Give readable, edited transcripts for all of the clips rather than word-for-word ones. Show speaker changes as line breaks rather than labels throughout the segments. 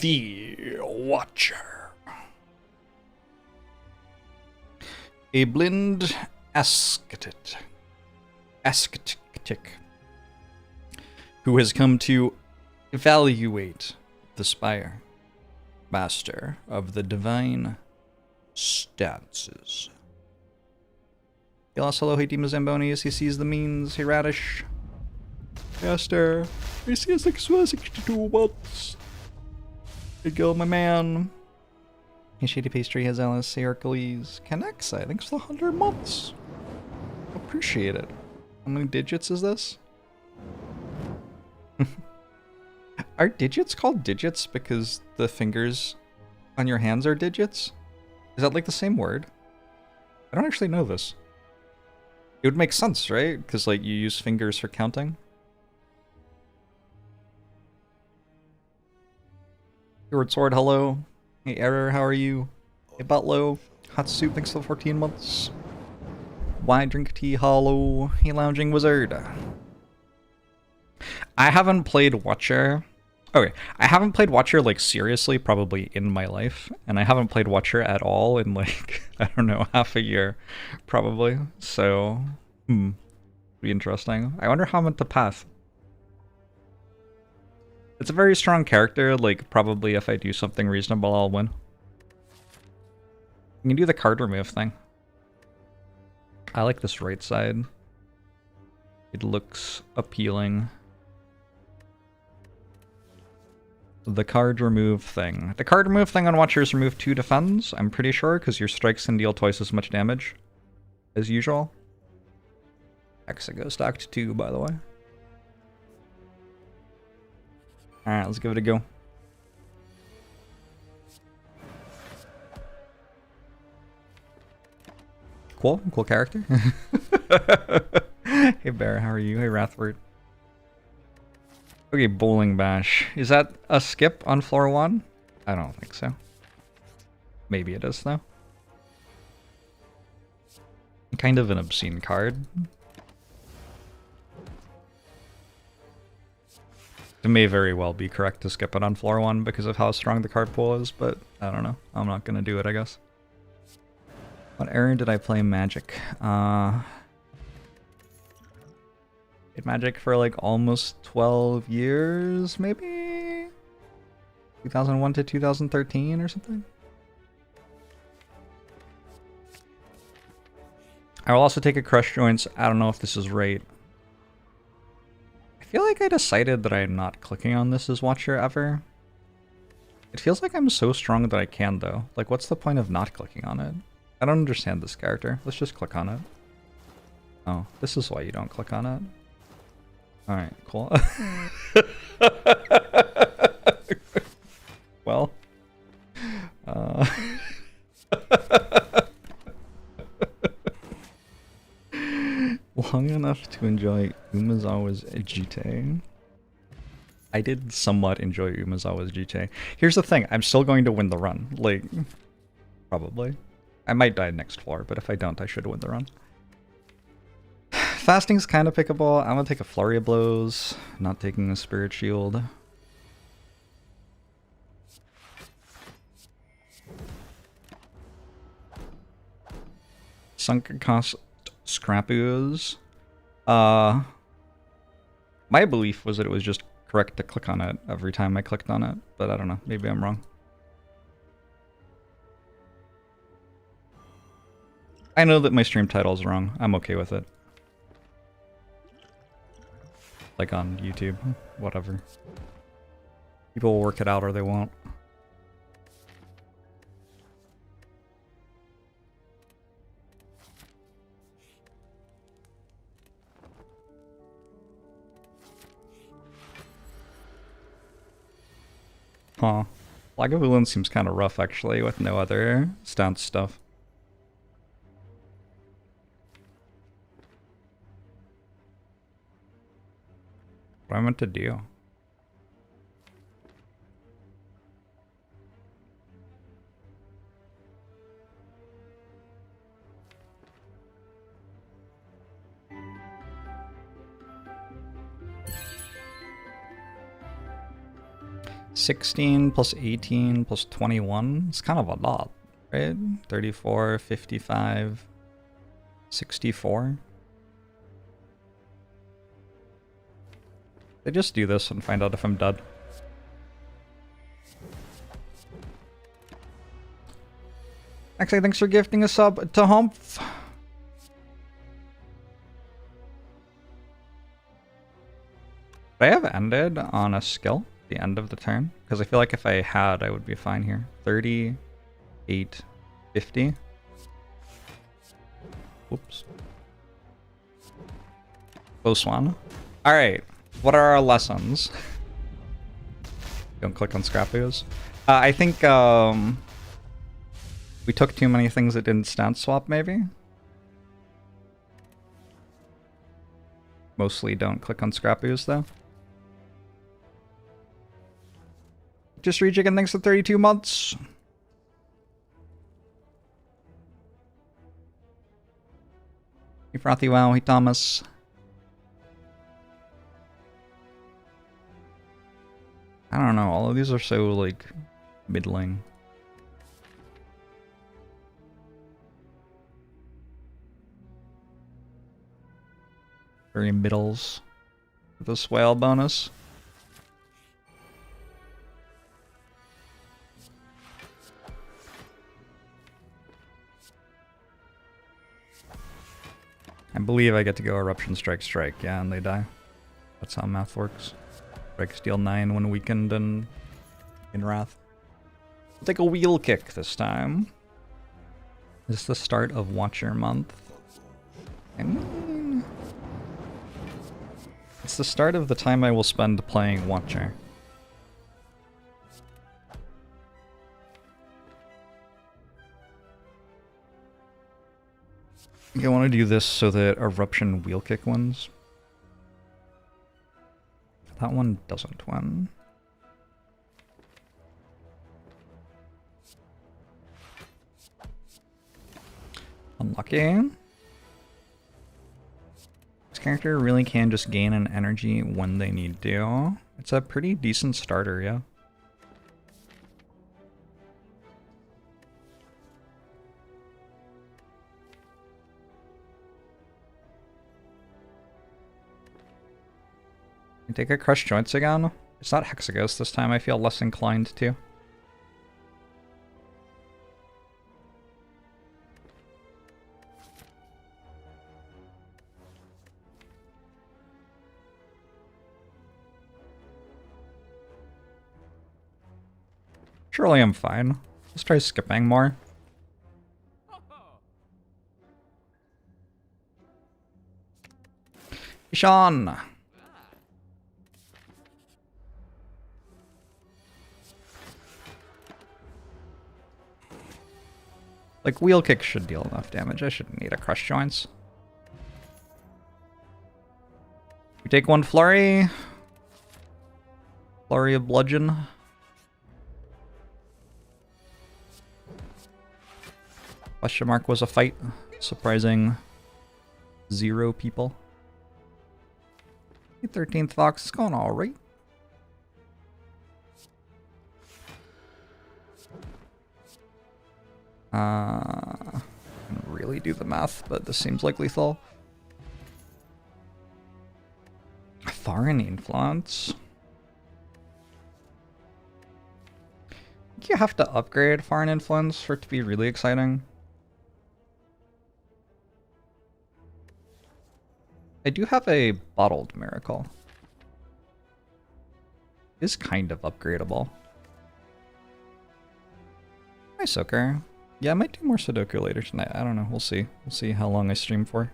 The Watcher. A blind ascetic who has come to evaluate the spire, master of the divine stances. Hello, hey Dima Zamboni, as he sees the means, hey Radish. Master, I see us like 62 months. Hey Gil, my man. Hey Shady Pastry, has Alice, hey Hercules. Canexa, thanks for the 100 months. Appreciate it. How many digits is this? Are digits called digits because the fingers on your hands are digits? Is that like the same word? I don't actually know this. It would make sense, right? Because like you use fingers for counting. Sword Sword, hello. Hey Error, how are you? Hey Butlow. Hot Soup, thanks for 14 months. Why drink tea, hollow. Hey Lounging Wizard. I haven't played Watcher. Okay, I haven't played Watcher like seriously probably in my life, and I haven't played Watcher at all in like, I don't know, half a year probably. So, be interesting. I wonder how I'm meant to pass. It's a very strong character, like probably if I do something reasonable I'll win. You can do the card remove thing. I like this right side. It looks appealing. The card remove thing. The card remove thing on Watchers remove 2 defends, I'm pretty sure, because your strikes can deal twice as much damage as usual. Hexago stacked 2, by the way. Alright, let's give it a go. Cool character. Hey Bear, how are you? Hey Rathward. Okay, Bowling Bash. Is that a skip on floor 1? I don't think so. Maybe it is, though. Kind of an obscene card. It may very well be correct to skip it on floor 1 because of how strong the card pool is, but I don't know. I'm not going to do it, I guess. What era did I play Magic? Played Magic for like almost 12 years, maybe? 2001 to 2013 or something? I will also take a Crush Joints. I don't know if this is right. I feel like I decided that I'm not clicking on this as Watcher ever. It feels like I'm so strong that I can, though. Like, what's the point of not clicking on it? I don't understand this character. Let's just click on it. Oh, this is why you don't click on it. Alright, cool. Well. Long enough to enjoy Umezawa's GT. I did somewhat enjoy Umezawa's GT. Here's the thing, I'm still going to win the run. Like, probably. I might die next floor, but if I don't, I should win the run. Fasting's kind of pickable. I'm gonna take a Flurry of Blows, not taking a Spirit Shield. Sunk cost Scrappoos. My belief was that it was just correct to click on it every time I clicked on it, but I don't know. Maybe I'm wrong. I know that my stream title is wrong. I'm okay with it. Like on YouTube, whatever. People will work it out or they won't. Huh. Lagavulin seems kind of rough actually with no other stance stuff. What am I meant to do? 16 plus 18 plus 21. It's kind of a lot, right? 34, 55, 64. They just do this and find out if I'm dead. Actually, thanks for gifting a sub to Humph. Would I have ended on a skill at the end of the turn? Because I feel like if I had, I would be fine here. 38, 50. Whoops. Close one. Alright, what are our lessons? Don't click on Scrappos. I think we took too many things that didn't stance swap, maybe? Mostly don't click on Scrappos, though. Just reach again, thanks for 32 months. Hey Frothy Wow, hey Thomas. I don't know, all of these are so, like, middling. Very middles. With a swale bonus. I believe I get to go Eruption Strike Strike, yeah, and they die. That's how math works. Strike Steel 9 when weakened and in Wrath. We'll take a wheel kick this time. Is this the start of Watcher Month? I mean, it's the start of the time I will spend playing Watcher. I want to do this so that Eruption Wheel Kick wins. That one doesn't win. Unlucky. This character really can just gain an energy when they need to. It's a pretty decent starter, yeah. Take a Crush Joints again. It's not Hexaghost this time, I feel less inclined to. Surely I'm fine. Let's try skipping more. Sean! Like, Wheel Kick should deal enough damage. I shouldn't need a Crush Joints. We take one Flurry. Flurry of Bludgeon. Question mark was a fight. Surprising 0 people. 13th Fox is going alright. I can really do the math, but this seems like lethal. Foreign Influence. I think you have to upgrade Foreign Influence for it to be really exciting. I do have a Bottled Miracle. It is kind of upgradable. Hi, Soaker. Yeah, I might do more Sudoku later tonight. I don't know. We'll see. We'll see how long I stream for.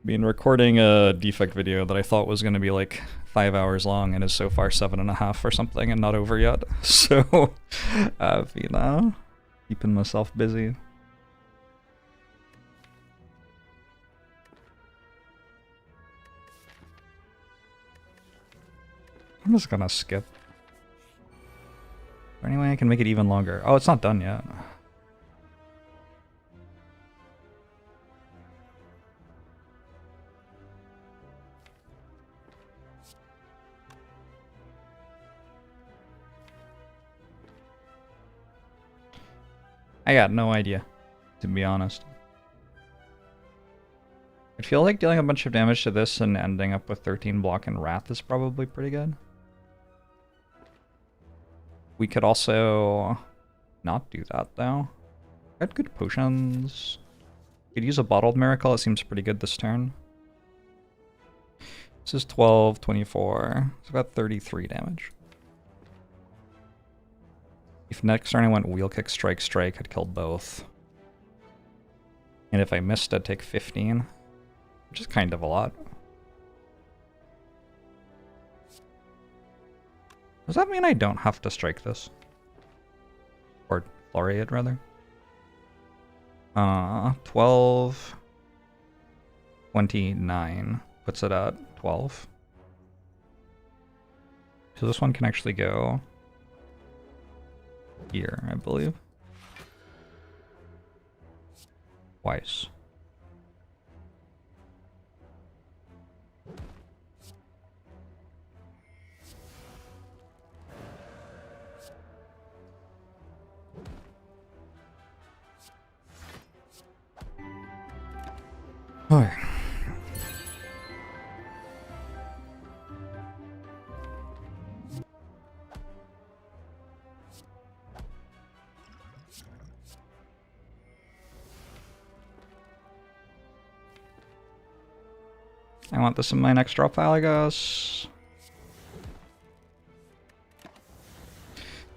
Been recording a defect video that I thought was going to be like 5 hours long and is so far 7.5 or something and not over yet. So, you know, keeping myself busy. I'm just gonna skip. Anyway, I can make it even longer. Oh, it's not done yet. I got no idea, to be honest. I feel like dealing a bunch of damage to this and ending up with 13 block and Wrath is probably pretty good. We could also not do that, though. Got good potions. Could use a Bottled Miracle, it seems pretty good this turn. This is 12, 24, it's about 33 damage. If next turn I went Wheel Kick, Strike, Strike, I'd kill both. And if I missed, I'd take 15, which is kind of a lot. Does that mean I don't have to strike this? Or flurry it, rather? 12, 29 puts it at 12. So this one can actually go here, I believe. Twice. Okay. I want this in my next drop file, I guess.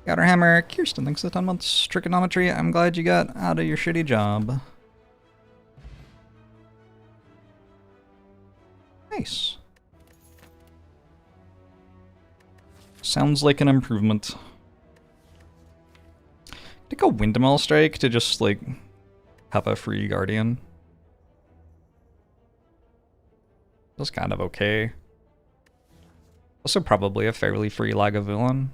Got our hammer. Kirsten, thanks for the 10 months. Trigonometry, I'm glad you got out of your shitty job. Nice. Sounds like an improvement. Take a Windmill Strike to just, like, have a free Guardian. That's kind of okay. Also probably a fairly free Lagavulin.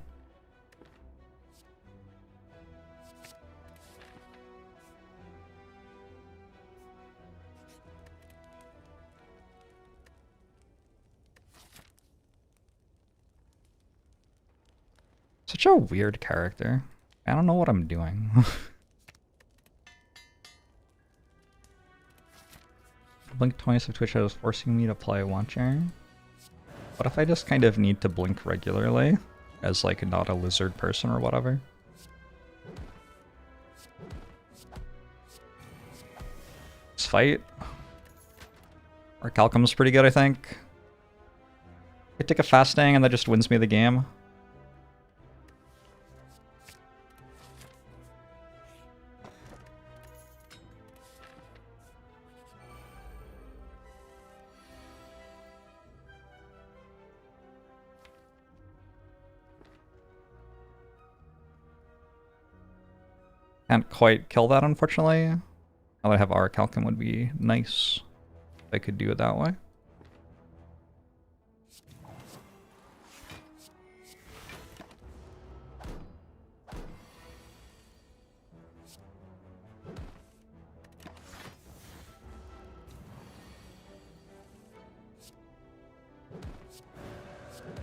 Such a weird character. I don't know what I'm doing. Blink twice if Twitch is forcing me to play Watcher. What if I just kind of need to blink regularly? As like not a lizard person or whatever? Let's fight. Our Calcum's pretty good, I think. I take a fasting and that just wins me the game. Can't quite kill that, unfortunately. Now that I have our Calcum would be nice if I could do it that way.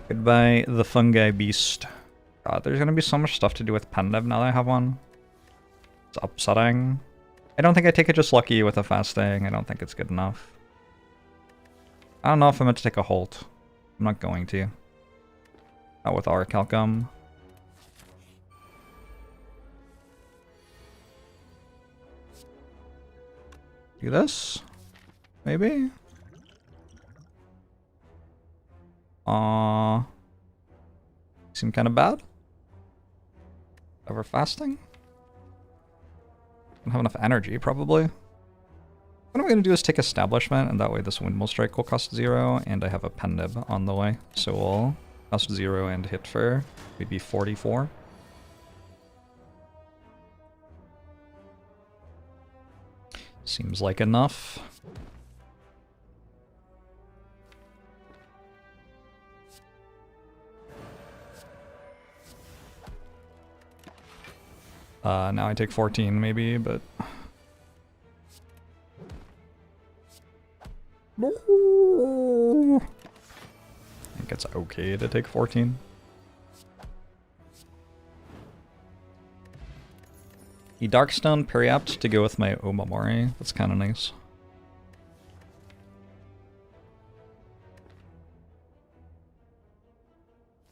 Goodbye, the fungi beast. God, there's gonna be so much stuff to do with Pendev now that I have one. It's upsetting. I don't think I take it just lucky with a fasting. I don't think it's good enough. I don't know if I'm meant to take a Holt. I'm not going to. Not with our Calcum. Do this? Maybe? Seem kind of bad. Over fasting? Don't have enough energy, probably. What I'm going to do is take Establishment, and that way this Windmill Strike will cost 0, and I have a Pendib on the way. So we'll cost 0 and hit for maybe 44. Seems like enough. Now I take 14 maybe, but... I think it's okay to take 14. The Darkstone Periapt to go with my Omamori. That's kind of nice.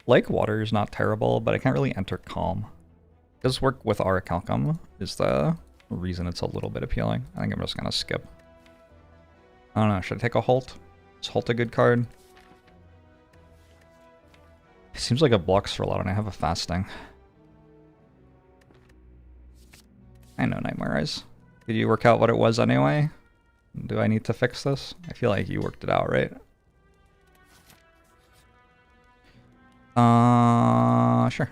Lake Water is not terrible, but I can't really enter Calm. Does work with Aurichalcum is the reason it's a little bit appealing. I think I'm just gonna skip. I don't know, should I take a Holt? Is Holt a good card? It seems like it blocks for a lot and I have a fasting. I know Nightmare Eyes. Did you work out what it was anyway? Do I need to fix this? I feel like you worked it out, right? Sure.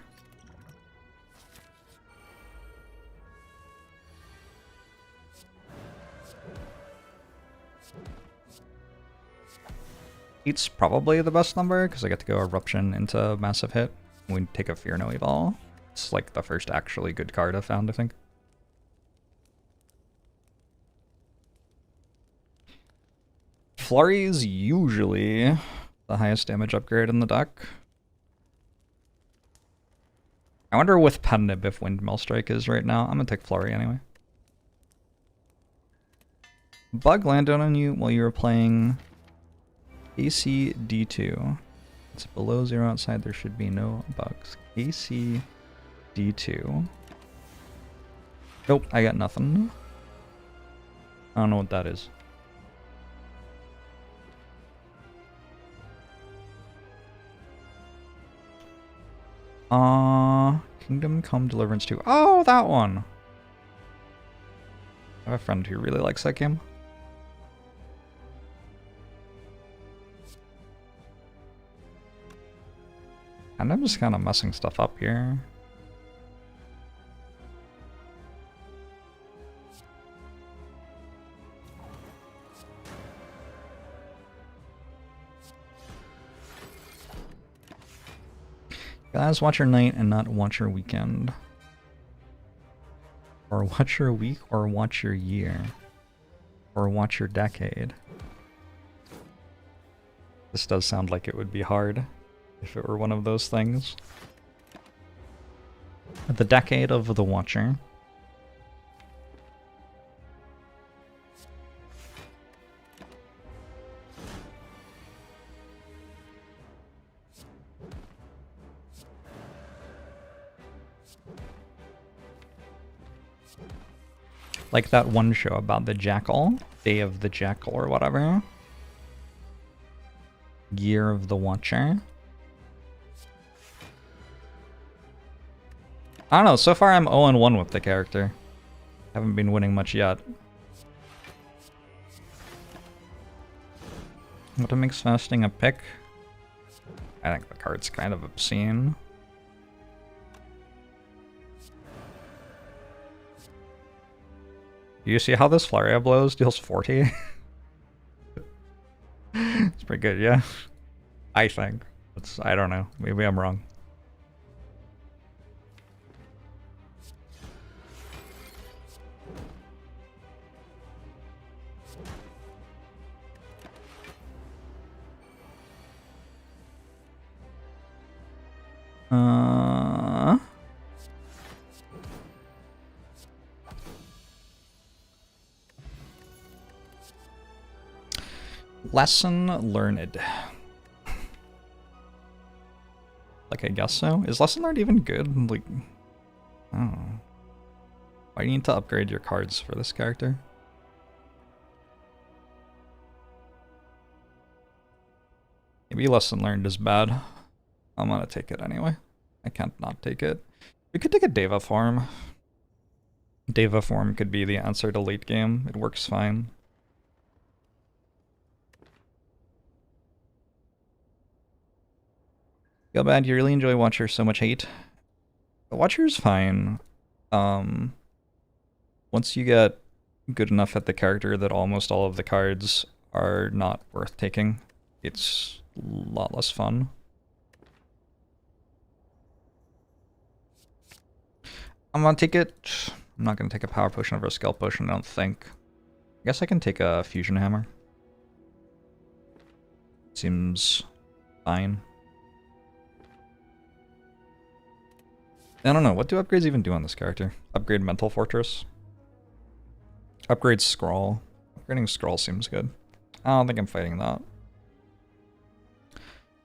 Eight's probably the best number because I get to go Eruption into Massive Hit. We take a Fear No Evil. It's like the first actually good card I've found, I think. Flurry is usually the highest damage upgrade in the deck. I wonder with Penib if Windmill Strike is right now. I'm gonna take Flurry anyway. Bug landed on you while you were playing AC D2. It's below 0 outside, there should be no bugs. AC D2. Nope, I got nothing. I don't know what that is. Kingdom Come Deliverance 2. Oh, that one! I have a friend who really likes that game. And I'm just kind of messing stuff up here. Guys, watch your night and not watch your weekend. Or watch your week, or watch your year. Or watch your decade. This does sound like it would be hard if it were one of those things. The decade of the Watcher. Like that one show about the Jackal, Day of the Jackal or whatever. Year of the Watcher. I don't know, so far I'm 0-1 with the character. Haven't been winning much yet. What makes fasting a pick? I think the card's kind of obscene. Do you see how this Flaria blows? Deals 40? It's pretty good, yeah. I think. I don't know. Maybe I'm wrong. Lesson learned. Like, I guess so. Is lesson learned even good? Like, I don't know. Why do you need to upgrade your cards for this character? Maybe lesson learned is bad. I'm gonna take it anyway. I can't not take it. We could take a Deva form. Deva form could be the answer to late game. It works fine. Feel bad, you really enjoy Watcher, so much hate. Watcher's fine. Once you get good enough at the character that almost all of the cards are not worth taking, it's a lot less fun. I'm gonna take it. I'm not gonna take a power potion over a scalp potion, I don't think. I guess I can take a fusion hammer. Seems fine. I don't know, what do upgrades even do on this character? Upgrade Mental Fortress? Upgrade Scroll. Upgrading Scroll seems good. I don't think I'm fighting that.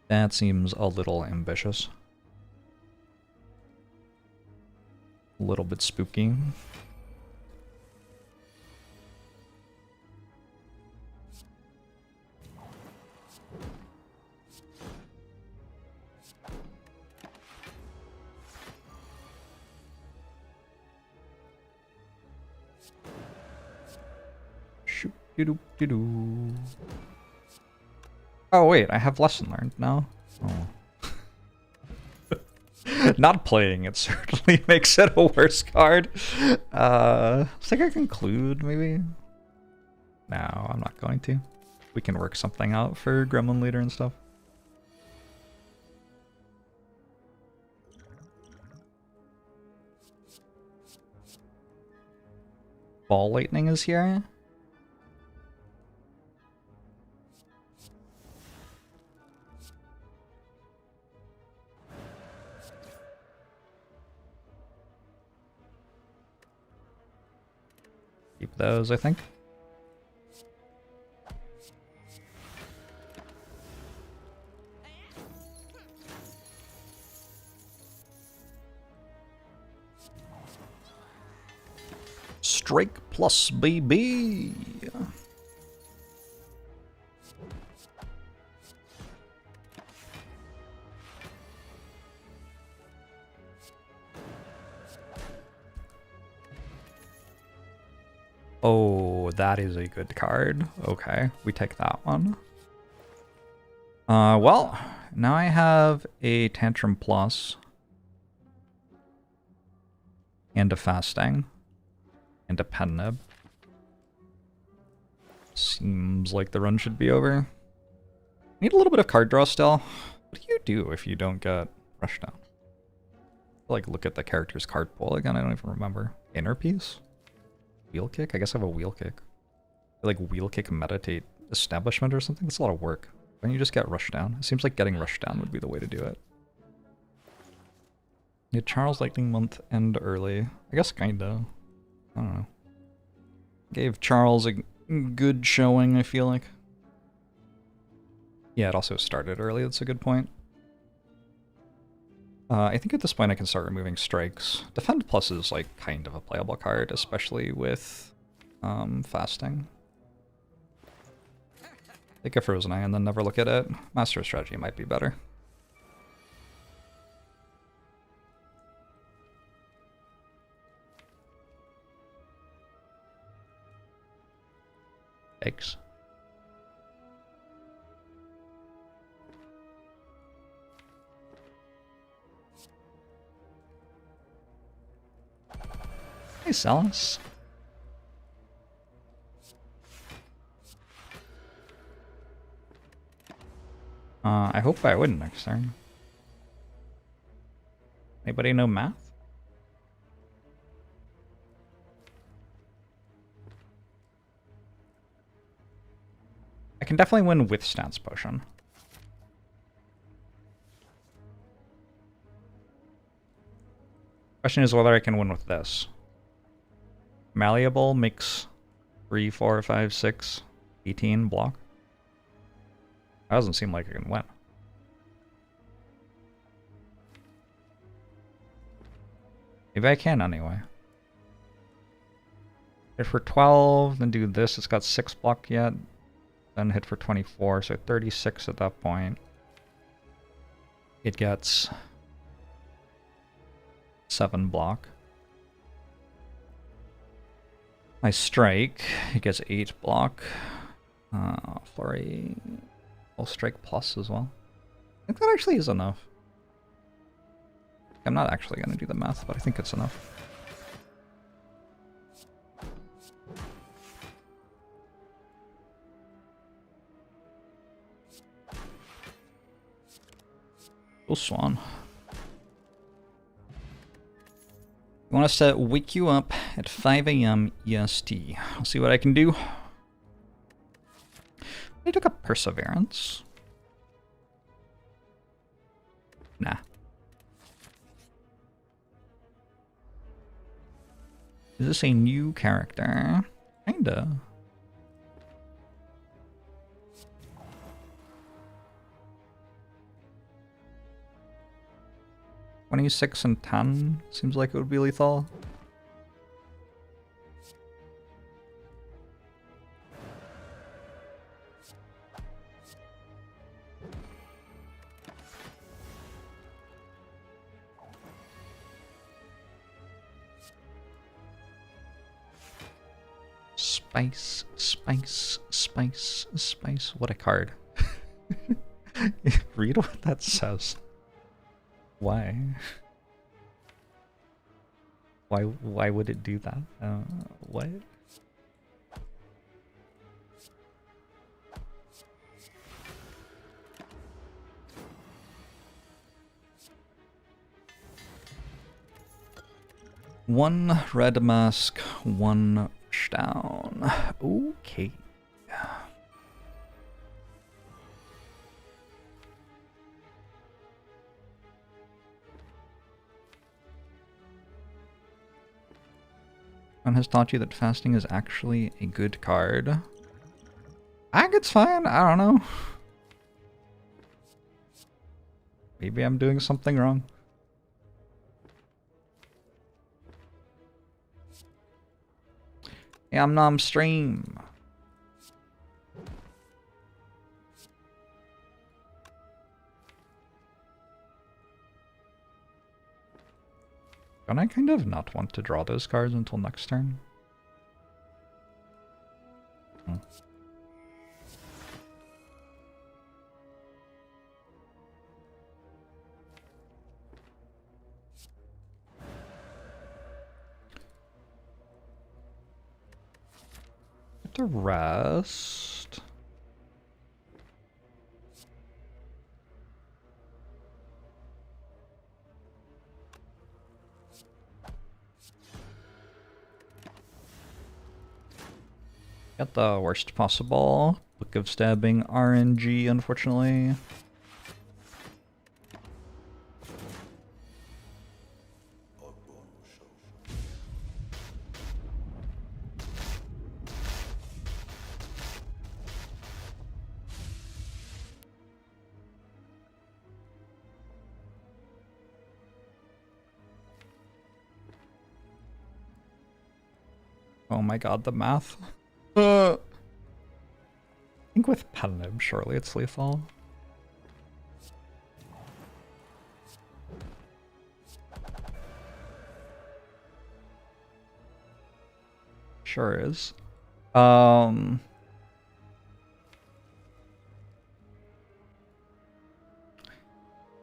That seems a little ambitious. A little bit spooky. Oh wait, I have lesson learned now. Oh. Not playing it certainly makes it a worse card. Looks like I conclude maybe. No, I'm not going to. We can work something out for Gremlin Leader and stuff. Ball Lightning is here. Keep those, I think. Strike plus, baby! Oh, that is a good card. Okay, we take that one. Well, now I have a Tantrum Plus. And a Fasting. And a Pen Nib. Seems like the run should be over. Need a little bit of card draw still. What do you do if you don't get Rush Down? Like, look at the character's card pool again, I don't even remember. Inner Piece? Wheel Kick? I guess I have a Wheel Kick. Like Wheel Kick Meditate Establishment or something? That's a lot of work. Why don't you just get Rush Down? It seems like getting Rush Down would be the way to do it. Need Charles Lightning Month end early. I guess kinda. I don't know. Gave Charles a good showing, I feel like. Yeah, it also started early, that's a good point. I think at this point I can start removing strikes. Defend Plus is like kind of a playable card, especially with fasting. Take a Frozen Eye and then never look at it. Master of Strategy might be better. Eggs. Hey, Salas. I hope I win next turn. Anybody know math? I can definitely win with Stance Potion. Question is whether I can win with this. Malleable makes 3, 4, 5, 6, 18 block. That doesn't seem like I can win. Maybe I can anyway. Hit for 12, then do this. It's got 6 block yet. Then hit for 24, so 36 at that point. It gets 7 block. I strike, it gets 8 block. Flurry, I'll strike plus as well. I think that actually is enough. I'm not actually going to do the math, but I think it's enough. Go Swan. I want us to wake you up at 5 AM EST. I'll see what I can do. I took a Perseverance. Nah. Is this a new character? Kinda. $26 and 10 seems like it would be lethal. Spice, spice, spice, spice. What a card. Read what that says. Why? Why would it do that? What? One red mask, one down. Okay. One has taught you that fasting is actually a good card. I think it's fine. I don't know. Maybe I'm doing something wrong. Yum nom stream. Don't I kind of not want to draw those cards until next turn? Hmm. To rest. Got the worst possible Book of Stabbing RNG, unfortunately. Oh my god, the math. I think with Penib, surely it's lethal. Sure is.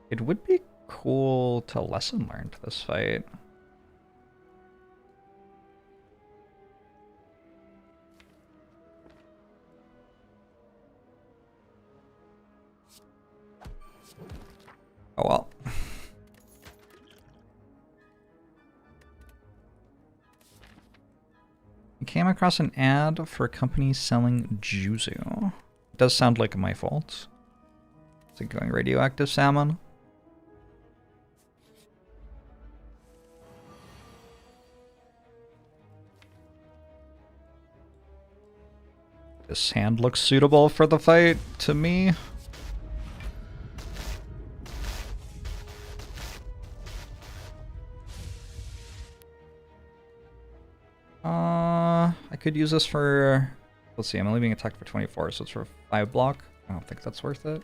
It would be cool to lesson learn to this fight. Oh well. I came across an ad for a company selling Juzu. It does sound like my fault. Is it going radioactive salmon? This hand looks suitable for the fight to me. I could use this for, let's see, I'm only being attacked for 24, so it's for 5 block. I don't think that's worth it.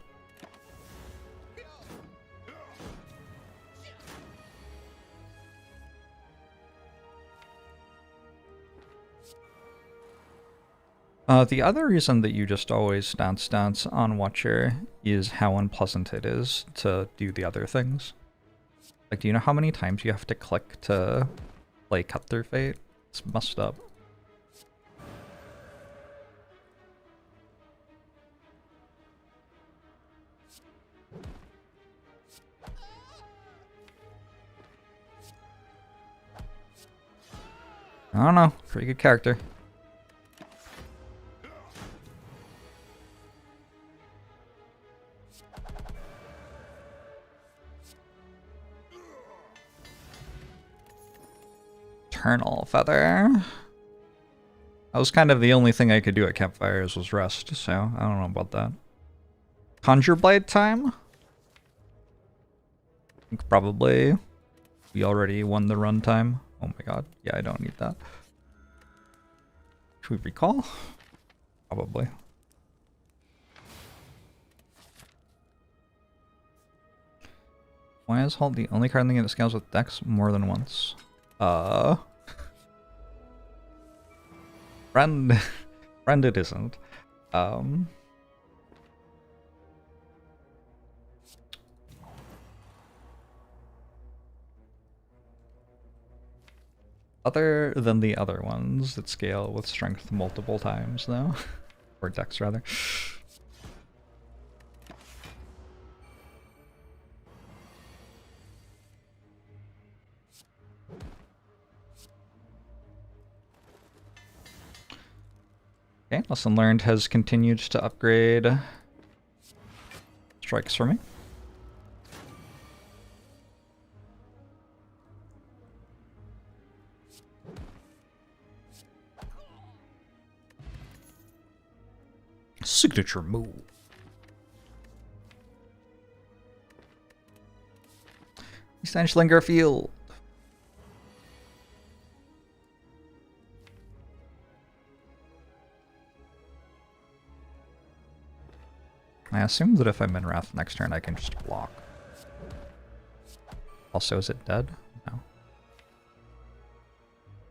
The other reason that you just always dance on Watcher is how unpleasant it is to do the other things. Like, do you know how many times you have to click to play Cut Through Fate? It's messed up. I don't know. Pretty good character. Eternal Feather. That was kind of the only thing I could do at campfires was rest, so I don't know about that. Conjure Blade time? I think probably. We already won the run time. Oh my god. Yeah, I don't need that. Should we recall? Probably. Why is Halt the only card in the game that scales with decks more than once? Friend it isn't. Other than the other ones that scale with strength multiple times though. Or decks rather. Okay, Lesson Learned has continued to upgrade strikes for me. Signature move. Stanchlinger Field. I assume that if I'm in Wrath next turn, I can just block. Also, is it dead? No.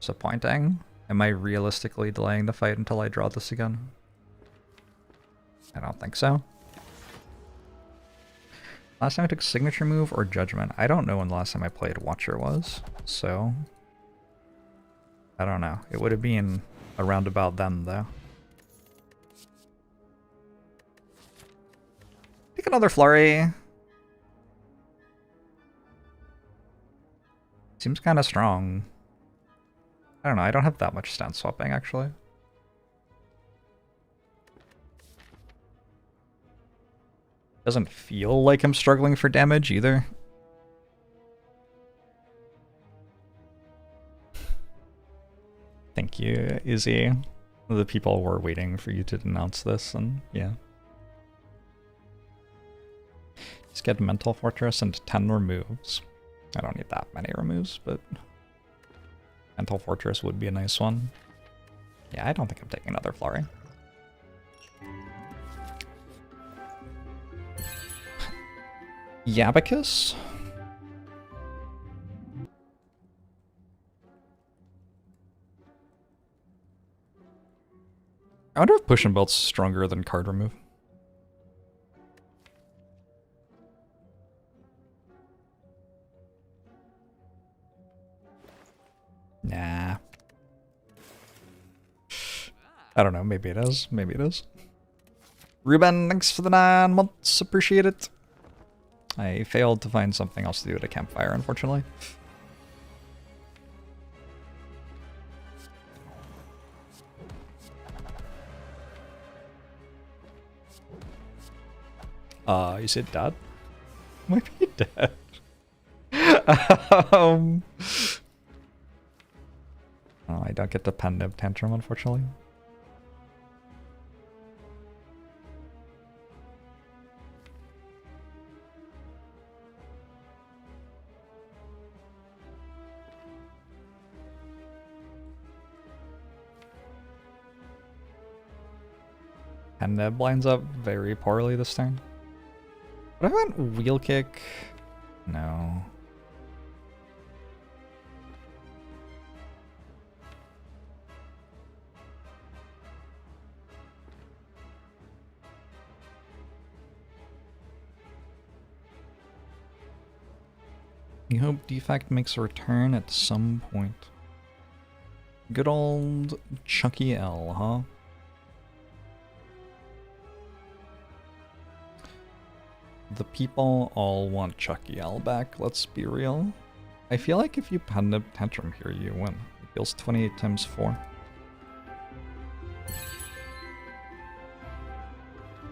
Disappointing. Am I realistically delaying the fight until I draw this again? I don't think so. Last time I took Signature Move or Judgment. I don't know when the last time I played Watcher was, so I don't know. It would have been around about then, though. Take another Flurry. Seems kind of strong. I don't know. I don't have that much stance swapping, actually. Doesn't feel like I'm struggling for damage either. Thank you, Izzy. The people were waiting for you to announce this, and yeah. Just get Mental Fortress and 10 removes. I don't need that many removes, but Mental Fortress would be a nice one. Yeah, I don't think I'm taking another Flurry. Yabacus? I wonder if Push and Belt's stronger than card remove. Nah. I don't know, maybe it is, maybe it is. Ruben, thanks for the 9 months, appreciate it. I failed to find something else to do at a campfire, unfortunately. Is it dead? Might be dead. Oh, I don't get the pen nib tantrum, unfortunately. And Neb lines up very poorly this turn. What if I went Wheel Kick? No. You hope Defect makes a return at some point. Good old Chucky L, huh? The people all want Chucky L back, let's be real. I feel like if you pen a tantrum here, you win. It feels 28 times 4.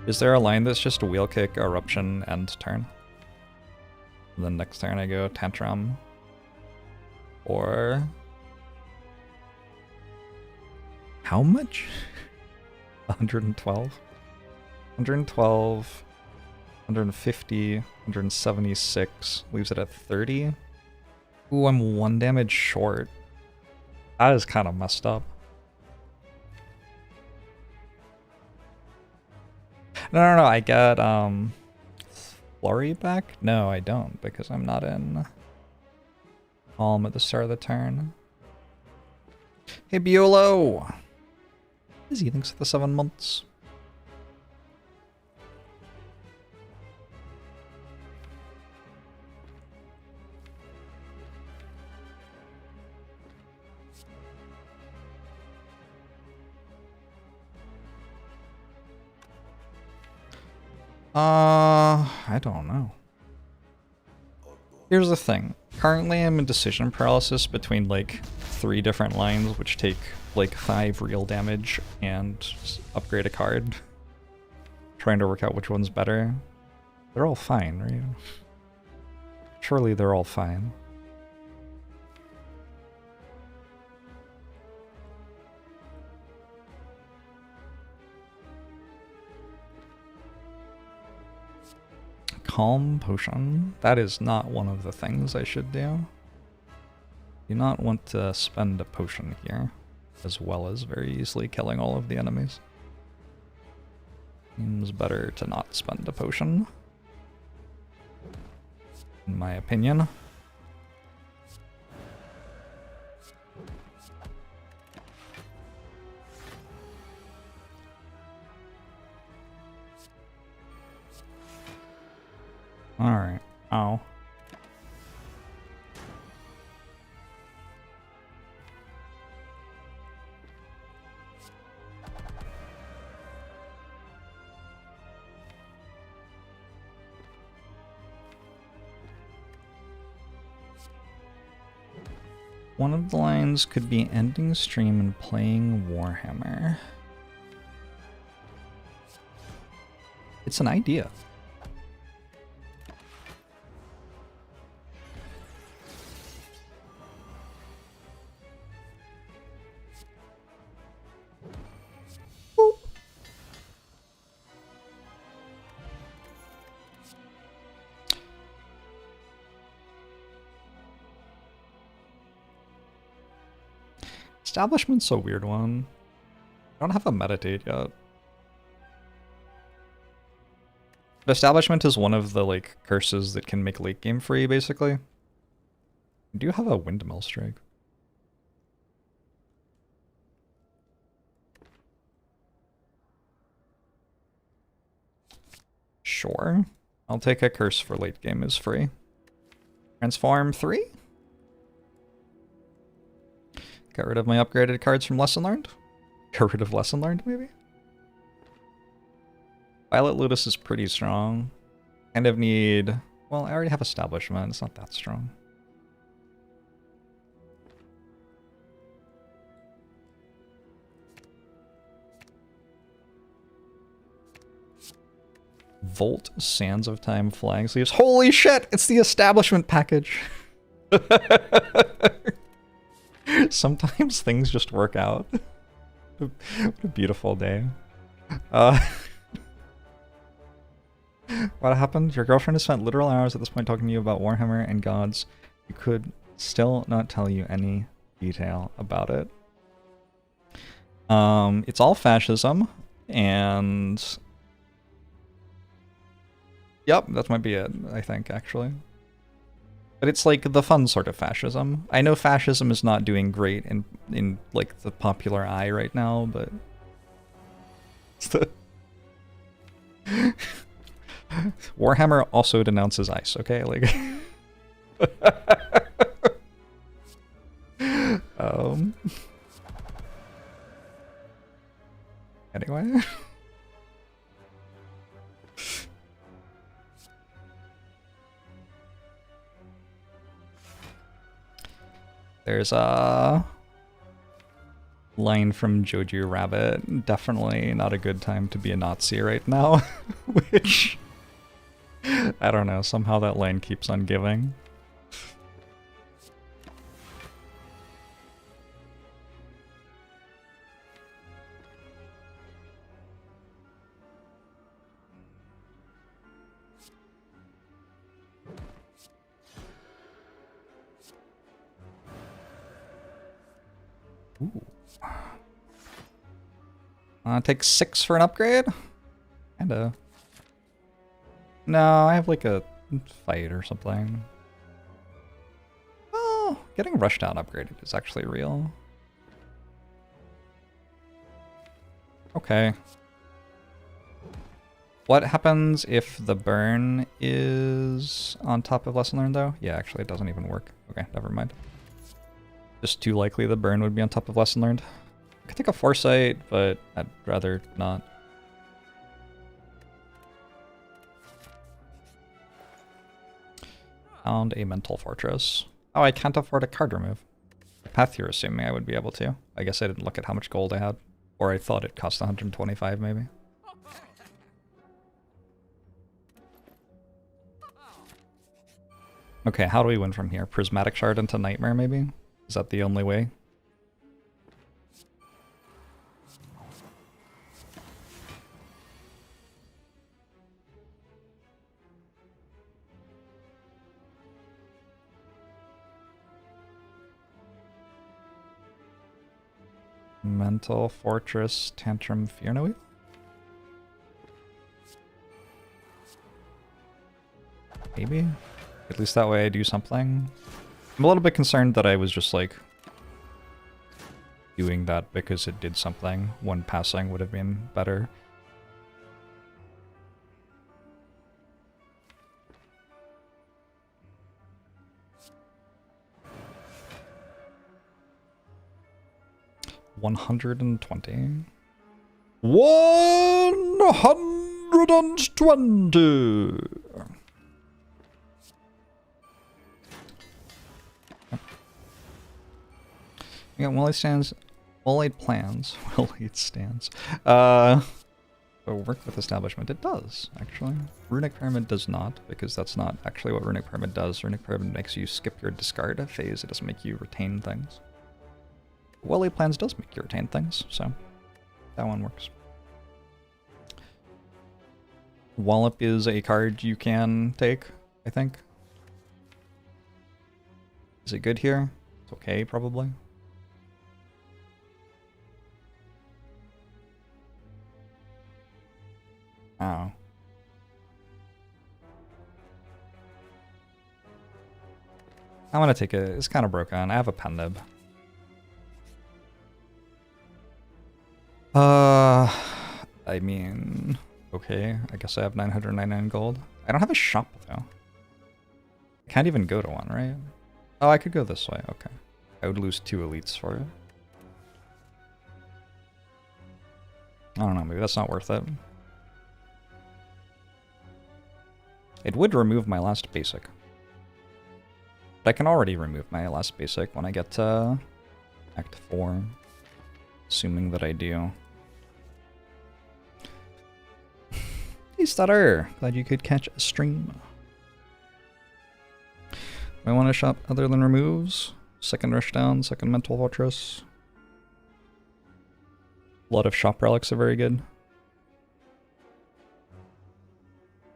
Is there a line that's just a Wheel Kick, Eruption, end turn? And then next turn I go Tantrum. Or how much? 112? 112, 150, 176, leaves it at 30. Ooh, I'm 1 damage short. That is kind of messed up. No, I get, Flurry back? No, I don't, because I'm not in Calm at the start of the turn. Hey, Buolo! Busy, thanks for the 7 months. I don't know. Here's the thing. Currently I'm in decision paralysis between like 3 different lines which take like 5 real damage and upgrade a card. Trying to work out which one's better. They're all fine, right? Surely they're all fine. Calm potion. That is not one of the things I should do. Do not want to spend a potion here, as well as very easily killing all of the enemies. Seems better to not spend a potion, in my opinion. Alright. Ow. One of the lines could be ending stream and playing Warhammer. It's an idea. Establishment's a weird one. I don't have a meditate yet. But Establishment is one of the like curses that can make late game free, basically. I do have a Windmill Strike. Sure. I'll take a curse for late game is free. Transform 3? Get rid of my upgraded cards from Lesson Learned? Get rid of Lesson Learned, maybe? Violet Lotus is pretty strong. Kind of need... Well, I already have Establishment. It's not that strong. Volt, Sands of Time, Flying Sleeves. Holy shit! It's the Establishment package! Sometimes things just work out. What a beautiful day. What happened? Your girlfriend has spent literal hours at this point talking to you about Warhammer and gods. You could still not tell you any detail about it. It's all fascism, and... Yep, that might be it, I think, actually. But it's like the fun sort of fascism. I know fascism is not doing great in like the popular eye right now, but it's the Warhammer also denounces ice, okay? Like anyway. There's a line from Jojo Rabbit. Definitely not a good time to be a Nazi right now. Which, I don't know, somehow that line keeps on giving. Ooh. Take 6 for an upgrade? Kinda. No, I have like a fight or something. Oh, getting rushed out upgraded is actually real. Okay. What happens if the burn is on top of Lesson Learned, though? Yeah, actually, it doesn't even work. Okay, never mind. Just too likely the burn would be on top of Lesson Learned. I could take a Foresight, but I'd rather not. Found a Mental Fortress. Oh, I can't afford a card remove. Path you're assuming I would be able to. I guess I didn't look at how much gold I had. Or I thought it cost 125, maybe. Okay, how do we win from here? Prismatic Shard into Nightmare, maybe? Is that the only way? Mental Fortress, Tantrum, Fear No Evil? Maybe? At least that way I do something. I'm a little bit concerned that I was just like doing that because it did something. One passing would have been better. $120. 120. We got Wally stands, Wall-Aid plans. Wall-Aid stands. So work with establishment. It does, actually. Runic Pyramid does not, because that's not actually what Runic Pyramid does. Runic Pyramid makes you skip your discard phase. It doesn't make you retain things. Wall-Aid plans does make you retain things, so that one works. Wallop is a card you can take, I think. Is it good here? It's okay, probably. Oh. I'm gonna take it. It's kind of broken. I have a pen nib. I mean, okay. I guess I have 999 gold. I don't have a shop though. I can't even go to one, right? Oh, I could go this way. Okay. I would lose 2 elites for it. I don't know. Maybe that's not worth it. It would remove my last basic. But I can already remove my last basic when I get to Act 4. Assuming that I do. Hey Stutter! Glad you could catch a stream. Do I want to shop other than removes? Second Rush Down, second Mental Fortress. A lot of shop relics are very good.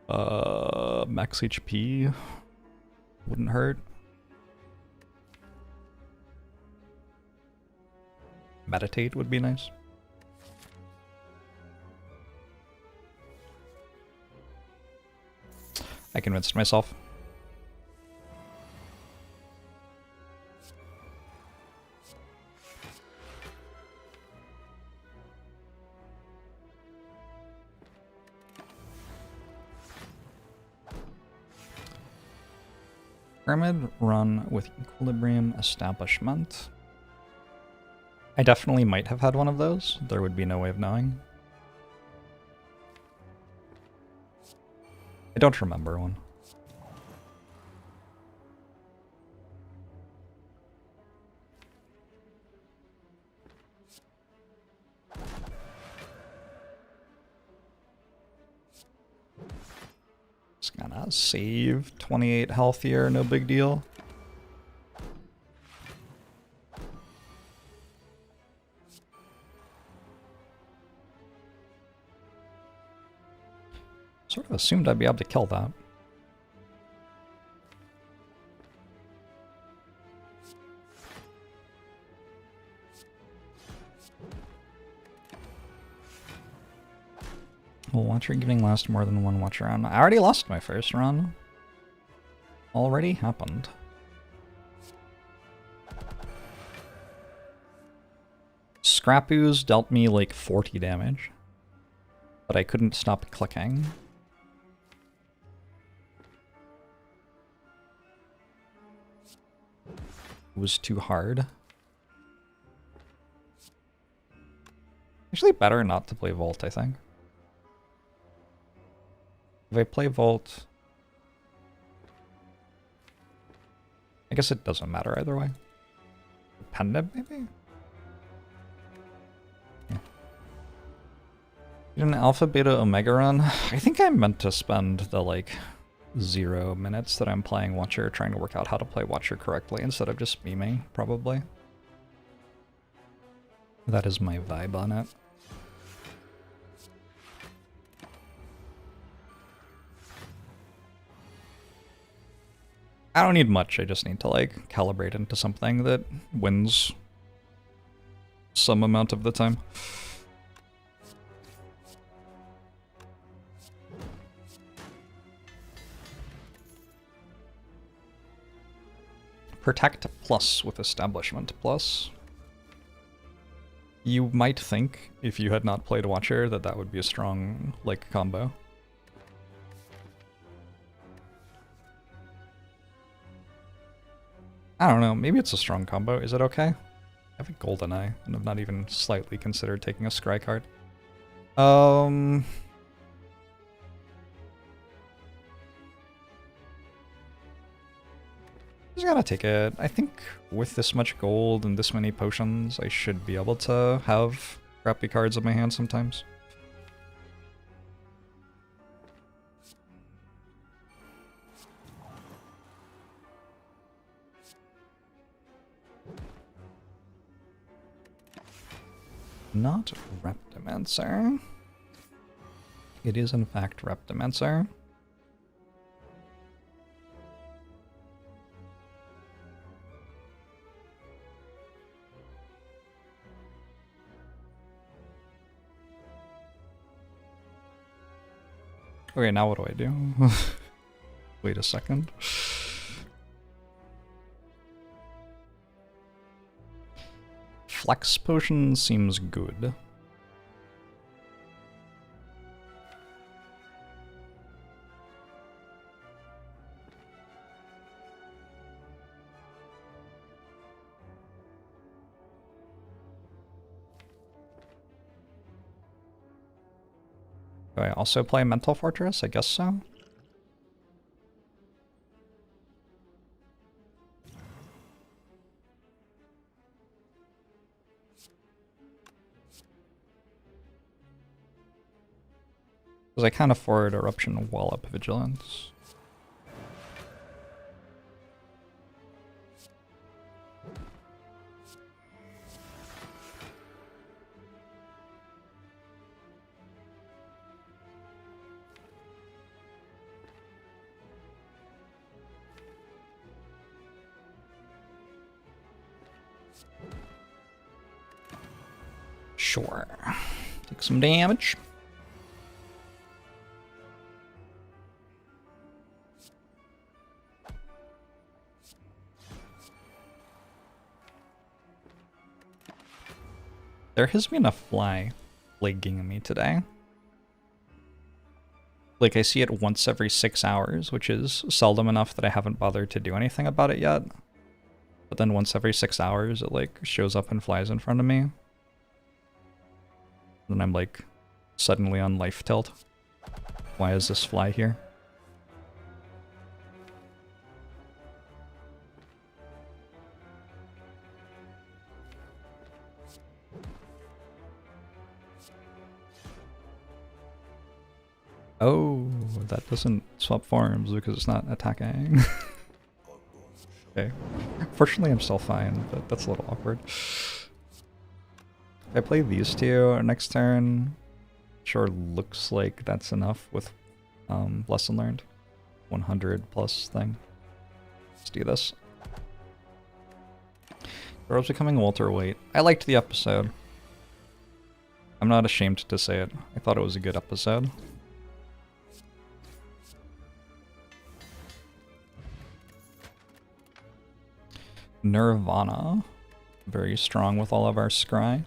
Max HP wouldn't hurt. Meditate would be nice. I convinced myself. Pyramid run with Equilibrium Establishment. I definitely might have had one of those. There would be no way of knowing. I don't remember one. Just gonna save 28 health here, no big deal. Sort of assumed I'd be able to kill that. Will Watcher giving last more than one Watcher round? I already lost my first run. Already happened. Scrappoos dealt me like 40 damage, but I couldn't stop clicking. It was too hard. Actually better not to play Volt, I think. If I play Volt, I guess it doesn't matter either way. Dependent, maybe? Yeah. Did an Alpha, Beta, Omega run? I think I meant to spend the, like, 0 minutes that I'm playing Watcher trying to work out how to play Watcher correctly instead of just memeing, probably. That is my vibe on it. I don't need much, I just need to like calibrate into something that wins some amount of the time. Protect plus with Establishment plus. You might think, if you had not played Watcher, that that would be a strong, like, combo. I don't know, maybe it's a strong combo. Is it okay? I have a Golden Eye, and I've not even slightly considered taking a Scry card. Just gotta take it. I think with this much gold and this many potions, I should be able to have crappy cards in my hand sometimes. Not Reptimancer. It is in fact Reptimancer. Okay, now what do I do? Wait a second. Flex potion seems good. Do I also play Mental Fortress? I guess so. Because I can't afford Eruption Wallop Vigilance. Sure. Take some damage. There has been a fly plaguing me today. Like, I see it once every 6 hours, which is seldom enough that I haven't bothered to do anything about it yet. But then once every 6 hours, it, like, shows up and flies in front of me. Then I'm, like, suddenly on life tilt. Why is this fly here? Oh, that doesn't swap forms because it's not attacking. Okay. Fortunately, I'm still fine, but that's a little awkward. If I play these two next turn, sure looks like that's enough with Lesson Learned. 100 plus thing. Let's do this. Jorbs becoming welterweight. I liked the episode. I'm not ashamed to say it. I thought it was a good episode. Nirvana. Very strong with all of our scry.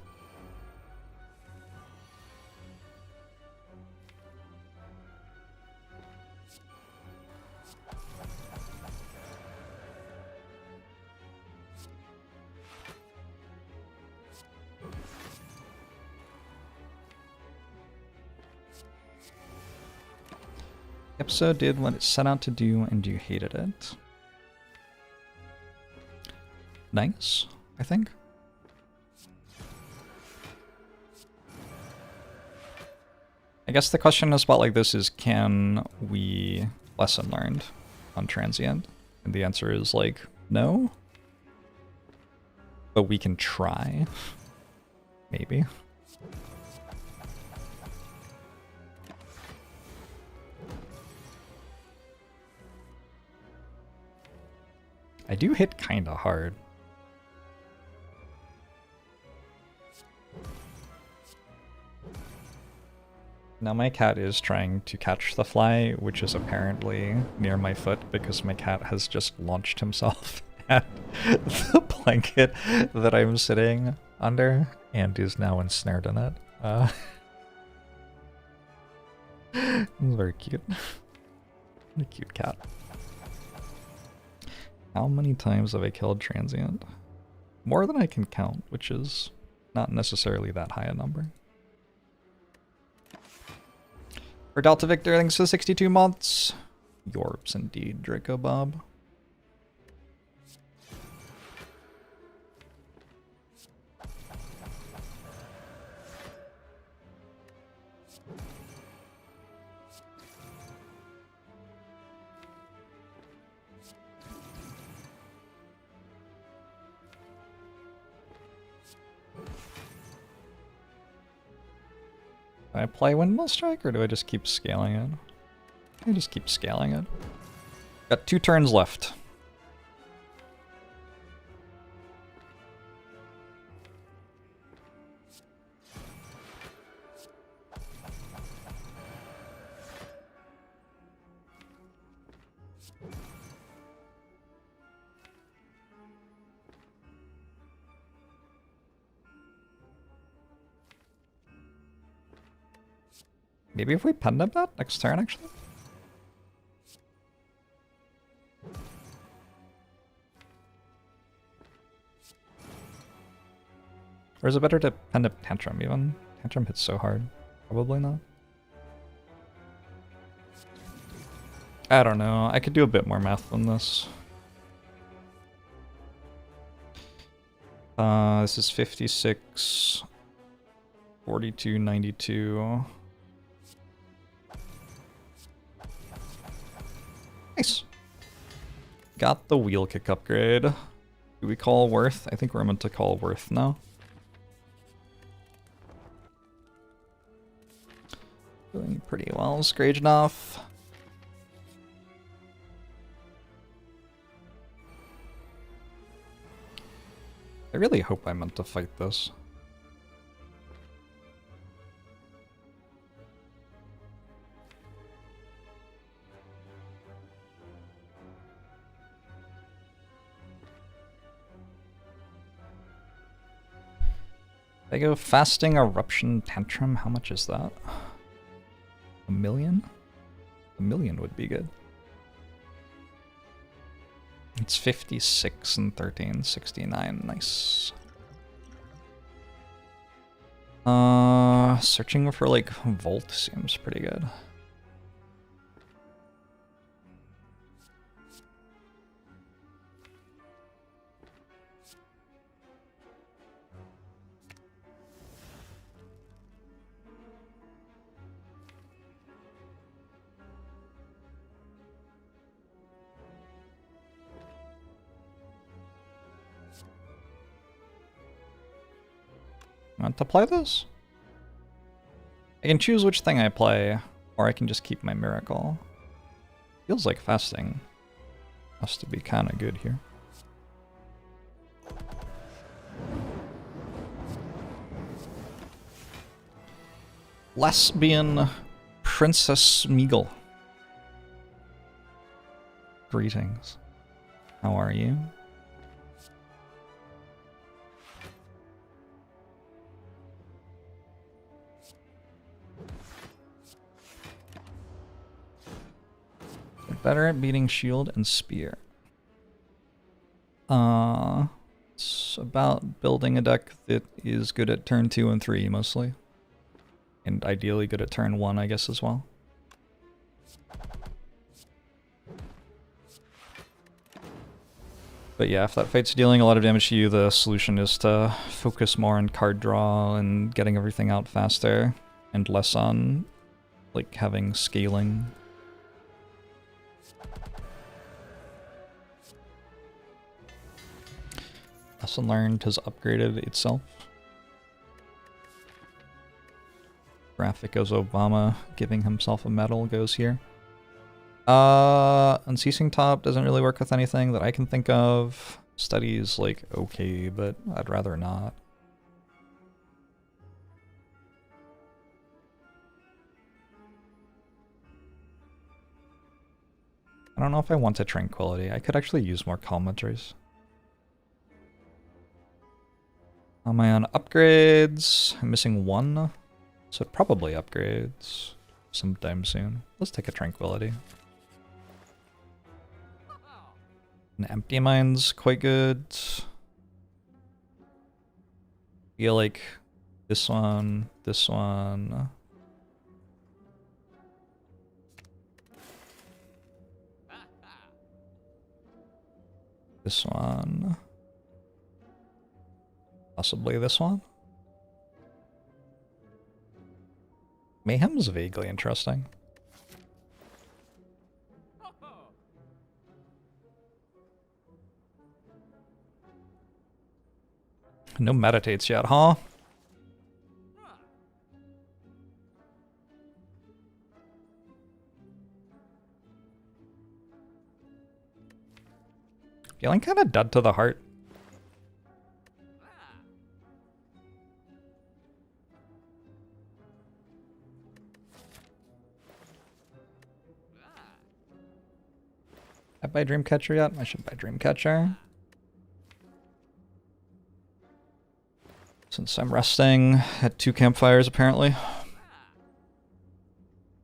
The episode did what it set out to do, and you hated it. Nice, I think. I guess the question is about like this is, can we lesson learned on transient? And the answer is like, no. But we can try. Maybe. I do hit kinda hard. Now my cat is trying to catch the fly, which is apparently near my foot because my cat has just launched himself at the blanket that I'm sitting under and is now ensnared in it. It's very cute. A cute cat. How many times have I killed transient? More than I can count, which is not necessarily that high a number. For Delta Victor, thanks for 62 months. Jorbs indeed, Draco Bob. Do I play Windmill Strike or do I just keep scaling it? I just keep scaling it. Got 2 turns left. Maybe if we penned up that next turn, actually? Or is it better to pend up Tantrum even? Tantrum hits so hard. Probably not. I don't know. I could do a bit more math than this. This is 56, 42, 92. Nice. Got the wheel kick upgrade. Do we call Worth? I think we're meant to call Worth now. Doing pretty well, Scragenoff. I really hope I meant to fight this. I go Fasting Eruption Tantrum, how much is that? $1 million? $1 million would be good. It's 56 and 13, 69, nice. Searching for like Volt seems pretty good. Want to play this? I can choose which thing I play, or I can just keep my Miracle. Feels like Fasting has to be kind of good here. Lesbian Princess Meagle. Greetings. How are you? Get better at beating shield and spear. It's about building a deck that is good at turn 2 and 3 mostly. And ideally good at turn 1, I guess, as well. But yeah, if that fight's dealing a lot of damage to you, the solution is to focus more on card draw and getting everything out faster, and less on, like, having scaling. Lesson learned has upgraded itself. Graphic goes Obama, giving himself a medal goes here. Unceasing Top doesn't really work with anything that I can think of. Study's like okay, but I'd rather not. I don't know if I want a Tranquility. I could actually use more commentaries. Am I on upgrades? I'm missing one, so it probably upgrades sometime soon. Let's take a Tranquility. An Empty Mind's quite good. Feel like this one, this one. This one. Possibly this one. Mayhem's vaguely interesting. No meditates yet, huh? Feeling kind of dead to the heart. I buy Dreamcatcher yet? I should buy Dreamcatcher. Since I'm resting at 2 campfires, apparently.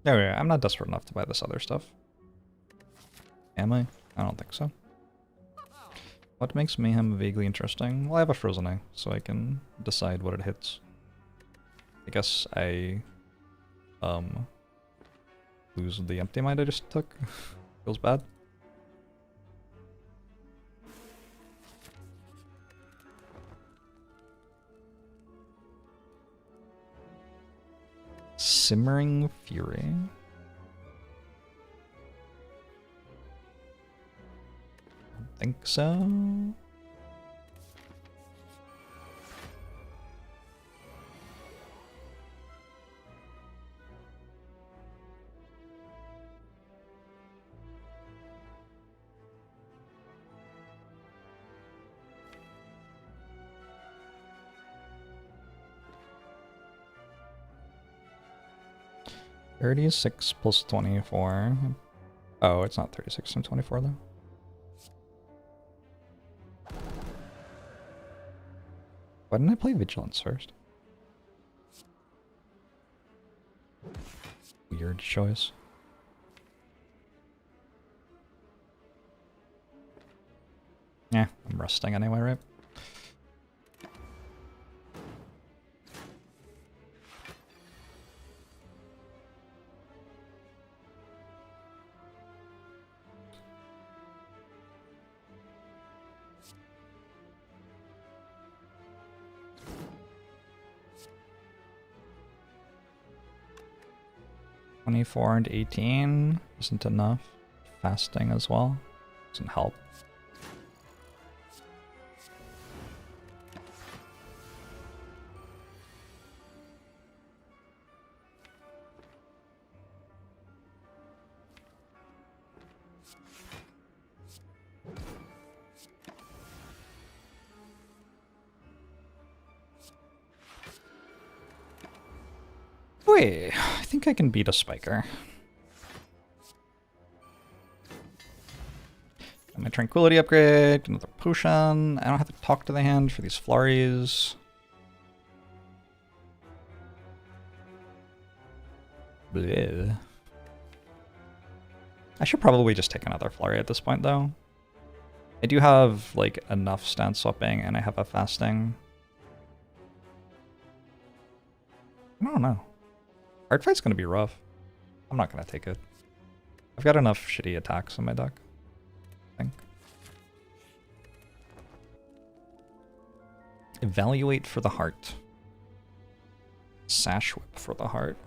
There we go. I'm not desperate enough to buy this other stuff. Am I? I don't think so. What makes Mayhem vaguely interesting? Well, I have a Frozen Eye, so I can decide what it hits. I guess I lose the Empty Mind I just took. Feels bad. Simmering Fury. Don't think so. $36 plus 24. Oh, it's not 36 and 24 though. Why didn't I play Vigilance first? Weird choice. Yeah, I'm resting anyway, right? $24 and $18 isn't enough. Fasting as well doesn't help. wait, I think I can beat a Spiker. And my Tranquility upgrade, another potion. I don't have to talk to the hand for these flurries. Bleh. I should probably just take another flurry at this point, though. I do have, like, enough stance swapping, and I have a fasting. I don't know. Hard fight's gonna be rough. I'm not gonna take it. I've got enough shitty attacks in my deck, I think. Evaluate for the heart. Sash whip for the heart.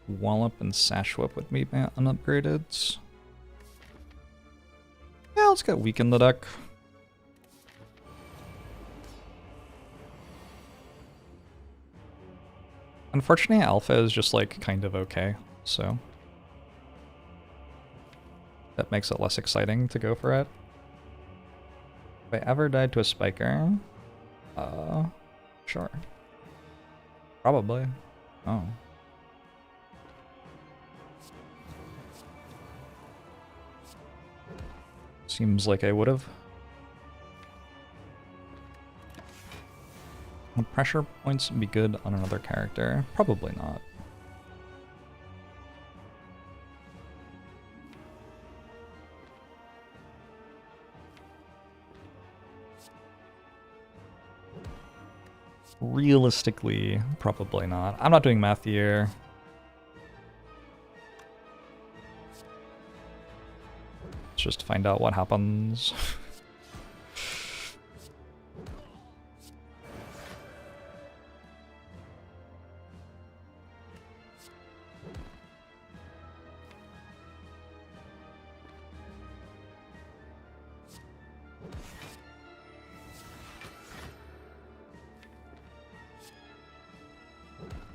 Wallop and Sash Whip would be my unupgraded. Yeah, let's get Weaken the deck. Unfortunately, Alpha is just like kind of okay, so that makes it less exciting to go for it. If I ever died to a Spiker, sure. Probably. Oh. Seems like I would have. Would pressure points be good on another character? Probably not. Realistically, probably not. I'm not doing math here. Let's just find out what happens.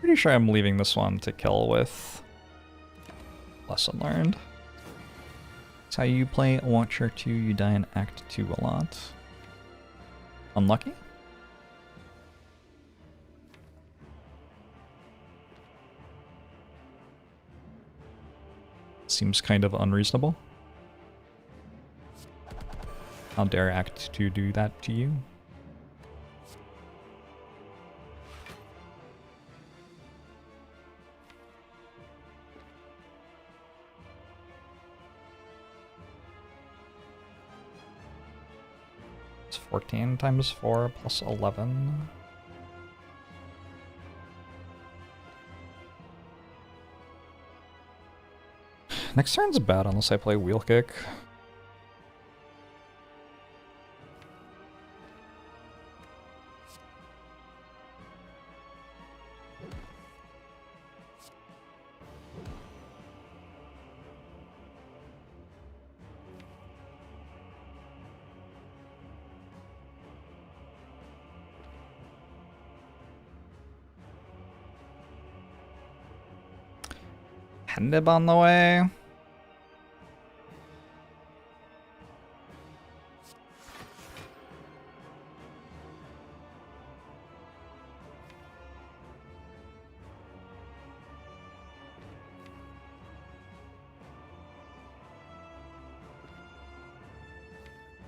Pretty sure I'm leaving this one to kill with Lesson Learned. That's how you play Watcher 2, you die in Act 2 a lot. Unlucky? Seems kind of unreasonable. How dare Act 2 do that to you? It's 14 times 4 plus 11. Next turn's bad unless I play Wheel Kick. Pendib on the way.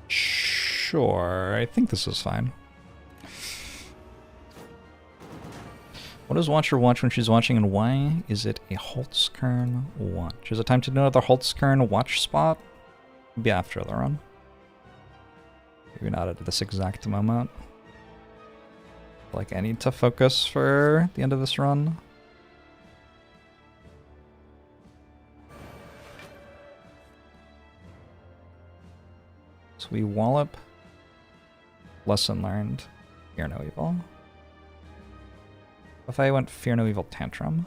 Sure, I think this is fine. What does Watcher watch when she's watching, and why is it a Holtzkern watch? Is it time to do another Holtzkern watch spot? Maybe after the run. Maybe not at this exact moment. Like, I need to focus for the end of this run. So we wallop. Lesson learned. Fear no evil. If I went Fear no evil tantrum.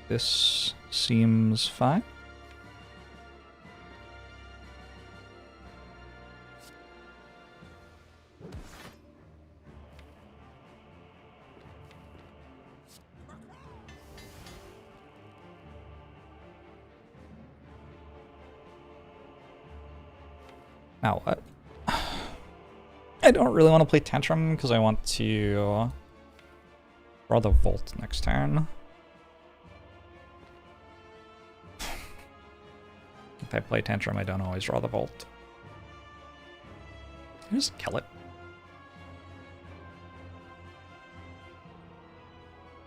This seems fine. Now what? I don't really want to play Tantrum because I want to draw the Volt next turn. If I play Tantrum, I don't always draw the Volt. I just kill it.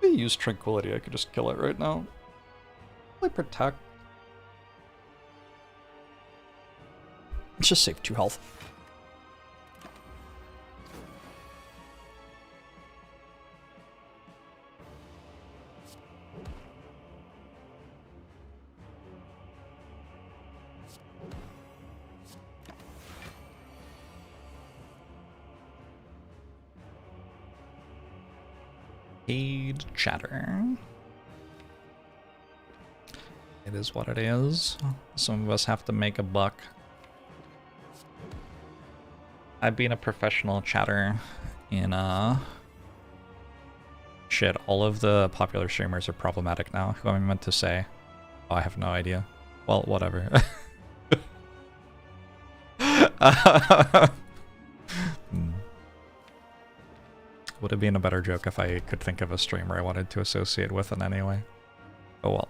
If I use Tranquility, I could just kill it right now. Play Protect. Let's just save 2 health. Paid chatter. It is what it is. Some of us have to make a buck. I've been a professional chatter in shit, all of the popular streamers are problematic now. Who am I meant to say? Oh, I have no idea. Well, whatever. Would have been a better joke if I could think of a streamer I wanted to associate with in any way. Oh well.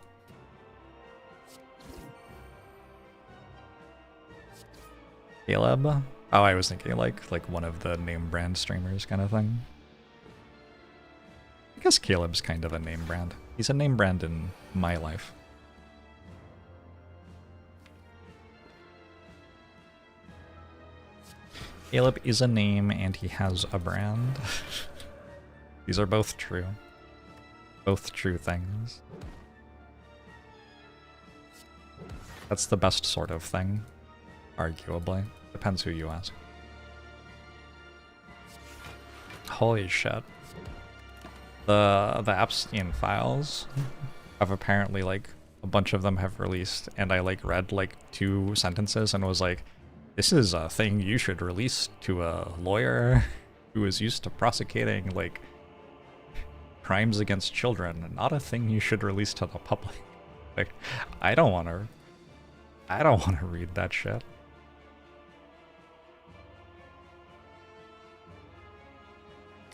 Caleb? Oh, I was thinking like one of the name brand streamers kind of thing. I guess Caleb's kind of a name brand. He's a name brand in my life. Caleb is a name and he has a brand. These are both true. Both true things. That's the best sort of thing, arguably. Depends who you ask. Holy shit. The Epstein files have apparently, like, a bunch of them have released, and I, like, read, like, 2 sentences and was like, this is a thing you should release to a lawyer who is used to prosecuting, like, crimes against children, and not a thing you should release to the public. Like, I don't want to read that shit.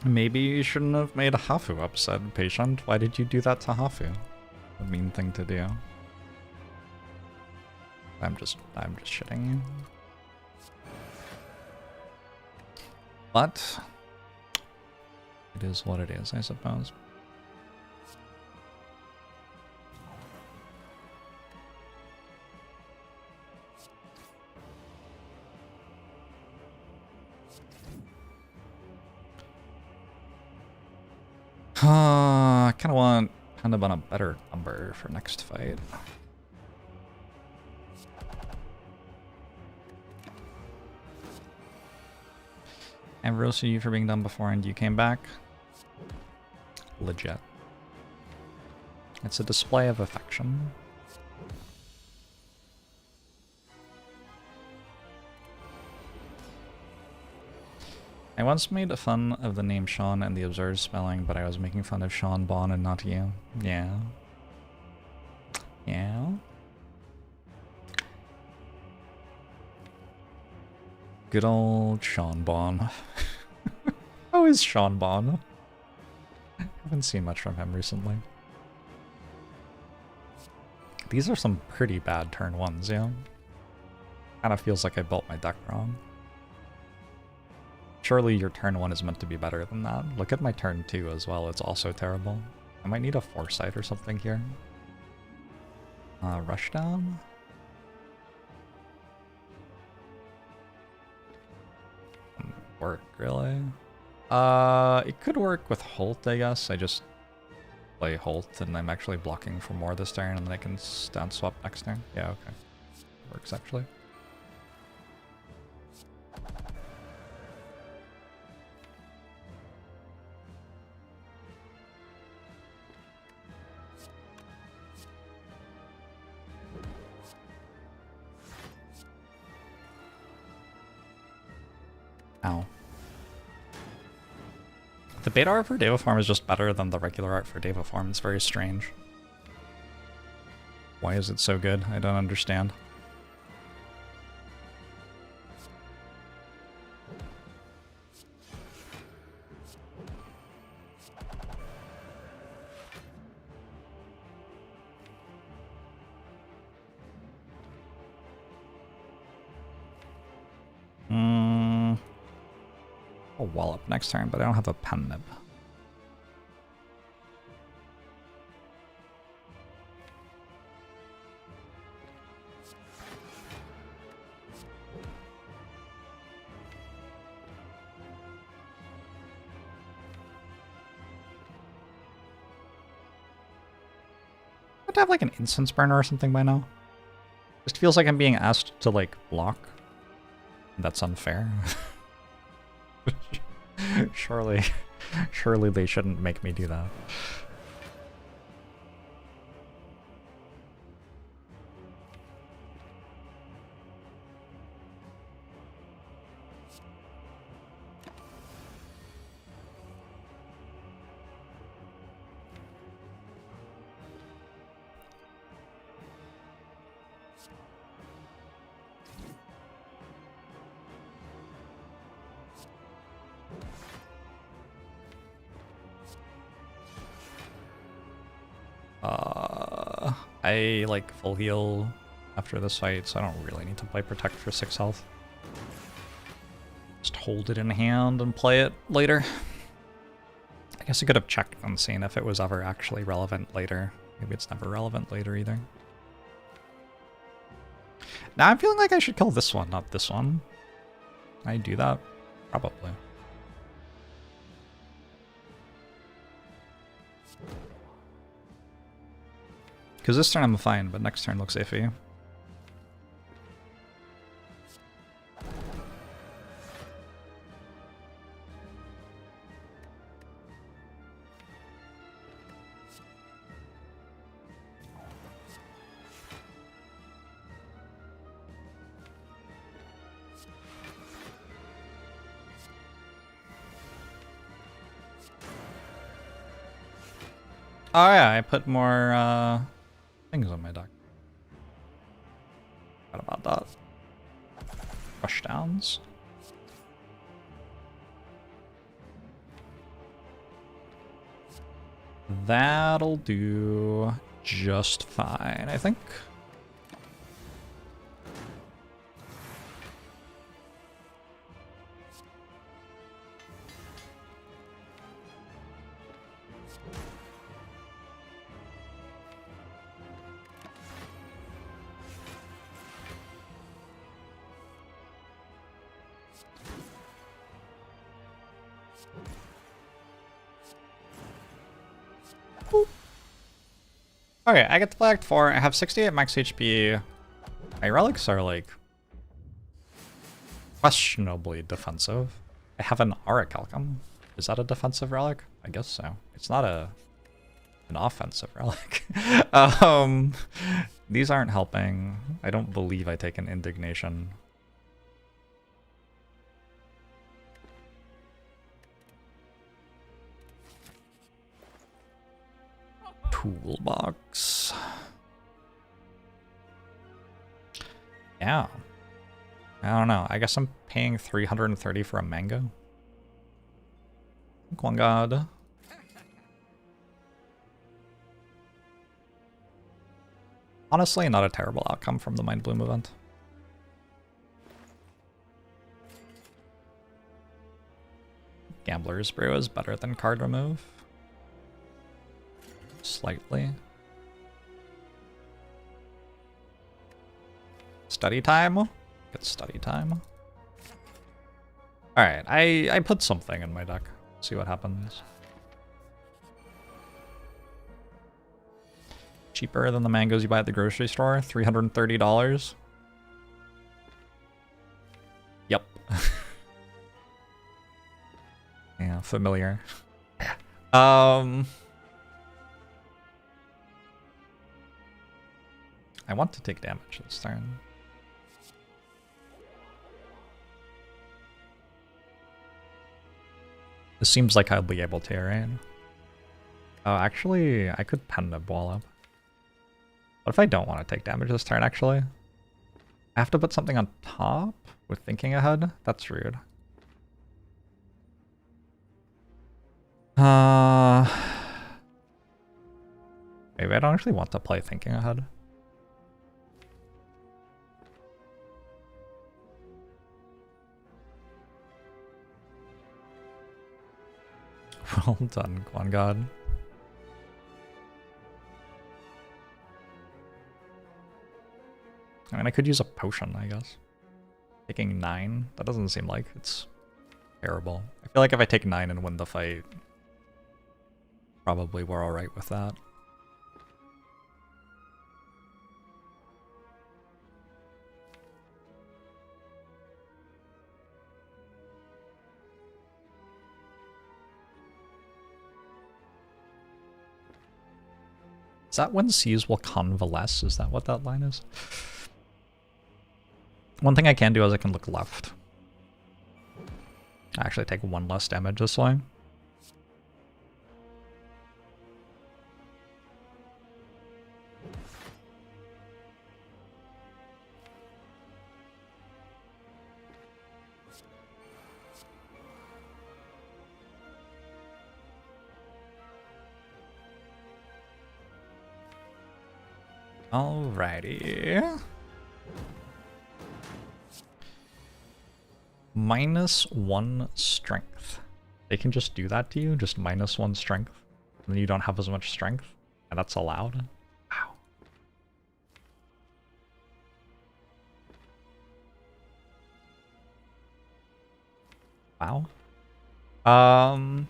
Maybe you shouldn't have made Hafu upset, Patient. Why did you do that to Hafu? A mean thing to do. I'm just shitting you. But it is what it is, I suppose. I kind of want a better number for next fight. And roasted you for being done before and you came back. Legit. It's a display of affection. I once made fun of the name Sean and the absurd spelling, but I was making fun of Sean Bon and not you. Yeah. Yeah. Good old Sean Bon. How is Sean Bon? I haven't seen much from him recently. These are some pretty bad turn 1s, yeah? Kinda feels like I built my deck wrong. Surely your turn 1 is meant to be better than that. Look at my turn 2 as well, it's also terrible. I might need a foresight or something here. Rushdown? Work, really? It could work with Holt, I guess. I just play Holt and I'm actually blocking for more this turn and then I can stand swap next turn. Yeah, okay. Works actually. Ow. The beta art for Deva Form is just better than the regular art for Deva Form. It's very strange. Why is it so good? I don't understand. I'll wallop next turn, but I don't have a pen nib. I'd have like an instance burner or something by now. Just feels like I'm being asked to like block. That's unfair. Surely they shouldn't make me do that. I like full heal after this fight, so I don't really need to play Protect for 6 health. Just hold it in hand and play it later. I guess I could have checked and seen if it was ever actually relevant later. Maybe it's never relevant later either. Now I'm feeling like I should kill this one, not this one. I do that? Probably. Because this turn I'm fine, but next turn looks iffy. Oh yeah, I put more things on my deck. Forgot about that. Rush downs. That'll do just fine, I think. Okay, I get to play Act 4. I have 68 max HP. My relics are like questionably defensive. I have an Auricalcum. Is that a defensive relic? I guess so. It's not an offensive relic. These aren't helping. I don't believe I take an Indignation. Toolbox. Yeah. I don't know. I guess I'm paying 330 for a mango. One god. Honestly, not a terrible outcome from the Mind Bloom event. Gambler's Brew is better than card remove. Slightly. Study time? Get study time. Alright, I put something in my deck. See what happens. Cheaper than the mangoes you buy at the grocery store, $330. Yep. Yeah, familiar. I want to take damage this turn. This seems like I'll be able to, right? Oh, actually, I could pen the ball up. What if I don't want to take damage this turn, actually? I have to put something on top with thinking ahead? That's rude. Maybe I don't actually want to play thinking ahead. Well done, Quan God. I mean, I could use a potion, I guess. Taking 9? That doesn't seem like it's terrible. I feel like if I take 9 and win the fight, probably we're alright with that. Is that when seas will convalesce? Is that what that line is? One thing I can do is I can look left. I actually take 1 less damage this way. Alrighty. -1 strength. They can just do that to you, just -1 strength. And then you don't have as much strength. And that's allowed. Wow. Wow.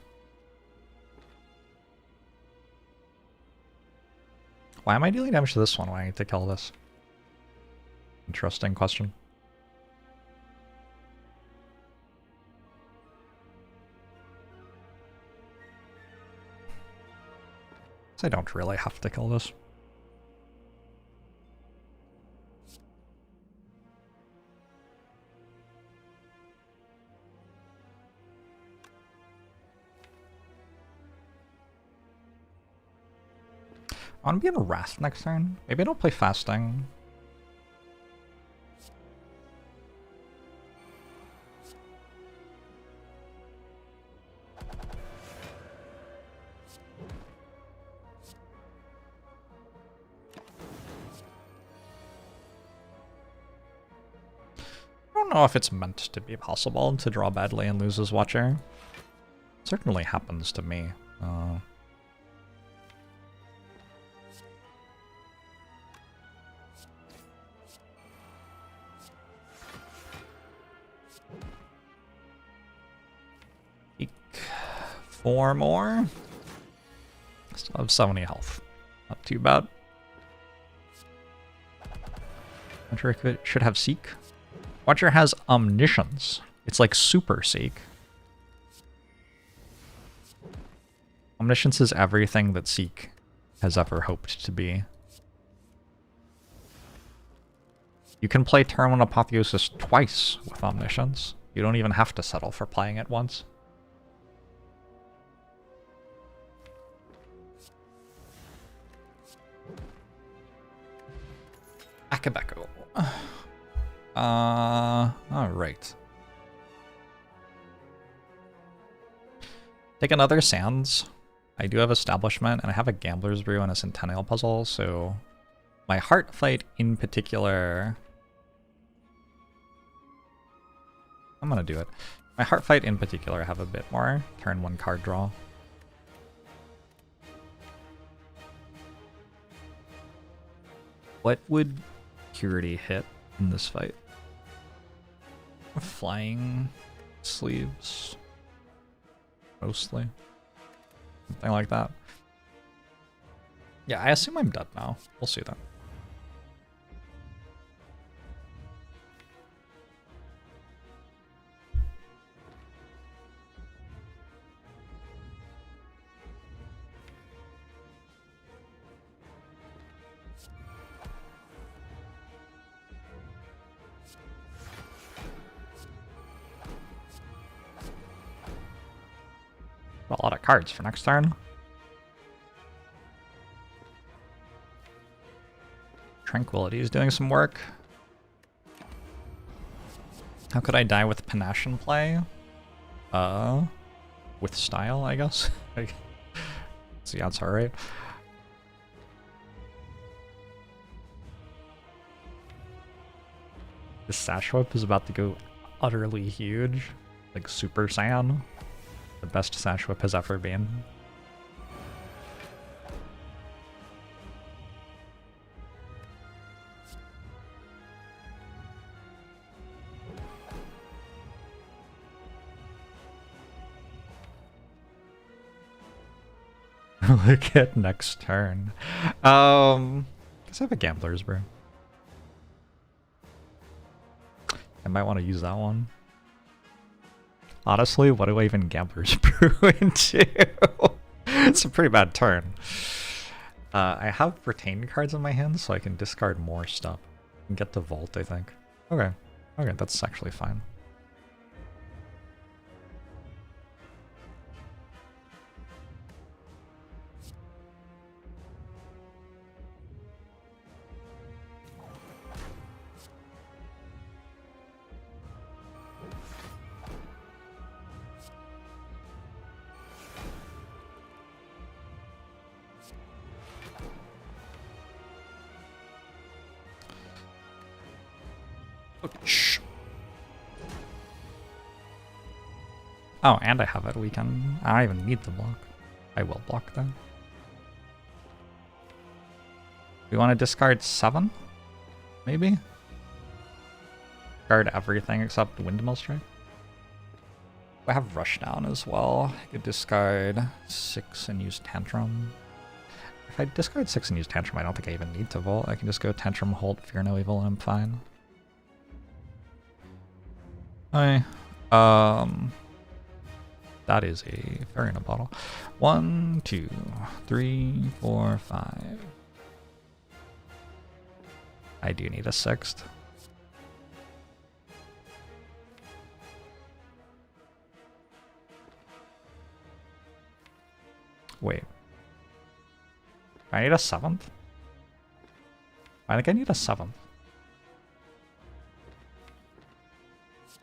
Why am I dealing damage to this one when I need to kill this? Interesting question. I don't really have to kill this. I want to be in a Wrath next turn. Maybe I don't play Fasting. I don't know if it's meant to be possible to draw badly and lose his Watcher. It certainly happens to me. Eek. 4 more. Still have 70 health. Not too bad. Watcher should have Seek. Watcher has Omniscience. It's like Super Seek. Omniscience is everything that Seek has ever hoped to be. You can play Turn 1 Apotheosis twice with Omniscience. You don't even have to settle for playing it once. Akabeko. Alright. Take another Sands. I do have Establishment, and I have a Gambler's Brew and a Centennial Puzzle, so my Heart Fight in particular... I'm gonna do it. My Heart Fight in particular, I have a bit more. Turn 1 card draw. What would Purity hit in this fight? Flying sleeves, mostly. Something like that. Yeah, I assume I'm dead now. We'll see that. A lot of cards for next turn. Tranquility is doing some work. How could I die with Panache in play? With style, I guess. See, that's alright. This Sash Whip is about to go utterly huge. Like Super Saiyan. the best Sash Whip has ever been. Look at next turn. Guess I have a Gambler's Brew. I might want to use that one. Honestly, what do I even Gambler's Brew into? It's a pretty bad turn. I have Retain cards in my hand, so I can discard more stuff. And get to Vault, I think. Okay. Okay, that's actually fine. Oh, and I have it. We can... I don't even need the block. I will block then. We want to discard 7? Maybe? Discard everything except Windmill Strike. I have Rushdown as well. I could discard 6 and use Tantrum. If I discard 6 and use Tantrum, I don't think I even need to Vault. I can just go Tantrum, Hold, Fear No Evil, and I'm fine. Hi. That is a fairy in a bottle. 1, 2, 3, 4, 5. I do need a 6th. Wait. I need a 7th? I think I need a 7th.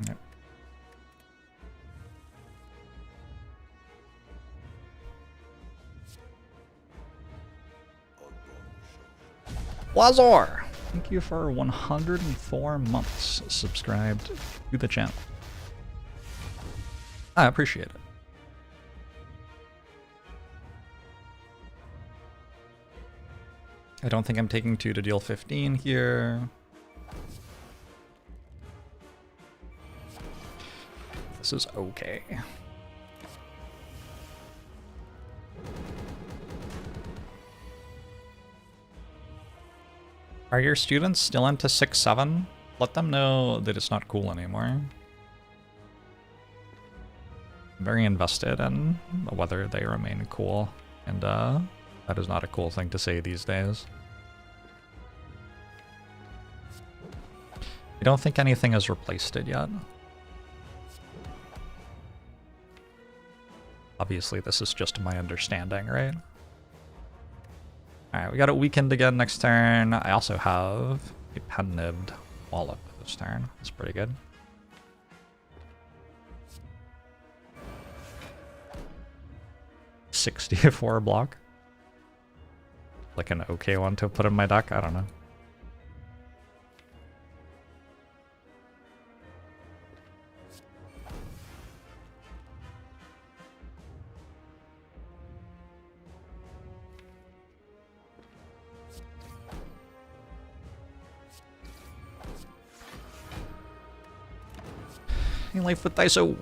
Yep. Lazar! Thank you for 104 months subscribed to the channel. I appreciate it. I don't think I'm taking 2 to deal 15 here. This is okay. Are your students still into 6-7? Let them know that it's not cool anymore. I'm very invested in whether they remain cool, and that is not a cool thing to say these days. I don't think anything has replaced it yet. Obviously, this is just my understanding, right? Alright, we got it weakened again next turn. I also have a Pen-Nibbed Wallop this turn. That's pretty good. $64 block. Like an okay one to put in my deck? I don't know. In life with Daiso.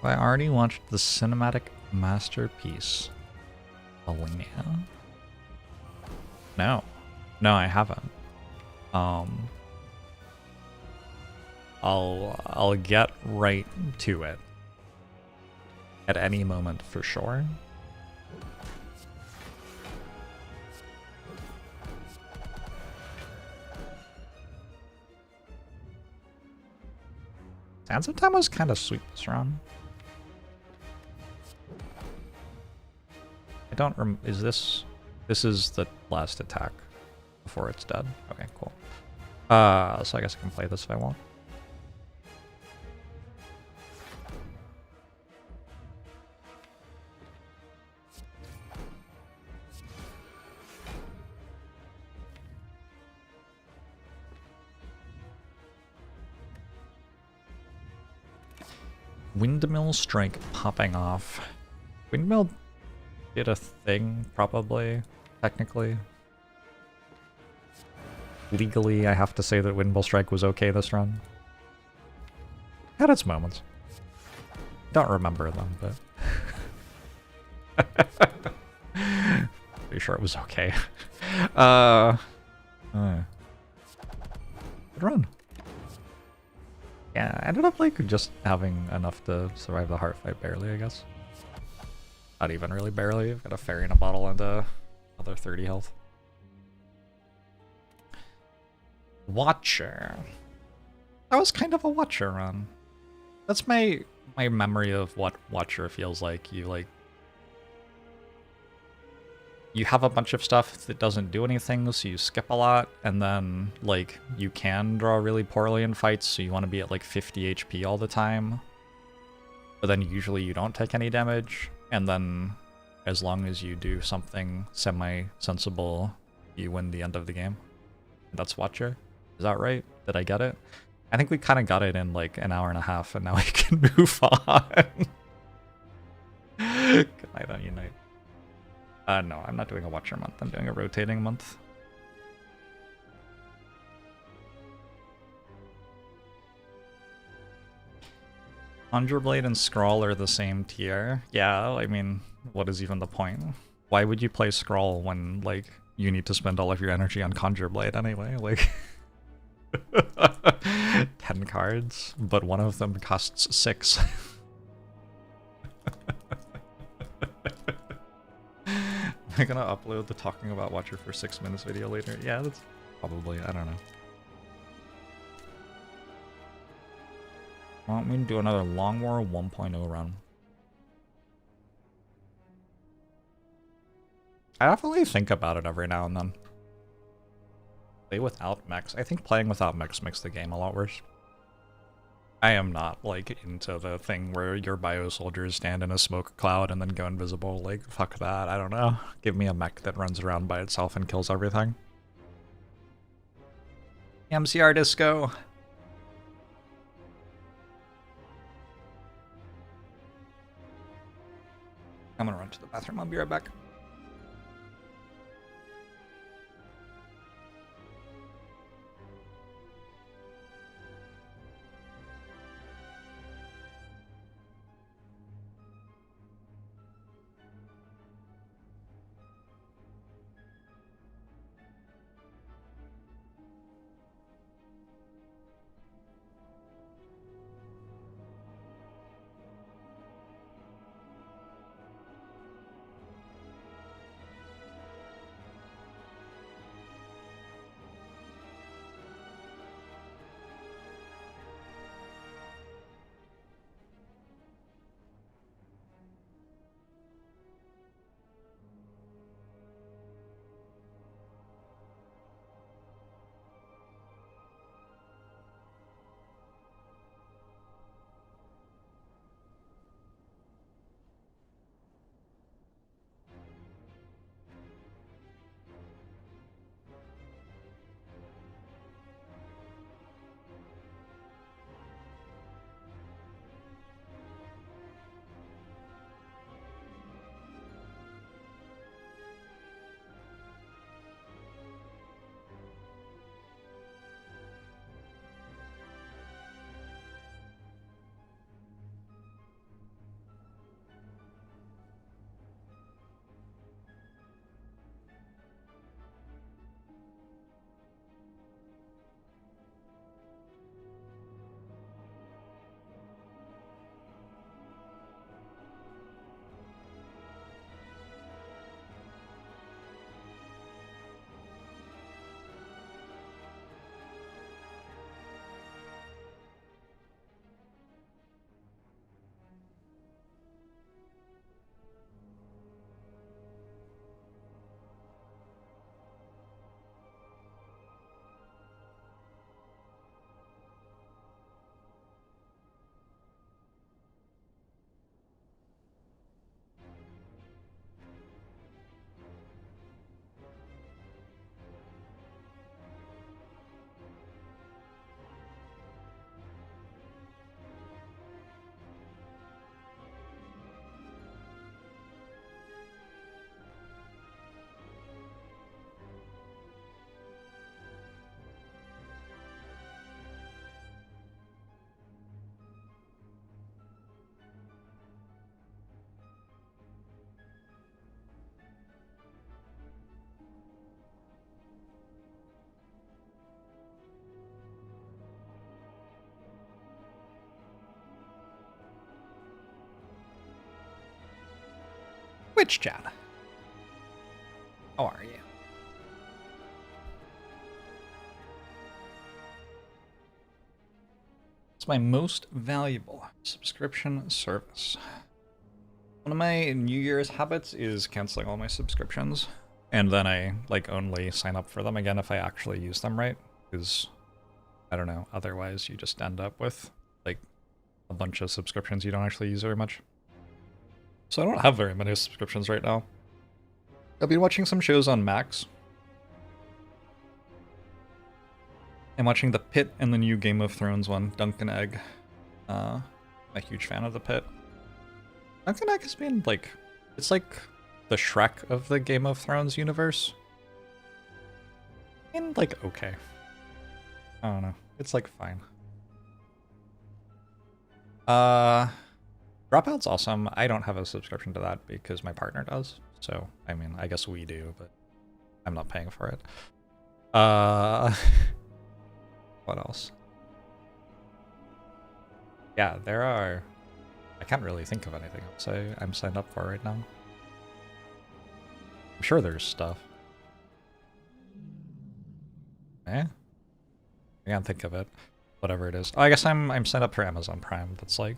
I already watched the cinematic masterpiece, Alenia. No, I haven't. I'll get right to it. At any moment, for sure. Sands of Time was kind of sweet this round. I don't is this... This is the last attack before it's dead. Okay, cool. So I guess I can play this if I want. Windmill strike popping off. Windmill did a thing, probably, technically. Legally, I have to say that Windmill strike was okay this run. Had its moments. Don't remember them, but... Pretty sure it was okay. Good run. Yeah, I ended up like just having enough to survive the heart fight barely, I guess. Not even really barely. I've got a fairy in a bottle and another 30 health. Watcher. That was kind of a Watcher run. That's my memory of what Watcher feels like. You have a bunch of stuff that doesn't do anything, so you skip a lot, and then, like, you can draw really poorly in fights, so you want to be at, like, 50 HP all the time. But then usually you don't take any damage, and then as long as you do something semi-sensible, you win the end of the game. That's Watcher. Is that right? Did I get it? I think we kind of got it in, like, an hour and a half, and now we can move on. Good night on Unite. No, I'm not doing a Watcher month. I'm doing a rotating month. Conjure Blade and Scrawl are the same tier. Yeah, I mean, what is even the point? Why would you play Scrawl when, like, you need to spend all of your energy on Conjure Blade anyway? Like, 10 cards, but one of them costs 6. Am I gonna upload the talking about Watcher for 6 minutes video later? Yeah, that's probably, I don't know. Want me to do another Long War 1.0 run? I definitely think about it every now and then. Play without mechs. I think playing without mechs makes the game a lot worse. I am not, like, into the thing where your bio soldiers stand in a smoke cloud and then go invisible. Like, fuck that, I don't know. Give me a mech that runs around by itself and kills everything. MCR Disco! I'm gonna run to the bathroom, I'll be right back. Twitch chat. How are you? It's my most valuable subscription service. One of my New Year's habits is canceling all my subscriptions, and then I like only sign up for them again if I actually use them right, because I don't know, otherwise you just end up with like a bunch of subscriptions you don't actually use very much. So I don't have very many subscriptions right now. I've been watching some shows on Max. I'm watching The Pit and the new Game of Thrones one, Duncan Egg. I'm a huge fan of The Pit. Duncan Egg has been like, it's like the Shrek of the Game of Thrones universe. And like, okay. I don't know. It's like fine. Dropout's awesome. I don't have a subscription to that because my partner does. So, I mean, I guess we do, but I'm not paying for it. What else? Yeah, there are... I can't really think of anything else I'm signed up for right now. I'm sure there's stuff. Eh? I can't think of it. Whatever it is. Oh, I guess I'm signed up for Amazon Prime. That's like...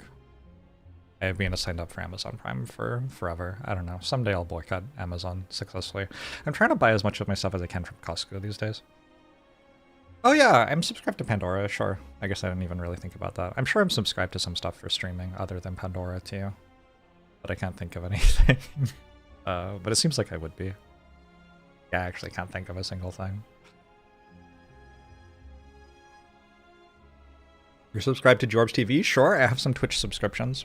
I have been signed up for Amazon Prime for forever. I don't know. Someday I'll boycott Amazon successfully. I'm trying to buy as much of my stuff as I can from Costco these days. Oh yeah, I'm subscribed to Pandora, sure. I guess I didn't even really think about that. I'm sure I'm subscribed to some stuff for streaming other than Pandora too. But I can't think of anything. But it seems like I would be. Yeah, I actually can't think of a single thing. You're subscribed to Jorbs TV? Sure, I have some Twitch subscriptions.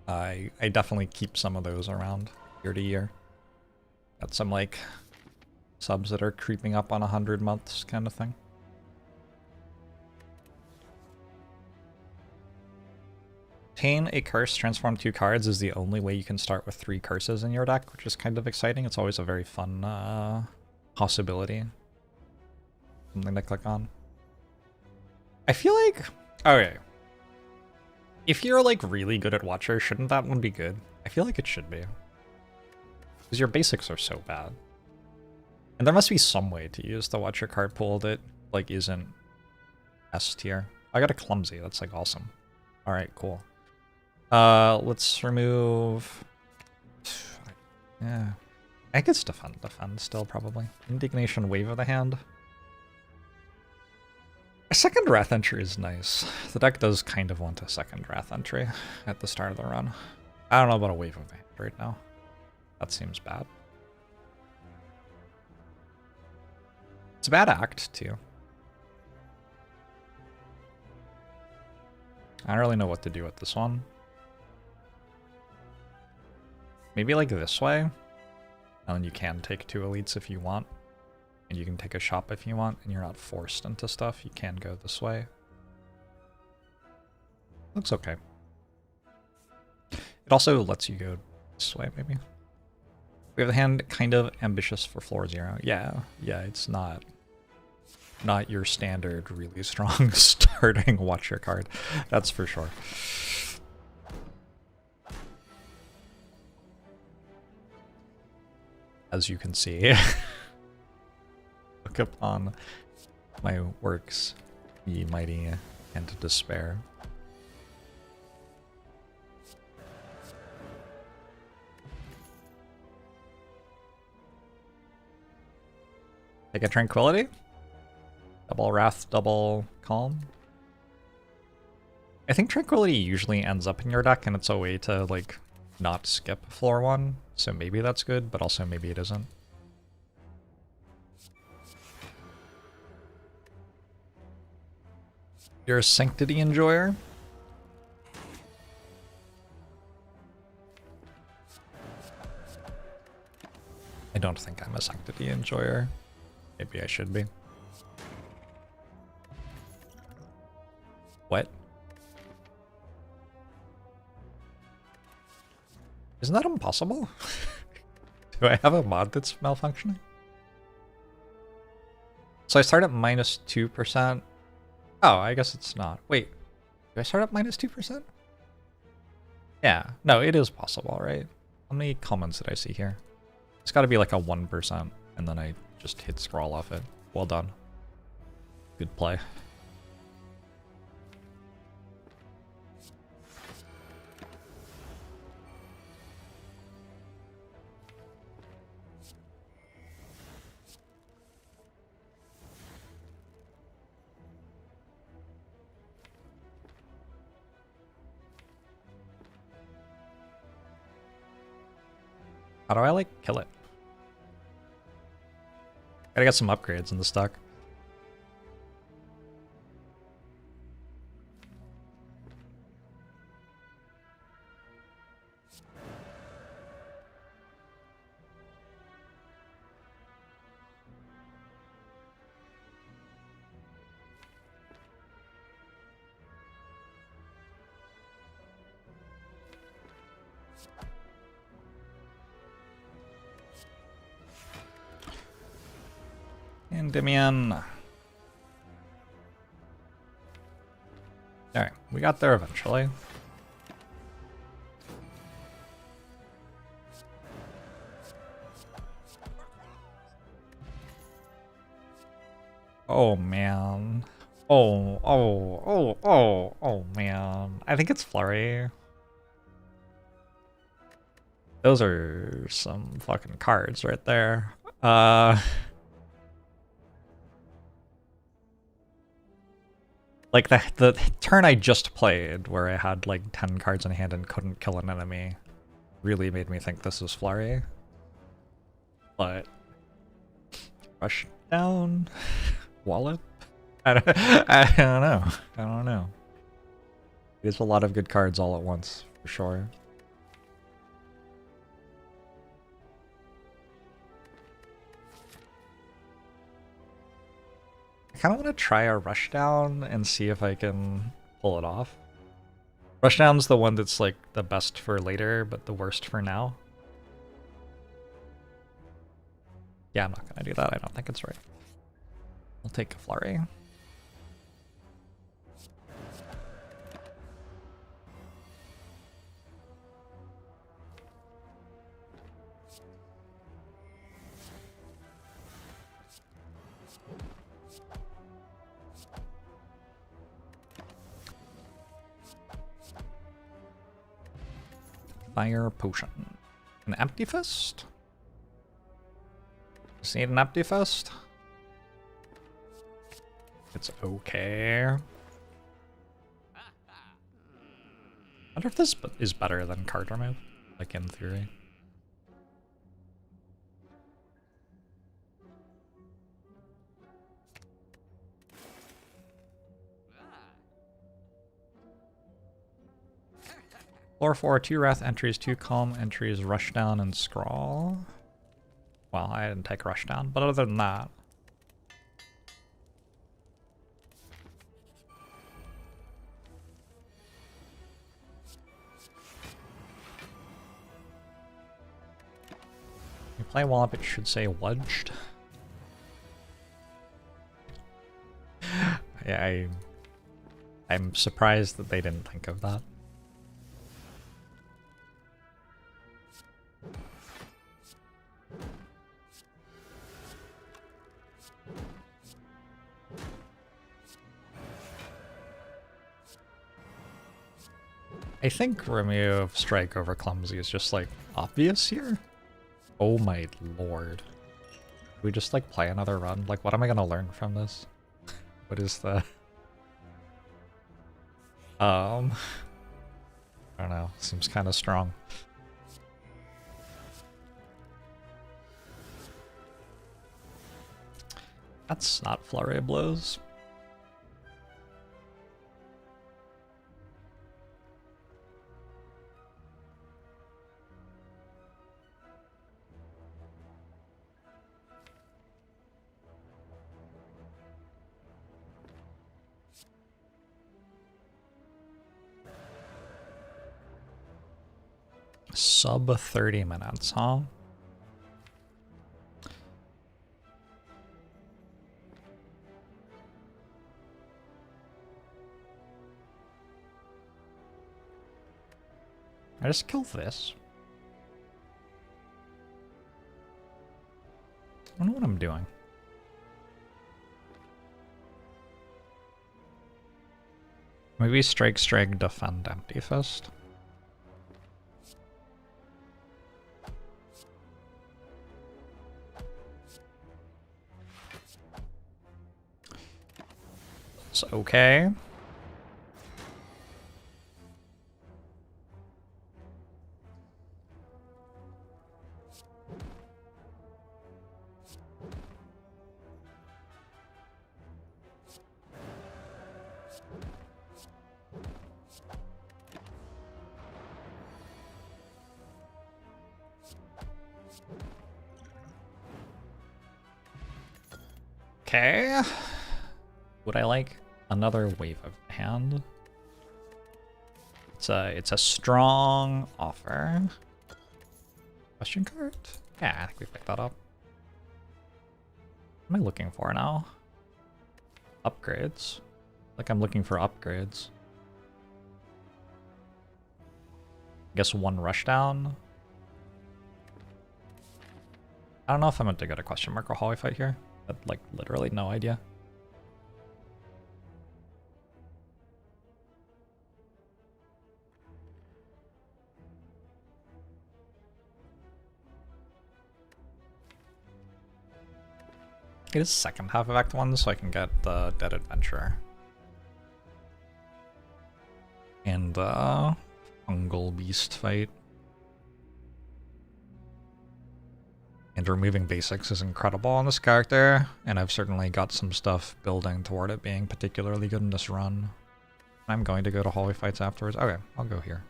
I definitely keep some of those around year to year. Got some like subs that are creeping up on 100 months kind of thing. Obtain a curse, transform 2 cards is the only way you can start with 3 curses in your deck, which is kind of exciting. It's always a very fun possibility. Something to click on. I feel like... Okay. If you're like really good at Watcher, shouldn't that one be good? I feel like it should be. Because your basics are so bad. And there must be some way to use the Watcher card pool that like isn't S tier. I got a Clumsy, that's like awesome. Alright, cool. Let's remove... Yeah. I guess defend still probably. Indignation, Wave of the Hand. A second Wrath entry is nice. The deck does kind of want a second Wrath entry at the start of the run. I don't know about a Wave of the Hand right now. That seems bad. It's a bad act, too. I don't really know what to do with this one. Maybe like this way. And then you can take 2 elites if you want. And you can take a shop if you want, and you're not forced into stuff. You can go this way. Looks okay. It also lets you go this way, maybe. We have the hand kind of ambitious for floor 0. Yeah, it's not your standard really strong starting Watcher card. That's for sure. As you can see. Look upon my works, ye mighty, and to despair. Take a Tranquility? Double Wrath, double Calm? I think Tranquility usually ends up in your deck, and it's a way to, like, not skip floor 1, so maybe that's good, but also maybe it isn't. You're a Sanctity enjoyer? I don't think I'm a Sanctity enjoyer. Maybe I should be. What? Isn't that impossible? Do I have a mod that's malfunctioning? So I start at -2%. Oh, I guess it's not. Wait, do I start at -2%? Yeah, no, it is possible, right? How many comments did I see here? It's got to be like a 1%, and then I just hit scroll off it. Well done. Good play. How do I, like, kill it? Gotta get some upgrades in the stock. Endymion. Alright, we got there eventually. Oh man. Oh man. I think it's Flurry. Those are some fucking cards right there. Like the turn I just played, where I had like 10 cards in hand and couldn't kill an enemy, really made me think this was Flurry. But rush down, wallet. I don't know. I don't know. There's a lot of good cards all at once, for sure. I kind of want to try a rushdown and see if I can pull it off. Rushdown's the one that's like the best for later, but the worst for now. Yeah, I'm not gonna do that. I don't think it's right. I'll take a Flurry. Fire potion. An empty fist? Just need an empty fist? It's okay. I wonder if this is better than card remove, like in theory. Floor 4, 2 Wrath entries, 2 Calm entries, Rushdown, and Scrawl. Well, I didn't take Rushdown, but other than that... You play Wallop, it should say Wudged. Yeah, I'm surprised that they didn't think of that. I think remove Strike over Clumsy is just like obvious here. Oh my lord. We just like play another run? Like what am I gonna learn from this? What is the... I don't know, seems kind of strong. That's not Flurry of Blows. Sub 30 minutes, huh? I just kill this. I don't know what I'm doing. Maybe strike, strike, defend, empty fist. It's okay. Okay. Would I like another wave of hand? It's a strong offer. Question card? Yeah, I think we picked that up. What am I looking for now? Upgrades. Like I'm looking for upgrades. I guess one rushdown. I don't know if I'm meant to get a question mark or hallway fight here. I have, like, literally no idea. It is second half of Act 1, so I can get the Dead Adventurer. And Fungal Beast fight. And removing basics is incredible on this character, and I've certainly got some stuff building toward it being particularly good in this run. I'm going to go to hallway fights afterwards. Okay, I'll go here.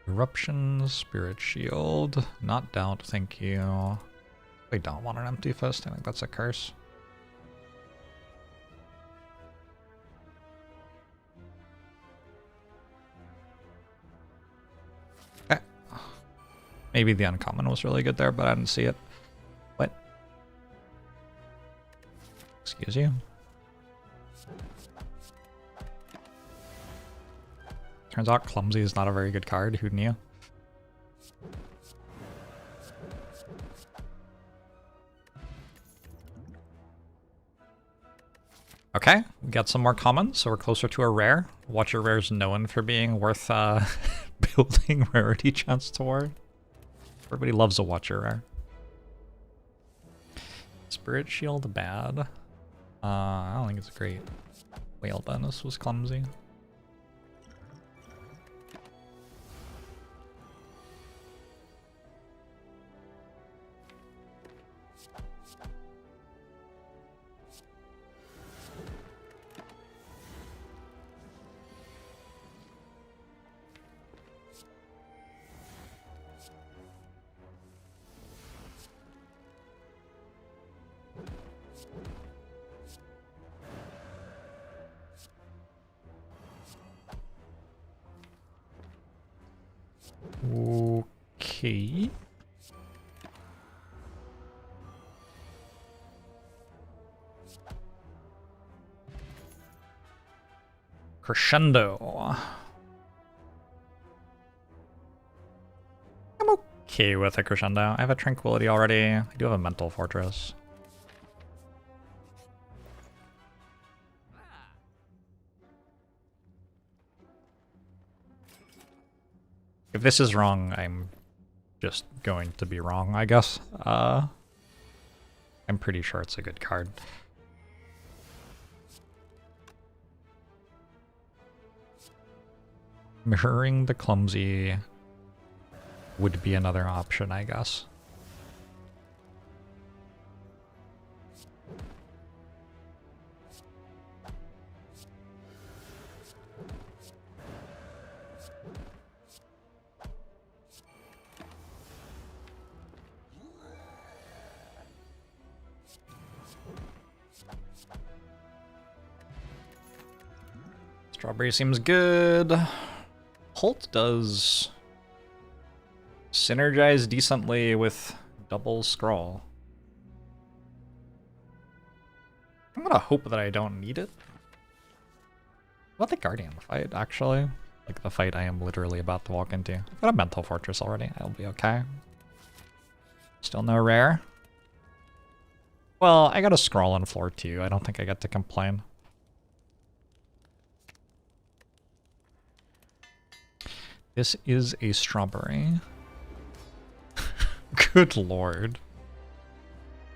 Eruption, Spirit Shield, not doubt, thank you. We don't want an empty fist, I think that's a curse. Okay. Maybe the uncommon was really good there, but I didn't see it. What? Excuse you? Turns out Clumsy is not a very good card, who knew? Okay, we got some more commons, so we're closer to a rare. Watcher Rare is known for being worth building rarity chance toward. Everybody loves a Watcher Rare. Spirit Shield bad. I don't think it's great. Whale bonus was clumsy. Okay. Crescendo. I'm okay with a crescendo. I have a tranquility already. I do have a mental fortress. If this is wrong, I'm just going to be wrong, I guess. I'm pretty sure it's a good card. Mirroring the clumsy would be another option, I guess. Strawberry seems good. Holt does synergize decently with double scroll. I'm gonna hope that I don't need it. What about the Guardian fight, actually? Like the fight I am literally about to walk into. I've got a mental fortress already, I'll be okay.
Still no rare. Well, I got a scroll on floor 2. I don't think I get to complain. This is a strawberry. Good lord.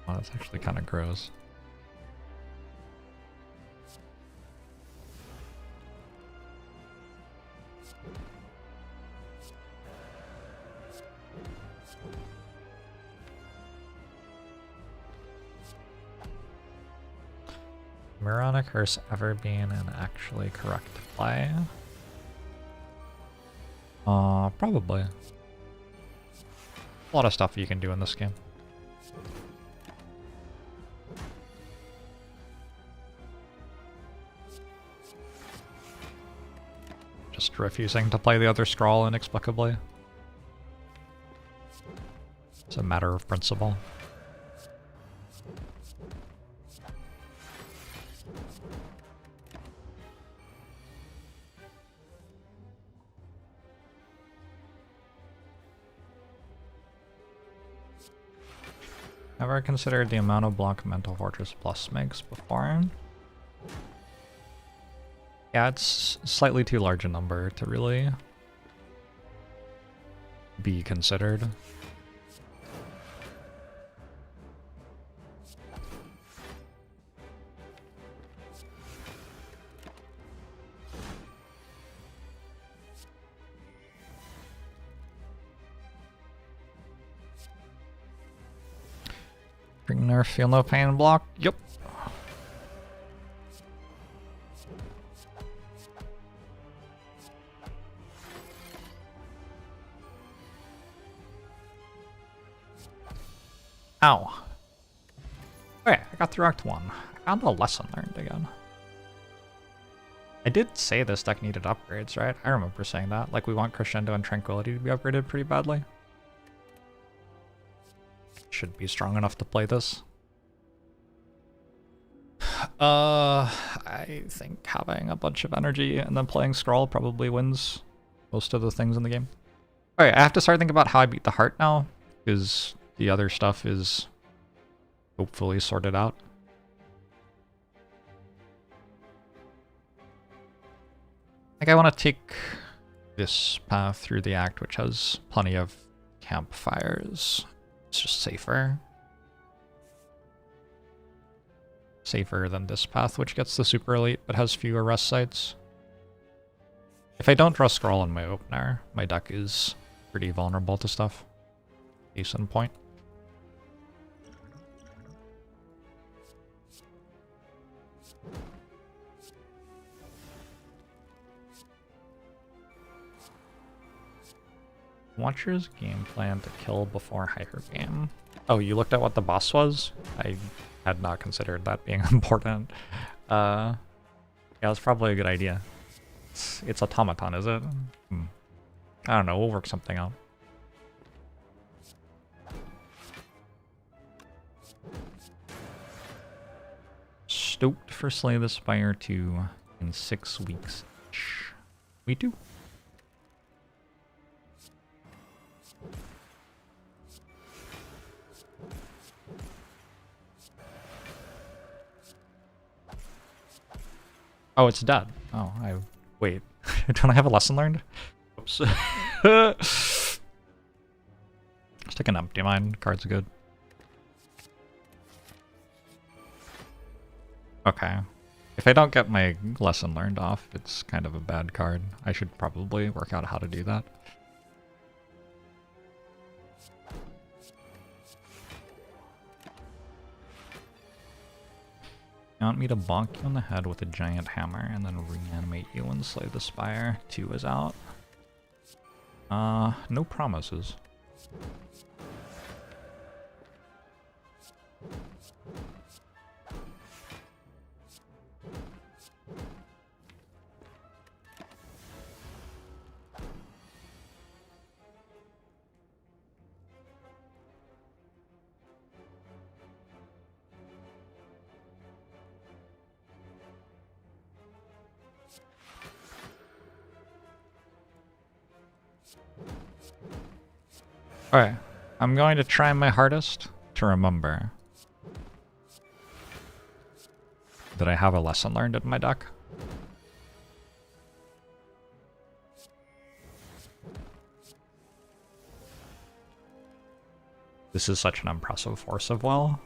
Oh, that's actually kind of gross. Moronic Curse ever being an actually correct play? Probably. A lot of stuff you can do in this game. Just refusing to play the other scroll inexplicably. It's a matter of principle. Ever considered the amount of block Mental Fortress Plus makes before? Yeah, it's slightly too large a number to really be considered. Bring nerf, feel no pain block. Yep. Ow. Okay, I got through Act 1. I found the lesson learned again. I did say this deck needed upgrades, right? I remember saying that. Like, we want Crescendo and Tranquility to be upgraded pretty badly. Should be strong enough to play this. I think having a bunch of energy and then playing Scroll probably wins most of the things in the game. Alright, I have to start thinking about how I beat the heart now, because the other stuff is hopefully sorted out. I think I want to take this path through the act, which has plenty of campfires. It's just safer. Safer than this path, which gets the super elite but has fewer rest sites. If I don't draw Scroll in my opener, my deck is pretty vulnerable to stuff. Case in point. Watcher's game plan to kill before hyper game. Oh, you looked at what the boss was? I had not considered that being important. Yeah, it's probably a good idea. It's automaton, is it? I don't know, we'll work something out. Stoked for Slay the Spire 2 in 6 weeks. We do. Oh, it's dead. Oh, wait. Don't I have a lesson learned? Oops. Let's take an empty mind. Card's good. Okay. If I don't get my lesson learned off, it's kind of a bad card. I should probably work out how to do that. You want me to bonk you on the head with a giant hammer and then reanimate you and Slay the Spire? 2 is out. No promises. Alright, I'm going to try my hardest to remember that I have a lesson learned in my deck. This is such an impressive force of will.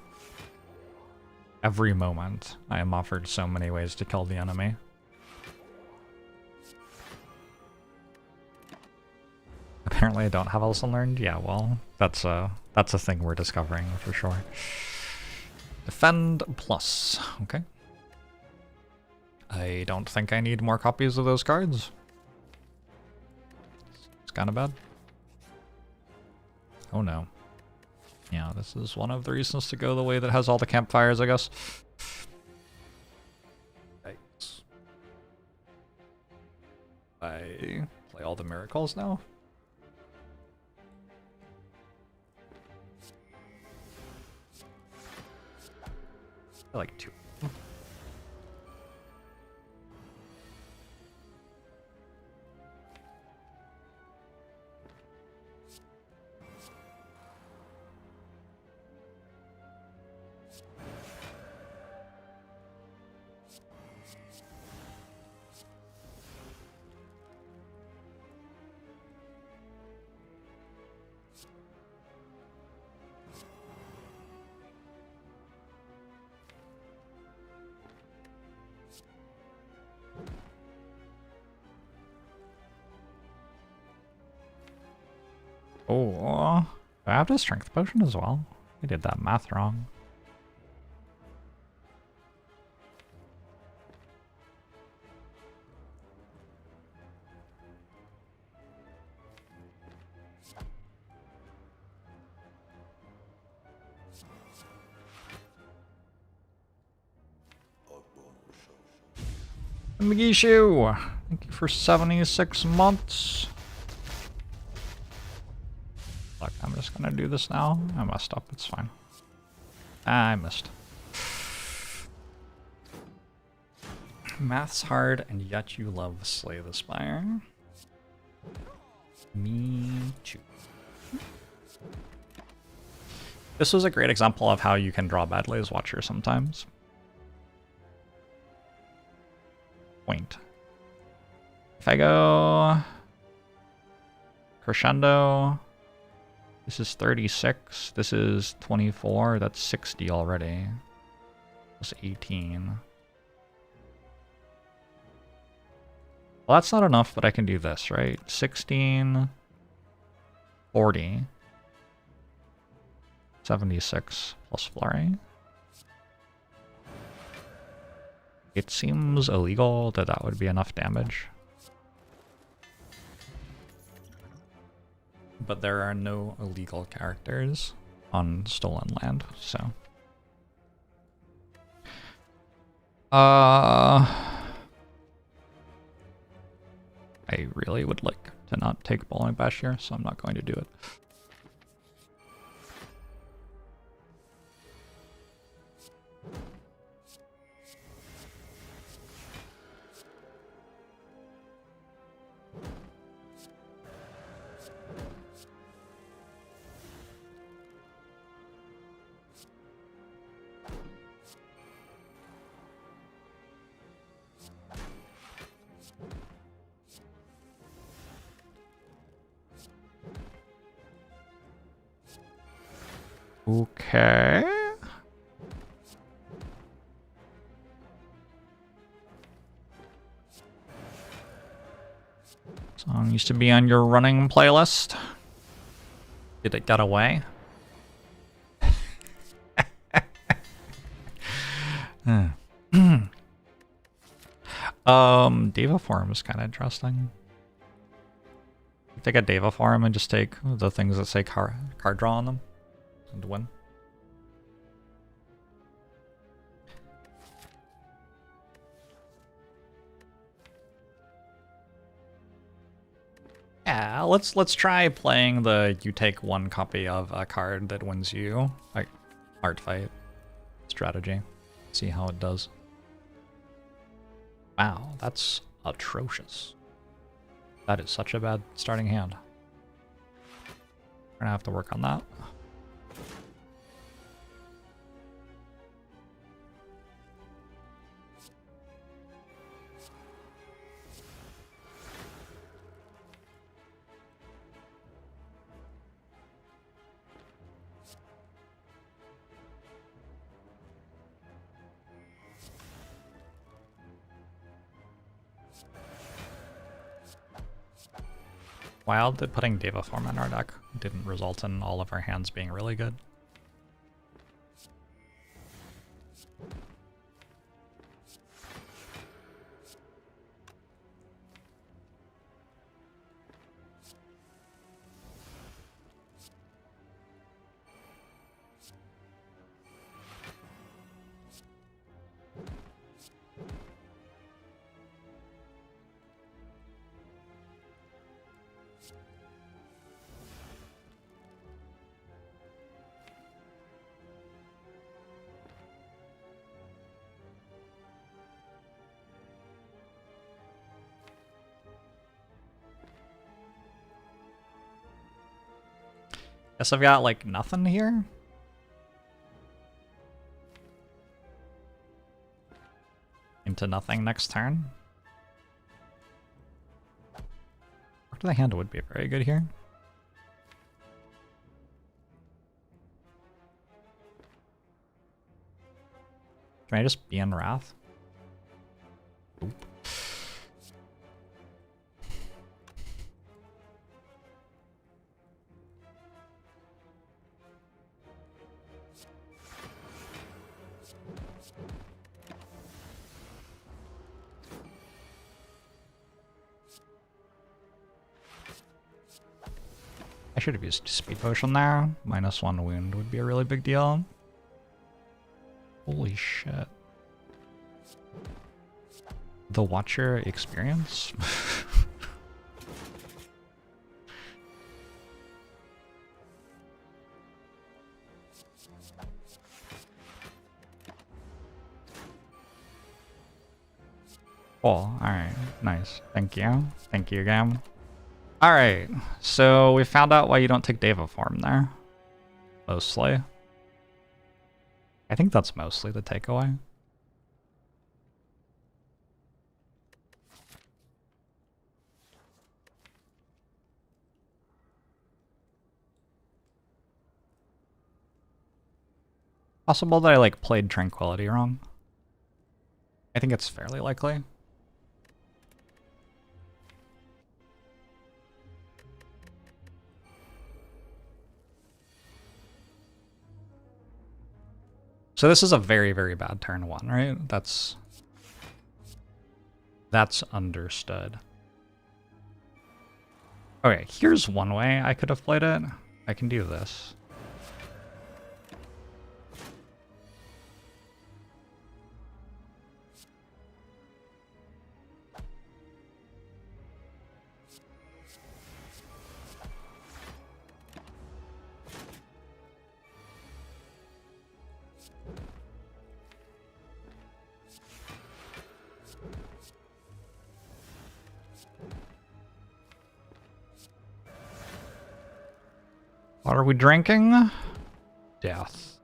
Every moment, I am offered so many ways to kill the enemy. Apparently I don't have a lesson learned? Yeah, well, that's a thing we're discovering for sure. Defend plus, okay. I don't think I need more copies of those cards. It's kind of bad. Oh no. Yeah, this is one of the reasons to go the way that has all the campfires, I guess. Yikes. I play all the miracles now? I like 2. Oh, do I have a strength potion as well? I did that math wrong. Migishu, thank you for 76 months. Look, I'm just gonna do this now. I messed up, it's fine. I missed. Math's hard, and yet you love Slay the Spire. Me too. This was a great example of how you can draw badly as Watcher sometimes. Point. If I go Crescendo, this is 36, this is 24, that's 60 already. Plus 18. Well, that's not enough, but I can do this, right? 16, 40, 76 plus Flurry. It seems illegal that that would be enough damage. But there are no illegal characters on Stolen Land, so... I really would like to not take Bowling Bash here, so I'm not going to do it. Okay. Song used to be on your running playlist. Did it get away? Deva form is kind of interesting. Take a Deva form and just take the things that say card draw on them. And win. Yeah, let's try playing the you take one copy of a card that wins you, like art fight strategy. See how it does. Wow, that's atrocious. That is such a bad starting hand. We're gonna have to work on that. Wild that putting Deva form in our deck didn't result in all of our hands being really good. Guess I've got like nothing here. Into nothing next turn. After the hand would be very good here. Can I just be in Wrath? Oop. I should have used Speed Potion there. -1 wound would be a really big deal. Holy shit. The Watcher experience? Cool, alright, nice. Thank you. Thank you, game. Alright, so we found out why you don't take Deva form there. Mostly. I think that's mostly the takeaway. Possible that I like played Tranquility wrong. I think it's fairly likely. So this is a very, very bad turn 1, right? That's understood. Okay, here's one way I could have played it. I can do this. What are we drinking? Death.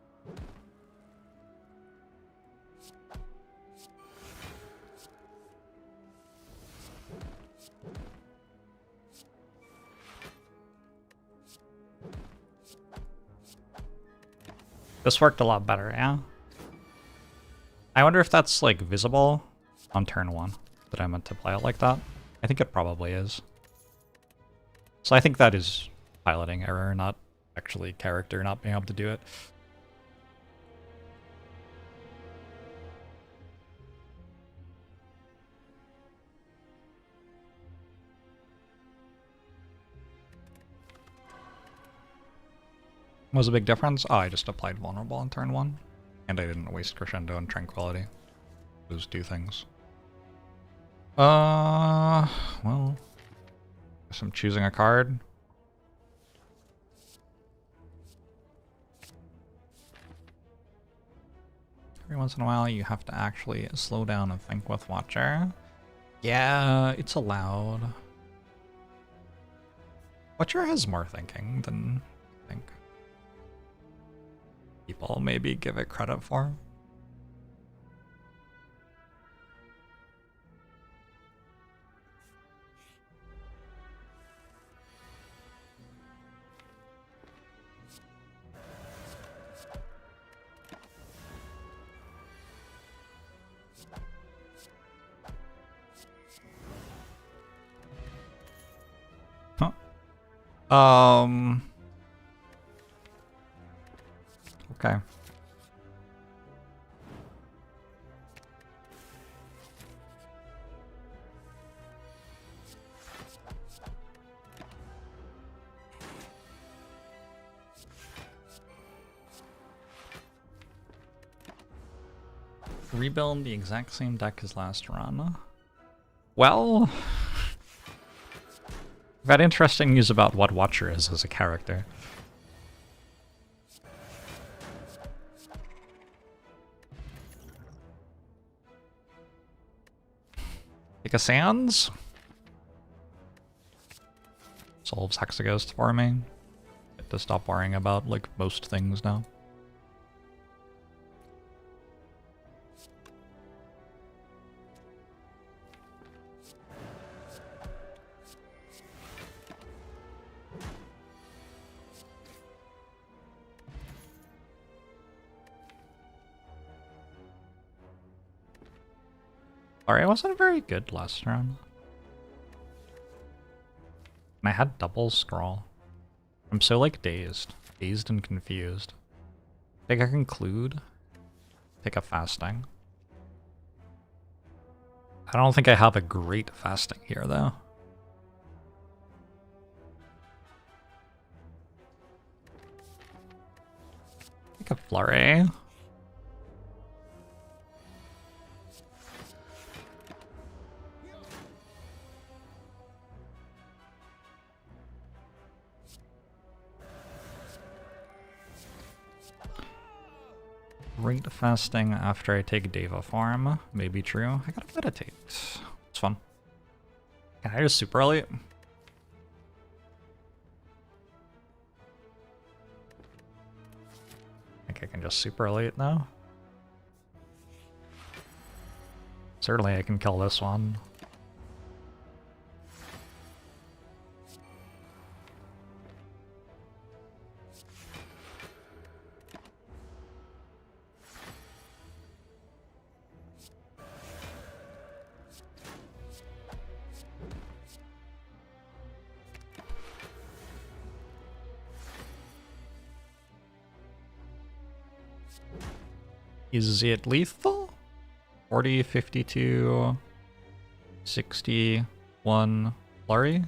This worked a lot better, yeah? I wonder if that's like visible on turn 1, that I meant to play it like that. I think it probably is. So I think that is piloting error, not actually character not being able to do it. What was a big difference? Oh, I just applied vulnerable on turn 1, and I didn't waste Crescendo and Tranquility. Those two things. Well, guess I'm choosing a card. Every once in a while, you have to actually slow down and think with Watcher. Yeah, it's allowed. Watcher has more thinking than people maybe give it credit for.
Huh.
Okay. Rebuild the exact same deck as last run. Well, I've had interesting news about what Watcher is as a character. Take a Sands. Solves Hexaghost for me. Get to stop worrying about, like, most things now. Alright, I wasn't very good last round. And I had double scroll. I'm so, like, dazed. Dazed and confused. Take a conclude. Take a fasting. I don't think I have a great fasting here, though. Take a flurry. Great fasting after I take Deva farm. May be true. I gotta meditate. It's fun. Can I just super elite? I think I can just super elite now. Certainly I can kill this one. Is it lethal? 40, 52, 61 flurry.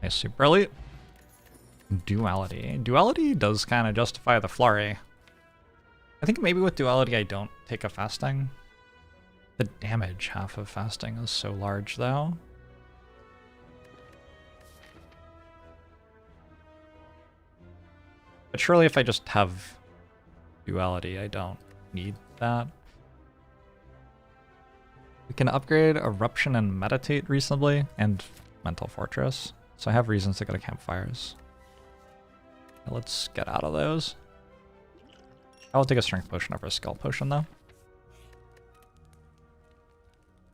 Nice super elite. Duality. Duality does kind of justify the flurry. I think maybe with duality I don't take a fasting. The damage half of fasting is so large though. But surely if I just have duality, I don't need that. We can upgrade Eruption and Meditate reasonably, and Mental Fortress. So I have reasons to go to campfires. Let's get out of those. I will take a Strength Potion over a Skull Potion though.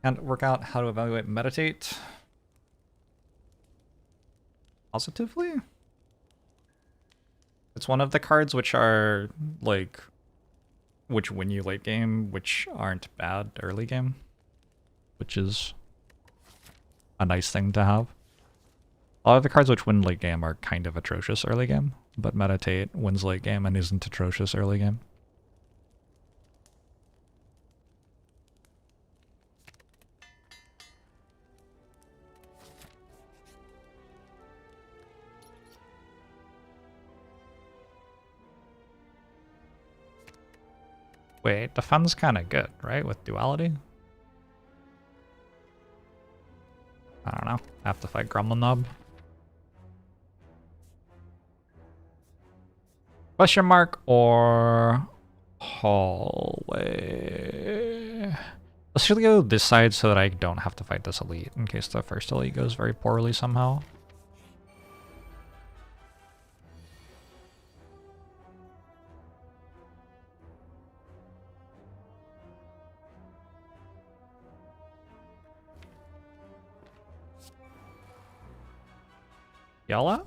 And work out how to evaluate Meditate positively. It's one of the cards which are, like, which win you late game, which aren't bad early game. Which is a nice thing to have. A lot of the cards which win late game are kind of atrocious early game, but Meditate wins late game and isn't atrocious early game. Wait, defense kinda good, right? With duality? I don't know. I have to fight Gremlin Knob. Question mark or hallway? Let's really go this side so that I don't have to fight this elite in case the first elite goes very poorly somehow. Yellow?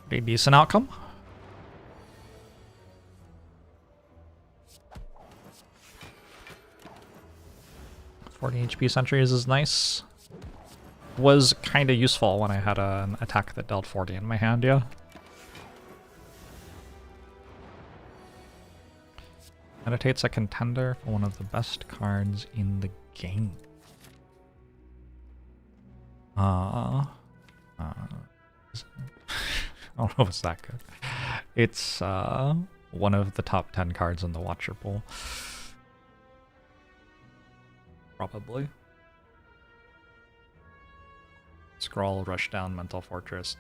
Pretty decent outcome. "40 HP sentries is nice. Was kind of useful when I had an attack that dealt 40 in my hand, yeah. Meditate's a contender for one of the best cards in the game. I don't know if it's that good. It's one of the top 10 cards in the Watcher pool. Probably. Scroll, Rush Down, Mental Fortress.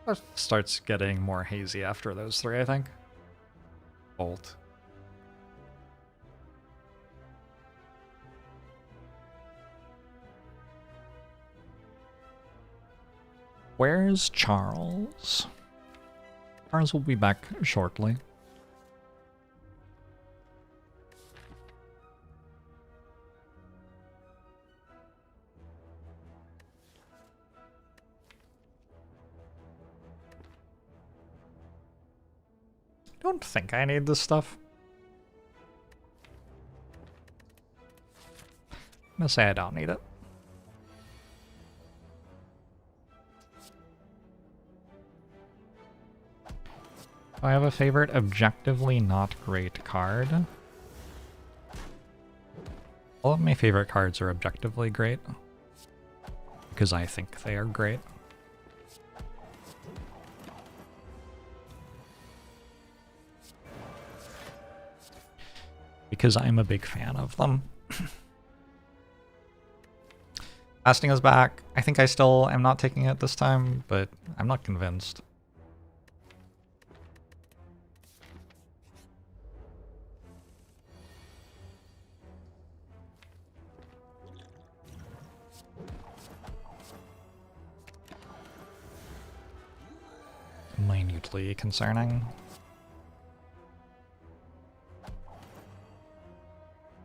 It starts getting more hazy after those three, I think. Bolt. Where's Charles? Charles will be back shortly. I don't think I need this stuff. I'm gonna say I don't need it. Do I have a favorite objectively not great card? All of my favorite cards are objectively great. Because I think they are great. Because I'm a big fan of them. Fasting is back. I think I still am not taking it this time, but I'm not convinced. Minutely concerning.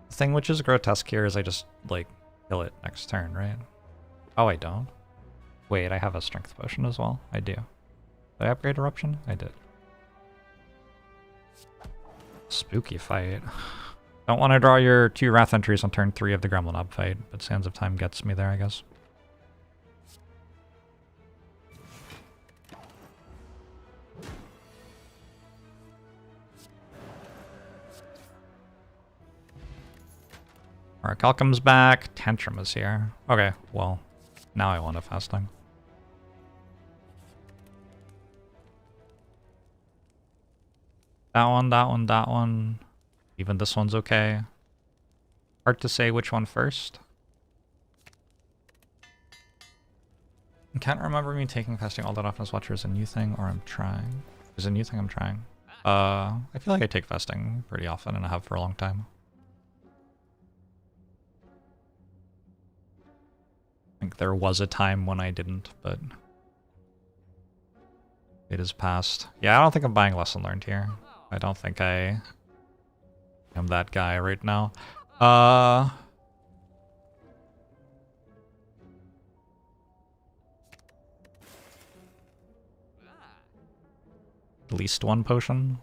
The thing which is grotesque here is I just, like, kill it next turn, right? Oh, I don't? Wait, I have a strength potion as well. I do. Did I upgrade Eruption? I did. Spooky fight. Don't want to draw your 2 Wrath entries on turn 3 of the Gremlin Up fight, but Sands of Time gets me there, I guess. Alright, comes back. Tantrum is here. Okay, well, now I want a Fasting. That one, that one, that one. Even this one's okay. Hard to say which one first. I can't remember me taking Fasting all that often as Watcher is a new thing, or I'm trying. Is it a new thing I'm trying? I feel like I take Fasting pretty often, and I have for a long time. I think there was a time when I didn't, but it has passed. Yeah, I don't think I'm buying Lesson Learned here. I don't think I am that guy right now. At least one potion.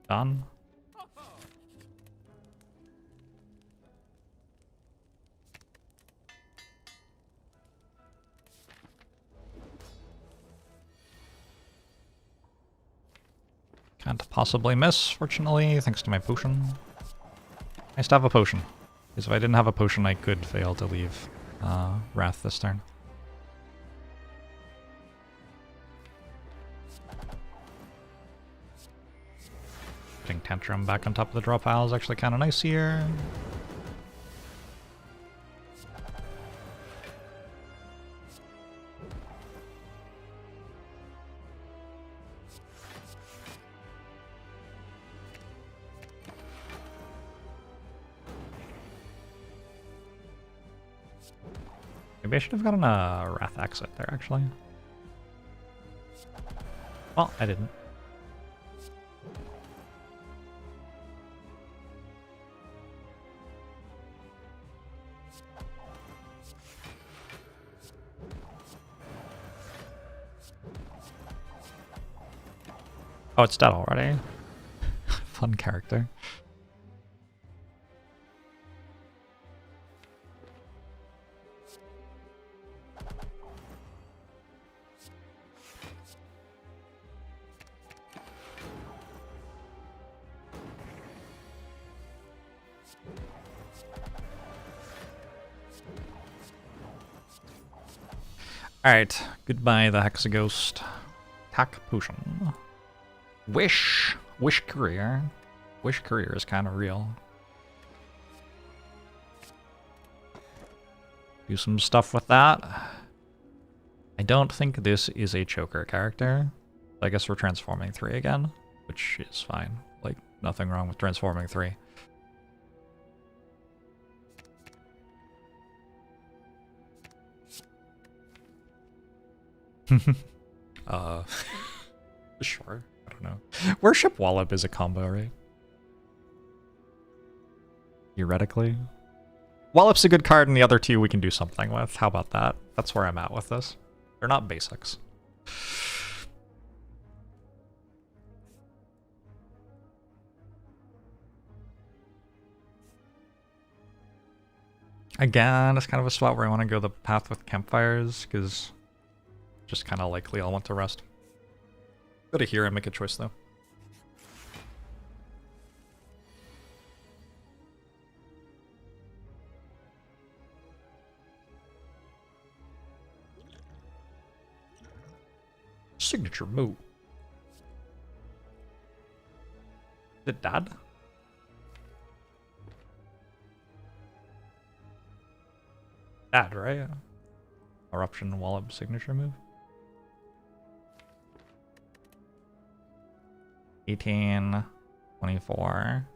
Done. Can't possibly miss, fortunately, thanks to my potion. Nice to have a potion. Because if I didn't have a potion, I could fail to leave Wrath this turn. Putting Tantrum back on top of the draw pile is actually kind of nice here. Maybe I should have gotten a Wrath Exit there, actually. Well, I didn't. Oh, it's dead already. Fun character. Alright, goodbye the Hexaghost. Tack Potion. Wish! Wish Career. Wish Career is kind of real. Do some stuff with that. I don't think this is a choker character. I guess we're transforming 3 again, which is fine. Like, nothing wrong with transforming 3. Sure. I don't know. Worship Wallop is a combo, right? Theoretically. Wallop's a good card, and the other 2 we can do something with. How about that? That's where I'm at with this. They're not basics. Again, it's kind of a spot where I want to go the path with campfires, because just kind of likely I'll want to rest. Go to here and make a choice, though. Signature move. Is it Dad? Dad, right? Eruption Wallop signature move. 18, 24,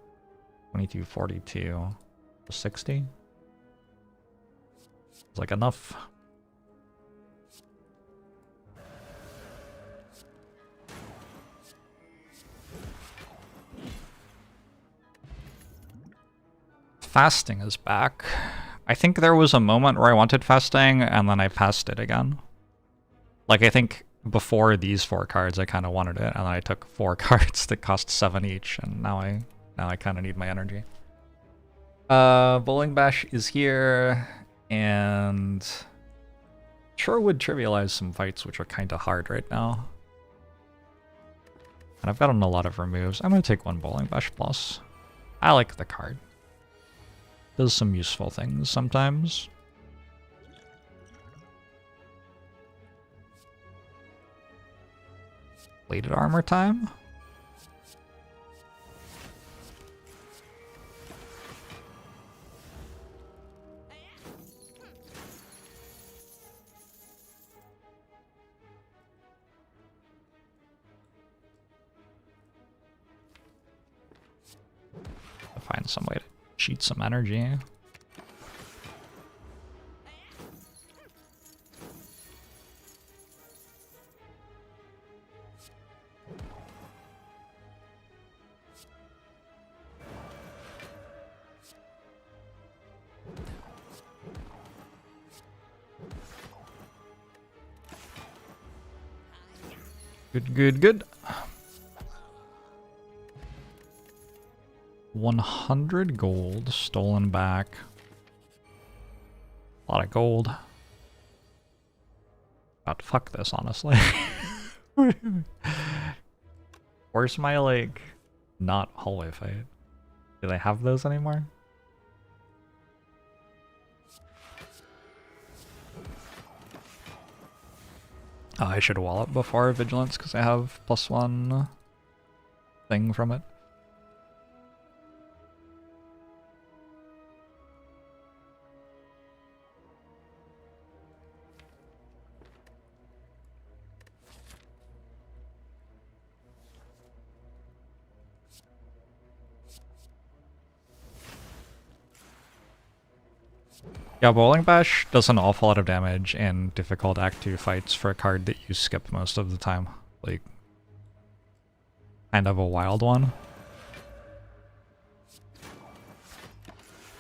22, 42, 60. It's like enough. Fasting is back. I think there was a moment where I wanted fasting and then I passed it again. Like, I think before these 4 cards, I kind of wanted it, and then I took 4 cards that cost 7 each, and now I kind of need my energy. Bowling Bash is here, and sure would trivialize some fights which are kind of hard right now. And I've gotten a lot of removes. I'm going to take 1 Bowling Bash plus. I like the card. Does some useful things sometimes. Plated armor time? I'll find some way to cheat some energy. Good. 100 gold stolen back. A lot of gold. About to fuck this, honestly. Where's my, like, not hallway fight. Do they have those anymore? Oh, I should wall up before vigilance because I have +1 thing from it. Yeah, Bowling Bash does an awful lot of damage in difficult Act 2 fights for a card that you skip most of the time. Like, kind of a wild one.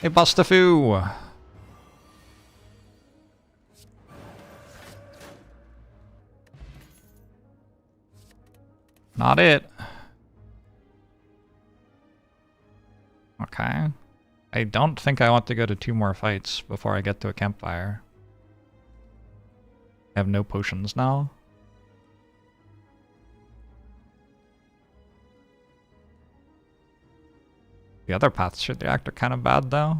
Hey, Bustafoo! Not it. Okay. I don't think I want to go to 2 more fights before I get to a campfire. I have no potions now. The other paths should react are kind of bad though.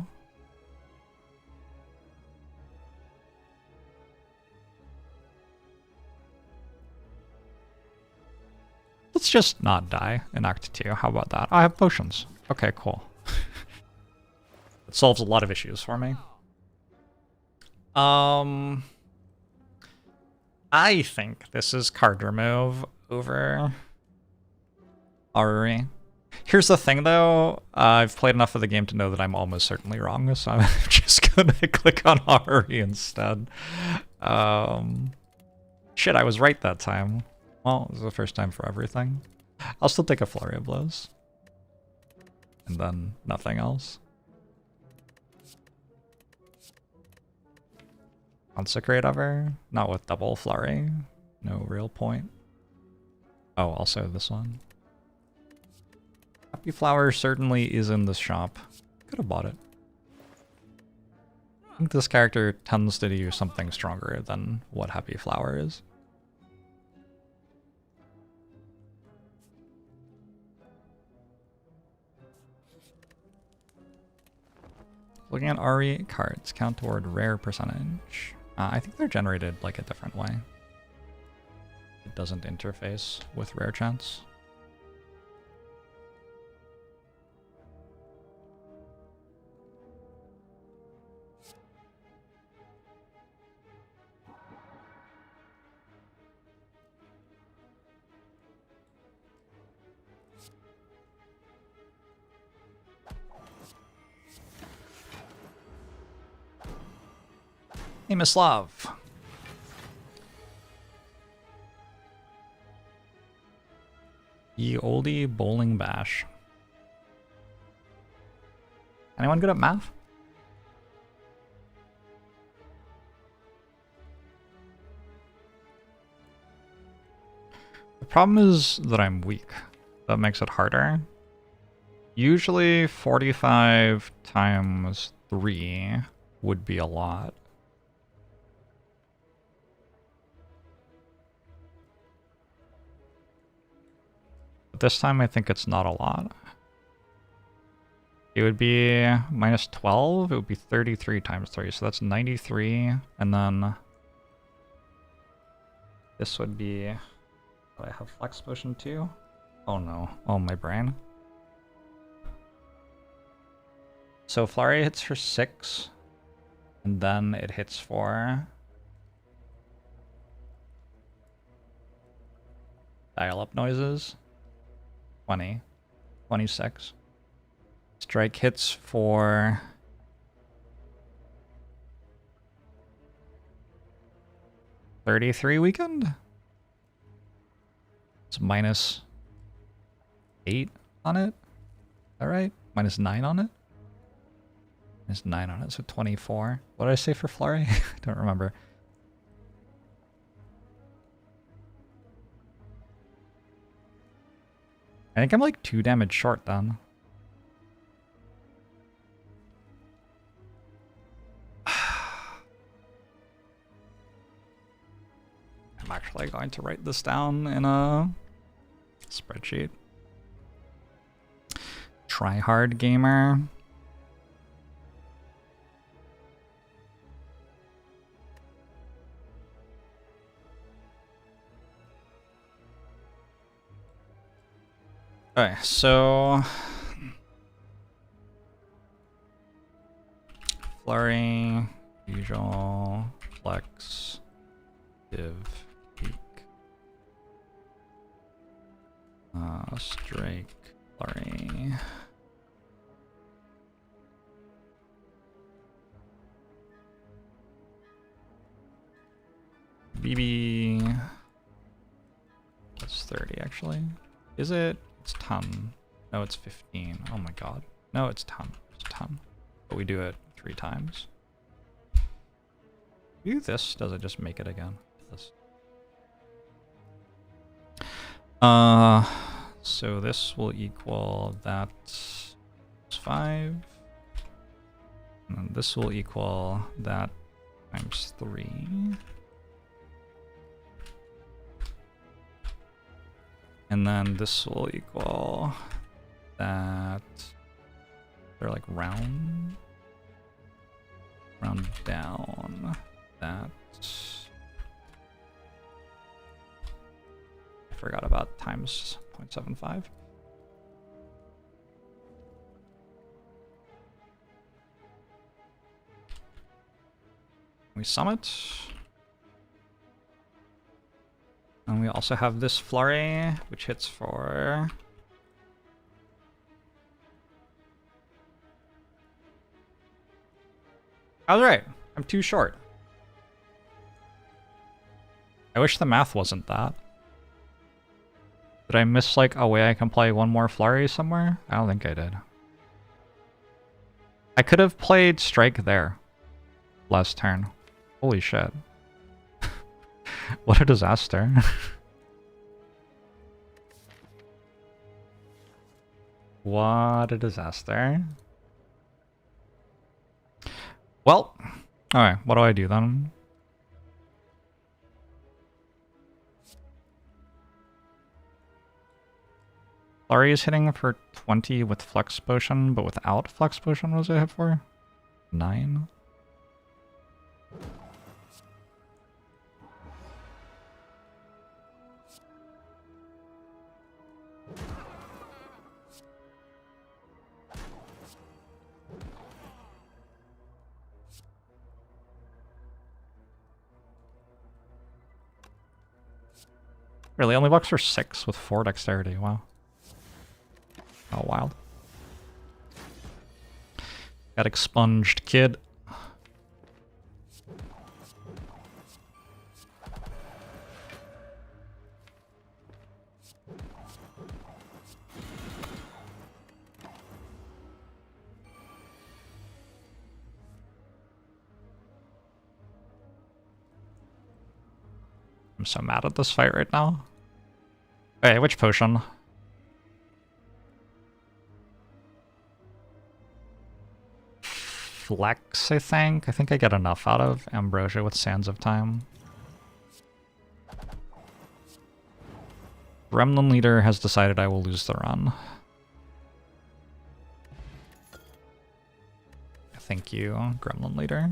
Let's just not die in Act 2. How about that? I have potions. Okay, cool. It solves a lot of issues for me. I think this is card remove over Aruri. Here's the thing though, I've played enough of the game to know that I'm almost certainly wrong, so I'm just gonna click on Aruri instead. Shit, I was right that time. Well, it was the first time for everything. I'll still take a Flurry of Blows. And then nothing else. Consecrate ever? Not with double Flurry. No real point. Oh, also this one. Happy Flower certainly is in this shop. Could have bought it. I think this character tends to do something stronger than what Happy Flower is. Looking at RE cards, count toward rare percentage. I think they're generated like a different way. It doesn't interface with rare chance. Hey, Mislav. Ye oldie bowling bash. Anyone good at math? The problem is that I'm weak. That makes it harder. Usually 45 times 3 would be a lot. But this time I think it's not a lot. It would be minus 12, it would be 33 times 3, so that's 93, and then this would be, do I have Flex Potion too? Oh no, oh my brain. So Flurry hits for 6, and then it hits for dial-up noises, 20, 26. Strike hits for 33 weakened. It's minus 8 on it. Is that right? Minus 9 on it? Minus 9 on it, so 24. What did I say for Flurry? I don't remember. I think I'm like 2 damage short then. I'm actually going to write this down in a spreadsheet.
Try hard gamer. Okay, so flurry, usual, flex, div, peak, strike, flurry. BB. That's 30 actually. Is it? It's 10. No, it's 15. Oh my god. No, it's 10. It's 10. But we do it 3 times. Do this, does it just make it again? This. So this will equal that 5. And this will equal that times 3. And then this will equal that. They're like round down. That. I forgot about times 0.75. We sum it. And we also have this flurry, which hits for... I was right. I'm too short. I wish the math wasn't that. Did I miss like a way I can play one more flurry somewhere? I don't think I did. I could have played strike there last turn. Holy shit. What a disaster. What a disaster. Well, alright, what do I do then? Flurry is hitting for 20 with Flex Potion, but without Flex Potion, what does it hit for? 9? Really, only bucks for 6 with 4 dexterity, wow. Oh, wild. Got expunged, kid. I'm so mad at this fight right now. Hey, which potion? Flex, I think. I think I get enough out of Ambrosia with Sands of Time. Gremlin Leader has decided I will lose the run. Thank you, Gremlin Leader.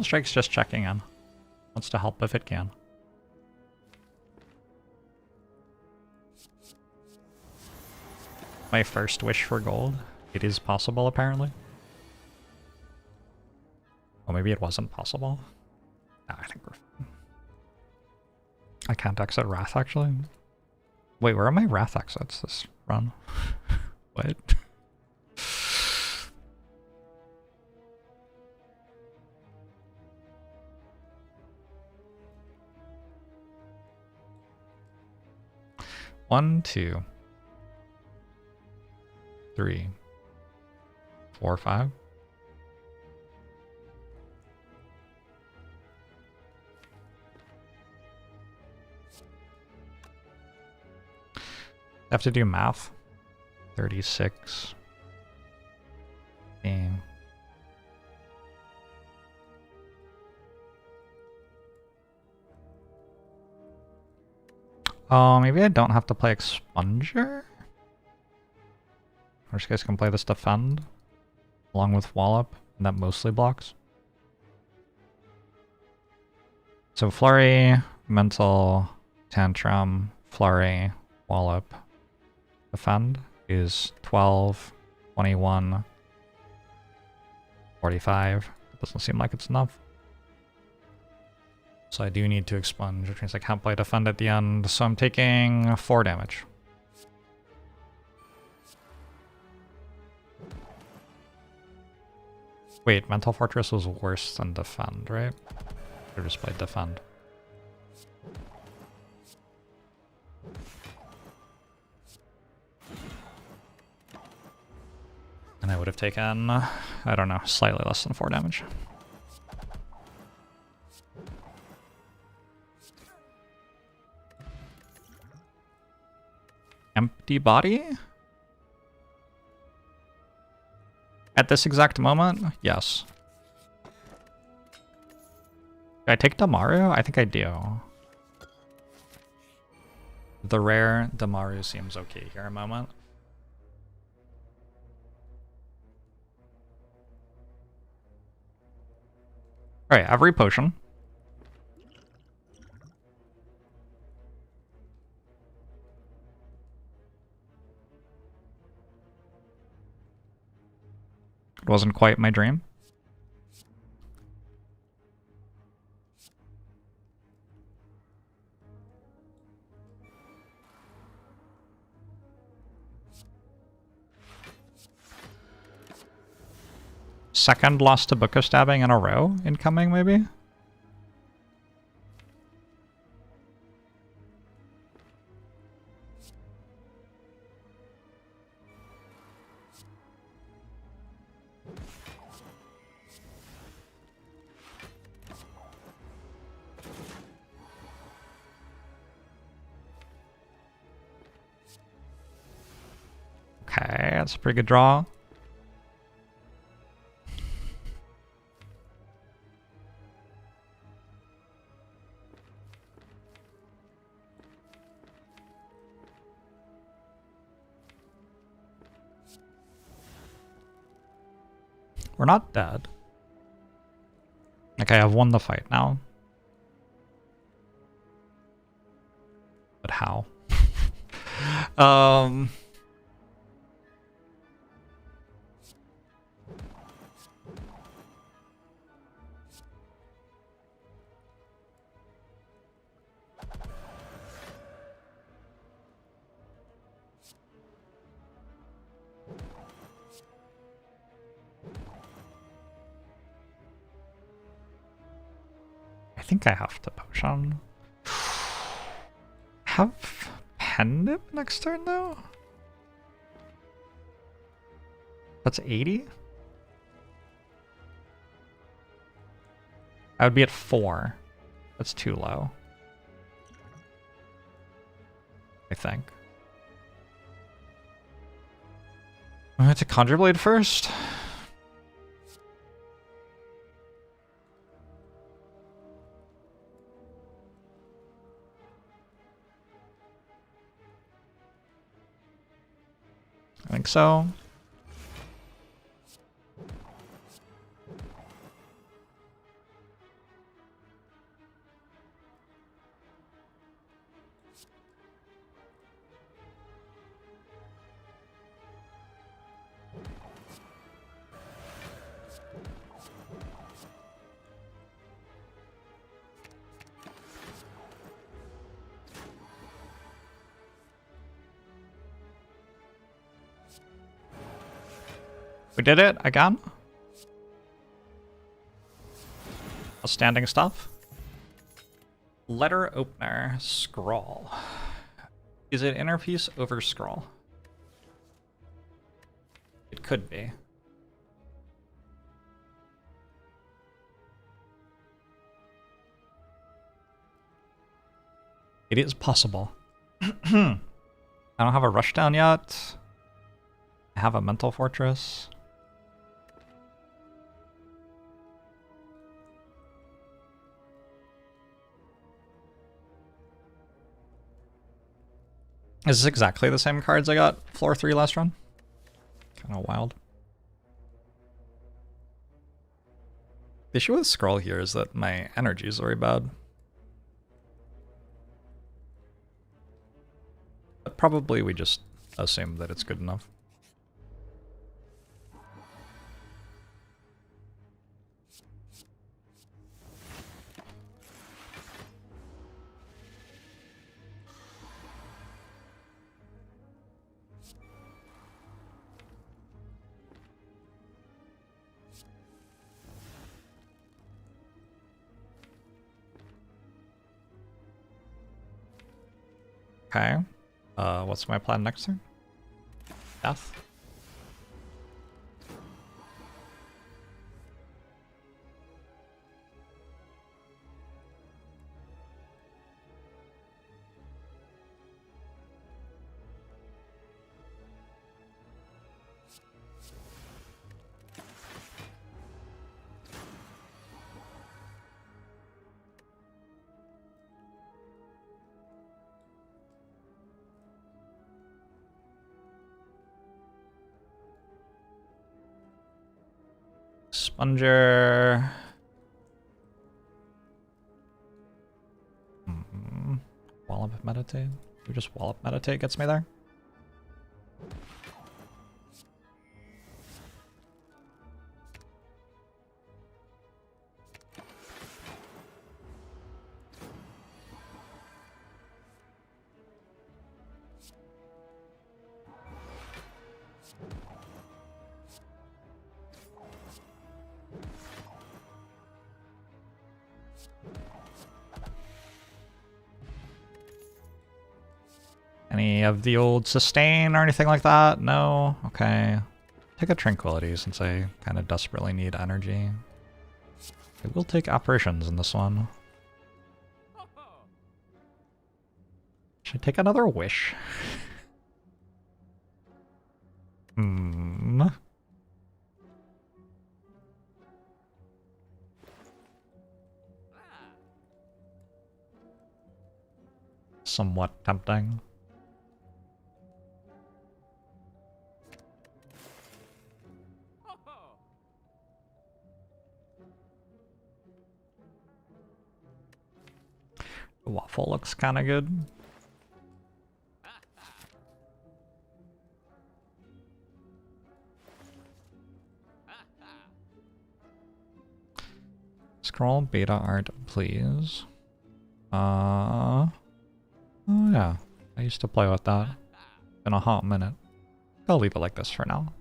Strike's just checking in. Wants to help if it can. My first wish for gold. It is possible, apparently. Oh, maybe it wasn't possible. Nah, I think we're fine. I can't exit Wrath, actually. Wait, where are my Wrath exits this run? What? One, 2, 3, 4, 5.
I have to do math. 36. Dang. Oh, maybe I don't have to play Expunger? Or you guys can play this defend along with Wallop, and that mostly blocks. So Flurry, Mental, Tantrum, Flurry, Wallop, defend is 12, 21, 45. It doesn't seem like it's enough. So I do need to expunge, which means I can't play defend at the end. So I'm taking 4 damage. Wait, Mental Fortress was worse than defend, right? Or just played defend. And I would have taken, I don't know, slightly less than 4 damage. Empty body? At this exact moment, yes. Do I take Damaru? I think I do. The rare Damaru seems okay here a moment. Alright, every potion. It wasn't quite my dream. Second loss to Book of Stabbing in a row incoming, maybe? Okay, that's a pretty good draw. We're not dead. Okay, I've won the fight now. But how? I think I have to potion. Have Pen Nip next turn though? That's 80? I would be at 4. That's too low. I think. I'm going to Conjure Blade first. I think so. We did it again. Outstanding stuff. Letter opener, scroll. Is it inner piece over scroll? It could be. It is possible. I don't have a rushdown yet. I have a mental fortress. Is this exactly the same cards I got floor 3 last run? Kind of wild. The issue with scroll here is that my energy is very bad. But probably we just assume that it's good enough. Okay. What's my plan next turn? Death? Sponger. Wallop meditate. We just wallop meditate gets me there. Any of the old sustain or anything like that? No? Okay. Take a tranquility since I kind of desperately need energy. I will take apparitions in this one. Should I take another wish? Somewhat tempting. The waffle looks kind of good. Scroll beta art, please. Oh yeah, I used to play with that. In a hot minute. I'll leave it like this for now.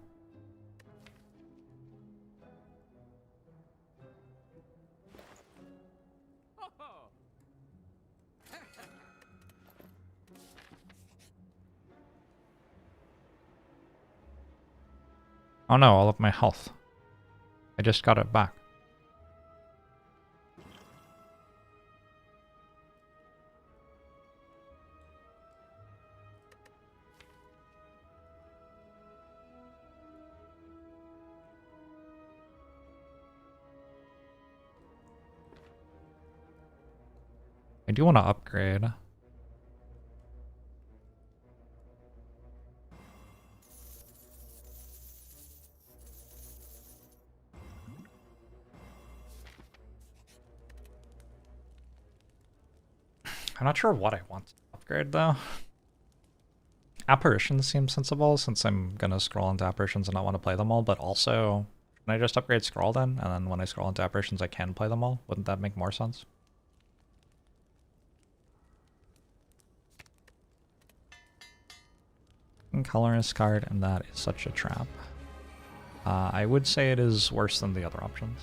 Oh no, all of my health. I just got it back. I do want to upgrade. I'm not sure what I want to upgrade though. Apparitions seem sensible since I'm gonna scroll into apparitions and not want to play them all, but also, can I just upgrade scroll then? And then when I scroll into apparitions I can play them all? Wouldn't that make more sense? Colorist card, and that is such a trap. I would say it is worse than the other options.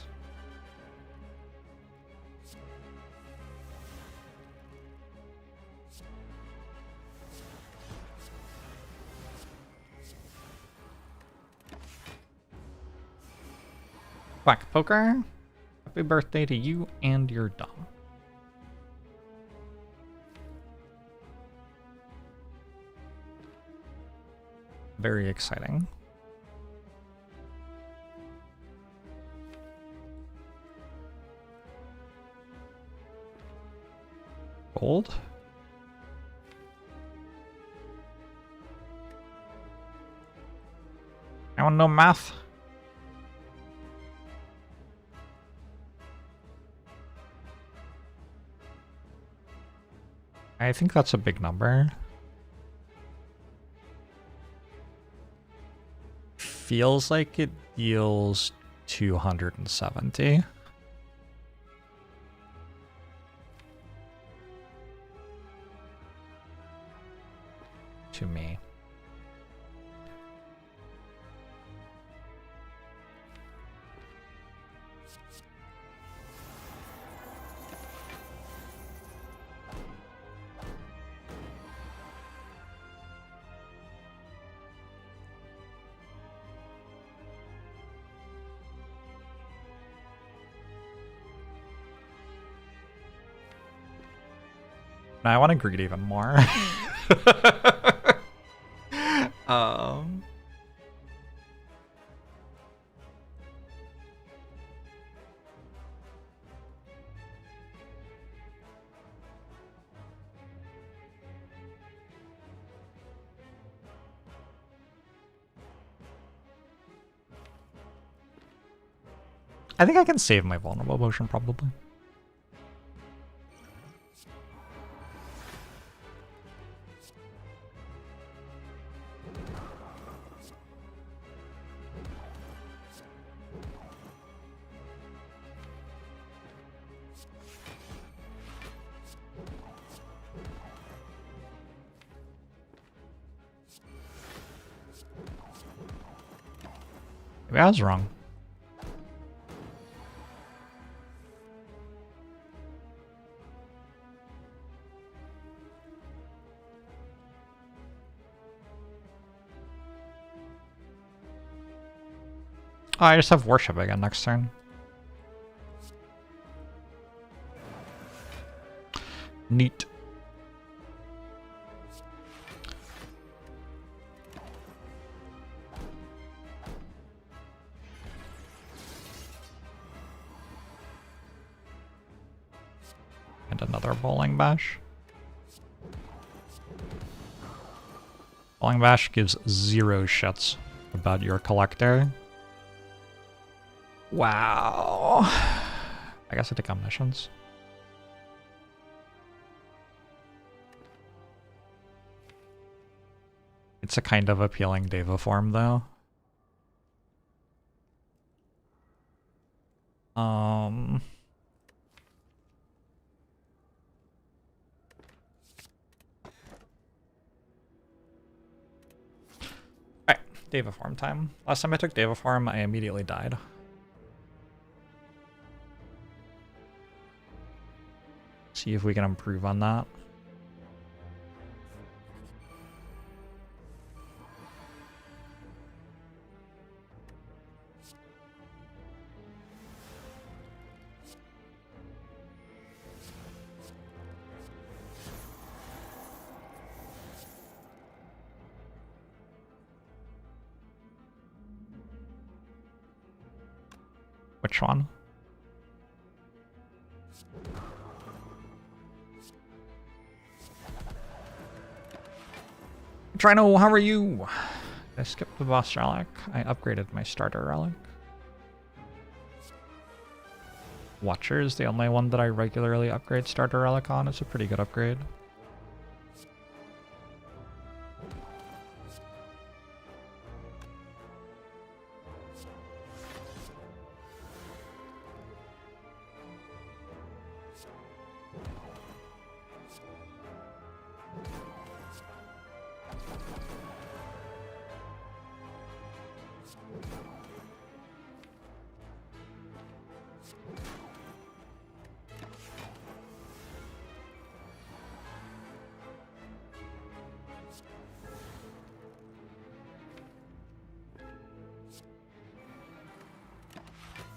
Quack Poker, happy birthday to you and your dog. Very exciting. Gold? I want no math. I think that's a big number. Feels like it deals 270. To me. Now I want to greed even more. um, I think I can save my vulnerable potion probably. Maybe I was wrong. Oh, I just have worship again next turn. Neat. And another bowling bash. Bowling bash gives 0 shits about your collector. Wow. I guess I take omniscience. It's a kind of appealing Deva form though. Alright, Deva form time. Last time I took Deva form, I immediately died. See if we can improve on that. Which one? Trino, how are you? I skipped the boss relic. I upgraded my starter relic. Watcher is the only one that I regularly upgrade starter relic on. It's a pretty good upgrade.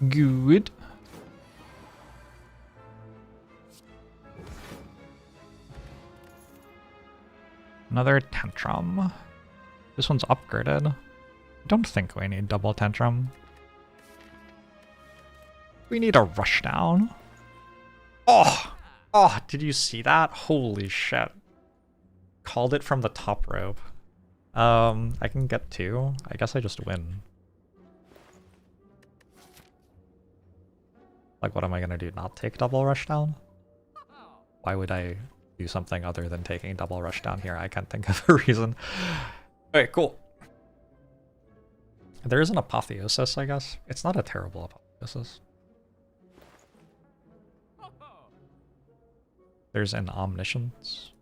Good. Another tantrum. This one's upgraded. I don't think we need double tantrum. We need a rushdown. Oh! Oh, did you see that? Holy shit. Called it from the top rope. I can get 2. I guess I just win. Like, what am I gonna do? Not take double rushdown? Why would I do something other than taking double rushdown here? I can't think of a reason. Okay, cool. There is an apotheosis, I guess. It's not a terrible apotheosis. There's an omniscience.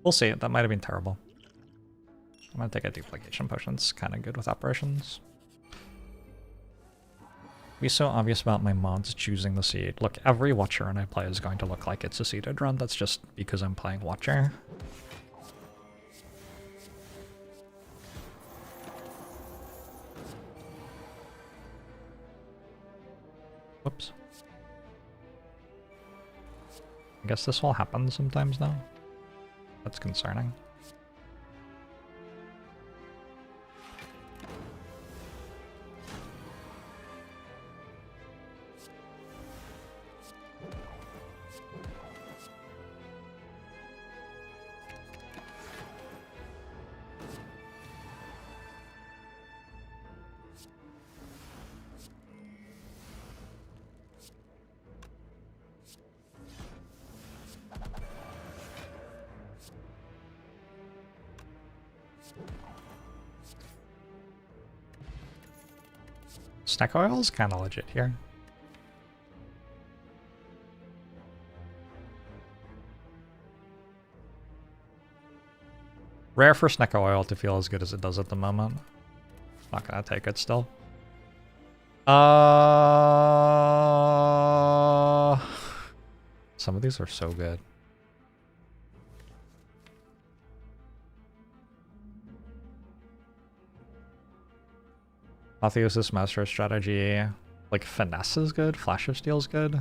We'll see. That might have been terrible. I'm gonna take a duplication potion. It's kind of good with operations. Be so obvious about my mods choosing the seed. Look, every Watcher run I play is going to look like it's a seeded run. That's just because I'm playing Watcher. Whoops. I guess this will happen sometimes now. That's concerning. Snack oil is kind of legit here. Rare for snack oil to feel as good as it does at the moment. Not gonna take it still. Some of these are so good. Apotheosis, Master Strategy, like Finesse is good, Flash of Steel is good.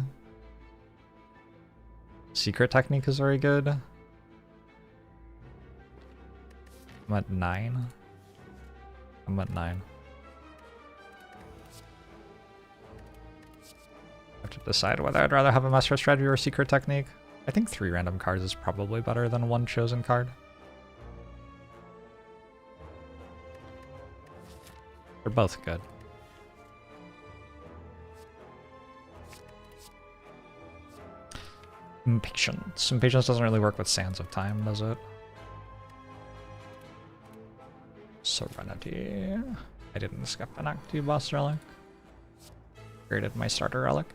Secret Technique is very good. I'm at 9. I'm at 9. I have to decide whether I'd rather have a Master Strategy or a Secret Technique. I think 3 random cards is probably better than 1 chosen card. They're both good. Impatience. Impatience doesn't really work with Sands of Time, does it? Serenity. I didn't skip an Act 2 boss relic. Created my starter relic.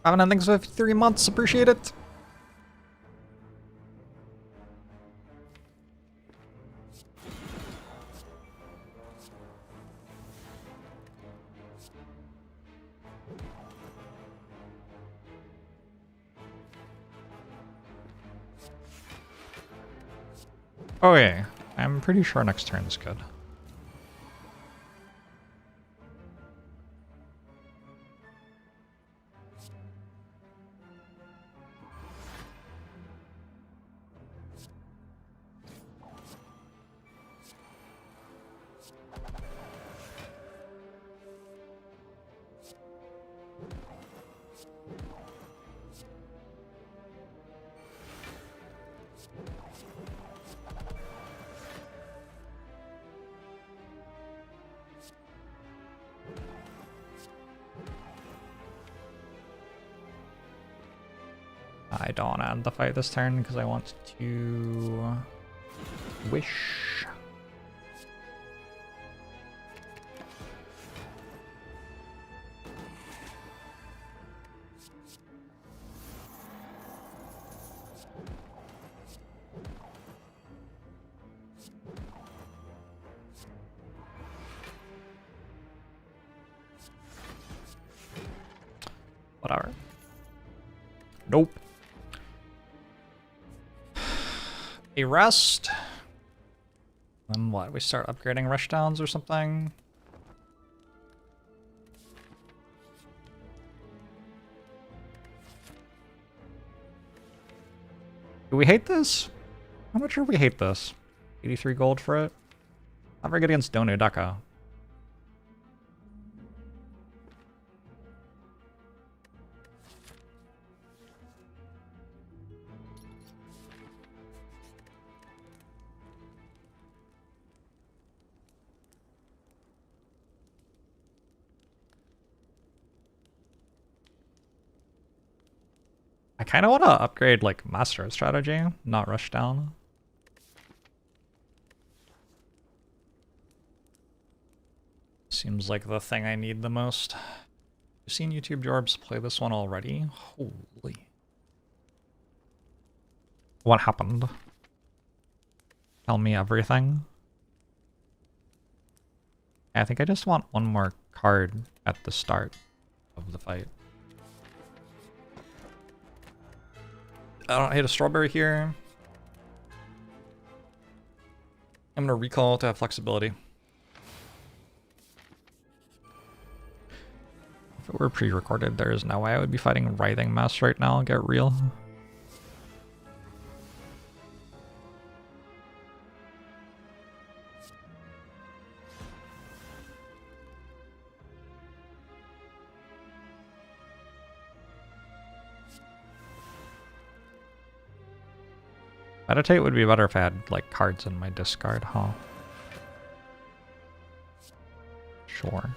Haven't endings for 3 months, appreciate it. Oh yeah, I'm pretty sure next turn is good. I don't want to end the fight this turn because I want to wish. Whatever. Nope. A rest. Then what? We start upgrading rushdowns or something? Do we hate this? How much do we hate this? 83 gold for it? Not very good against Donu Daka. I kind of want to upgrade like Master Strategy, not rush down. Seems like the thing I need the most. You've seen YouTube Jorbs play this one already? Holy. What happened? Tell me everything. I think I just want one more card at the start of the fight. I don't hit a strawberry here. I'm gonna recall to have flexibility. If it were pre-recorded, there is no way I would be fighting Writhing Mess right now. Get real. Meditate would be better if I had, like, cards in my discard, huh? Sure.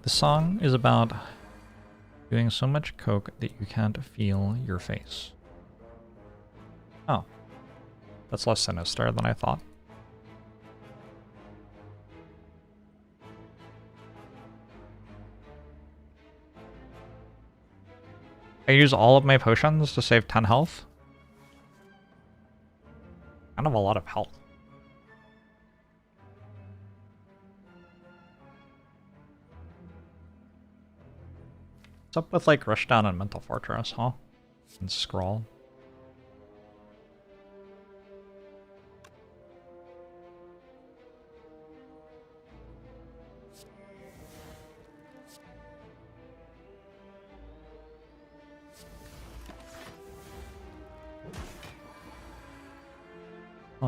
The song is about doing so much coke that you can't feel your face. Oh. That's less sinister than I thought. I use all of my potions to save 10 health. Kind of a lot of health. What's up with like Rushdown and Mental Fortress, huh? And Scroll.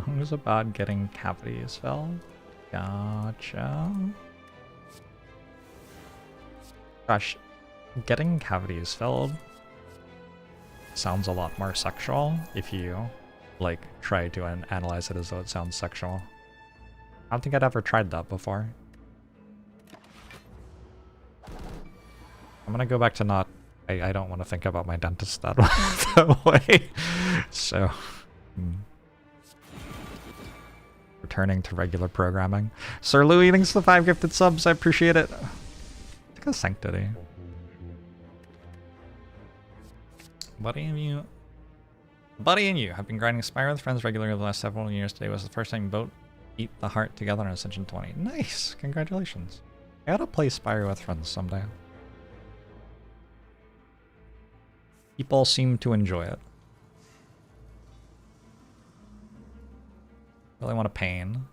Who's about getting cavities filled? Gotcha. Gosh, getting cavities filled sounds a lot more sexual if you, like, try to analyze it as though it sounds sexual. I don't think I'd ever tried that before. I'm gonna go back to not... I don't want to think about my dentist that, that way. So... Returning to regular programming. Sir Louis, thanks for the 5 gifted subs. I appreciate it. I think it's Sanctity. Buddy and you have been grinding Spire with friends regularly the last several years. Today was the first time you both beat the heart together in Ascension 20. Nice! Congratulations. I gotta play Spire with friends someday. People seem to enjoy it. Really want a pain.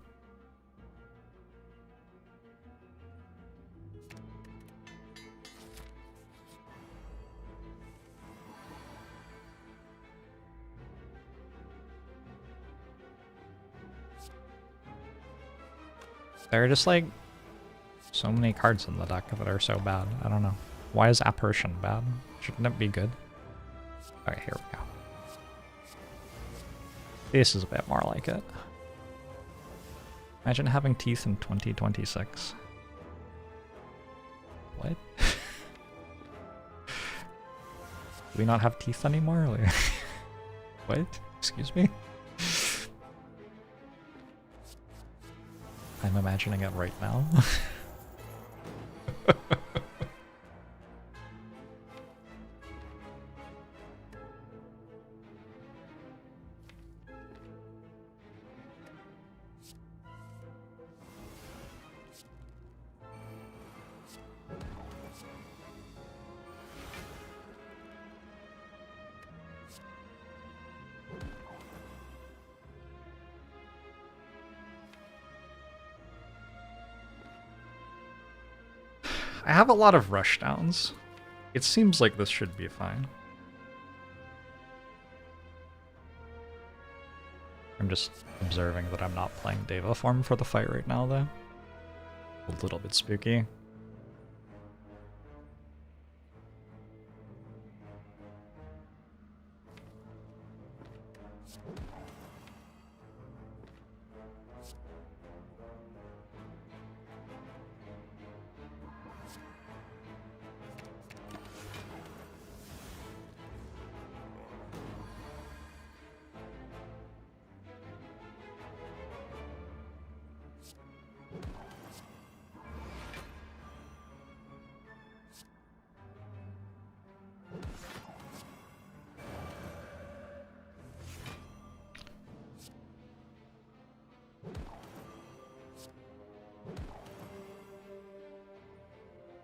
There are just like so many cards in the deck that are so bad. I don't know. Why is Apparition bad? Shouldn't it be good? Alright, here we go. This is a bit more like it. Imagine having teeth in 2026. What? Do we not have teeth anymore? Like, what? Excuse me? I'm imagining it right now. I have a lot of rushdowns. It seems like this should be fine. I'm just observing that I'm not playing Deva form for the fight right now, though. A little bit spooky.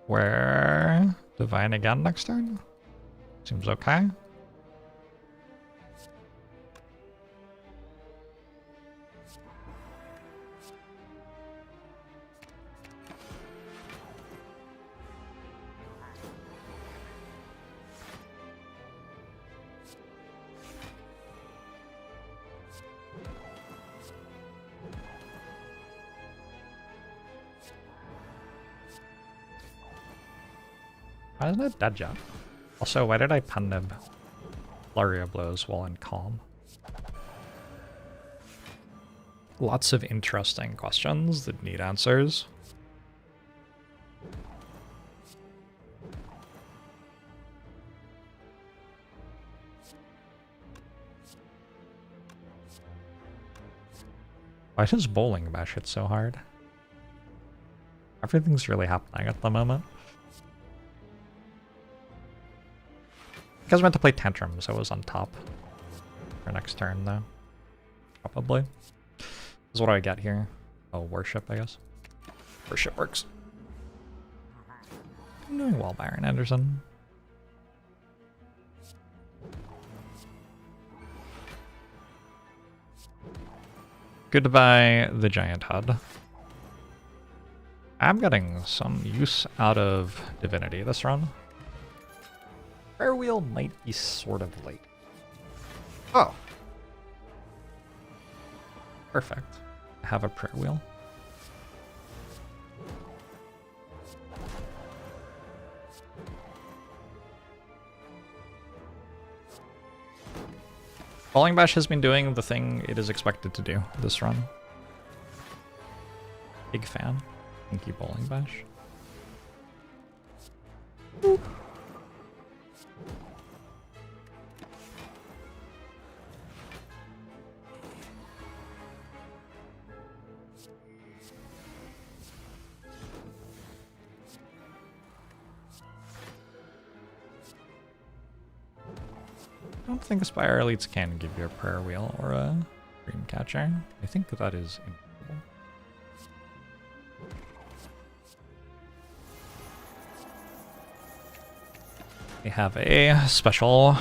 Where Divine again next turn? Seems okay. Why isn't it dead yet? Also, why did I pen nib Flurry of Blows while in Calm? Lots of interesting questions that need answers. Why does Bowling Bash hit so hard? Everything's really happening at the moment. You guys meant to play Tantrum, so it was on top for next turn, though. Probably. This is what do I get here? Oh, Worship, I guess. Worship works. I'm doing well, Byron Anderson. Goodbye, the Giant HUD. I'm getting some use out of Divinity this run. Prayer Wheel might be sort of late. Oh. Perfect. I have a Prayer Wheel. Bowling Bash has been doing the thing it is expected to do this run. Big fan. Thank you, Bowling Bash. Boop. I don't think Aspire Elites can give you a Prayer Wheel or a Dreamcatcher. I think that is impossible. They have a special...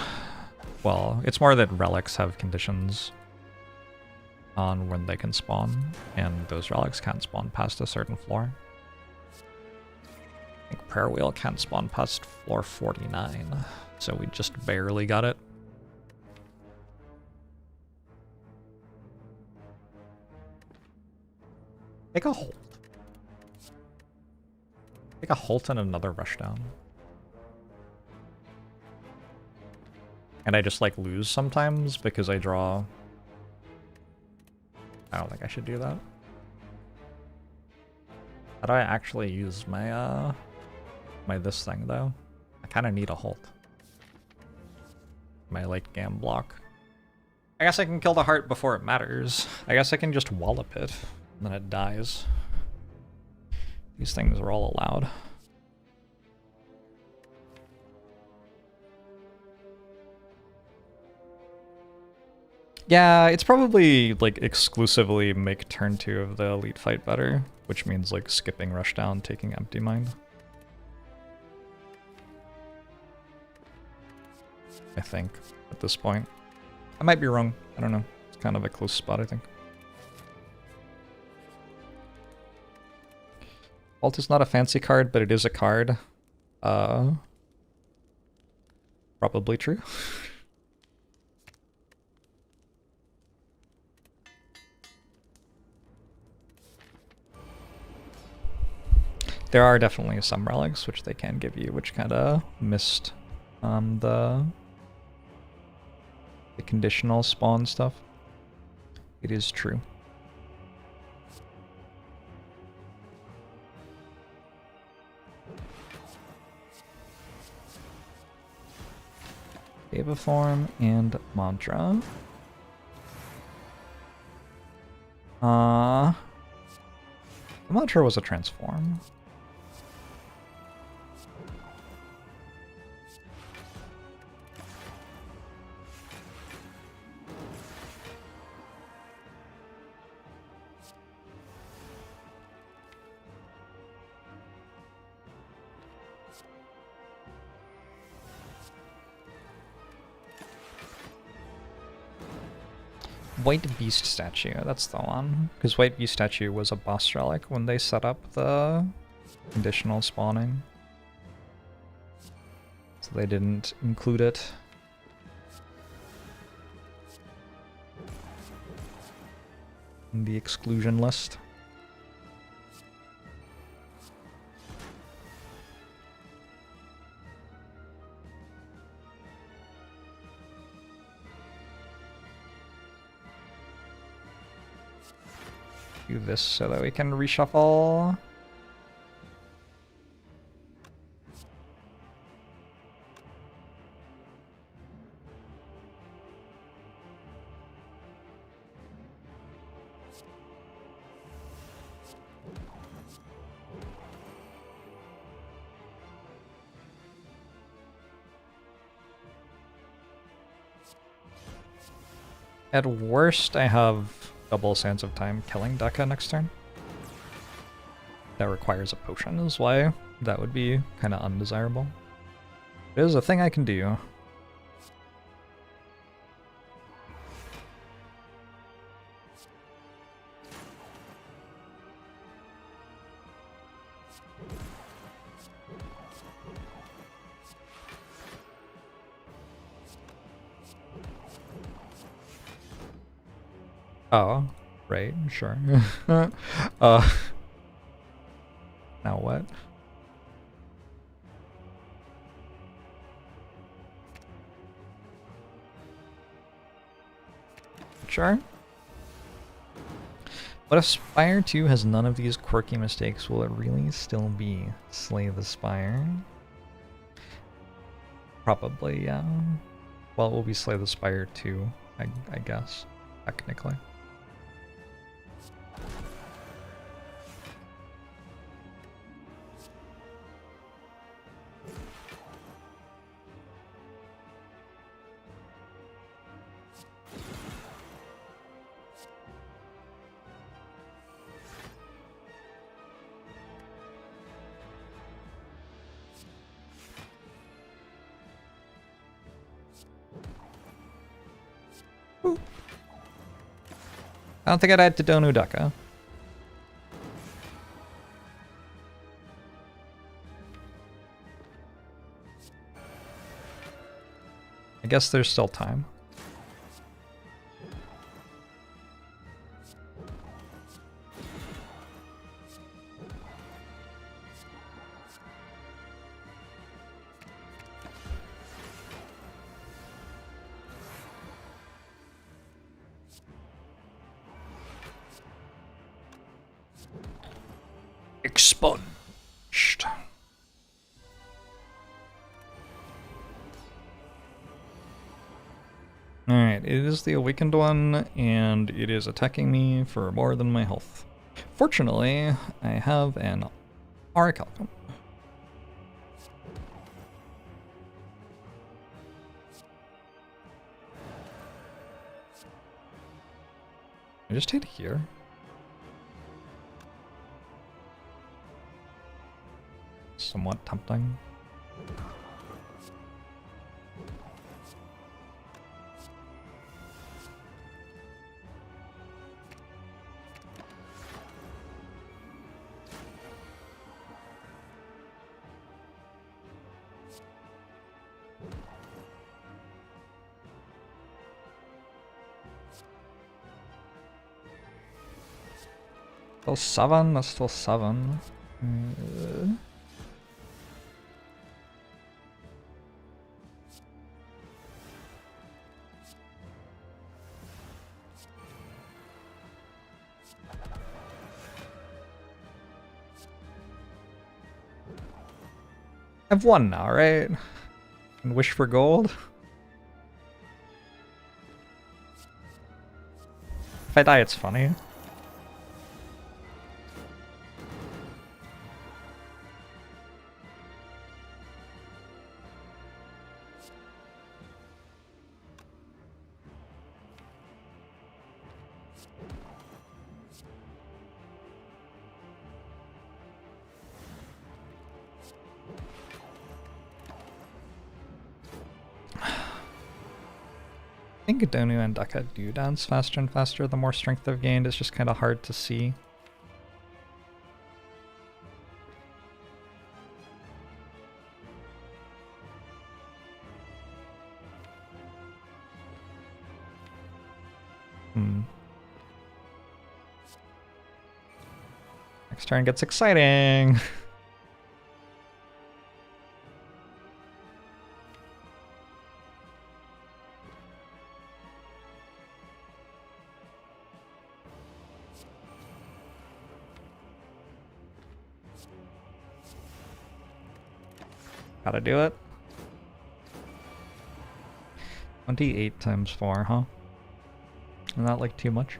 Well, it's more that relics have conditions on when they can spawn, and those relics can't spawn past a certain floor. I think Prayer Wheel can't spawn past floor 49, so we just barely got it. Take a Holt. Take a Holt and another Rushdown. And I just like lose sometimes because I draw I don't think I should do that. How do I actually use my my this thing though? I kind of need a Hulk. My late game block. I guess I can kill the heart before it matters. I guess I can just wallop it, and then it dies. These things are all allowed. Yeah, it's probably like exclusively make turn 2 of the elite fight better, which means like skipping rushdown, taking empty mind. I think at this point. I might be wrong. I don't know. It's kind of a close spot, I think. Vault is not a fancy card, but it is a card. Probably true. There are definitely some relics which they can give you, which kind of missed the conditional spawn stuff. It is true. Form and mantra. The mantra was a transform. White Beast statue, that's the one. Because White Beast statue was a boss relic when they set up the conditional spawning. So they didn't include it. In the exclusion list. Do this so that we can reshuffle. At worst, I have double Sands of Time killing Deka next turn. That requires a potion is why that would be kind of undesirable. It is a thing I can do. Oh, right, sure. Now what? Sure. What if Spire 2 has none of these quirky mistakes? Will it really still be Slay the Spire? Probably, yeah. Well, it will be Slay the Spire 2, I guess, technically. I don't think I'd add to Donu Deka. I guess there's still time.
Expunged. Alright, it is the awakened one, and it is attacking me for more than my health. Fortunately, I have an Orichalcum. I just hit here. Somewhat tempting. Still 7, that's still 7. I've won now, right? And wish for gold. If I die, it's funny. I think Donu and Deka do dance faster and faster the more strength they've gained. It's just kind of hard to see. Next turn gets exciting! Gotta do it. 28 times 4, huh? Isn't that like too much?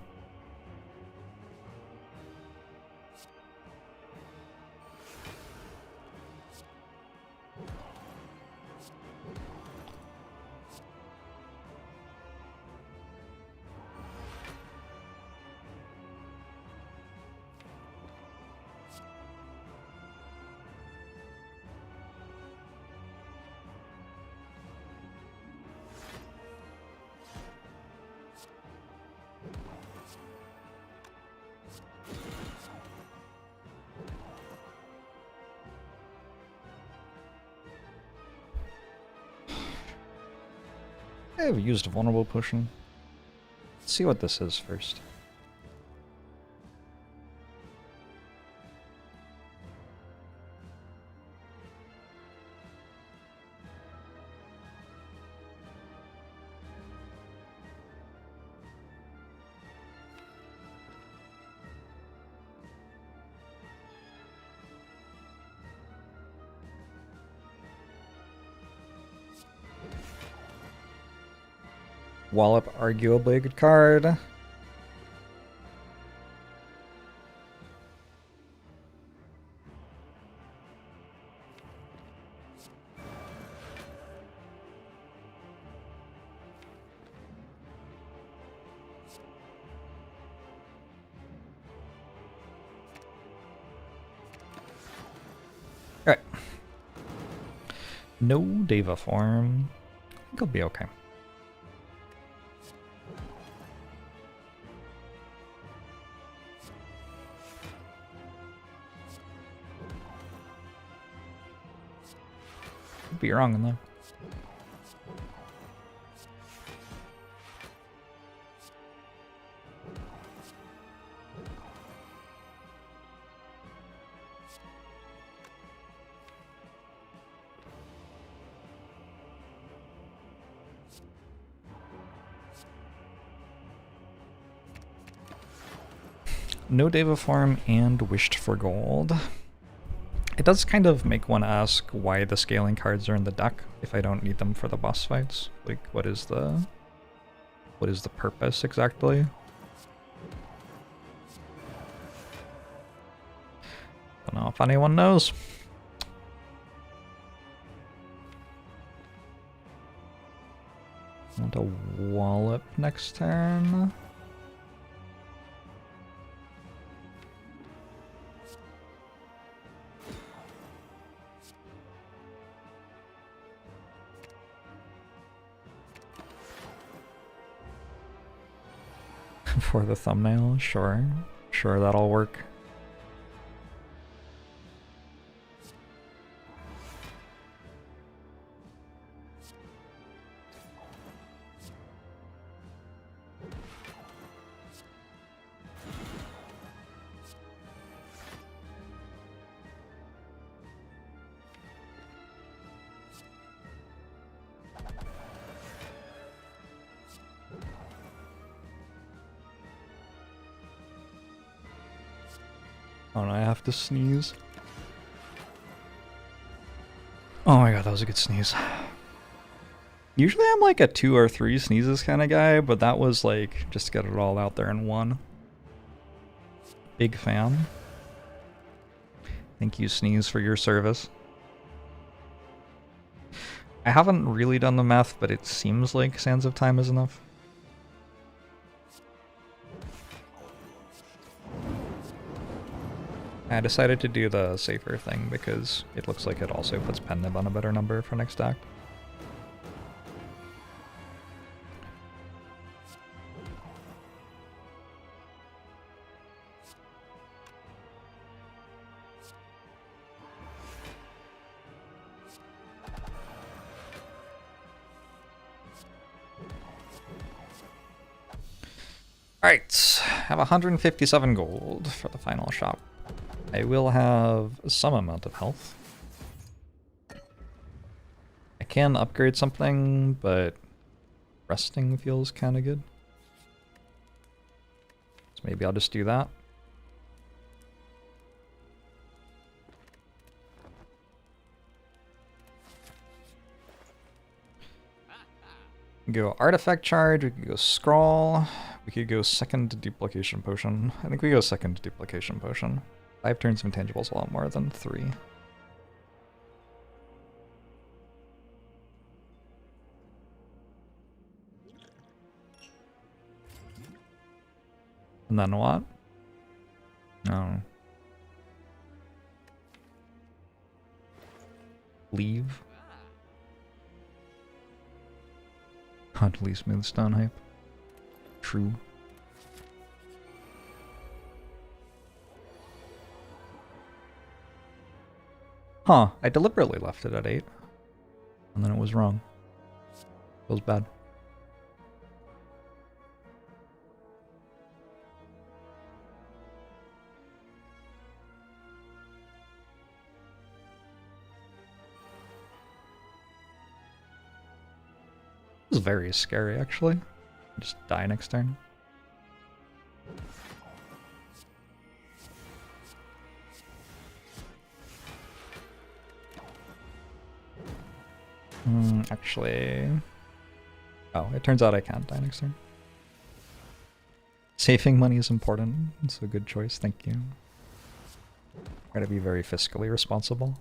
I have used a vulnerable potion. Let's see what this is first. Wallop, arguably a good card. Alright. No Deva form. I think I'll be okay. Could be wrong in that. No Deva form and wished for gold. does kind of make one ask why the scaling cards are in the deck if I don't need them for the boss fights. Like, what is the purpose exactly? Don't know if anyone knows. Want to wallop next turn. For the thumbnail, sure. Sure, that'll work. Oh no, I have to sneeze. Oh my god, that was a good sneeze. Usually I'm like a 2 or 3 sneezes kind of guy, but that was like just to get it all out there in one. Big fan. Thank you, Sneeze, for your service. I haven't really done the math, but it seems like Sands of Time is enough. I decided to do the safer thing because it looks like it also puts Pen Nib on a better number for next act. Alright, I have 157 gold for the final shop. I will have some amount of health. I can upgrade something, but resting feels kind of good. So maybe I'll just do that. Go Artifact Charge, we could go Scrawl, we could go Second Duplication Potion. I think we go Second Duplication Potion. 5 turns of intangibles a lot more than 3. And then what? No. Leave. Huntley Smooth Stone hype. True. Huh, I deliberately left it at 8. And then it was wrong. Feels bad. It was very scary, actually. Just die next turn. Actually... Oh, it turns out I can't die next turn. Saving money is important. It's a good choice, thank you. Try to be very fiscally responsible.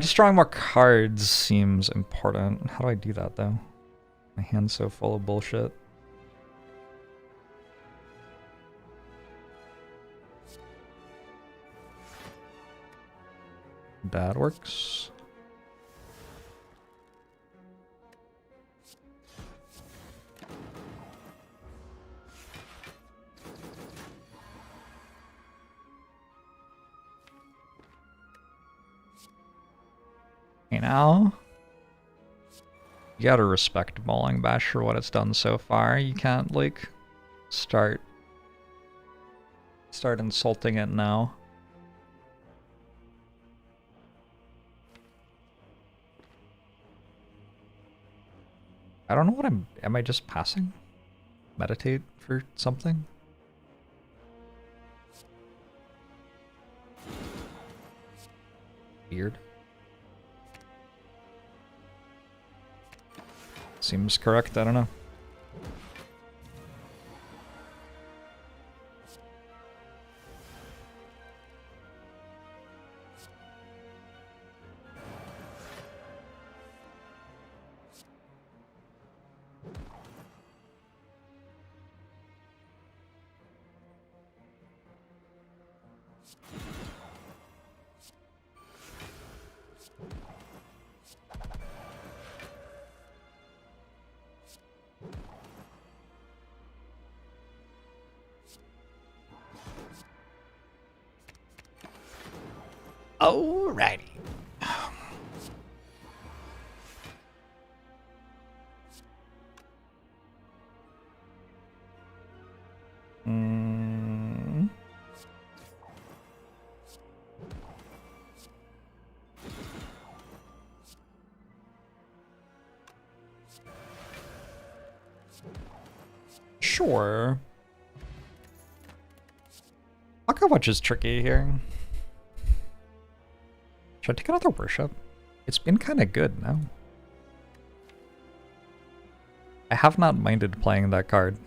Just drawing more cards seems important. How do I do that, though? My hand's so full of bullshit. That works. Okay, now you gotta respect Bowling Bash for what it's done so far. You can't like start insulting it now. I don't know what am I just passing? Meditate for something? Weird. Seems correct, I don't know. Alrighty. Sure. Pocket Watch is tricky here. Should I take another worship? It's been kind of good now. I have not minded playing that card.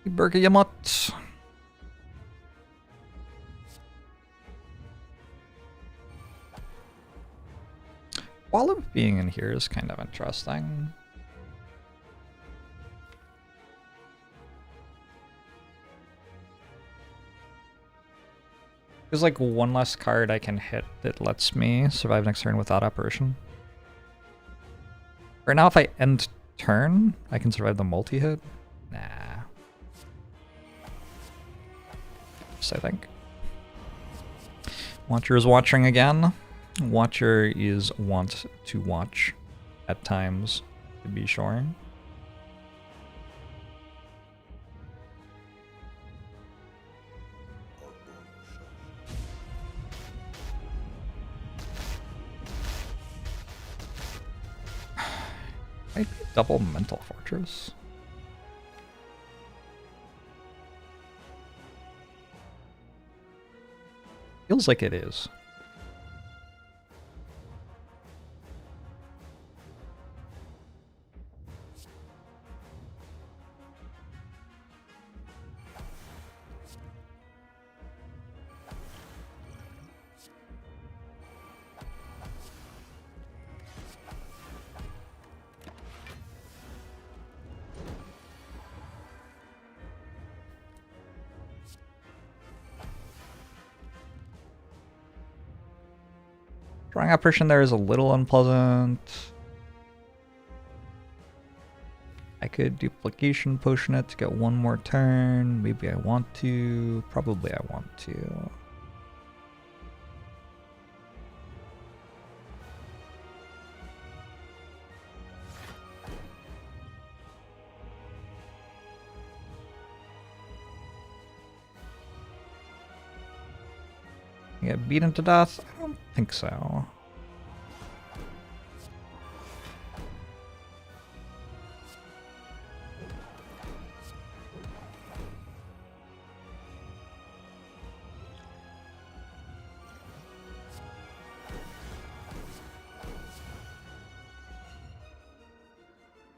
Burger Yamut. Olive being in here is kind of interesting. There's like one less card I can hit that lets me survive next turn without apparition. Right now, if I end turn, I can survive the multi-hit. Nah. Just I think. Watcher is watching again. Watcher is want to watch at times, to be sure. Might be double Mental Fortress. Feels like it is. Drawing apparition there is a little unpleasant. I could duplication potion it to get one more turn. Maybe I want to. Probably I want to. Get beaten to death? I don't think so.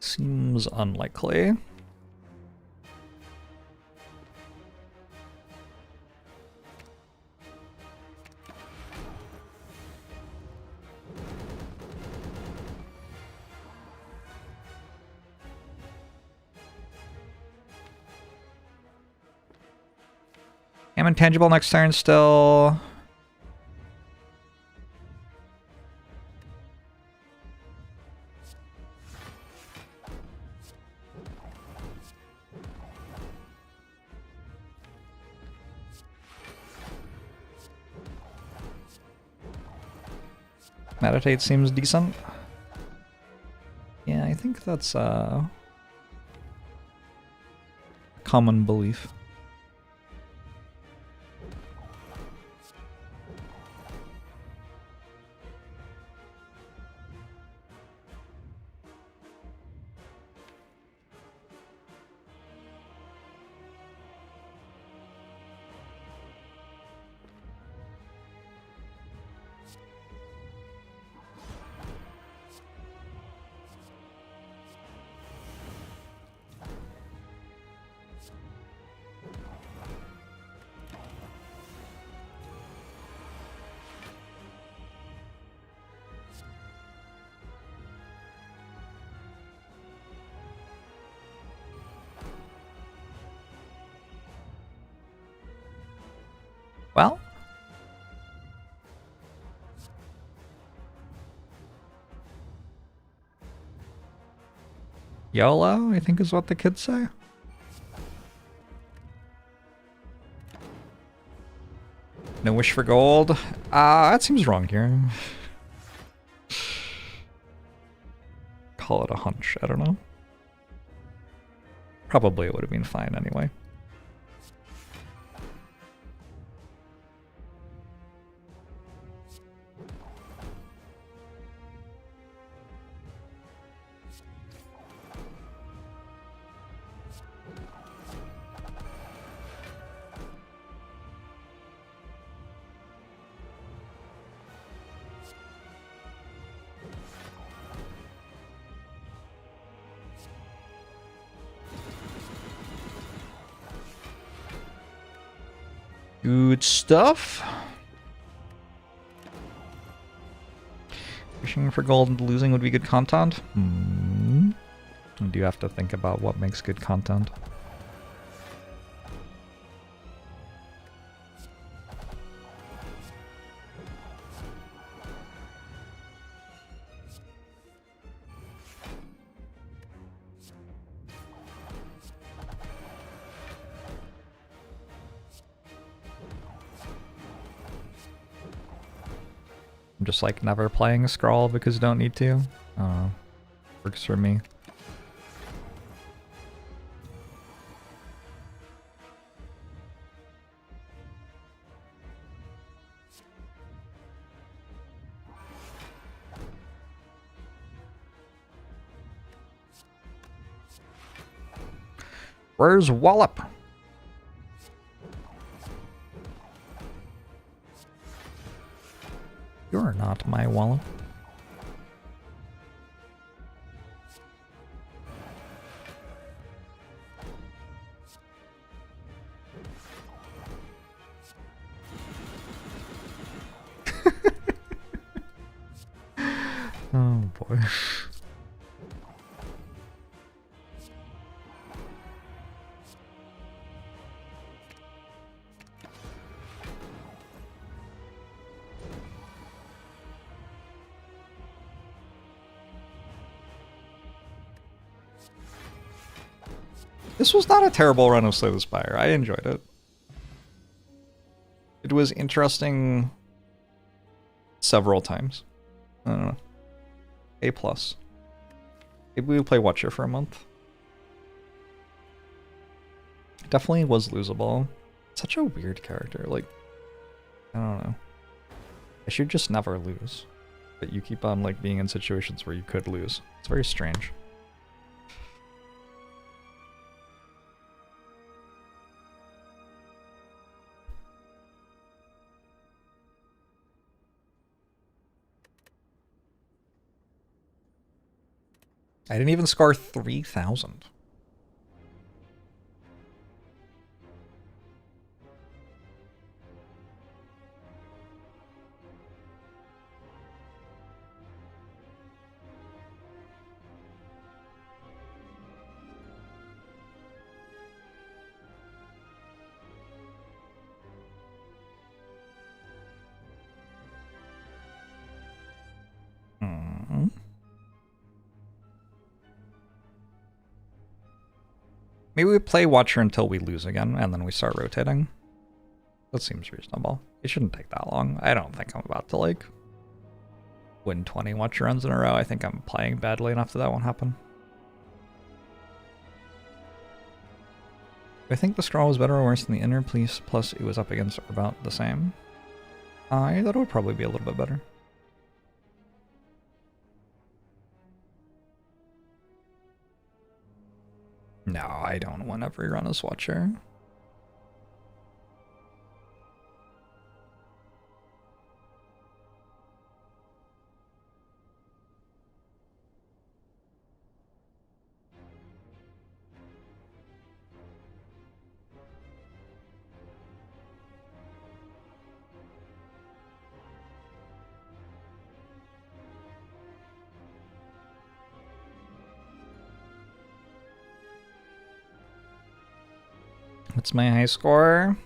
Seems unlikely. I'm intangible next turn still. Meditate seems decent. Yeah, I think that's a common belief. Well, YOLO, I think is what the kids say. No wish for gold. That seems wrong here. Call it a hunch, I don't know. Probably it would have been fine anyway. Good stuff. Fishing for gold and losing would be good content. I do have to think about what makes good content. I'm just like never playing Scrawl because you don't need to. Works for me. Where's Wallop? You're not my Wallop. Oh boy. This was not a terrible run of Slay the Spire. I enjoyed it. It was interesting several times. I don't know. A+. Maybe we play Watcher for a month. Definitely was losable. Such a weird character. Like, I don't know. I should just never lose. But you keep on like being in situations where you could lose. It's very strange. I didn't even score 3,000. Maybe we play Watcher until we lose again, and then we start rotating. That seems reasonable. It shouldn't take that long. I don't think I'm about to, like, win 20 Watcher runs in a row. I think I'm playing badly enough that that won't happen. I think the straw was better or worse than the inner, please. Plus, it was up against about the same. I thought it would probably be a little bit better. No, I don't want every run as Watcher. What's my high score?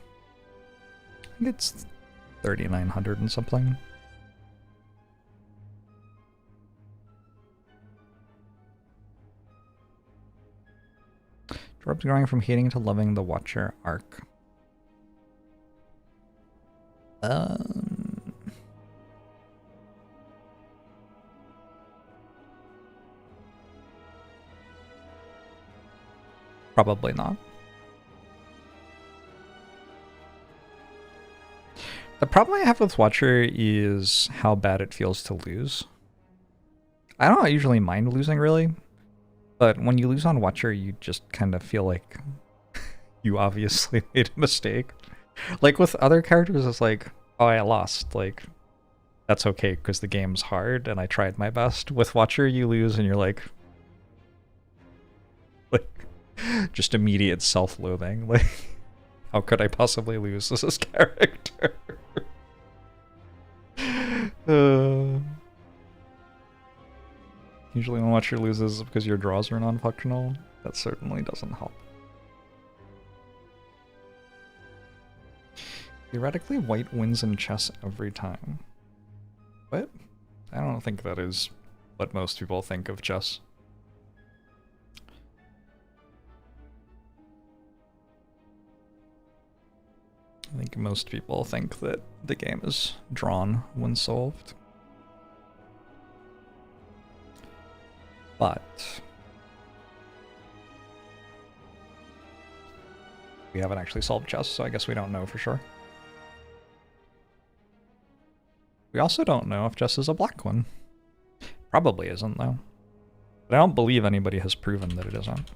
I think it's 3,900 and something. Jorbs going from hating to loving the Watcher arc. Probably not. The problem I have with Watcher is how bad it feels to lose. I don't usually mind losing, really. But when you lose on Watcher, you just kind of feel like you obviously made a mistake. Like with other characters, it's like, oh, I lost. Like, that's okay because the game's hard and I tried my best. With Watcher, you lose and you're like just immediate self-loathing. Like, how could I possibly lose this character? Usually when Watcher loses because your draws are non-functional, that certainly doesn't help. Theoretically, white wins in chess every time. What? I don't think that is what most people think of chess. I think most people think that the game is drawn when solved. But we haven't actually solved chess, so I guess we don't know for sure. We also don't know if chess is a black one. Probably isn't, though. But I don't believe anybody has proven that it isn't.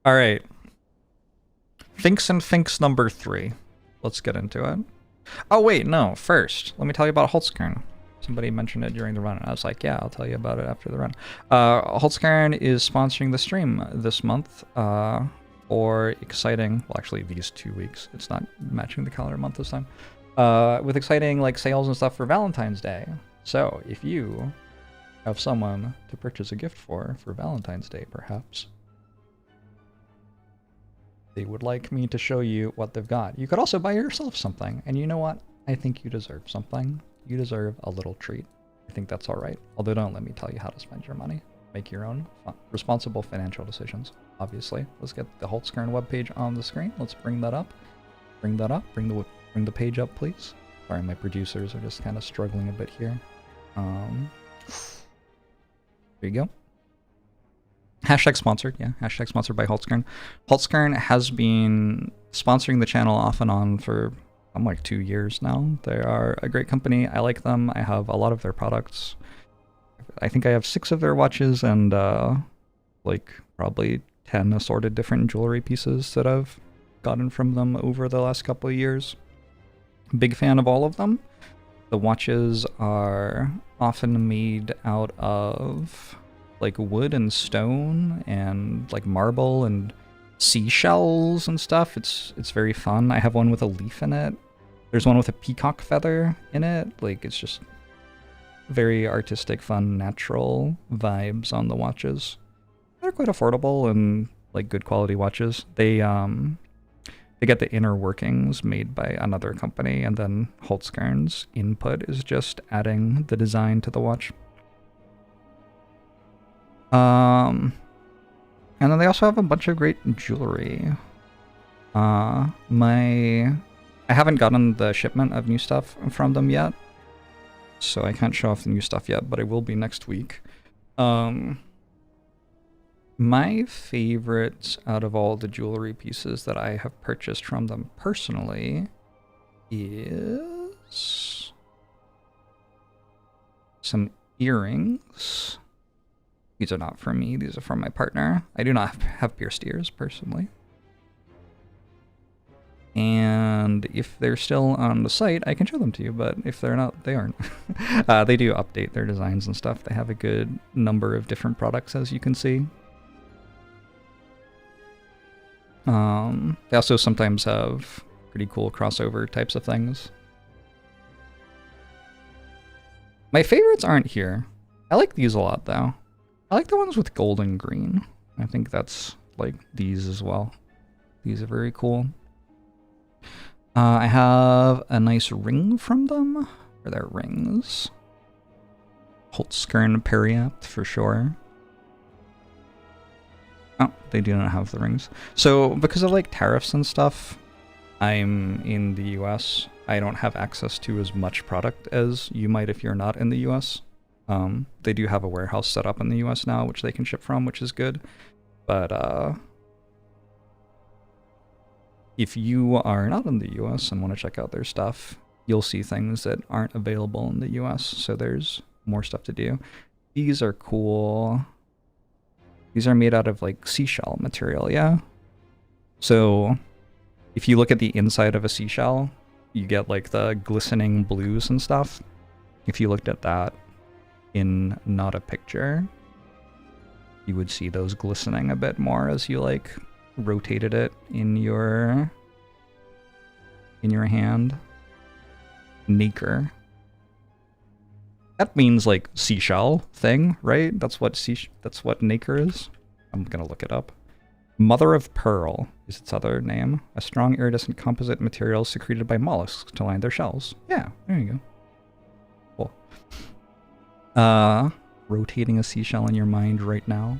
Alright. Finks and Finks number 3. Let's get into it. Oh wait, no, first, let me tell you about Holtzkern. Somebody mentioned it during the run, and I was like, yeah, I'll tell you about it after the run. Holtzkern is sponsoring the stream this month for exciting, well actually these 2 weeks, it's not matching the calendar month this time, with exciting like sales and stuff for Valentine's Day. So if you have someone to purchase a gift for Valentine's Day perhaps, they would like me to show you what they've got. You could also buy yourself something. And you know what? I think you deserve something. You deserve a little treat. I think that's all right. Although don't let me tell you how to spend your money. Make your own responsible financial decisions, obviously. Let's get the Holtzkern webpage on the screen. Let's bring that up. Bring that up. Bring the page up, please. Sorry, my producers are just kind of struggling a bit here. There you go. Hashtag sponsored, yeah. Hashtag sponsored by Holtzkern. Holtzkern has been sponsoring the channel off and on for, like 2 years now. They are a great company. I like them. I have a lot of their products. I think I have 6 of their watches and like probably 10 assorted different jewelry pieces that I've gotten from them over the last couple of years. Big fan of all of them. The watches are often made out of like wood and stone and like marble and seashells and stuff. It's very fun. I have one with a leaf in it. There's one with a peacock feather in it. Like, it's just very artistic, fun, natural vibes on the watches. They're quite affordable and like good quality watches. They they get the inner workings made by another company, and then Holtzgarn's input is just adding the design to the watch. And then they also have a bunch of great jewelry. I haven't gotten the shipment of new stuff from them yet, so I can't show off the new stuff yet, but it will be next week. My favorites out of all the jewelry pieces that I have purchased from them personally is some earrings. These are not from me, these are from my partner. I do not have pierced ears personally. And if they're still on the site, I can show them to you, but if they're not, they aren't. They do update their designs and stuff. They have a good number of different products, as you can see. They also sometimes have pretty cool crossover types of things. My favorites aren't here. I like these a lot, though. I like the ones with gold and green. I think that's like these as well. These are very cool. I have a nice ring from them. Or their rings. Holtzgarn Periapt for sure. Oh, they do not have the rings. So because of like tariffs and stuff, I'm in the US. I don't have access to as much product as you might if you're not in the US. They do have a warehouse set up in the US now, which they can ship from, which is good. But if you are not in the US and want to check out their stuff, you'll see things that aren't available in the US, so there's more stuff to do. These are cool. These are made out of like seashell material, yeah? So if you look at the inside of a seashell, you get like the glistening blues and stuff. If you looked at that in not a picture, you would see those glistening a bit more as you like rotated it in your hand. Nacre. That means like seashell thing, right? That's what nacre is. I'm gonna look it up. Mother of pearl is its other name. A strong iridescent composite material secreted by mollusks to line their shells. Yeah, there you go. Cool. Rotating a seashell in your mind right now.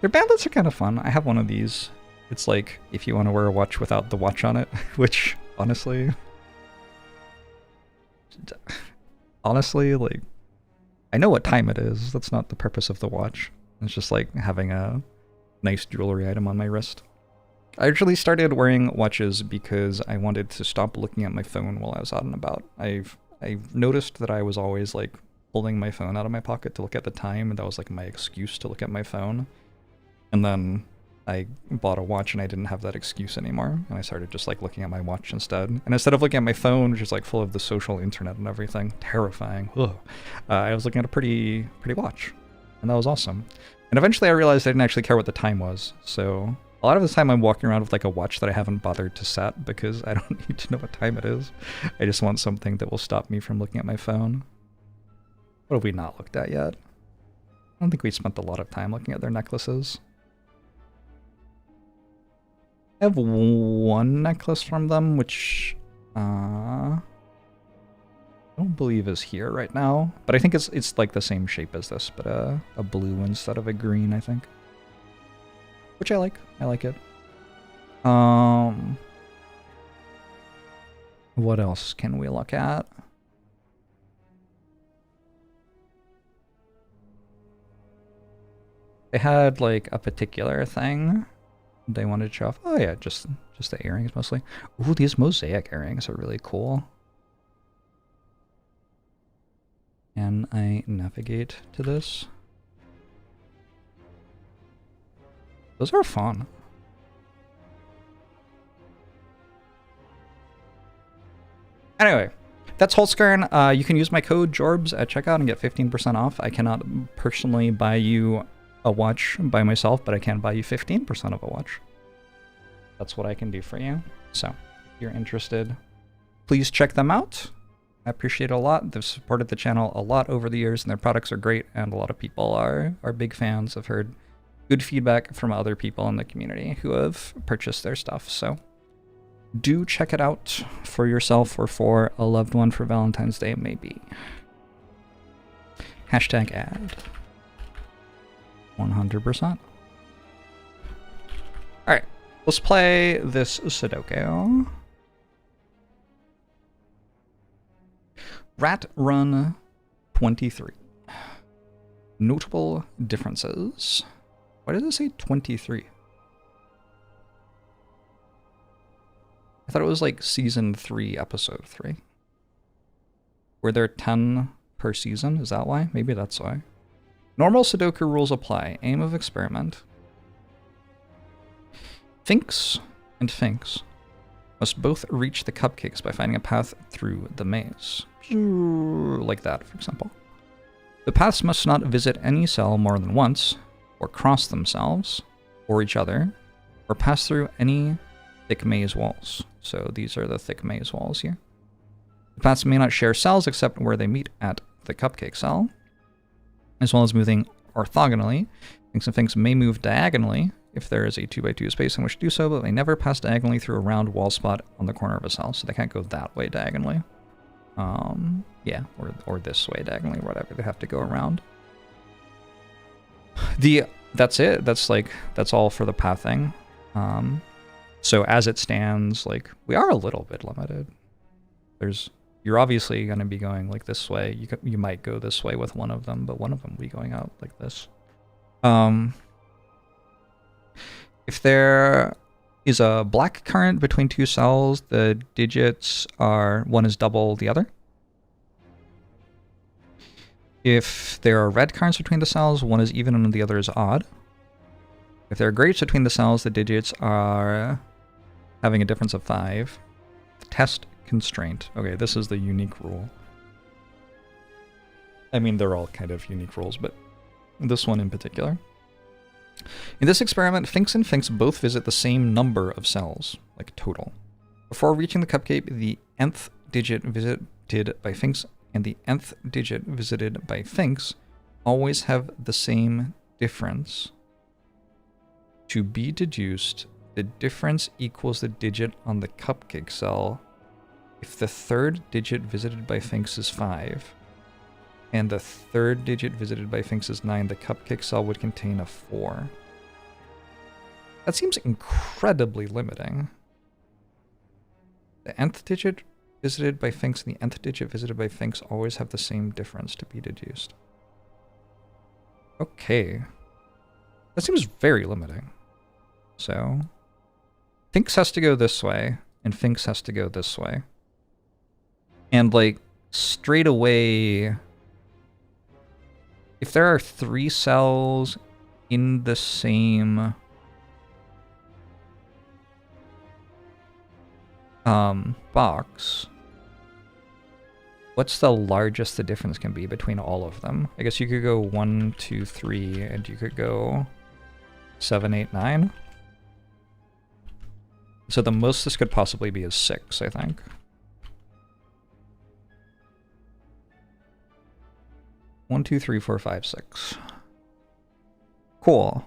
Their bandits are kind of fun. I have one of these. It's like if you want to wear a watch without the watch on it, which honestly, like, I know what time it is. That's not the purpose of the watch. It's just like having a nice jewelry item on my wrist. I actually started wearing watches because I wanted to stop looking at my phone while I was out and about. I've noticed that I was always like pulling my phone out of my pocket to look at the time, and that was like my excuse to look at my phone. And then I bought a watch and I didn't have that excuse anymore, and I started just like looking at my watch instead. And instead of looking at my phone, which is like full of the social internet and everything, terrifying, I was looking at a pretty watch, and that was awesome. And eventually I realized I didn't actually care what the time was, so a lot of the time I'm walking around with like a watch that I haven't bothered to set because I don't need to know what time it is. I just want something that will stop me from looking at my phone. What have we not looked at yet? I don't think we spent a lot of time looking at their necklaces. I have one necklace from them, which I don't believe is here right now, but I think it's like the same shape as this, but a blue instead of a green, I think. Which I like. I like it. What else can we look at? They had like a particular thing they wanted to show off. Oh yeah, just the earrings mostly. Ooh, these mosaic earrings are really cool. Can I navigate to this? Those are fun. Anyway, that's Holtzgarn. You can use my code Jorbs at checkout and get 15% off. I cannot personally buy you a watch by myself, but I can buy you 15% of a watch. That's what I can do for you. So, if you're interested, please check them out. I appreciate it a lot. They've supported the channel a lot over the years, and their products are great, and a lot of people are big fans. I've heard good feedback from other people in the community who have purchased their stuff. So, Do check it out for yourself or for a loved one for Valentine's Day, maybe. Hashtag ad. 100%. Alright, let's play this Sudoku. Rat Run 23. Notable differences. Why does it say 23? I thought it was like season 3, episode 3. Were there 10 per season? Is that why? Maybe that's why. Normal Sudoku rules apply. Aim of experiment. Finks and Finks must both reach the cupcakes by finding a path through the maze. Like that, for example. The paths must not visit any cell more than once, or cross themselves, or each other, or pass through any thick maze walls. So these are the thick maze walls here. The paths may not share cells except where they meet at the cupcake cell, as well as moving orthogonally. Finks and Finks may move diagonally if there is a 2x2 space in which to do so, but they never pass diagonally through a round wall spot on the corner of a cell, so they can't go that way diagonally. Yeah, or this way diagonally, whatever. They have to go around. That's it. That's all for the pathing. So as it stands, like, we are a little bit limited. You're obviously going to be going like this way. You might go this way with one of them, but one of them will be going out like this. If there is a black current between two cells, the digits are, one is double the other. If there are red currents between the cells, one is even and the other is odd. If there are grapes between the cells, the digits are having a difference of 5. Test constraint. Okay, this is the unique rule. I mean, they're all kind of unique rules, but this one in particular. In this experiment, Finks and Finks both visit the same number of cells, like total. Before reaching the cupcake, the nth digit visited by Finks and the nth digit visited by Finks always have the same difference. To be deduced, the difference equals the digit on the cupcake cell if the third digit visited by Finks is 5, and the third digit visited by Finks is 9, the cupcake cell would contain a 4. That seems incredibly limiting. The nth digit visited by Finks and the nth digit visited by Finks always have the same difference to be deduced. Okay. That seems very limiting. So, Finks has to go this way, and Finks has to go this way. And, like, straight away, if there are 3 cells in the same box, what's the largest the difference can be between all of them? I guess you could go 1, 2, 3, and you could go 7, 8, 9. So the most this could possibly be is 6, I think. One, two, three, four, five, 6. Cool.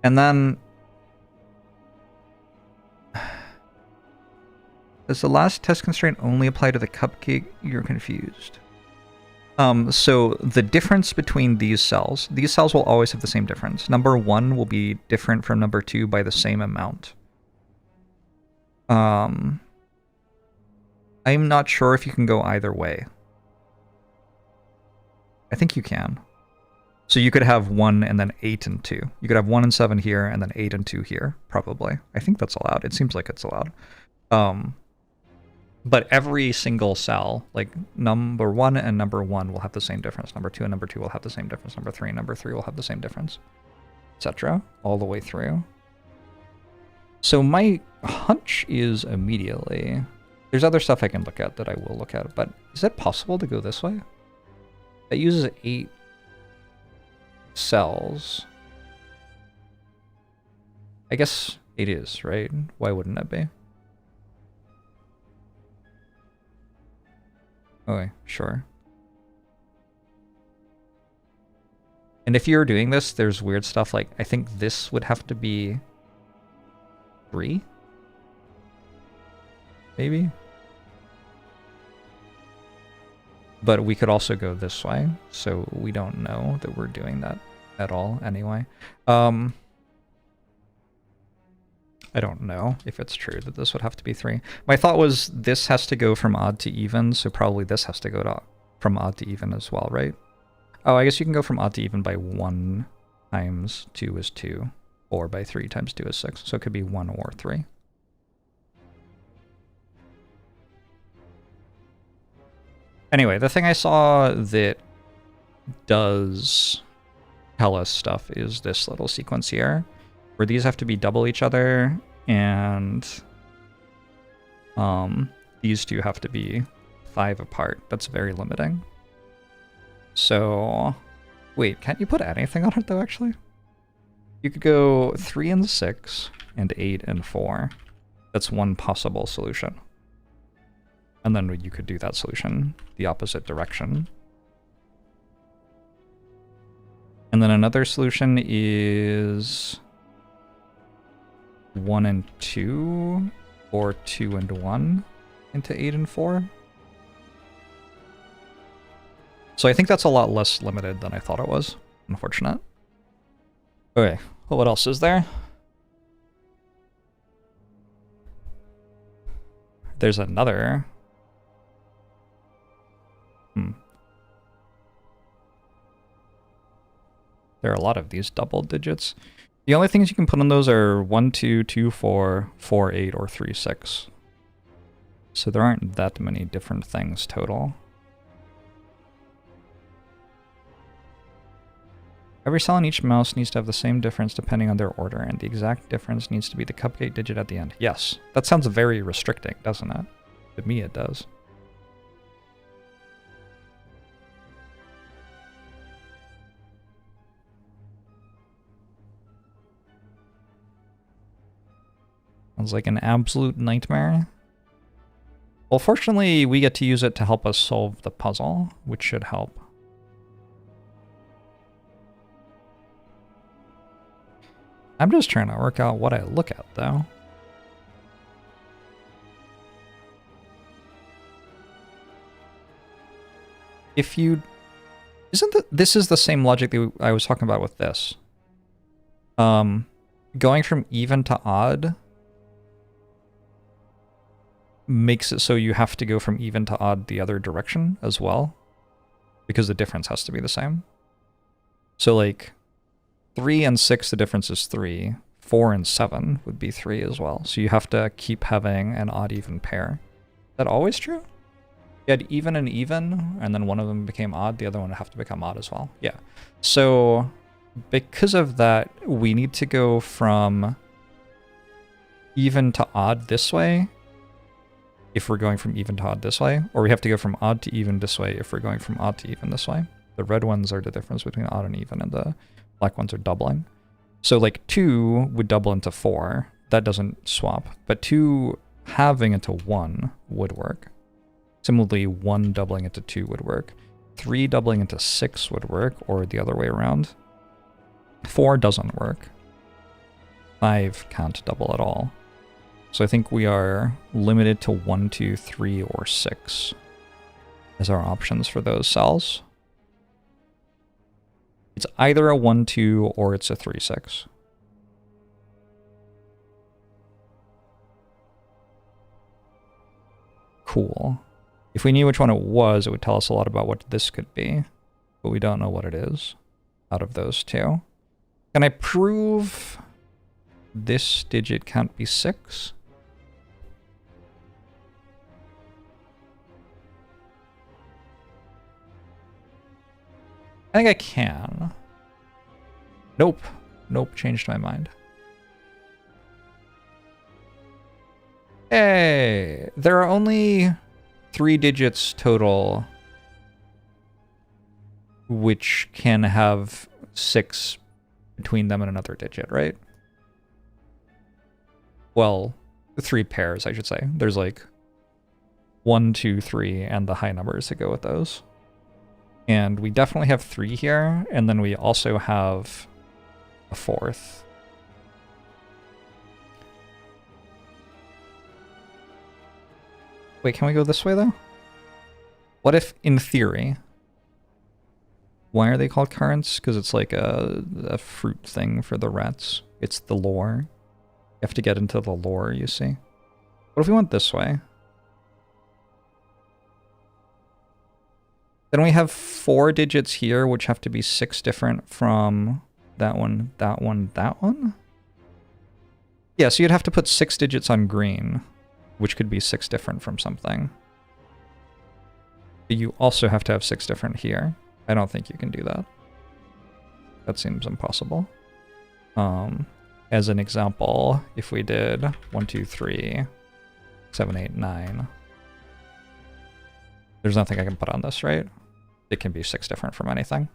And then does the last test constraint only apply to the cupcake? You're confused. So the difference between these cells will always have the same difference. Number 1 will be different from number 2 by the same amount. I'm not sure if you can go either way. I think you can. So you could have 1 and then 8 and 2. You could have 1 and 7 here and then 8 and 2 here, probably. I think that's allowed. It seems like it's allowed. But every single cell, like number 1 and number 1 will have the same difference. Number 2 and number 2 will have the same difference. Number 3 and number 3 will have the same difference, etc. all the way through. So my hunch is immediately... There's other stuff I can look at that I will look at, but is it possible to go this way? It uses 8 cells. I guess it is, right? Why wouldn't it be? Okay, sure. And if you're doing this, there's weird stuff like, I think this would have to be 3? maybe. But we could also go this way, so we don't know that we're doing that at all anyway. I don't know if it's true that this would have to be 3. My thought was this has to go from odd to even, so probably this has to go from odd to even as well, right? Oh, I guess you can go from odd to even by 1 times 2 is 2, or by 3 times 2 is 6, so it could be 1 or 3. Anyway, the thing I saw that does tell us stuff is this little sequence here, where these have to be double each other, and these two have to be 5 apart. That's very limiting. So, wait, can't you put anything on it though, actually? You could go 3 and 6, and 8 and 4. That's one possible solution. And then you could do that solution the opposite direction. And then another solution is 1 and 2, or 2 and 1 into 8 and 4. So I think that's a lot less limited than I thought it was. Unfortunate. Okay, well, what else is there? There's another. There are a lot of these double digits. The only things you can put on those are 1, 2, 2, 4, 4, 8, or 3, 6. So there aren't that many different things total. Every cell in each mouse needs to have the same difference depending on their order, and the exact difference needs to be the cupcake digit at the end. Yes, that sounds very restricting, doesn't it? To me, it does. Sounds like an absolute nightmare. Well, fortunately, we get to use it to help us solve the puzzle, which should help. I'm just trying to work out what I look at, though. If you... This is the same logic that I was talking about with this. Going from even to odd makes it so you have to go from even to odd the other direction as well, because the difference has to be the same. So like 3 and 6, the difference is 3. 4 and 7 would be 3 as well. So you have to keep having an odd-even pair. Is that always true? You had even and even, and then one of them became odd, the other one would have to become odd as well. Yeah. So because of that, we need to go from even to odd this way if we're going from even to odd this way, or we have to go from odd to even this way if we're going from odd to even this way. The red ones are the difference between odd and even, and the black ones are doubling. So like 2 would double into 4. That doesn't swap. But 2 halving into 1 would work. Similarly, 1 doubling into 2 would work. 3 doubling into 6 would work, or the other way around. 4 doesn't work. 5 can't double at all. So I think we are limited to 1, 2, 3, or 6 as our options for those cells. It's either a 1, 2, or it's a 3, 6. Cool. If we knew which one it was, it would tell us a lot about what this could be, but we don't know what it is out of those two. Can I prove this digit can't be 6? I think I can. Nope. Nope, changed my mind. Hey, there are only 3 digits total which can have 6 between them and another digit, right? Well, 3 pairs, I should say. There's like 1, 2, 3, and the high numbers that go with those. And we definitely have 3 here, and then we also have a 4th. Wait, can we go this way though? What if, in theory, why are they called currents? Because it's like a fruit thing for the rats. It's the lore. You have to get into the lore, you see. What if we went this way? Then we have 4 digits here, which have to be 6 different from that one, that one, that one? Yeah, so you'd have to put 6 digits on green, which could be 6 different from something. But you also have to have 6 different here. I don't think you can do that. That seems impossible. As an example, if we did 1, 2, 3, 7, 8, 9. There's nothing I can put on this, right? It can be 6 different from anything.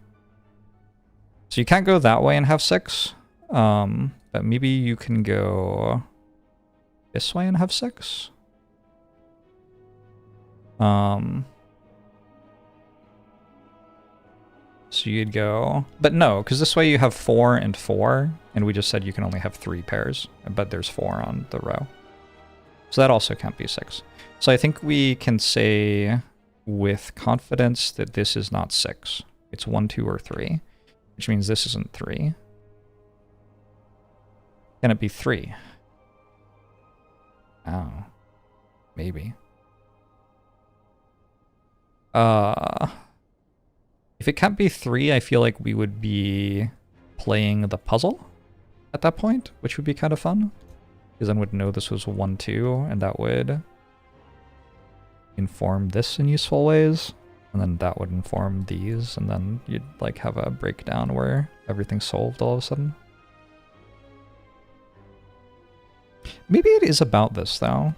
So you can't go that way and have 6. But maybe you can go this way and have 6. So you'd go, but no, because this way you have 4 and 4, and we just said you can only have 3 pairs, but there's 4 on the row. So that also can't be 6. So I think we can say with confidence that this is not 6. It's 1, 2, or 3, which means this isn't 3. Can it be 3? Oh, maybe. If it can't be 3, I feel like we would be playing the puzzle at that point, which would be kind of fun. Because then we'd know this was 1, 2, and that would inform this in useful ways. And then that would inform these, and then you'd like have a breakdown where everything's solved all of a sudden. Maybe it is about this, though.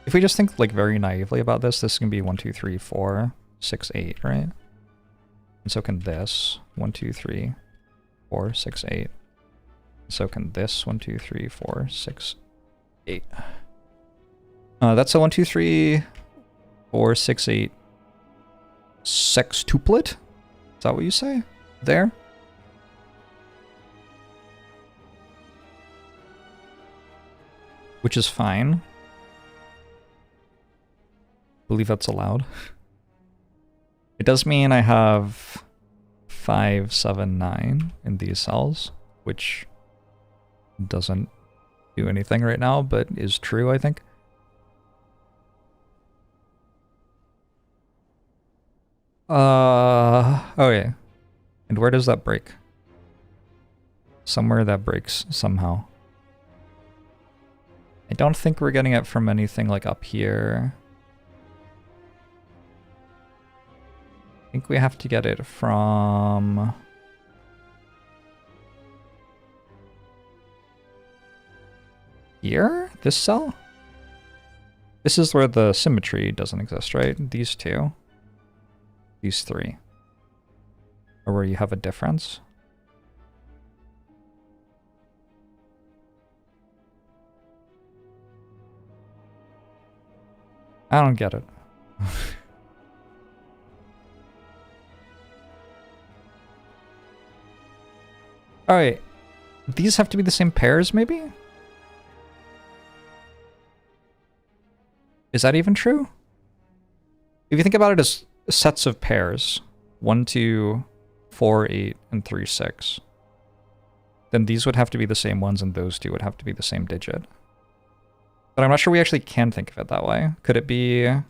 If we just think like very naively about this, this can be 1, 2, 3, 4, 6, 8, right? And so can this 1, 2, 3, 4, 6, 8. So can this 1, 2, 3, 4, 6, 8. That's a 1, 2, 3, 4, 6, 8 sextuplet? Is that what you say? There? Which is fine. I believe that's allowed. It does mean I have 5, 7, 9 in these cells, which doesn't do anything right now, but is true, I think. Okay. And where does that break? Somewhere that breaks somehow. I don't think we're getting it from anything like up here. I think we have to get it from here? This cell? This is where the symmetry doesn't exist, right? These 2. These 3. Or where you have a difference. I don't get it. Alright. These have to be the same pairs, maybe? Is that even true? If you think about it as sets of pairs, 1, 2, 4, 8, and 3, 6, then these would have to be the same ones and those 2 would have to be the same digit. But I'm not sure we actually can think of it that way. Could it be... I'm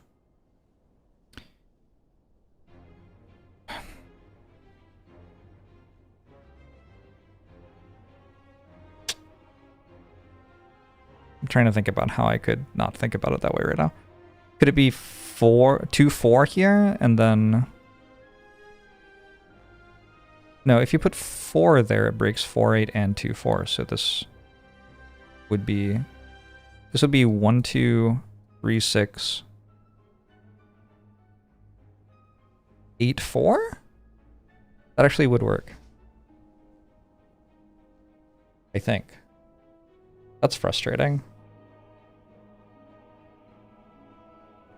trying to think about how I could not think about it that way right now. Could it be 2, 4 here, and then... No, if you put 4 there, it breaks 4, 8, and 2, 4. So this would be... This would be 1, 2, 3, 6, 8, 4? That actually would work. I think. That's frustrating.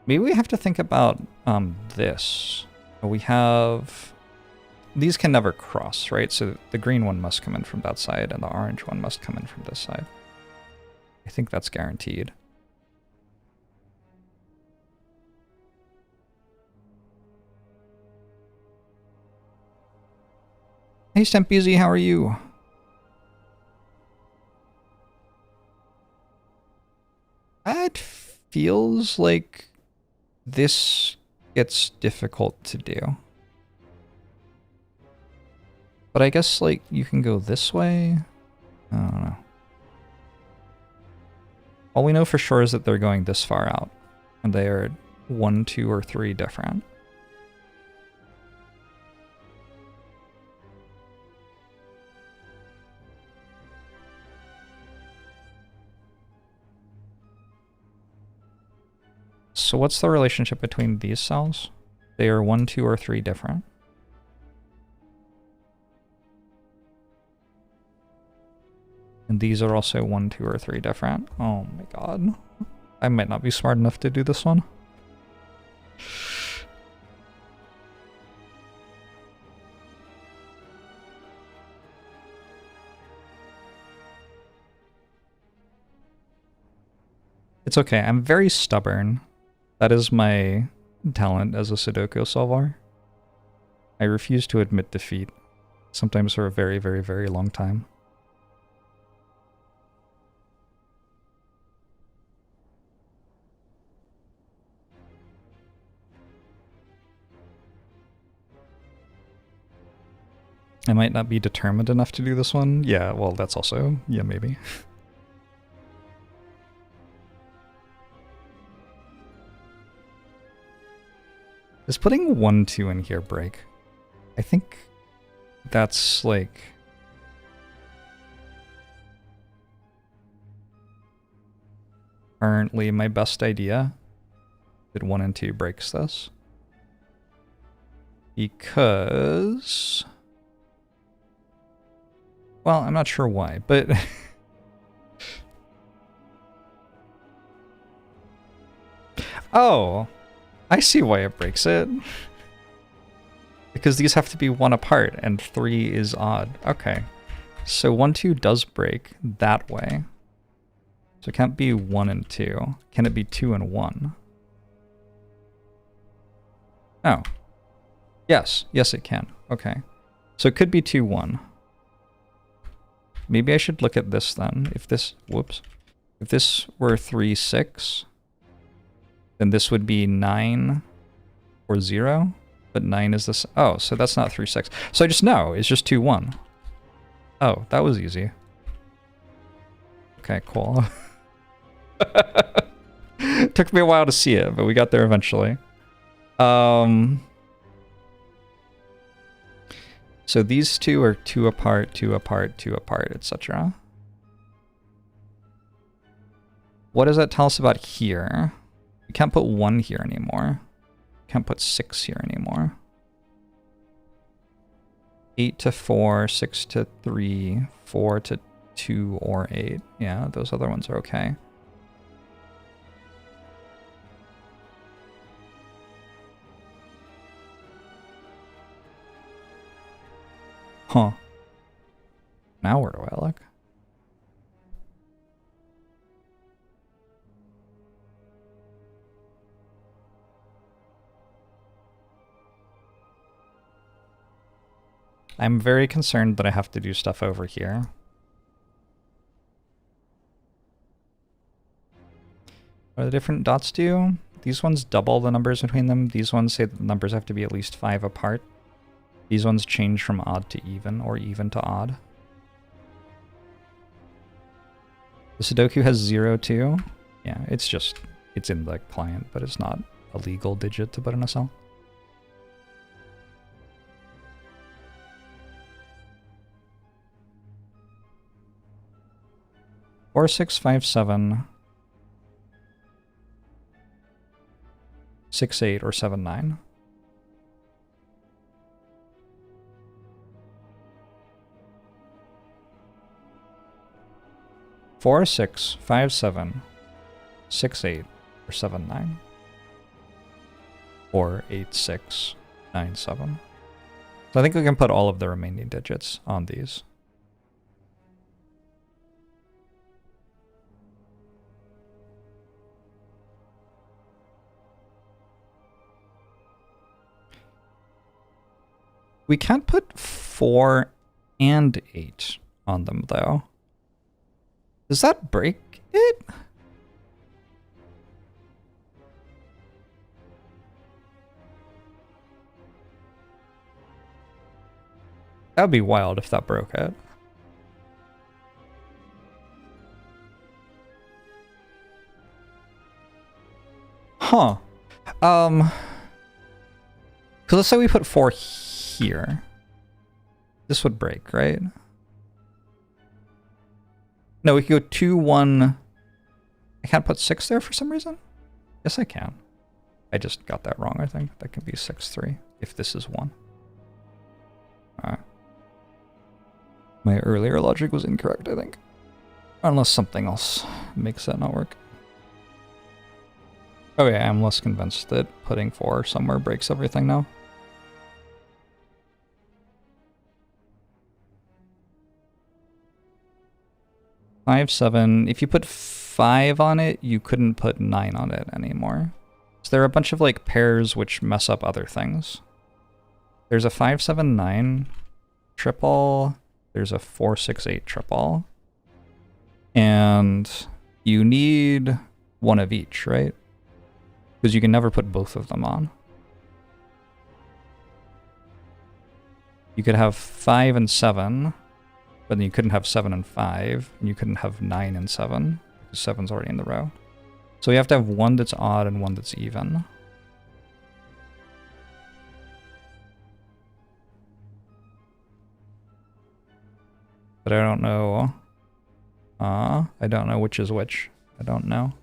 Maybe we have to think about this. We have... These can never cross, right? So the green one must come in from that side, and the orange one must come in from this side. I think that's guaranteed. Hey Stempeasy, how are you? It feels like this gets difficult to do. But I guess, like, you can go this way? I don't know. All we know for sure is that they're going this far out. And they are 1, 2, or 3 different. So what's the relationship between these cells? They are 1, 2, or 3 different. And these are also 1, 2, or 3 different. Oh my god. I might not be smart enough to do this one. It's okay, I'm very stubborn. That is my talent as a Sudoku solver. I refuse to admit defeat, sometimes for a very, very, very long time. I might not be determined enough to do this one. Yeah, well, that's also, yeah, maybe. Is putting 1, 2 in here break? I think that's like... currently my best idea. That 1 and 2 breaks this. Because... well, I'm not sure why, but... oh! I see why it breaks it. Because these have to be 1 apart, and 3 is odd. Okay. So 1, 2 does break that way. So it can't be 1 and 2. Can it be 2 and 1? Oh. Yes. Yes, it can. Okay. So it could be 2, 1. Maybe I should look at this then. If this... whoops. If this were 3, 6... then this would be 9 or 0, but 9 is this. Oh, so that's not 3, 6. So I just know, it's just 2, 1. Oh, that was easy. Okay, cool. Took me a while to see it, but we got there eventually. So these two are 2 apart, 2 apart, 2 apart, etc. What does that tell us about here? We can't put 1 here anymore. Can't put 6 here anymore. 8 to 4, 6 to 3, 4 to 2 or 8. Yeah, those other ones are okay. Huh. Now where do I look? I'm very concerned that I have to do stuff over here. What do the different dots do? These ones double the numbers between them. These ones say that the numbers have to be at least 5 apart. These ones change from odd to even, or even to odd. The Sudoku has 0 too. Yeah, it's just, it's in the client, but it's not a legal digit to put in a cell. Four, 6, 5, 7, 6, 8, or 7, 9. Four, 6, 5, 7, 6, 8, or 7, 9. Or 8, 6, 9, 7. So I think we can put all of the remaining digits on these. We can't put 4 and 8 on them, though. Does that break it? That would be wild if that broke it. Huh. So let's say we put 4 here. This would break, right? No, we could go 2, 1. I can't put 6 there for some reason? Yes, I can. I just got that wrong, I think. That can be 6, 3, if this is 1. Alright. My earlier logic was incorrect, I think. Unless something else makes that not work. Okay, I'm less convinced that putting 4 somewhere breaks everything now. Five, 7. If you put 5 on it, you couldn't put 9 on it anymore. So there are a bunch of like pairs which mess up other things. There's a 5, 7, 9 triple. There's a 4, 6, 8 triple. And you need one of each, right? Because you can never put both of them on. You could have 5 and 7, but then you couldn't have 7 and 5, and you couldn't have 9 and 7, because 7's already in the row. So you have to have one that's odd and one that's even. But I don't know. I don't know which is which. I don't know.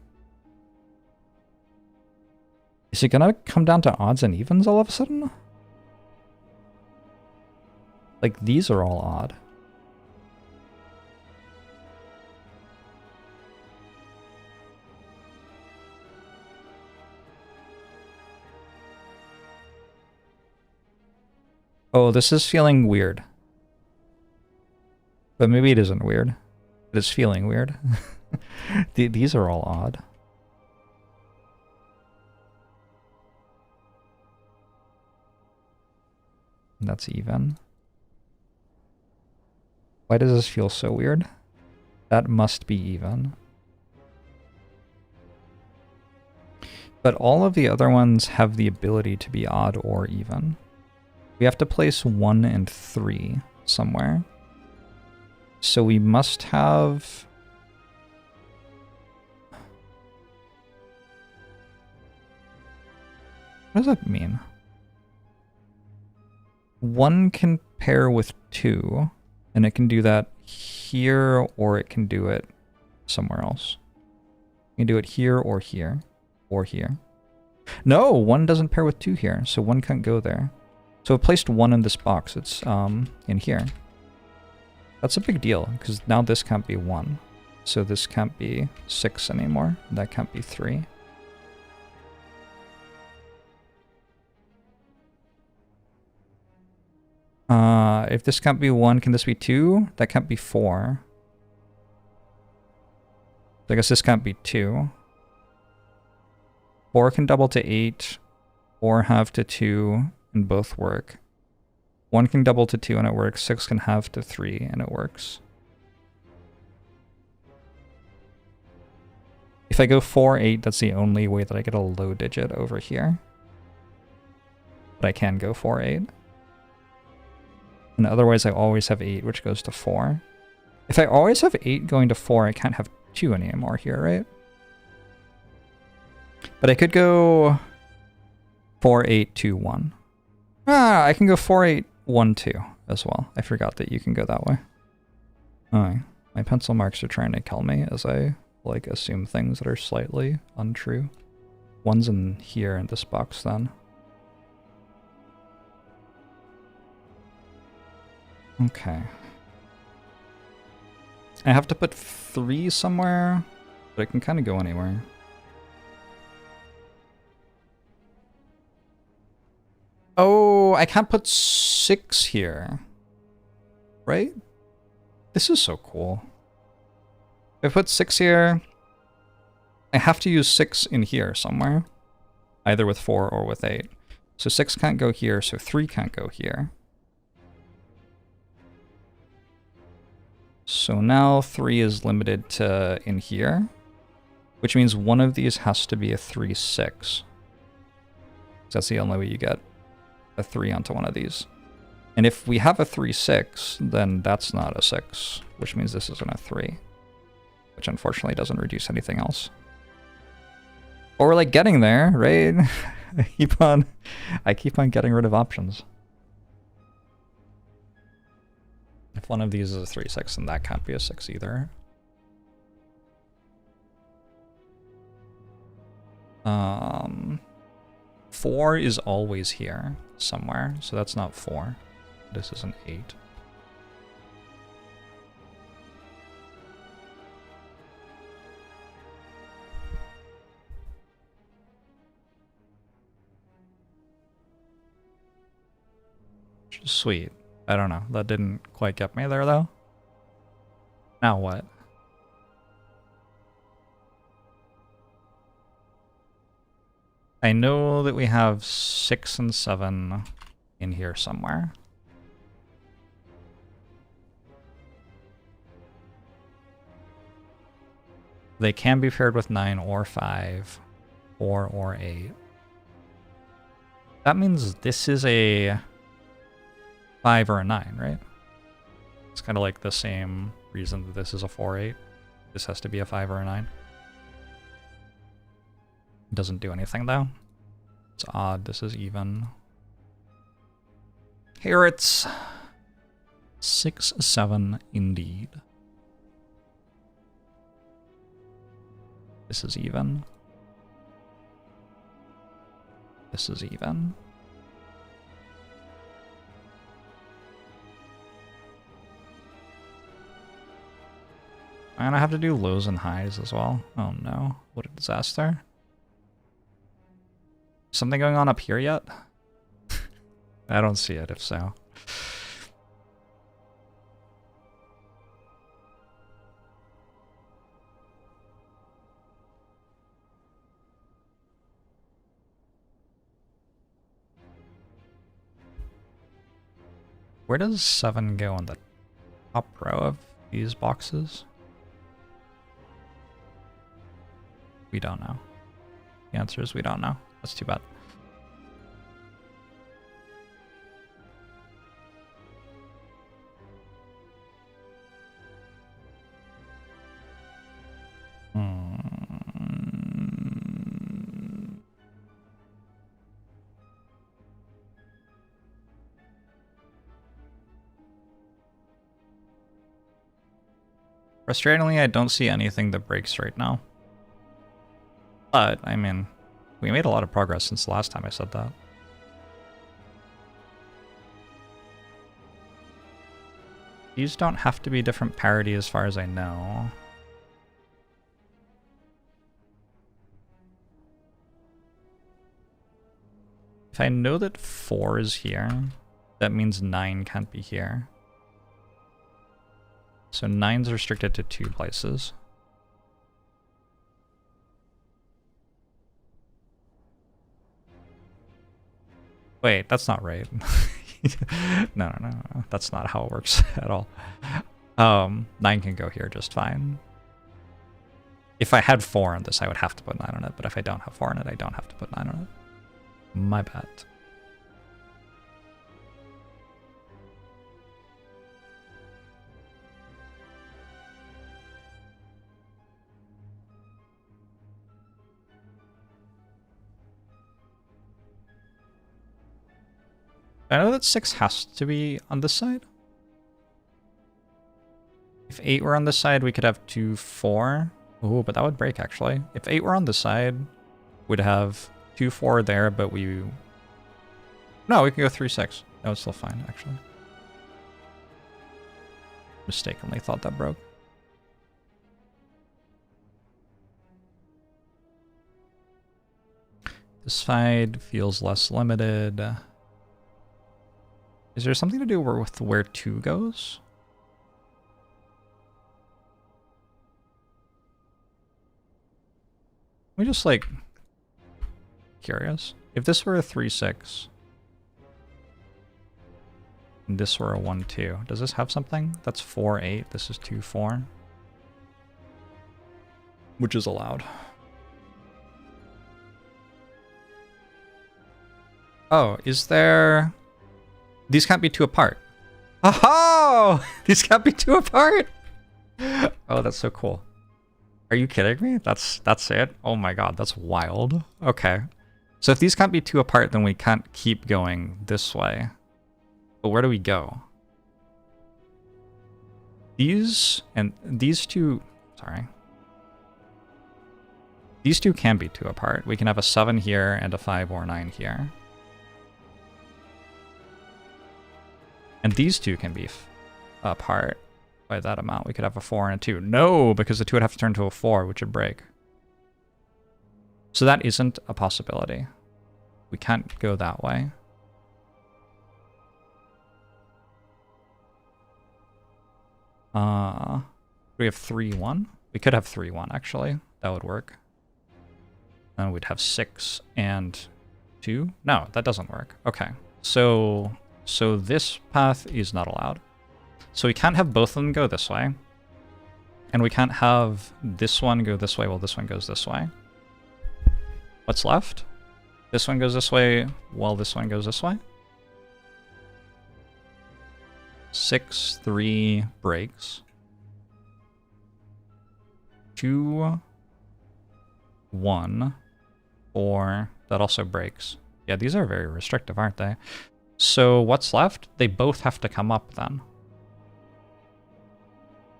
Is it gonna come down to odds and evens all of a sudden? Like, these are all odd. Oh, this is feeling weird. But maybe it isn't weird. It is feeling weird. These are all odd. That's even. Why does this feel so weird? That must be even. But all of the other ones have the ability to be odd or even. We have to place 1 and 3 somewhere. So we must have... What does that mean? 1 can pair with 2, and it can do that here, or it can do it somewhere else. You can do it here, or here, or here. No, 1 doesn't pair with 2 here, so 1 can't go there. So I placed 1 in this box. It's in here. That's a big deal, because now this can't be 1. So this can't be 6 anymore. That can't be 3. If this can't be 1, can this be 2? That can't be 4. So I guess this can't be 2. 4 can double to 8, or halve to 2, and both work. 1 can double to 2 and it works. 6 can halve to 3 and it works. If I go 4, 8, that's the only way that I get a low digit over here. But I can go 4, 8. And otherwise I always have 8, which goes to 4. If I always have 8 going to 4, I can't have 2 anymore here, right? But I could go 4, 8, 2, 1. I can go 4, 8, 1, 2 as well. I forgot that you can go that way. Alright. My pencil marks are trying to kill me as I, like, assume things that are slightly untrue. 1's in here in this box then. Okay. I have to put 3 somewhere, but it can kind of go anywhere. Oh, I can't put 6 here. Right? This is so cool. If I put 6 here, I have to use 6 in here somewhere. Either with 4 or with 8. So 6 can't go here, so 3 can't go here. So now 3 is limited to in here, which means one of these has to be a 3-6. That's the only way you get a 3 onto one of these. And if we have a 3-6, then that's not a 6, which means this isn't a 3, which unfortunately doesn't reduce anything else. But we're like getting there, right? I keep on getting rid of options. If one of these is a 3-6, then that can't be a 6 either. 4 is always here somewhere, so that's not 4. This is an 8. Which is sweet. I don't know. That didn't quite get me there, though. Now what? I know that we have 6 and 7 in here somewhere. They can be paired with 9 or 5, 4 or 8. That means this is a 5 or a 9, right? It's kind of like the same reason that this is a 4-8. This has to be a 5 or a 9. Doesn't do anything though. It's odd. This is even. Here it's 6-7 indeed. This is even. This is even. And I have to do lows and highs as well. Oh no, what a disaster. Something going on up here yet? I don't see it, if so. Where does 7 go on the top row of these boxes? We don't know. The answer is we don't know. That's too bad. Frustratingly, I don't see anything that breaks right now. But, I mean, we made a lot of progress since the last time I said that. These don't have to be different parity as far as I know. If I know that 4 is here, that means 9 can't be here. So 9's restricted to 2 places. Wait, that's not right. No, that's not how it works at all. 9 can go here just fine. If I had 4 on this, I would have to put 9 on it, but if I don't have 4 on it, I don't have to put 9 on it. My bad. I know that 6 has to be on this side. If 8 were on this side, we could have 2, 4. Ooh, but that would break, actually. If 8 were on this side, we'd have 2, 4 there, but we... No, we could go 3, 6. That was still fine, actually. Mistakenly thought that broke. This side feels less limited. Is there something to do with where 2 goes? We just like curious. If this were a 3, 6,
and this were a 1, 2. Does this have something? That's 4, 8. This is 2, 4. Which is allowed. Oh, is there... These can't be 2 apart. Oh! These can't be 2 apart! Oh, that's so cool. Are you kidding me? That's it? Oh my god, that's wild. Okay. So if these can't be 2 apart, then we can't keep going this way. But where do we go? These and these two... Sorry. These two can be 2 apart. We can have a 7 here and a 5 or 9 here. And these two can be apart by that amount. We could have a 4 and a 2. No, because the 2 would have to turn to a 4, which would break. So that isn't a possibility. We can't go that way. We have 3, 1. We could have 3, 1, actually. That would work. Then we'd have 6 and 2. No, that doesn't work. Okay. So this path is not allowed. So we can't have both of them go this way. And we can't have this one go this way while this one goes this way. What's left? This one goes this way while this one goes this way. 6, 3 breaks. 2, 1, 4. That also breaks. Yeah, these are very restrictive, aren't they? So what's left? They both have to come up then.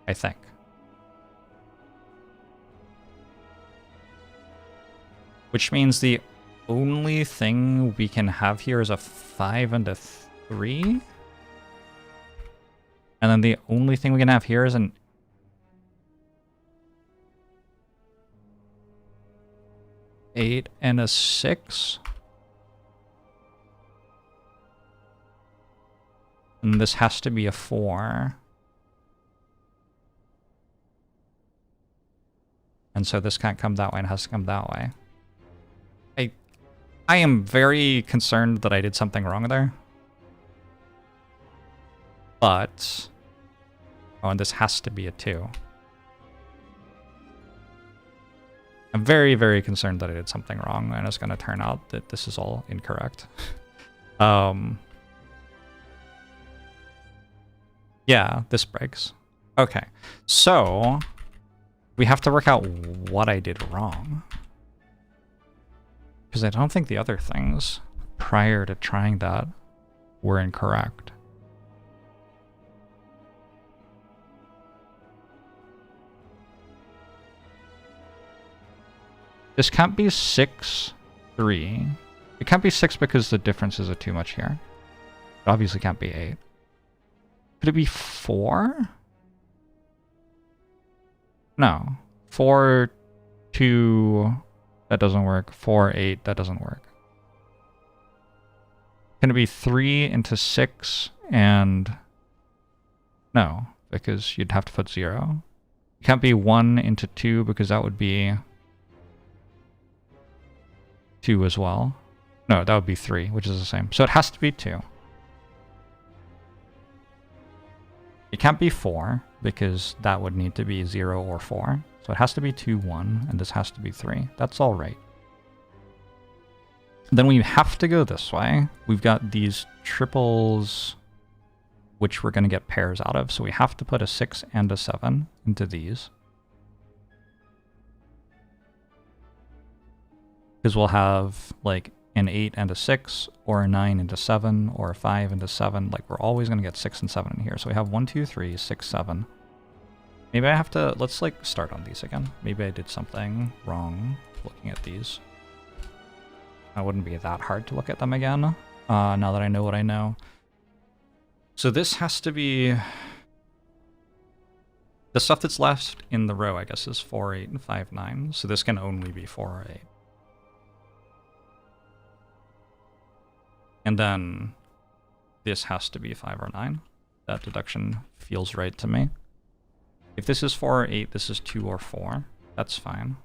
I think. Which means the only thing we can have here is a 5 and a 3. And then the only thing we can have here is an 8 and a 6. And this has to be a 4. And so this can't come that way and has to come that way. I am very concerned that I did something wrong there. But... Oh, and this has to be a 2. I'm very, very concerned that I did something wrong, and it's going to turn out that this is all incorrect. Yeah, this breaks. Okay, so we have to work out what I did wrong. Because I don't think the other things prior to trying that were incorrect. This can't be 6, 3. It can't be 6 because the differences are too much here. It obviously can't be 8. Could it be 4? No. 4, 2, that doesn't work. 4, 8, that doesn't work. Can it be 3 into 6 and... No, because you'd have to put 0. It can't be 1 into 2 because that would be 2 as well. No, that would be 3, which is the same. So it has to be 2. It can't be 4, because that would need to be 0 or 4. So it has to be 2, 1, and this has to be 3. That's all right. Then we have to go this way. We've got these triples, which we're going to get pairs out of. So we have to put a 6 and a 7 into these. Because we'll have, like, an 8 and a 6, or a 9 and a 7, or a 5 and a 7. Like, we're always going to get 6 and 7 in here. So we have 1, 2, 3, 6, 7. Maybe I have to... Let's, like, start on these again. Maybe I did something wrong looking at these. It wouldn't be that hard to look at them again, now that I know what I know. So this has to be... The stuff that's left in the row, I guess, is 4, 8, and 5, 9. So this can only be 4 or 8. And then this has to be 5 or 9. That deduction feels right to me. If this is 4 or 8, this is 2 or 4. That's fine.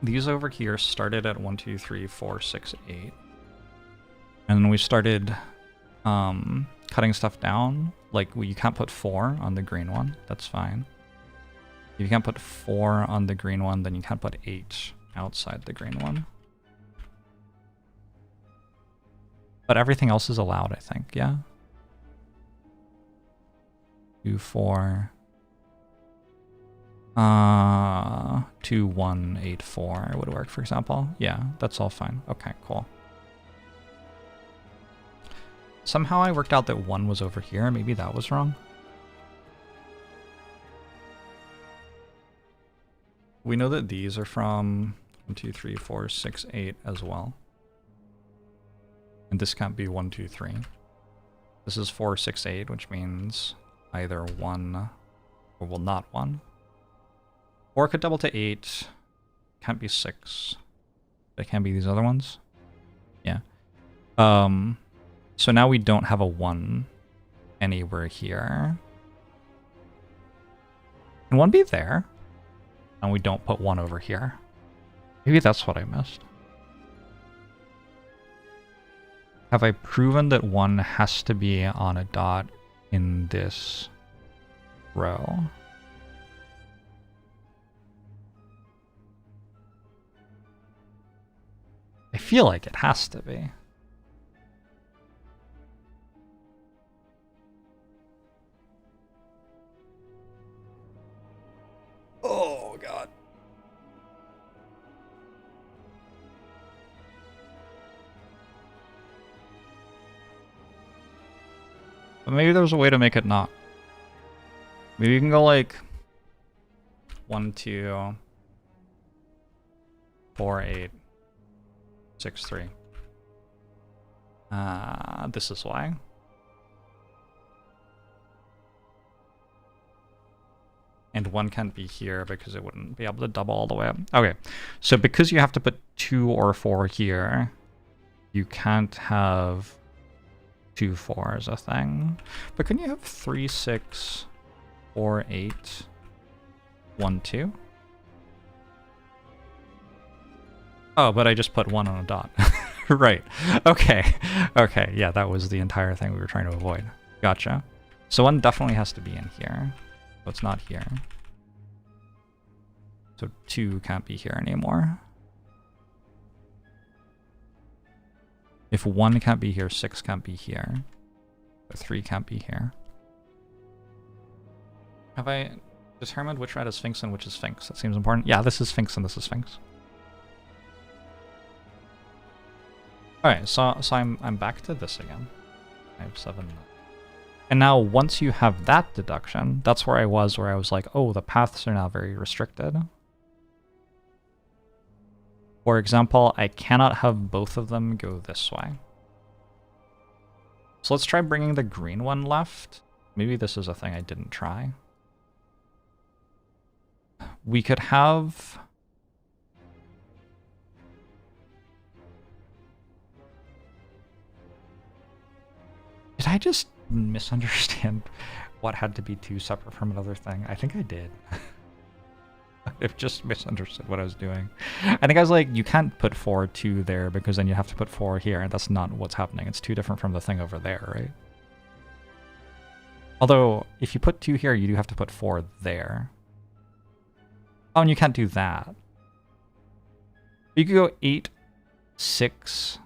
these over here started at 1, 2, 3, 4, 6, 8. And then we started cutting stuff down. Like, you can't put 4 on the green one. That's fine. If you can't put 4 on the green one, then you can't put 8 outside the green one. But everything else is allowed, I think, yeah? 2, 4... 2, 1, 8, 4 would work, for example. Yeah, that's all fine. Okay, cool. Somehow I worked out that 1 was over here. Maybe that was wrong. We know that these are from 1, 2, 3, 4, 6, 8 as well. And this can't be 1, 2, 3. This is 4, 6, 8, which means either 1 or, well, not 1. 4 could double to 8. Can't be 6. It can be these other ones. Yeah. So now we don't have a 1 anywhere here. Can 1 be there? And we don't put 1 over here. Maybe that's what I missed. Have I proven that 1 has to be on a dot in this row? I feel like it has to be. Oh, God. But maybe there's a way to make it not. Maybe you can go like 1, 2, 4, 8, 6, 3. This is why. And 1 can't be here because it wouldn't be able to double all the way up. Okay, so because you have to put 2 or 4 here, you can't have 2, 4 as a thing. But can you have 3, 6, 4, 8, 1, 2? Oh, but I just put 1 on a dot. Right. Okay. Okay, yeah, that was the entire thing we were trying to avoid. Gotcha. So 1 definitely has to be in here. So it's not here. So 2 can't be here anymore. If 1 can't be here, 6 can't be here. But 3 can't be here. Have I determined which red is Sphinx and which is Sphinx? That seems important. Yeah, this is Sphinx and this is Sphinx. Alright, so I'm back to this again. I have 7. And now once you have that deduction, that's where I was like, oh, the paths are now very restricted. For example, I cannot have both of them go this way. So let's try bringing the green one left. Maybe this is a thing I didn't try. We could have... Did I just misunderstand what had to be 2 separate from another thing? I think I did. I've just misunderstood what I was doing. I think I was like, you can't put 4, 2 there because then you have to put 4 here, and that's not what's happening. It's 2 different from the thing over there, right? Although, if you put 2 here, you do have to put 4 there. Oh, and you can't do that. You could go 8, 6,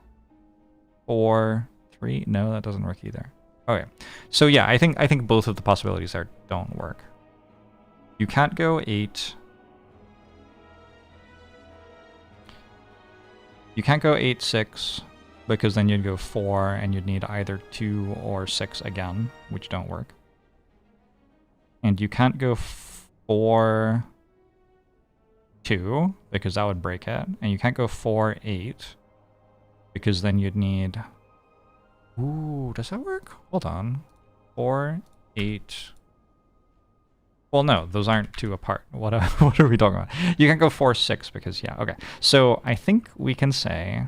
4, 3. No, that doesn't work either. Okay, so yeah, I think both of the possibilities there don't work. You can't go 8. You can't go 8, 6, because then you'd go 4, and you'd need either 2 or 6 again, which don't work. And you can't go 4, 2, because that would break it. And you can't go 4, 8, because then you'd need... Ooh, does that work? Hold on. 4, 8... Well, no, those aren't 2 apart. What are we talking about? You can go 4, 6 because, yeah, okay. So I think we can say,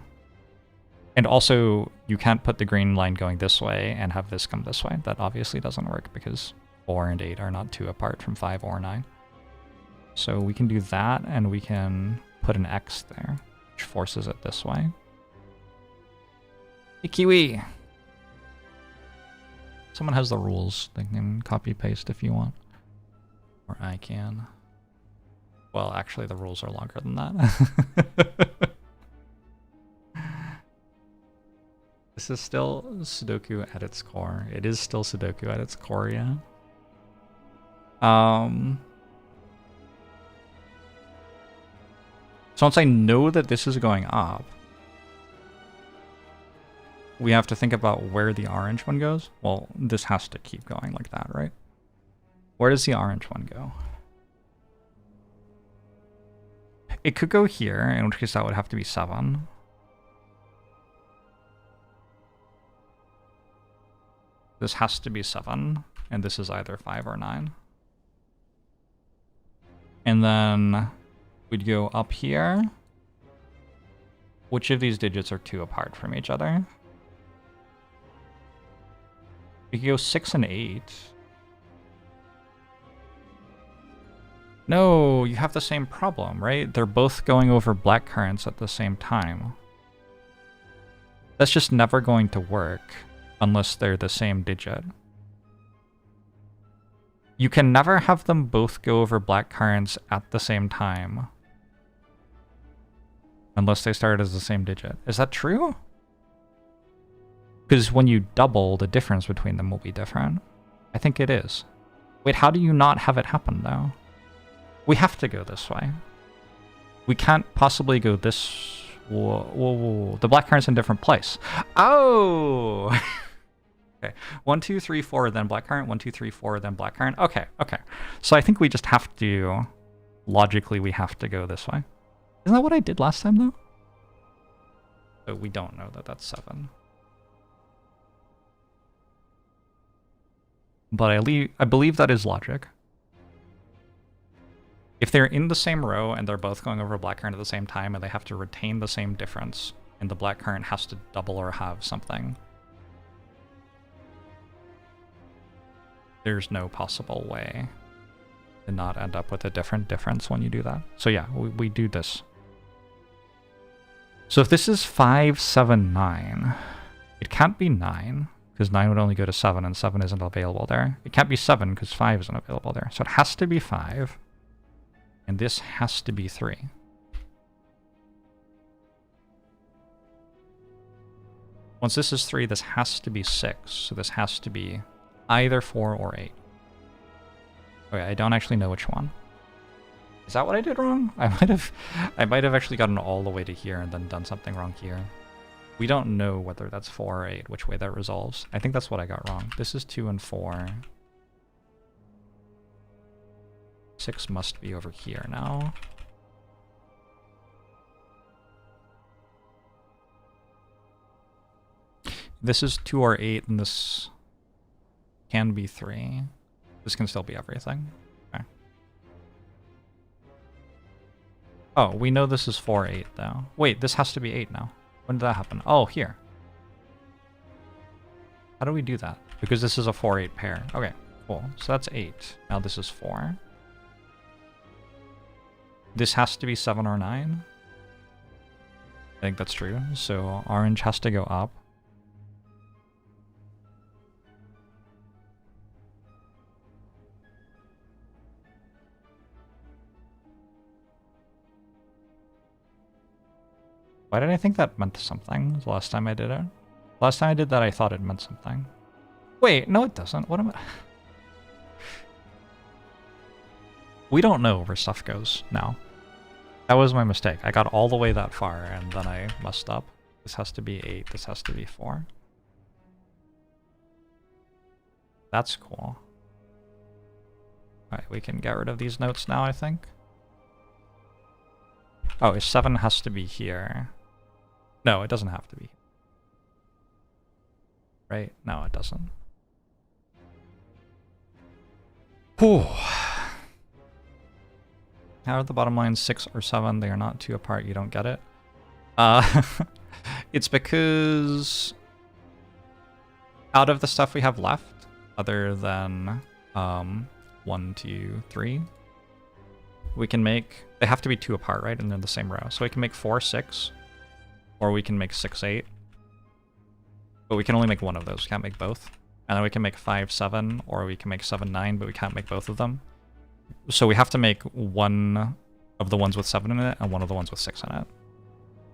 and also you can't put the green line going this way and have this come this way. That obviously doesn't work because 4 and 8 are not 2 apart from 5 or 9. So we can do that, and we can
put an X there, which forces it this way. Hey, Kiwi! Someone has the rules. They can copy-paste if you want. Or I can. Well, actually, the rules are longer than that. This is still Sudoku at its core. It is still Sudoku at its core, yeah. So once I know that this is going up, we have to think about where the orange one goes. Well, this has to keep going like that, right? Where does the orange one go? It could go here, in which case that would have to be 7. This has to be 7, and this is either 5 or 9. And then we'd go up here. Which of these digits are 2 apart from each other? We could go 6 and 8. No, you have the same problem, right? They're both going over black currants at the same time. That's just never going to work unless they're the same digit. You can never have them both go over black currants at the same time unless they start as the same digit. Is that true? Because when you double, the difference between them will be different. I think it is. Wait, how do you not have it happen, though? We have to go this way. We can't possibly go this... Whoa, whoa, whoa. The black currant's in a different place. Oh! Okay. 1, 2, 3, 4, then black currant. 1, 2, 3, 4, then black currant. Okay, okay. So I think we just have to... Logically, we have to go this way. Isn't that what I did last time, though? So we don't know that that's 7. But I believe that is logic. If they're in the same row and they're both going over black currant at the same time and they have to retain the same difference, and the black currant has to double or have something, there's no possible way to not end up with a different difference when you do that. So yeah, we do this. So if this is 5, 7, 9, it can't be 9, because 9 would only go to 7, and 7 isn't available there. It can't be 7, because 5 isn't available there. So it has to be 5, and this has to be 3. Once this is 3, this has to be 6, so this has to be either 4 or 8. Okay, I don't actually know which one. Is that what I did wrong? I might have actually gotten all the way to here and then done something wrong here. We don't know whether that's 4 or 8, which way that resolves. I think that's what I got wrong. This is 2 and 4. 6 must be over here now. This is 2 or 8, and this can be 3. This can still be everything. Okay. Oh, we know this is 4, 8, though. Wait, this has to be 8 now. When did that happen? Oh, here. How do we do that? Because this is a 4, 8 pair. Okay, cool. So that's 8. Now this is 4. This has to be 7 or 9. I think that's true. So orange has to go up. Why did I think that meant something the last time I did it? Last time I did that, I thought it meant something. Wait, no it doesn't. What am I... We don't know where stuff goes now. That was my mistake. I got all the way that far, and then I messed up. This has to be 8. This has to be 4. That's cool. Alright, we can get rid of these notes now, I think. Oh, 7 has to be here. No, it doesn't have to be. Right? No, it doesn't. Whew. How are the bottom lines 6 or 7? They are not 2 apart. You don't get it. It's because out of the stuff we have left, other than 1, 2, 3, we can make... They have to be 2 apart, right? And they're the same row. So we can make 4, 6. Or we can make 6, 8. But we can only make one of those. We can't make both. And then we can make 5, 7. Or we can make 7, 9. But we can't make both of them. So we have to make one of the ones with 7 in it and one of the ones with 6 in it.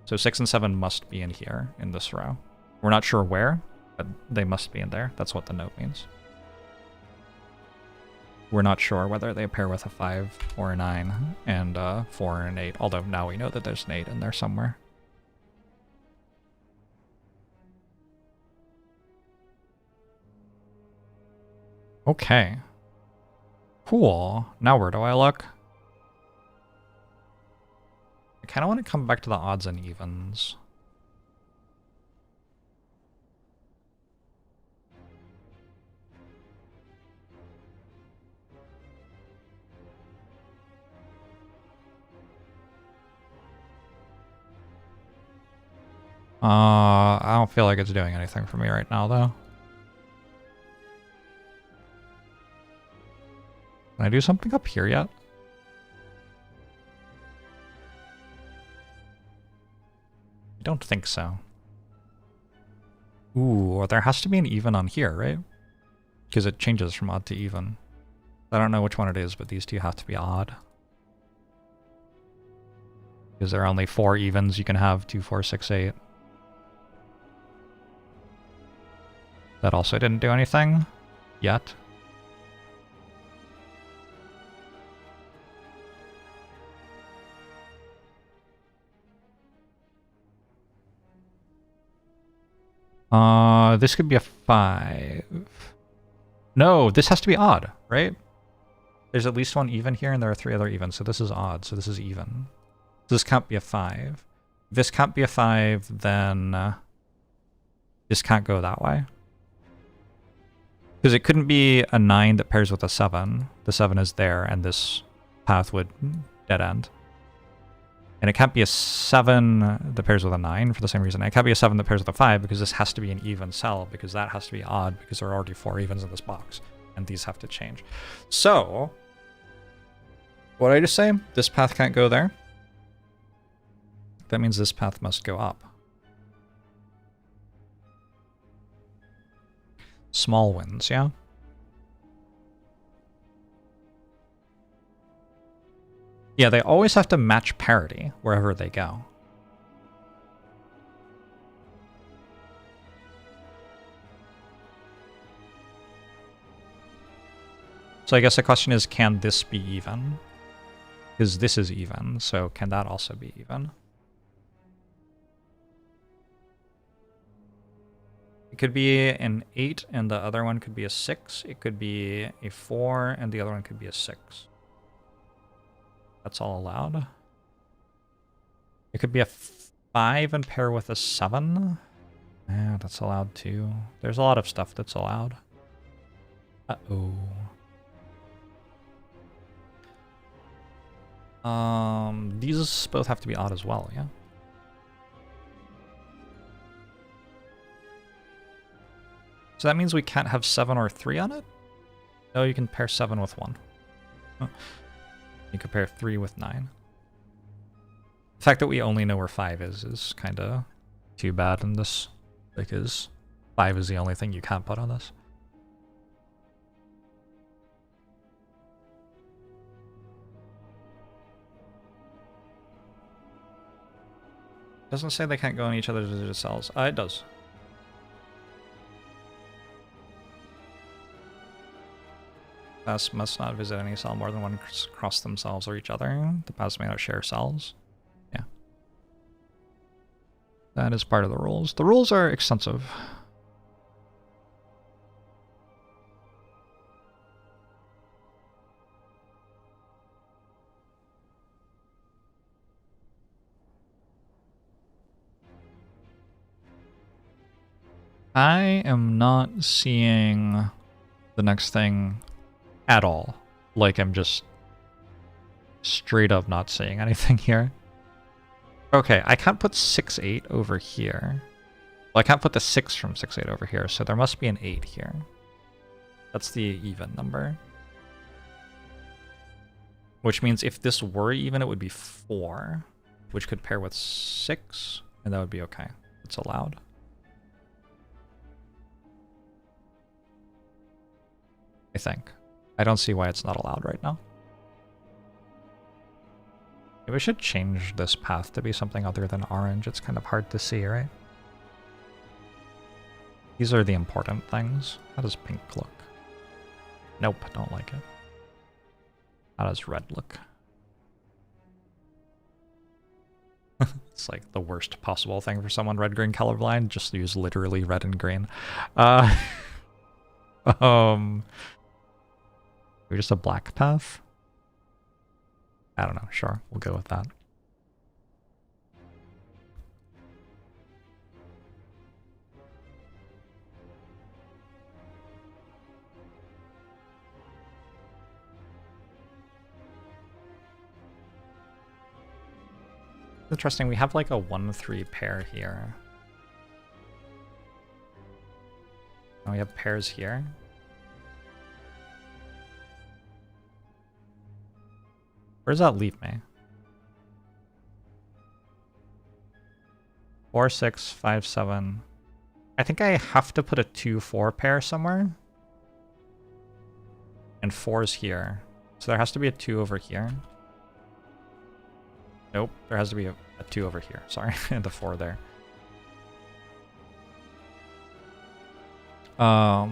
So 6 and 7 must be in here, in this row. We're not sure where, but they must be in there. That's what the note means. We're not sure whether they pair with a 5 or a 9 and 4 and an 8, although now we know that there's an 8 in there somewhere. Okay. Cool. Now where do I look? I kind of want to come back to the odds and evens. I don't feel like it's doing anything for me right now, though. Can I do something up here yet? I don't think so. Ooh, there has to be an even on here, right? Because it changes from odd to even. I don't know which one it is, but these two have to be odd. Because there are only 4 evens you can have, 2, 4, 6, 8. That also didn't do anything yet. This could be a 5. No, this has to be odd, right? There's at least one even here, and there are 3 other evens, so this is odd, so this is even. This can't be a 5. If this can't be a 5, then this can't go that way. Because it couldn't be a 9 that pairs with a 7. The 7 is there, and this path would dead end. And it can't be a 7 that pairs with a 9 for the same reason. It can't be a 7 that pairs with a 5 because this has to be an even cell, because that has to be odd because there are already 4 evens in this box. And these have to change. So, what did I just say? This path can't go there. That means this path must go up. Small wins, yeah? Yeah, they always have to match parity wherever they go. So I guess the question is, can this be even? Because this is even, so can that also be even? It could be an 8 and the other one could be a 6. It could be a 4 and the other one could be a 6. That's all allowed. It could be a 5 and pair with a 7. Yeah, that's allowed too. There's a lot of stuff that's allowed. Uh-oh. These both have to be odd as well, yeah? So that means we can't have 7 or 3 on it? No, you can pair 7 with 1. Oh. You can pair 3 with 9. The fact that we only know where 5 is kind of too bad in this, because 5 is the only thing you can't put on this. Doesn't say they can't go in each other's visited cells. It does. Paths must not visit any cell more than one across themselves or each other. The paths may not share cells. Yeah. That is part of the rules. The rules are extensive. I am not seeing the next thing at all. Like, I'm just straight up not seeing anything here. Okay, I can't put 6, 8 over here. Well, I can't put the 6 from 6, 8 over here, so there must be an 8 here. That's the even number. Which means if this were even, it would be 4, which could pair with 6, and that would be okay. It's allowed. I think. I don't see why it's not allowed right now. Maybe we should change this path to be something other than orange. It's kind of hard to see, right? These are the important things. How does pink look? Nope, don't like it. How does red look? It's like the worst possible thing for someone red-green colorblind. Just use literally red and green. Maybe just a black path? I don't know. Sure, we'll go with that. Interesting, we have like a 1-3 pair here. And we have pairs here. Where does that leave me? 4, 6, 5, 7. I think I have to put a 2-4 pair somewhere. And 4's here. So there has to be a 2 over here. Nope, there has to be a 2 over here. Sorry, and a 4 there. What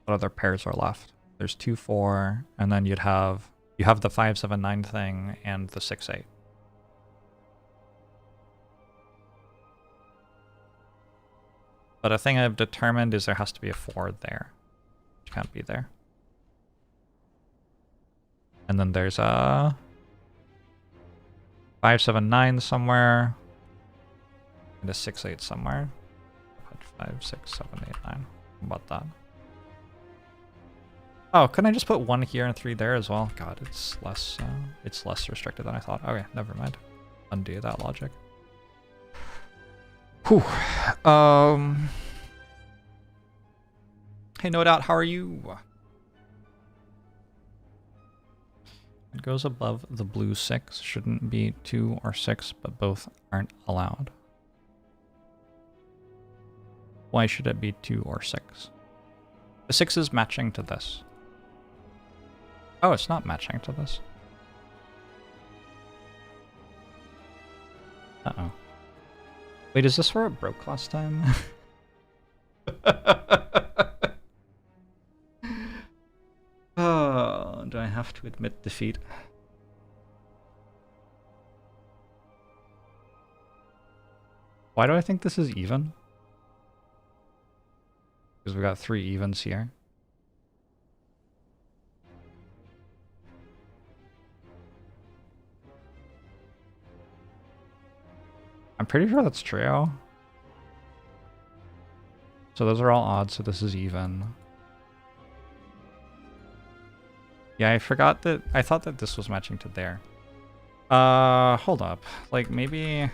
other pairs are left? There's 2, 4, and then you have the 5, 7, 9 thing and the 6, 8. But a thing I've determined is there has to be a 4 there, which can't be there. And then there's a 5, 7, 9 somewhere, and a 6, 8 somewhere. 5, 6, 7, 8, 9. How about that? Oh, couldn't I just put 1 here and 3 there as well? God, it's less restricted than I thought. Okay, never mind. Undo that logic. Whew. Hey, No Doubt, how are you? It goes above the blue 6. Shouldn't be 2 or 6, but both aren't allowed. Why should it be 2 or 6? The 6 is matching to this. Oh, it's not matching to this. Uh-oh. Wait, is this where it broke last time? Oh, do I have to admit defeat? Why do I think this is even? Because we got 3 evens here. I'm pretty sure that's true. So those are all odds, so this is even. Yeah, I forgot that. I thought that this was matching to there. Hold up. Like, maybe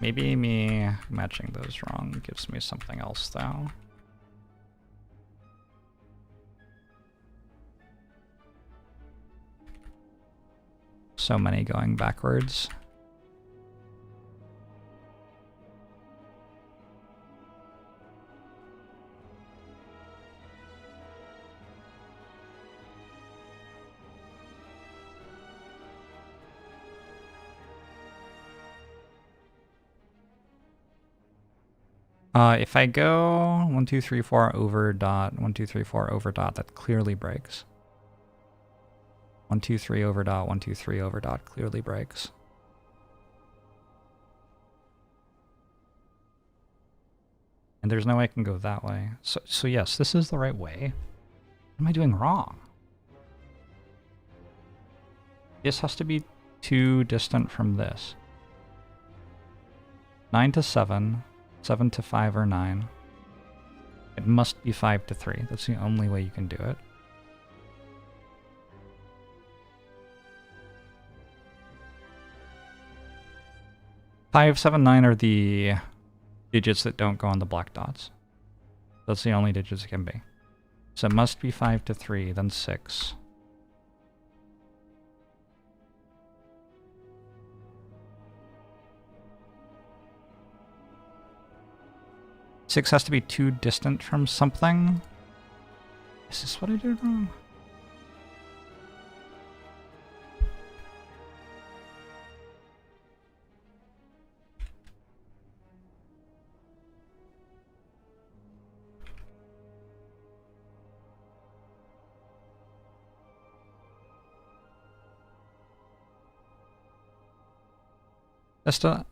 me matching those wrong gives me something else, though. So many going backwards. If I go 1, 2, 3, 4 over dot, 1, 2, 3, 4 over dot, that clearly breaks. 1, 2, 3 over dot, 1, 2, 3 over dot clearly breaks. And there's no way I can go that way. So yes, this is the right way. What am I doing wrong? This has to be too distant from this. 9 to 7. 7 to 5 or 9. It must be 5 to 3. That's the only way you can do it. Five, 7, 9 are the digits that don't go on the black dots.
That's the only digits it can be. So it must be 5 to 3, then 6. Six has to be too distant from something. Is this what I did wrong?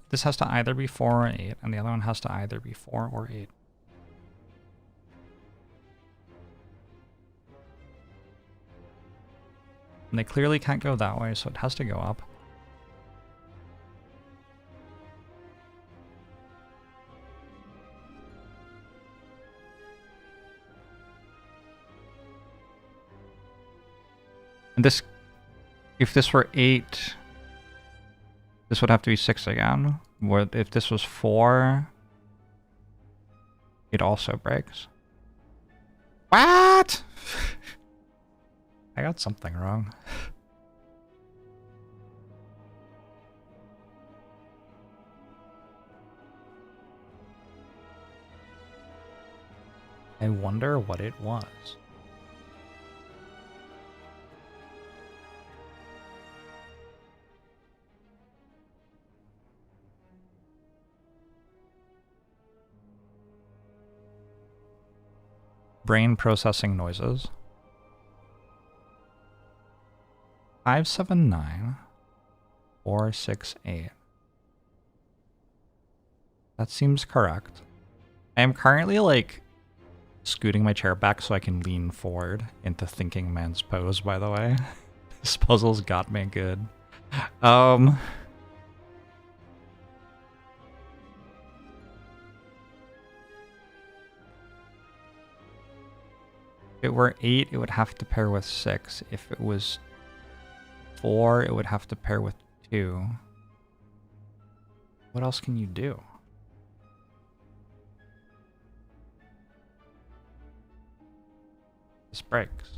This has to either be 4 or 8, and the other one has to either be 4 or 8. And they clearly can't go that way, so it has to go up. And this, if this were 8, this would have to be 6 again. Where if this was 4, it also breaks. What? I got something wrong. I wonder what it was. Brain processing noises. 5, 7, 9, 4, 6, 8. That seems correct. I am currently like scooting my chair back so I can lean forward into thinking man's pose, by the way. This puzzle's got me good. If it were 8, it would have to pair with 6. If it was 4, it would have to pair with 2. What else can you do? This breaks.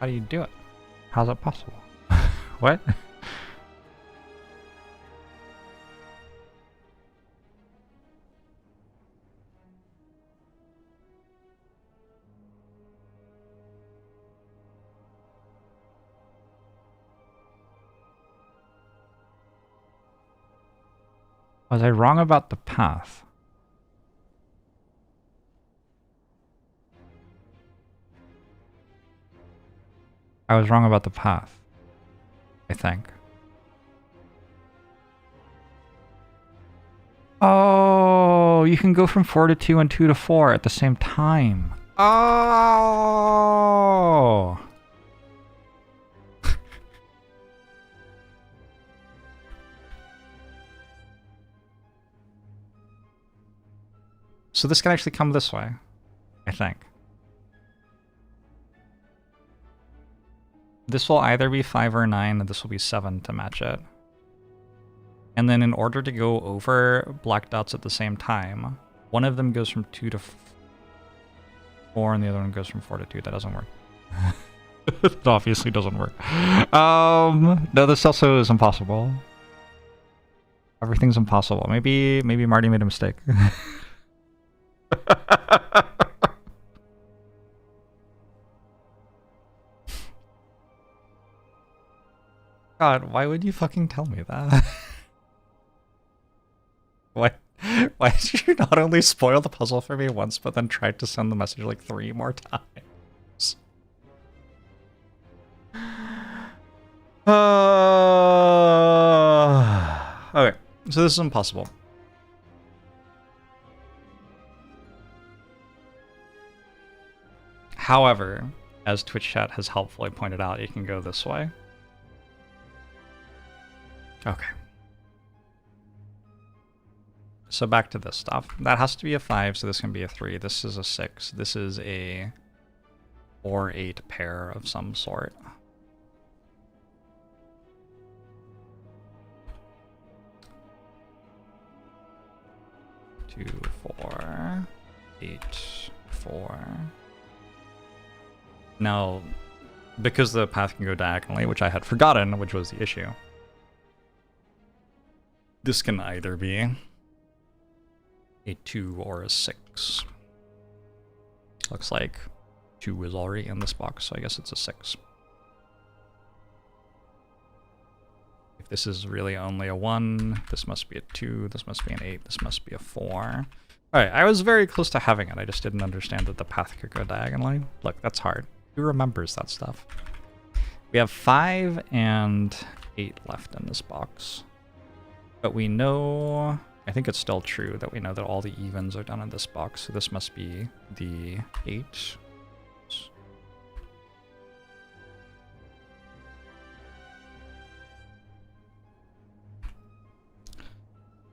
How do you do it? How's it possible? What? Was I wrong about the path? I was wrong about the path, I think. Oh, you can go from 4 to 2 and 2 to 4 at the same time. Oh! So this can actually come this way, I think. This will either be 5 or 9, and this will be 7 to match it. And then in order to go over black dots at the same time, one of them goes from 2 to 4, and the other one goes from 4 to 2. That doesn't work. It obviously doesn't work. No, this also is impossible. Everything's impossible. Maybe Marty made a mistake. God, why would you fucking tell me that? Why did you not only spoil the puzzle for me once, but then tried to send the message like 3 more times? Okay, so this is impossible. However, as Twitch chat has helpfully pointed out, you can go this way. Okay. So back to this stuff. That has to be a 5, so this can be a 3. This is a 6. This is a 4-8 pair of some sort.
2, 4, 8, 4. Now, because the path can go diagonally, which I had forgotten, which was the issue, this can either be a 2 or a 6. Looks like 2 is already in this box, so I guess it's a 6. If this is really only a 1, this must be a 2, this must be an 8, this must be a 4. Alright, I was very close to having it, I just didn't understand that the path could go diagonally. Look, that's hard. Who remembers that stuff? We have 5 and 8 left in this box. But we know, I think it's still true that we know that all the evens are done in this box, so this must be the 8.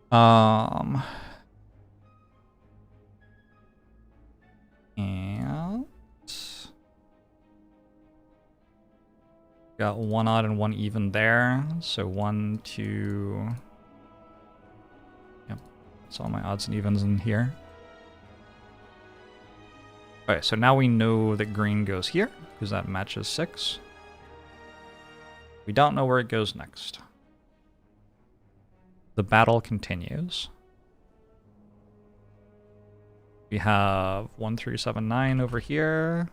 And got 1 odd and 1 even there, so 1, 2. Yep, that's all my odds and evens in here. Okay, so now we know that green goes here, because that matches 6. We don't know where it goes next. The battle continues. We have 1, 3, 7, 9 over here.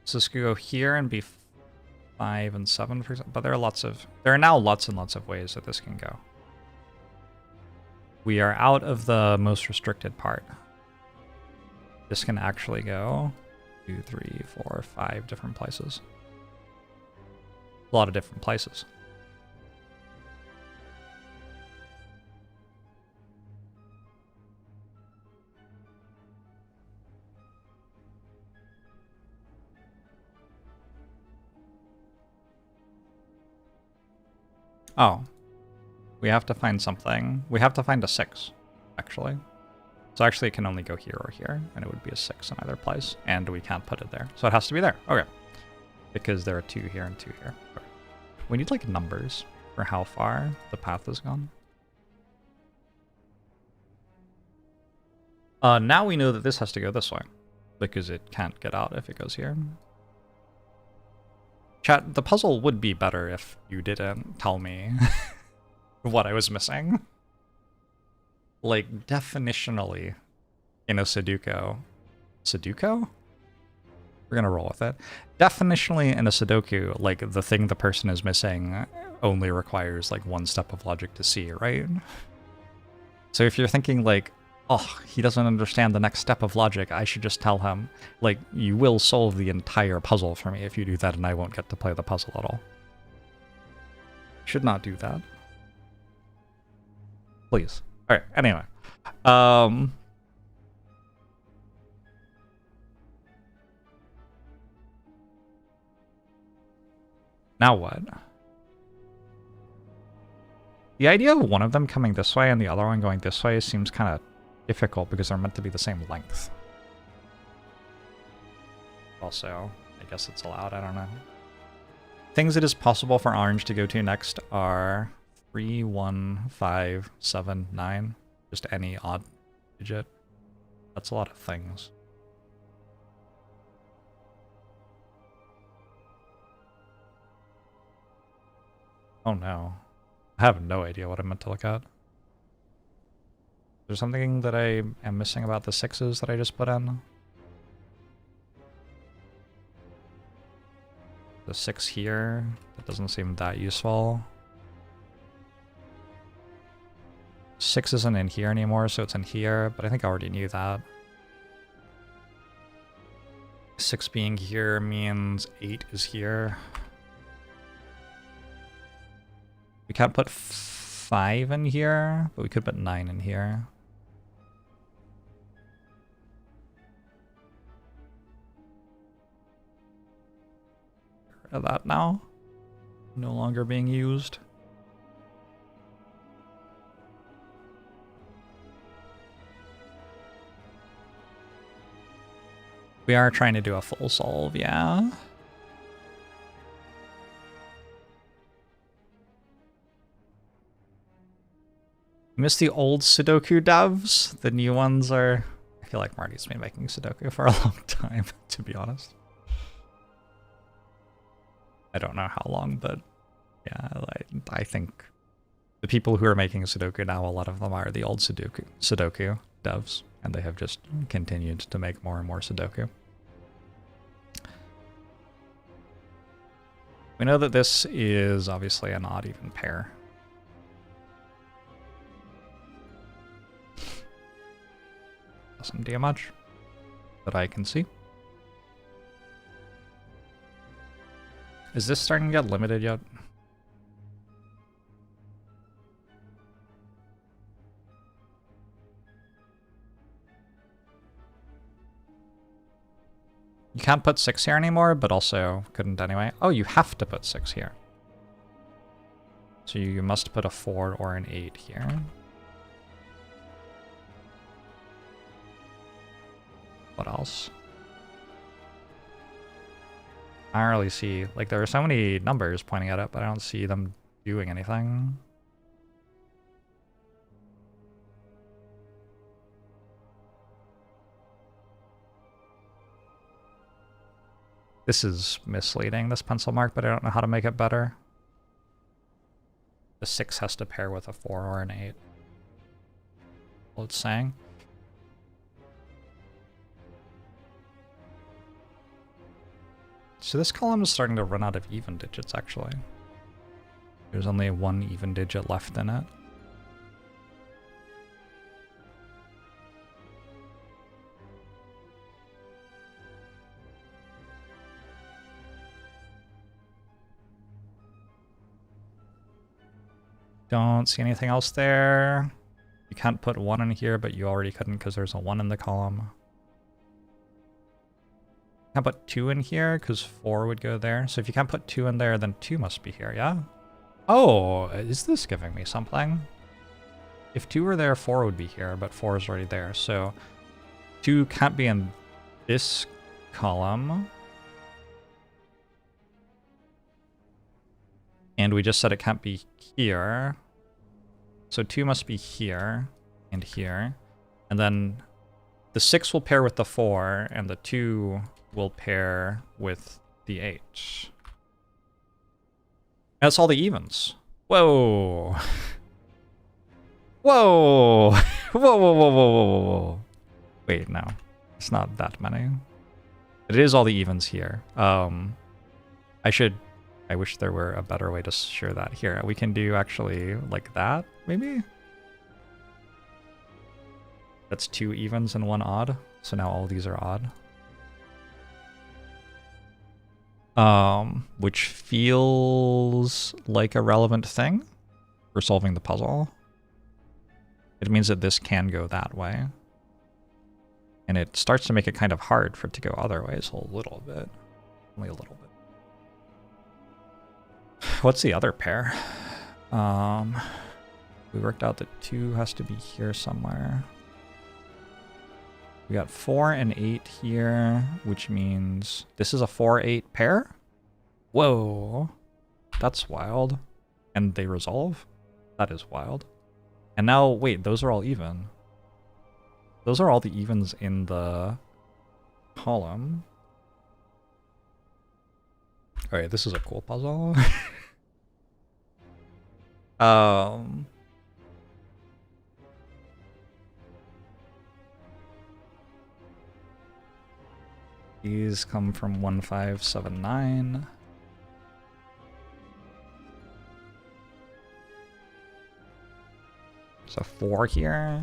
So this could go here and be 5 and 7, for example. But there are now lots and lots of ways that this can go. We are out of the most restricted part. This can actually go 2, 3, 4, 5 different places. A lot of different places. Oh. We have to find something. We have to find a 6, actually. So actually it can only go here or here, and it would be a 6 in either place, and we can't put it there. So it has to be there. Okay. Because there are 2 here and 2 here. Okay. We need like numbers for how far the path has gone. Now we know that this has to go this way, because it can't get out if it goes here. Chat, the puzzle would be better if you didn't tell me what I was missing. Like, definitionally, in a Sudoku... Sudoku? We're gonna roll with it. Definitionally, in a Sudoku, like, the thing the person is missing only requires, like, 1 step of logic to see, right? So if you're thinking, like, oh, he doesn't understand the next step of logic, I should just tell him, like, you will solve the entire puzzle for me if you do that, and I won't get to play the puzzle at all. Should not do that. Please. Alright, anyway. Now what? The idea of one of them coming this way and the other one going this way seems kind of difficult because they're meant to be the same length. Also, I guess it's allowed, I don't know. Things it is possible for orange to go to next are 3, 1, 5, 7, 9. Just any odd digit. That's a lot of things. Oh no. I have no idea what I meant to look at. Is there something that I am missing about the 6s that I just put in? The 6 here, that doesn't seem that useful. 6 isn't in here anymore, so it's in here, but I think I already knew that. 6 being here means 8 is here. We can't put 5 in here, but we could put 9 in here. Get rid of that now. No longer being used. We are trying to do a full solve, yeah. Miss the old Sudoku devs. The new ones are... I feel like Marty's been making Sudoku for a long time, to be honest. I don't know how long, but yeah, I think the people who are making Sudoku now, a lot of them are the old Sudoku devs, and they have just continued to make more and more Sudoku. We know that this is obviously an odd even pair. Doesn't do much that I can see. Is this starting to get limited yet? You can't put 6 here anymore, but also couldn't anyway. Oh, you have to put 6 here. So you must put a 4 or an 8 here. What else? I don't really see, like, there are so many numbers pointing at it, but I don't see them doing anything. This is misleading, this pencil mark, but I don't know how to make it better. The 6 has to pair with a 4 or an 8. Well, it's saying. So this column is starting to run out of even digits, actually. There's only one even digit left in it. Don't see anything else there. You can't put 1 in here, but you already couldn't because there's a 1 in the column. Can't put 2 in here because 4 would go there. So if you can't put 2 in there, then 2 must be here, yeah? Oh, is this giving me something? If 2 were there, 4 would be here, but 4 is already there. So 2 can't be in this column. And we just said it can't be here. So 2 must be here and here. And then the 6 will pair with the 4, and the 2 will pair with the 8. That's all the evens. Whoa. Whoa. Whoa, whoa, whoa, whoa, whoa, whoa. Wait, no. It's not that many. It is all the evens here. I wish there were a better way to show that here. We can do actually like that, maybe? That's 2 evens and 1 odd. So now all these are odd. Which feels like a relevant thing for solving the puzzle. It means that this can go that way. And it starts to make it kind of hard for it to go other ways a little bit. Only a little bit. What's the other pair? We worked out that 2 has to be here somewhere. We got 4 and 8 here, which means this is a 4-8 pair? Whoa. That's wild. And they resolve? That is wild. And now, wait, those are all even. Those are all the evens in the column. Alright, this is a cool puzzle. These come from 1579. There's a 4 here.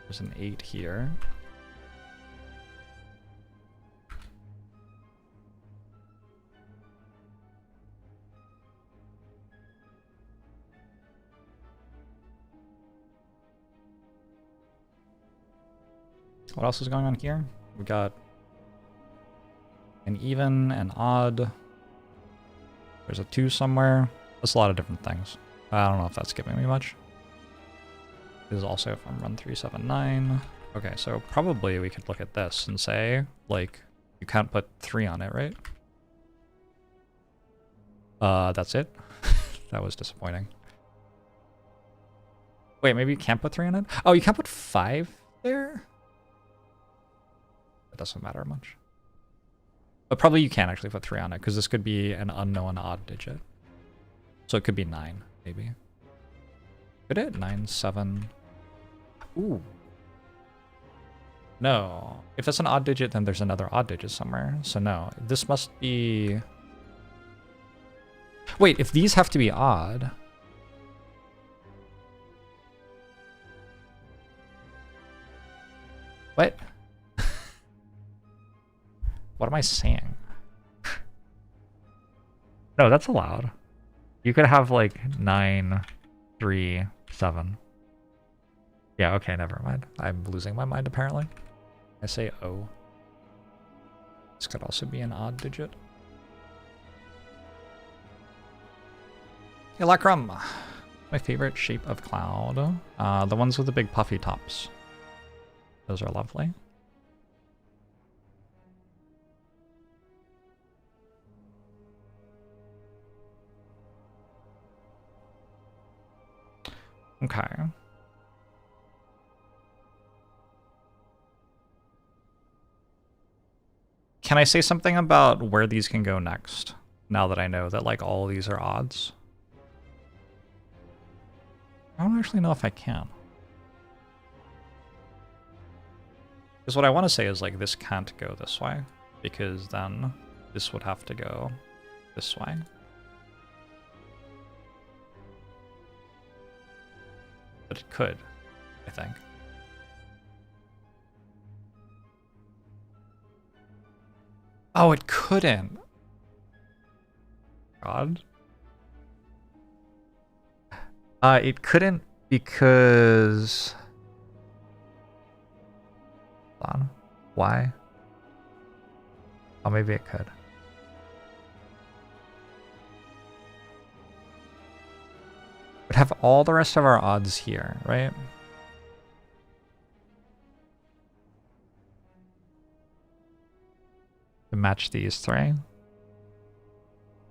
There's an 8 here. What else is going on here? We got an even, an odd. There's a 2 somewhere. That's a lot of different things. I don't know if that's giving me much. This is also from run 379. Okay, so probably we could look at this and say, like, you can't put 3 on it, right? That's it? That was disappointing. Wait, maybe you can't put 3 on it? Oh, you can't put 5 there? It doesn't matter much. But probably you can actually put 3 on it, because this could be an unknown odd digit. So it could be 9, maybe. Could it? 9, 7. Ooh. No. If it's an odd digit, then there's another odd digit somewhere. So no. This must be... Wait, if these have to be odd... What? What am I saying? No, that's allowed. You could have like 9, 3, 7. Yeah, okay, never mind. I'm losing my mind apparently. I say O. This could also be an odd digit. Hey, Lacrum! My favorite shape of cloud. The ones with the big puffy tops. Those are lovely. Okay. Can I say something about where these can go next? Now that I know that like all of these are odds. I don't actually know if I can. Because what I want to say is like this can't go this way, because then this would have to go this way. But it could, I think. Oh, it couldn't. God. It couldn't because... Hold on. Why? Oh, maybe it could. We'd have all the rest of our odds here, right? To match these 3.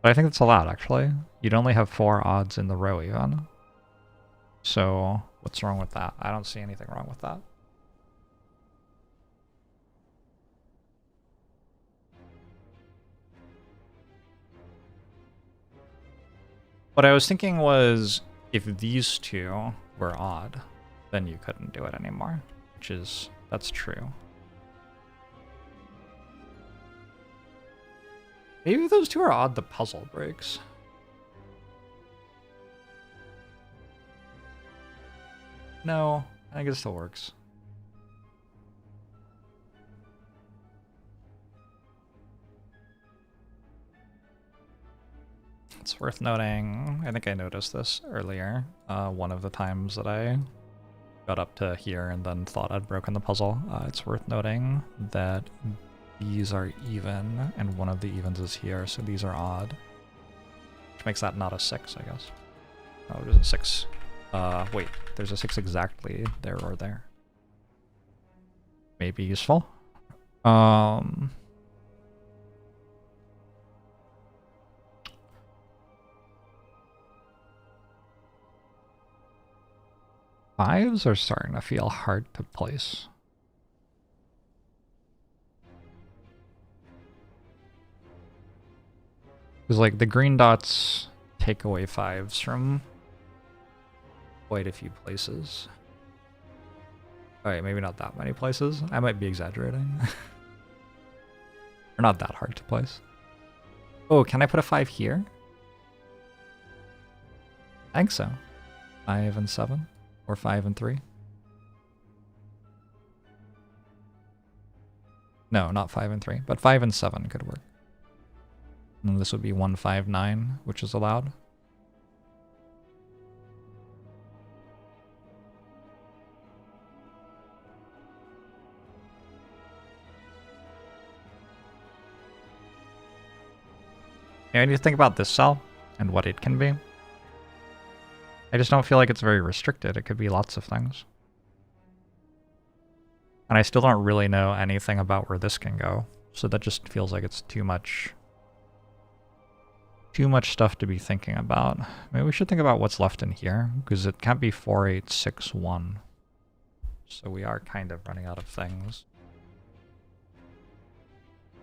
But I think that's allowed, actually. You'd only have 4 odds in the row even. So, what's wrong with that? I don't see anything wrong with that. What I was thinking was, if these 2 were odd, then you couldn't do it anymore. Which is, that's true. Maybe if those 2 are odd, the puzzle breaks. No, I think it still works. It's worth noting, I think I noticed this earlier, one of the times that I got up to here and then thought I'd broken the puzzle. It's worth noting that these are even, and one of the evens is here, so these are odd. Which makes that not a 6, I guess. Oh, there's a 6. Wait, there's a 6 exactly there or there. Maybe useful. Fives are starting to feel hard to place. Because like the green dots take away 5s from quite a few places. Alright, maybe not that many places. I might be exaggerating. They're not that hard to place. Oh, can I put a 5 here? I think so. 5 and 7. Or 5 and 3. No, not 5 and 3, but 5 and 7 could work. And this would be 1, 5, 9, which is allowed. Yeah, I need to think about this cell and what it can be. I just don't feel like it's very restricted. It could be lots of things. And I still don't really know anything about where this can go. So that just feels like it's too much stuff to be thinking about. Maybe we should think about what's left in here, because it can't be 4861. So we are kind of running out of things.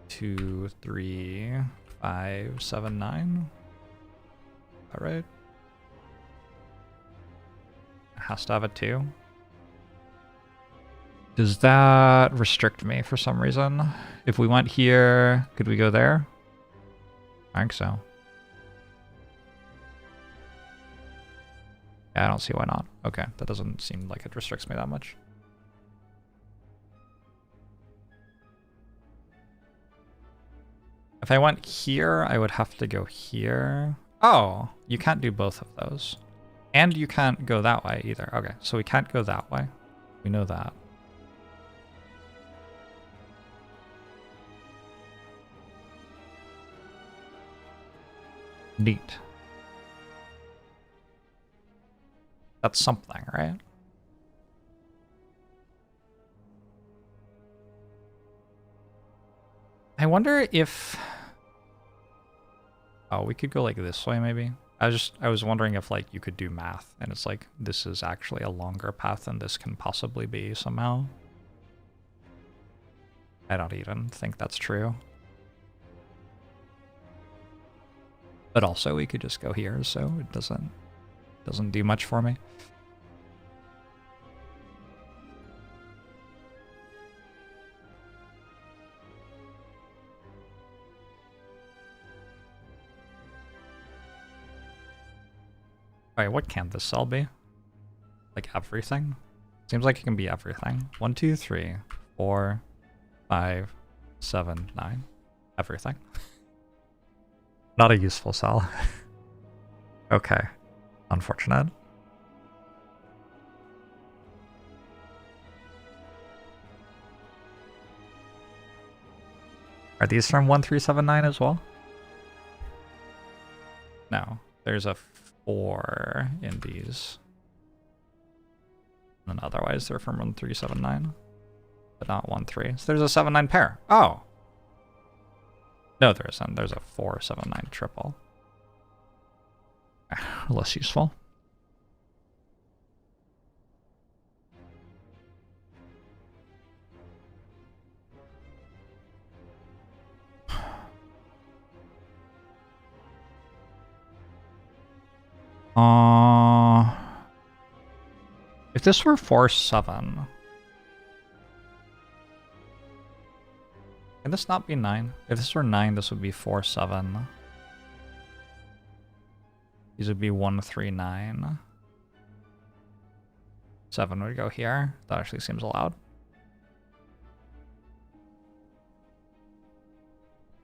2, 3, 5, 7, 9. Is that right? It has to have a 2. Does that restrict me for some reason? If we went here, could we go there? I think so. Yeah, I don't see why not. Okay, that doesn't seem like it restricts me that much. If I went here, I would have to go here. Oh, you can't do both of those. And you can't go that way either. Okay, so we can't go that way. We know that. Neat. That's something, right? I wonder if... Oh, we could go like this way maybe. I was wondering if like you could do math and it's like this is actually a longer path than this can possibly be somehow. I don't even think that's true. But also we could just go here, so it doesn't do much for me. Alright, what can this cell be? Like everything? Seems like it can be everything. 1, 2, 3, 4, 5, 7, 9. Everything. Not a useful cell. Okay. Unfortunate. Are these from 1379 as well? No. There's a 4 in these. And otherwise they're from 1379. But not 13. So there's a 7-9 pair. Oh! No, there isn't. There's a 4-7-9 triple. Less useful. If this were 4-7... Can this not be 9? If this were 9, this would be 4-7. These would be 1-3-9. 7 would go here. That actually seems allowed.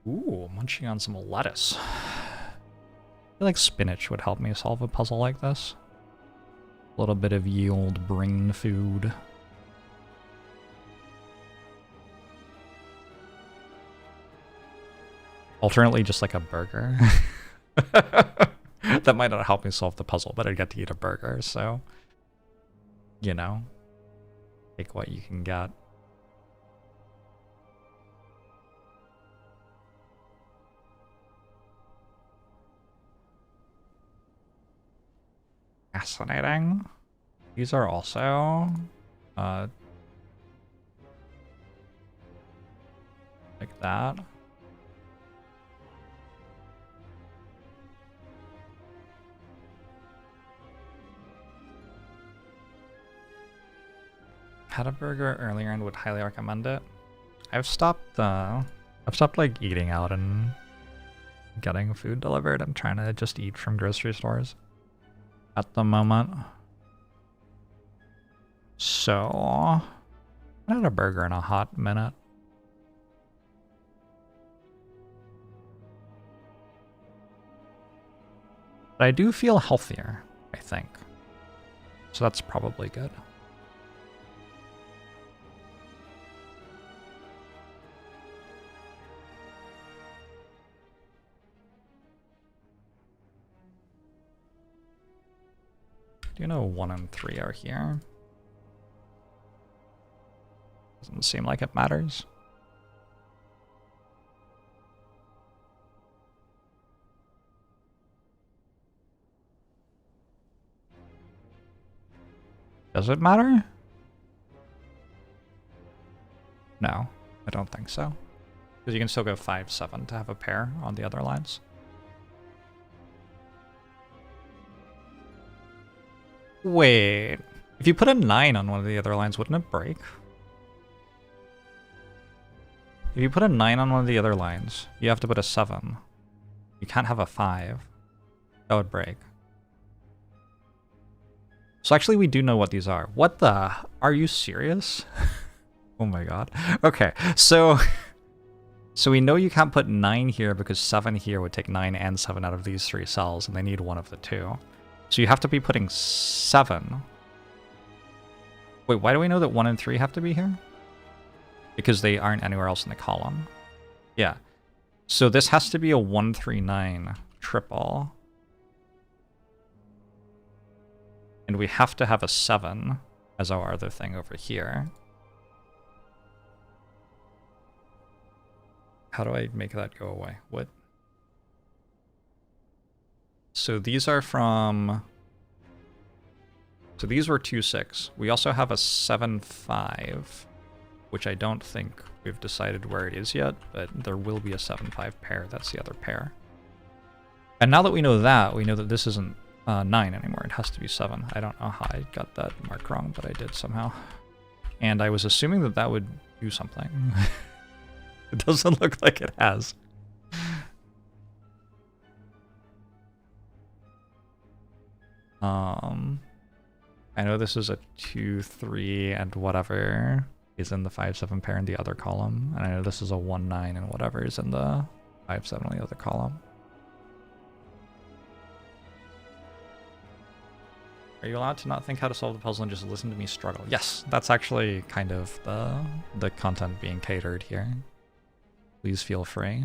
Ooh, munching on some lettuce. I feel like spinach would help me solve a puzzle like this. A little bit of yield brain food. Alternately, just like a burger. That might not help me solve the puzzle, but I'd get to eat a burger, so... You know. Take what you can get. Fascinating. These are also... like that. Had a burger earlier and would highly recommend it. I've stopped like eating out and getting food delivered. I'm trying to just eat from grocery stores at the moment. So I haven't had a burger in a hot minute. But I do feel healthier, I think. So that's probably good. Do you know 1 and 3 are here? Doesn't seem like it matters. Does it matter? No, I don't think so. Because you can still go 5-7 to have a pair on the other lines. Wait, if you put a 9 on one of the other lines, wouldn't it break? If you put a 9 on one of the other lines, you have to put a 7. You can't have a 5. That would break. So actually we do know what these are. What the? Are you serious? Oh my god. Okay, so we know you can't put 9 here because 7 here would take 9 and 7 out of these 3 cells, and they need one of the two. So you have to be putting 7. Wait, why do we know that 1 and 3 have to be here? Because they aren't anywhere else in the column. Yeah. So this has to be a 139 triple. And we have to have a 7 as our other thing over here. How do I make that go away? What? So these are from... So these were 2-6. We also have a 7-5, which I don't think we've decided where it is yet, but there will be a 7-5 pair. That's the other pair. And now that we know that, we know that this isn't 9 anymore. It has to be 7. I don't know how I got that mark wrong, but I did somehow. And I was assuming that that would do something. It doesn't look like it has. I know this is a 2-3 and whatever is in the 5-7 pair in the other column. And I know this is a 1-9 and whatever is in the 5-7 in the other column. Are you allowed to not think how to solve the puzzle and just listen to me struggle? Yes, that's actually kind of the content being catered here. Please feel free.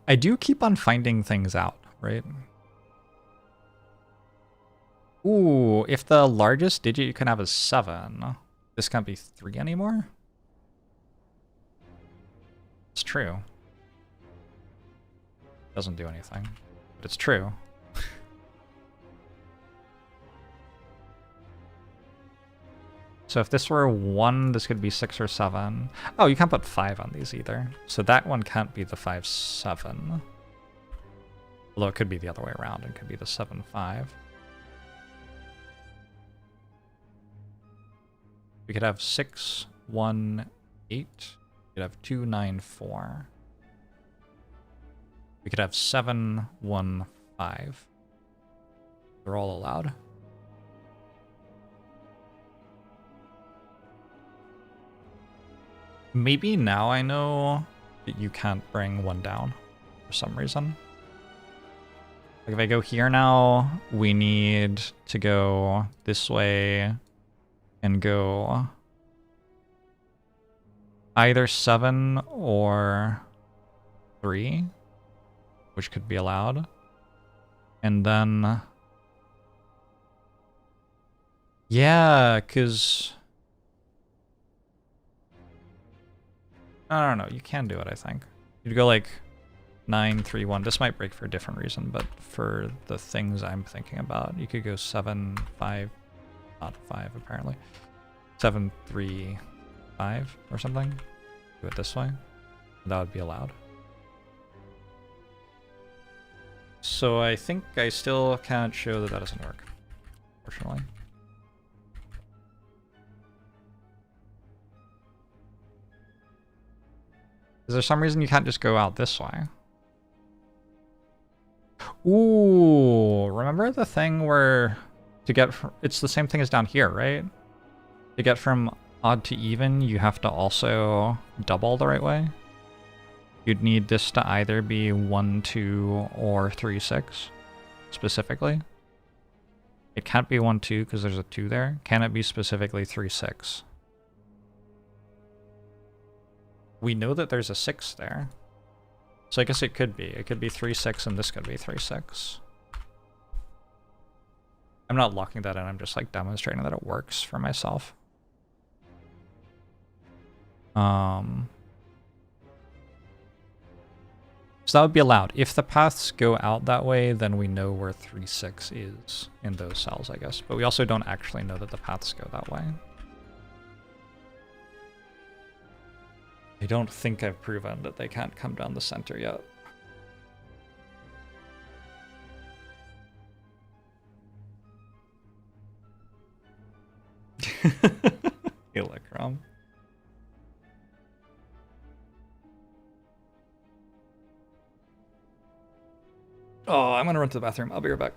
I do keep on finding things out, right? Ooh, if the largest digit you can have is 7, this can't be 3 anymore? It's true. Doesn't do anything, but it's true. So if this were 1, this could be 6 or 7. Oh, you can't put 5 on these either. So that one can't be the 5-7. Although it could be the other way around. It could be the 7-5. We could have 6, 1, 8. We could have 2, 9, 4. We could have 7, 1, 5. They're all allowed. Maybe now I know that you can't bring 1 down for some reason. Like if I go here now, we need to go this way and go either 7 or 3, which could be allowed. And then... yeah, because... I don't know, you can do it, I think. You'd go like 9, 3, 1. This might break for a different reason, but for the things I'm thinking about, you could go 7, 5, not 5 apparently. 7, 3, 5 or something. Do it this way. That would be allowed. So I think I still can't show that that doesn't work, fortunately. Is there some reason you can't just go out this way? Ooh, remember the thing where to get from, it's the same thing as down here, right? To get from odd to even, you have to also double the right way. You'd need this to either be 1, 2, or 3, 6, specifically. It can't be 1, 2 because there's a 2 there. Can it be specifically 3, 6? We know that there's a 6 there. So I guess it could be. It could be 3, 6, and this could be 3, 6. I'm not locking that in, I'm just like demonstrating that it works for myself. So that would be allowed. If the paths go out that way, then we know where 3-6 is in those cells, I guess. But we also don't actually know that the paths go that way. I don't think I've proven that they can't come down the center yet. Electrum. Oh, I'm gonna run to the bathroom. I'll be right back.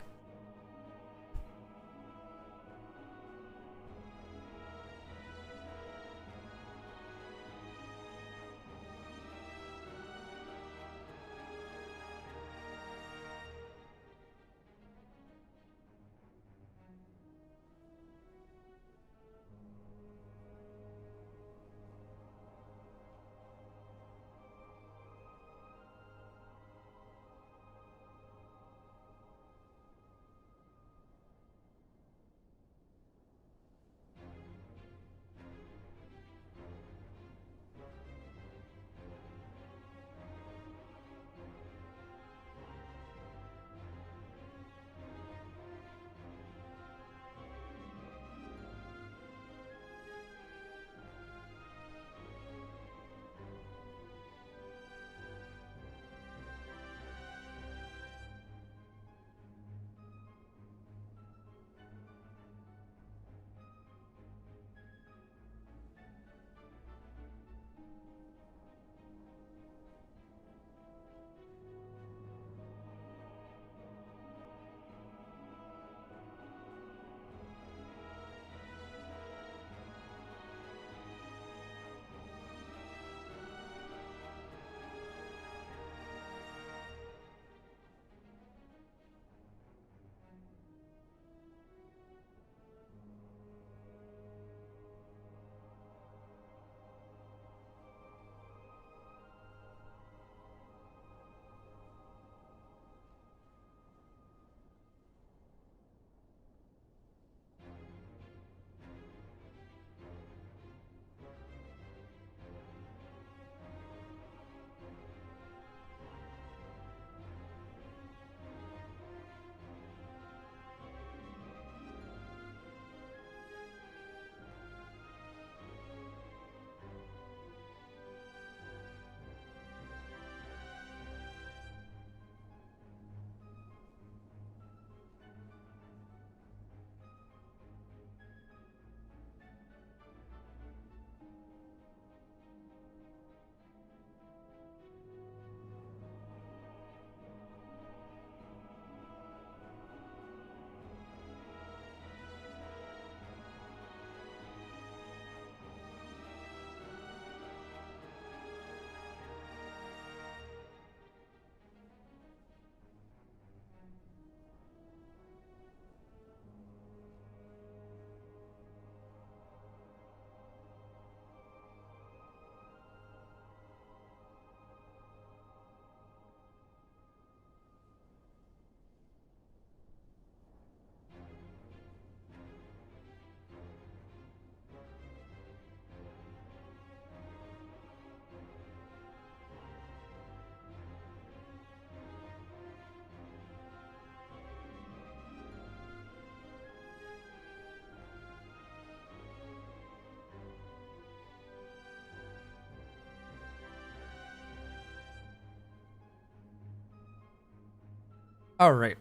All right.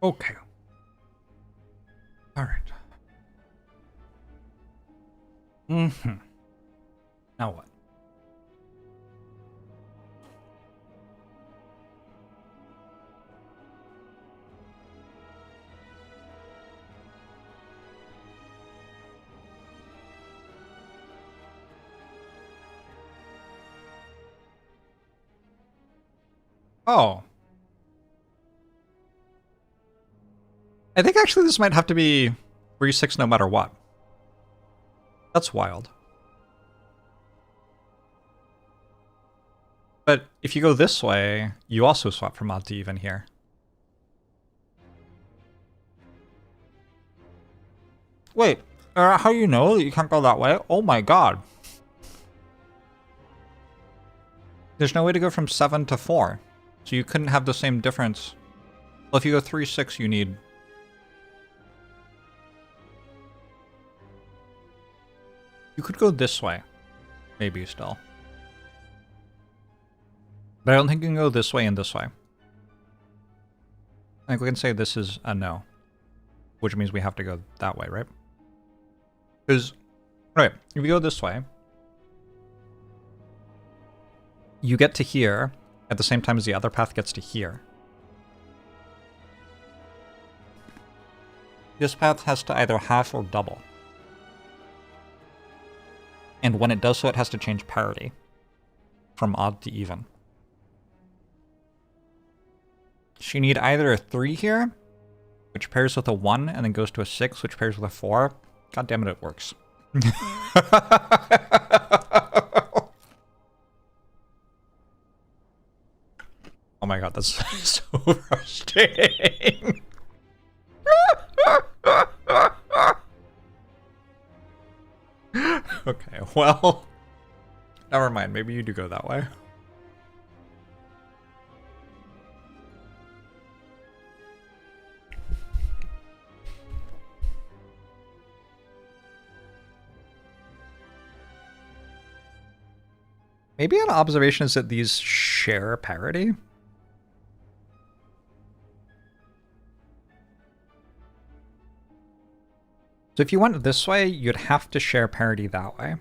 Okay. All right. Mm-hmm. Now what? Oh. I think actually this might have to be 3-6 no matter what. That's wild. But if you go this way, you also swap from odd to even here. Wait, how do you know that you can't go that way? Oh my god. There's no way to go from 7 to 4. So you couldn't have the same difference. Well, if you go 3, 6, you need... You could go this way. Maybe still. But I don't think you can go this way and this way. I think we can say this is a no. Which means we have to go that way, right? Because, right, if you go this way, you get to here at the same time as the other path gets to here. This path has to either half or double. And when it does so, it has to change parity from odd to even. So you need either a 3 here, which pairs with a 1 and then goes to a 6, which pairs with a 4. God damn it, it works. Oh my god, that's so frustrating. Okay, well, never mind. Maybe you do go that way. Maybe an observation is that these share parity. So if you went this way, you'd have to share parity that way.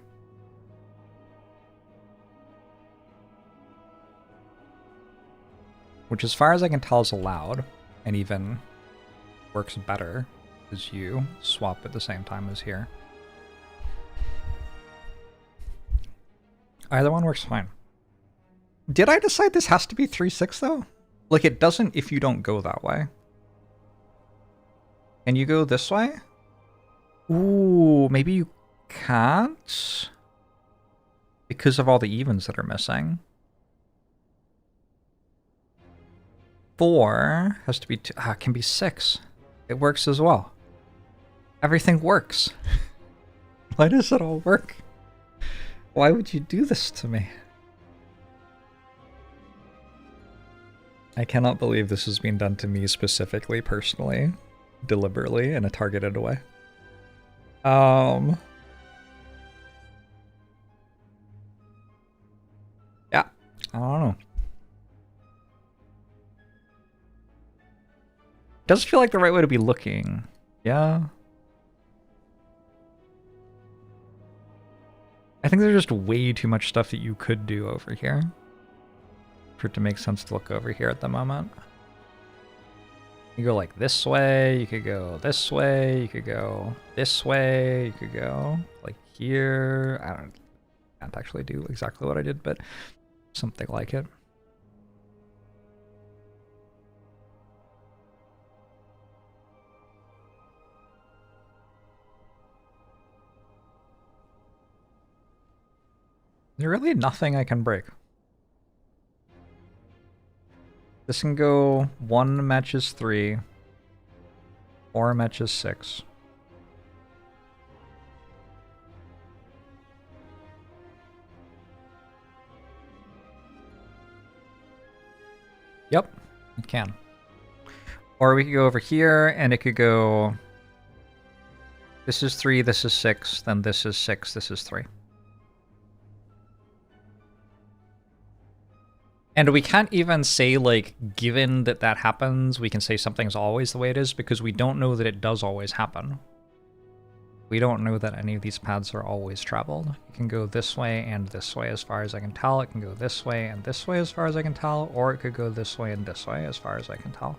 Which, as far as I can tell, is allowed, and even works better as you swap at the same time as here. Either one works fine. Did I decide this has to be 3-6 though? Like, it doesn't if you don't go that way. Can you go this way? Ooh, maybe you can't? Because of all the evens that are missing. 4 has to be 2. It can be 6. It works as well. Everything works. Why does it all work? Why would you do this to me? I cannot believe this is being done to me specifically, personally, deliberately, in a targeted way. Yeah, I don't know. Does feel like the right way to be looking. Yeah. I think there's just way too much stuff that you could do over here for it to make sense to look over here at the moment. You go like this way, you could go this way, you could go this way, you could go like here. I can't actually do exactly what I did, but something like it. There's really nothing I can break. This can go 1 matches 3, 4 matches 6. Yep, it can. Or we could go over here and it could go... This is 3, this is 6, then this is 6, this is 3. And we can't even say, like, given that that happens, we can say something's always the way it is, because we don't know that it does always happen. We don't know that any of these paths are always traveled. It can go this way and this way as far as I can tell. It can go this way and this way as far as I can tell. Or it could go this way and this way as far as I can tell.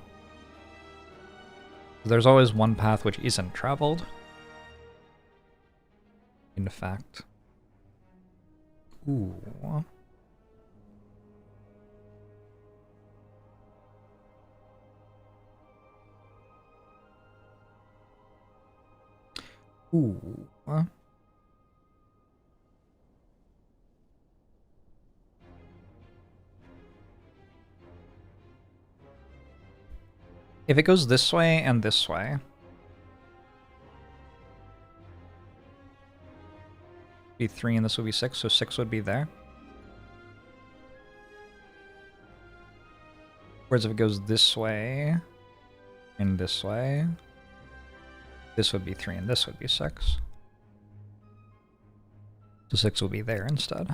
There's always one path which isn't traveled. In fact. Ooh. Ooh. If it goes this way and this way,
Be 3 and this would be 6, so 6 would be there. Whereas if it goes this way and this way, this would be 3 and this would be 6. So 6 will be there instead.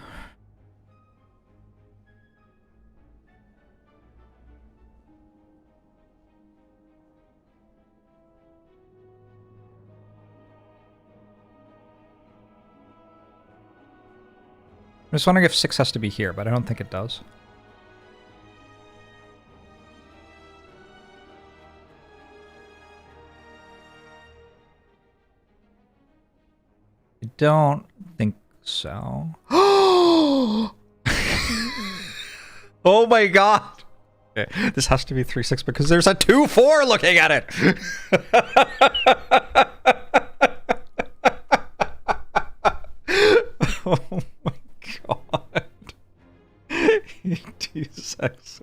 I'm just wondering if 6 has to be here, but I don't think it does. I don't think so. Oh my god! Okay, this has to be 3-6 because there's a 2-4 looking at it! Oh my god. 2-6.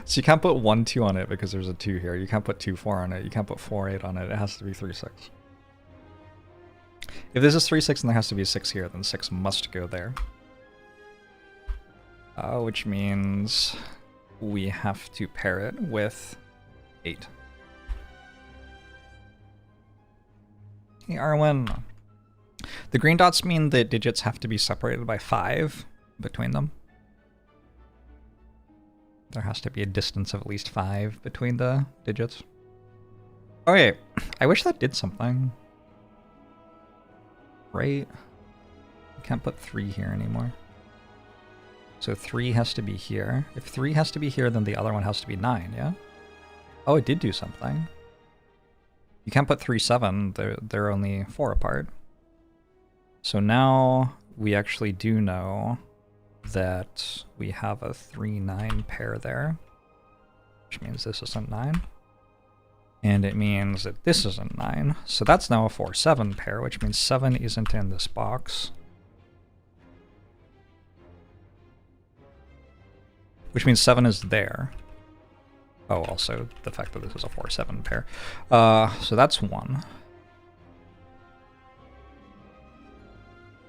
So you can't put 1-2 on it because there's a 2 here. You can't put 2-4 on it. You can't put 4-8 on it. It has to be 3-6. If this is 3-6 and there has to be a 6 here, then 6 must go there. Which means we have to pair it with 8. Hey, Arwen. The green dots mean that digits have to be separated by 5 between them. There has to be a distance of at least 5 between the digits. Okay, I wish that did something. Right? You can't put 3 here anymore. So 3 has to be here. If 3 has to be here, then the other one has to be 9, yeah? Oh, it did do something. You can't put 3, 7. They're only 4 apart. So now we actually do know that we have a 3-9 pair there, which means this isn't 9. And it means that this isn't 9. So that's now a 4-7 pair, which means 7 isn't in this box. Which means 7 is there. Oh, also the fact that this is a 4-7 pair. So that's 1.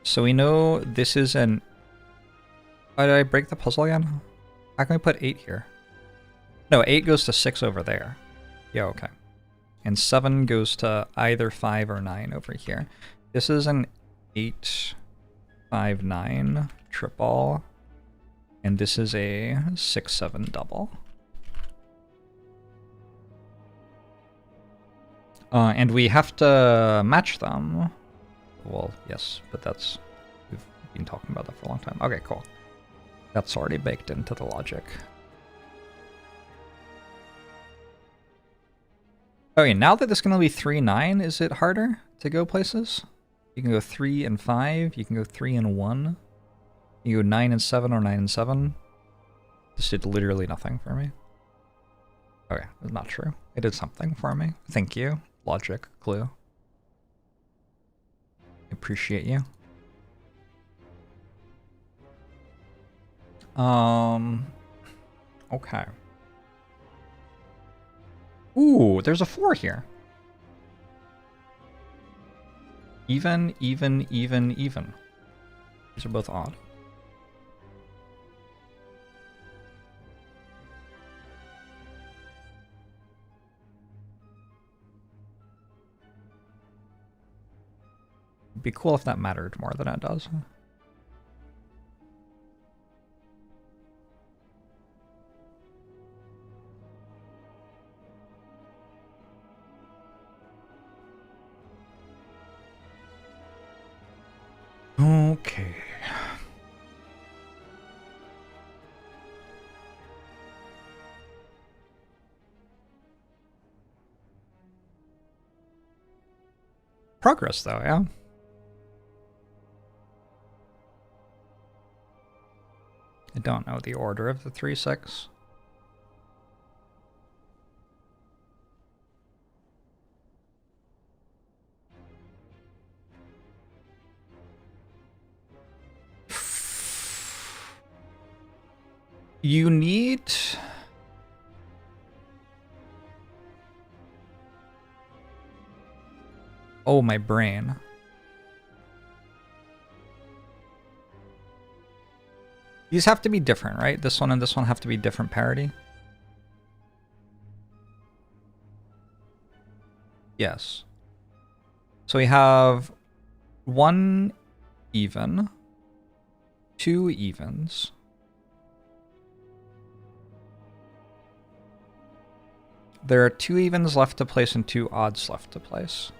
So we know this is an... Why did I break the puzzle again? How can we put 8 here? No, 8 goes to 6 over there. Yeah, okay. And 7 goes to either 5 or 9 over here. This is an 8, 5, 9 triple. And this is a 6, 7 double. And we have to match them. Well, yes, but that's... We've been talking about that for a long time. Okay, cool. That's already baked into the logic. Okay, now that this can only be 3, 9, is it harder to go places? You can go 3 and 5, you can go 3 and 1. You go 9 and 7 or 9 and 7. This did literally nothing for me. Okay, that's not true. It did something for me. Thank you. Logic, clue. Appreciate you. Okay. Ooh, there's a 4 here. Even, even, even, even. These are both odd. It'd be cool if that mattered more than it does. Okay. Progress, though, yeah? I don't know the order of the 3, 6. You need... Oh, my brain. These have to be different, right? This one and this one have to be different parity. Yes. So we have 1 even, 2 evens, there are 2 evens left to place and 2 odds left to place.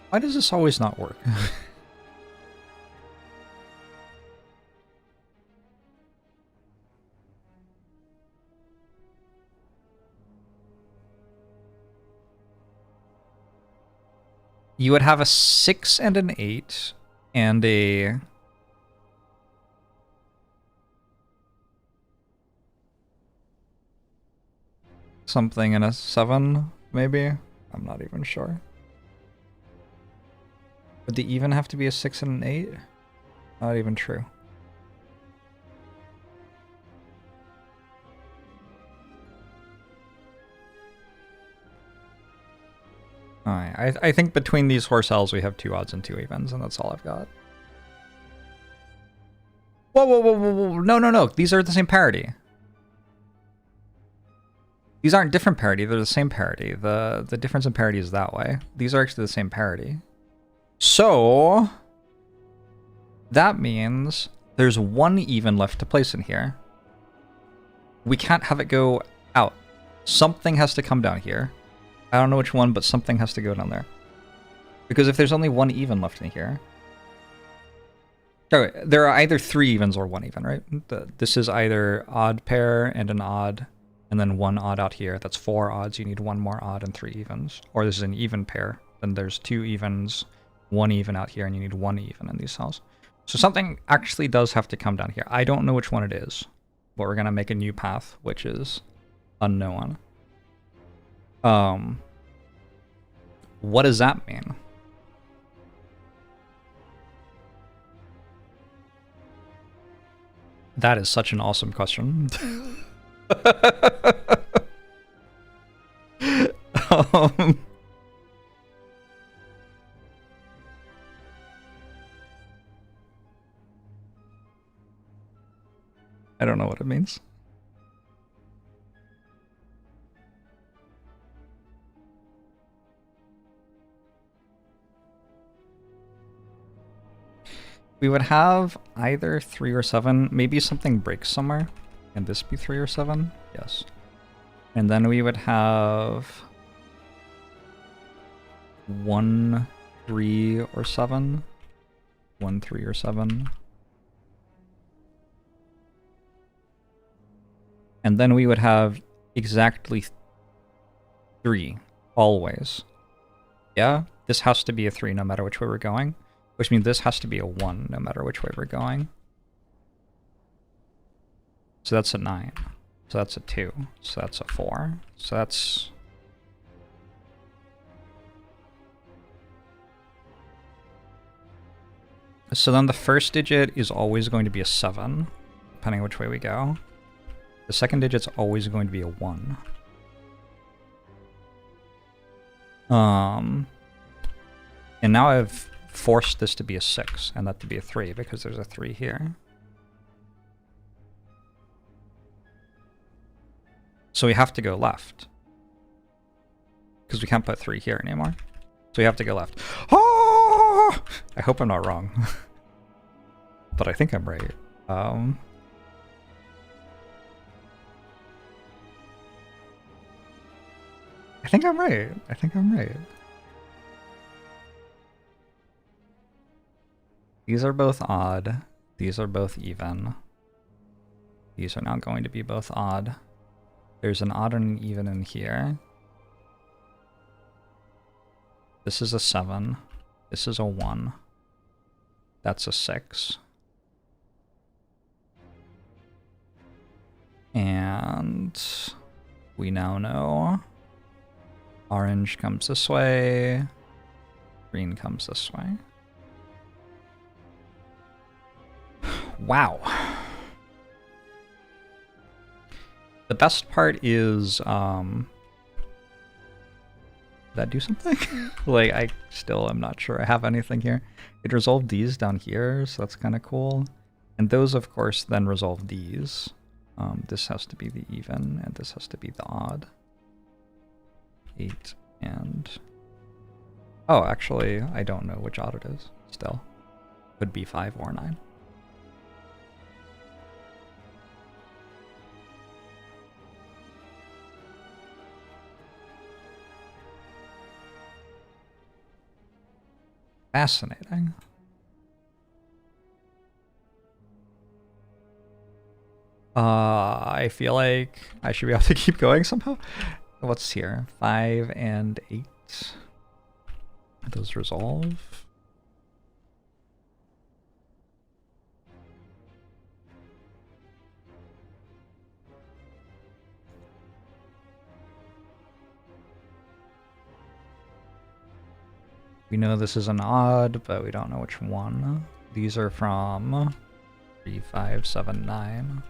Why does this always not work? You would have a 6 and an 8 and a something and a 7, maybe? I'm not even sure. Would the even have to be a 6 and an 8? Not even true. Alright, I think between these 4 cells we have 2 odds and 2 evens, and that's all I've got. Whoa, whoa, whoa, whoa, whoa, no, no, no, these are the same parity. These aren't different parity, they're the same parity. The difference in parity is that way. These are actually the same parity. So, that means there's 1 even left to place in here. We can't have it go out. Something has to come down here. I don't know which one, but something has to go down there. Because if there's only 1 even left in here... Oh, there are either 3 evens or 1 even, right? This is either odd pair and an odd, and then 1 odd out here. That's 4 odds. You need 1 more odd and 3 evens. Or this is an even pair. Then there's 2 evens, 1 even out here, and you need 1 even in these cells. So something actually does have to come down here. I don't know which one it is, but we're going to make a new path, which is unknown. What does that mean? That is such an awesome question. I don't know what it means. We would have either 3 or 7. Maybe something breaks somewhere. Can this be 3 or 7? Yes. And then we would have 1, 3, or 7. 1, 3, or 7. And then we would have exactly 3, always. Yeah? This has to be a 3 no matter which way we're going. Which means this has to be a 1 no matter which way we're going. So that's a 9. So that's a 2. So that's a 4. So that's... So then the first digit is always going to be a 7, depending on which way we go. The second digit's always going to be a 1. And now I've forced this to be a 6 and that to be a 3 because there's a 3 here. So we have to go left. Because we can't put 3 here anymore. So we have to go left. Oh! I hope I'm not wrong. But I think I'm right. I think I'm right. I think I'm right. These are both odd. These are both even. These are now going to be both odd. There's an odd and an even in here. This is a 7. This is a 1. That's a 6. And we now know orange comes this way, green comes this way. Wow. The best part is that do something? Like, I still am not sure I have anything here. It resolved these down here, so that's kind of cool. And those, of course, then resolve these. This has to be the even, and this has to be the odd. 8 and... Oh, actually, I don't know which odd it is, still. Could be 5 or 9. Fascinating. I feel like I should be able to keep going somehow. What's here? 5 and 8. Those resolve. We know this is an odd, but we don't know which one. These are from 3, 5, 7, 9.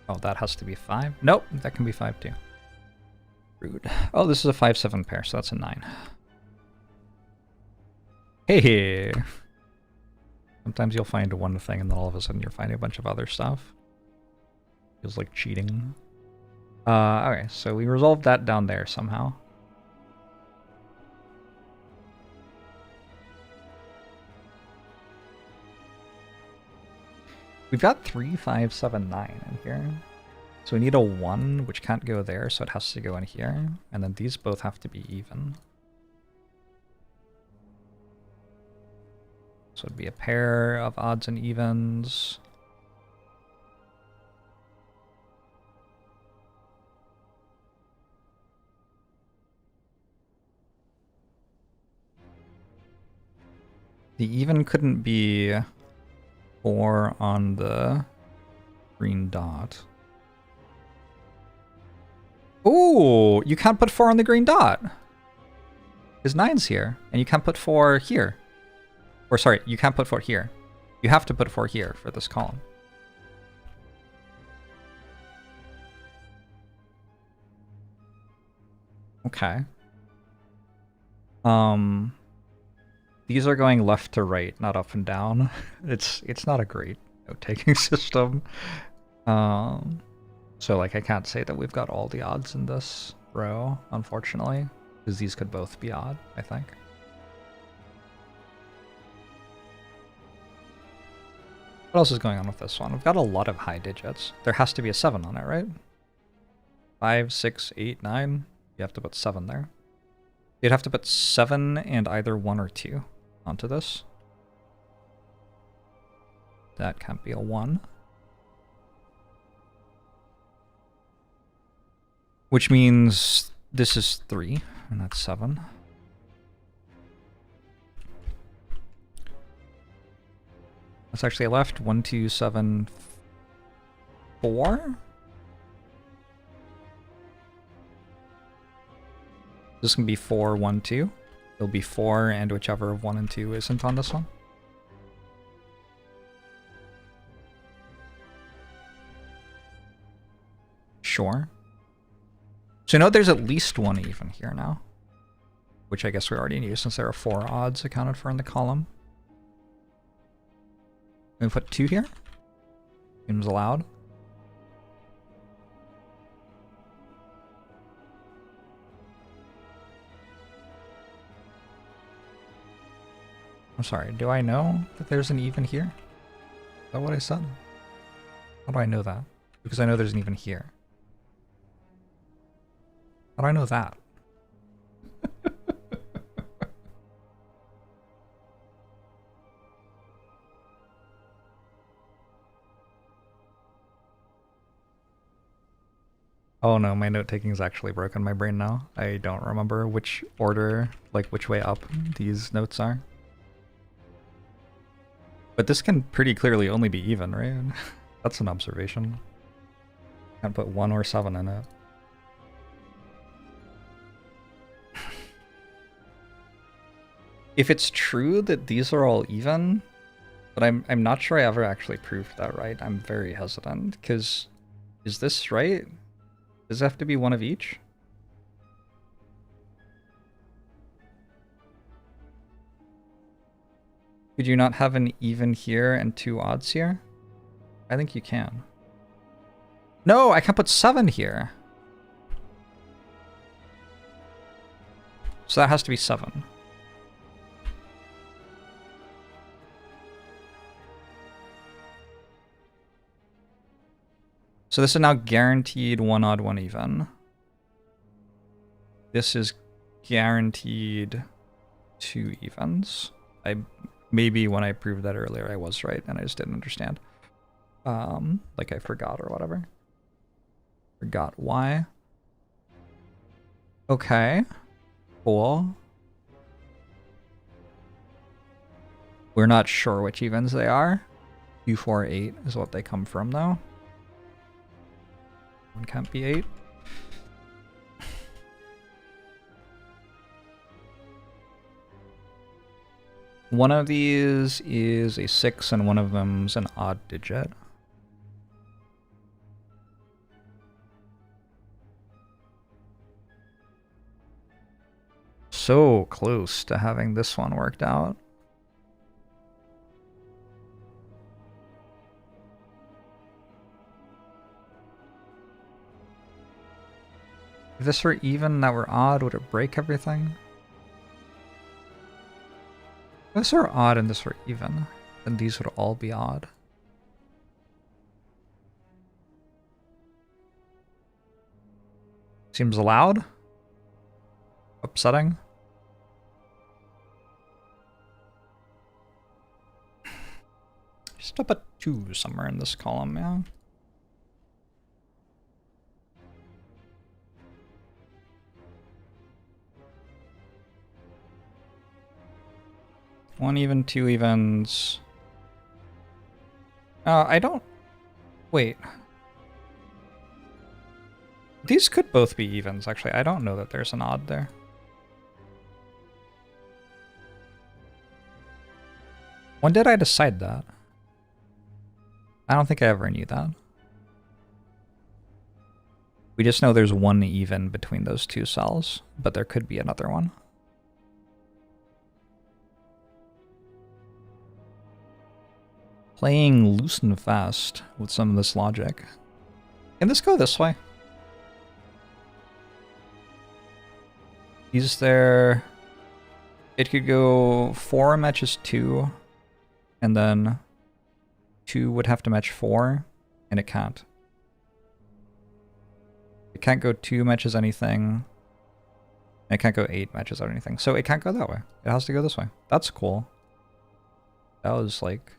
Oh, that has to be 5? Nope, that can be 5 too. Rude. Oh, this is a 5-7 pair, so that's a 9. Hey! Sometimes you'll find one thing and then all of a sudden you're finding a bunch of other stuff. Feels like cheating. Okay, so we resolved that down there somehow. We've got 3, 5, 7, 9 in here. So we need a 1, which can't go there, so it has to go in here. And then these both have to be even. So it'd be a pair of odds and evens. The even couldn't be 4 on the green dot. Ooh, you can't put 4 on the green dot. Because 9's here, and you can't put 4 here. Or sorry, you can't put 4 here. You have to put 4 here for this column. Okay. These are going left to right, not up and down. It's not a great note-taking system. So like I can't say that we've got all the odds in this row, unfortunately, because these could both be odd, I think. What else is going on with this one? We've got a lot of high digits. There has to be a 7 on it, right? 5, 6, 8, 9. You have to put 7 there. You'd have to put 7 and either 1 or 2 onto this. That can't be a 1. Which means this is 3, and that's 7. That's actually left. 1, 2, 7, 4? This can be 4, 1, 2. It'll be 4 and whichever of 1 and 2 isn't on this one. Sure. So you know there's at least 1 even here now. Which I guess we already knew since there are 4 odds accounted for in the column. Can we put 2 here? Seems allowed. I'm sorry, do I know that there's an even here? Is that what I said? How do I know that? Because I know there's an even here. How do I know that? Oh no, my note-taking is actually broken in my brain now. I don't remember which order, like which way up these notes are. But this can pretty clearly only be even, right? That's an observation. Can't put 1 or 7 in it. If it's true that these are all even, but I'm not sure I ever actually proved that right. I'm very hesitant, because is this right? Does it have to be one of each? Could you not have an even here and 2 odds here? I think you can. No, I can't put 7 here. So that has to be 7. So this is now guaranteed 1 odd, 1 even. This is guaranteed 2 evens. Maybe when I proved that earlier I was right and I just didn't understand. Like I forgot or whatever. Forgot why. Okay. Cool. We're not sure which evens they are. 2, 4, 8 is what they come from though. One can't be 8. One of these is a 6 and one of them's an odd digit. So close to having this one worked out. If this were even, that were odd, would it break everything? If this were odd and this were even, then these would all be odd. Seems loud. Upsetting. Just up a 2 somewhere in this column, yeah. One even, 2 evens. I don't... Wait. These could both be evens, actually. I don't know that there's an odd there. When did I decide that? I don't think I ever knew that. We just know there's one even between those 2 cells, but there could be another one. Playing loose and fast with some of this logic. Can this go this way? Is there... It could go 4 matches 2, and then 2 would have to match 4, and it can't. It can't go 2 matches anything. And it can't go 8 matches or anything. So it can't go that way. It has to go this way. That's cool. That was like...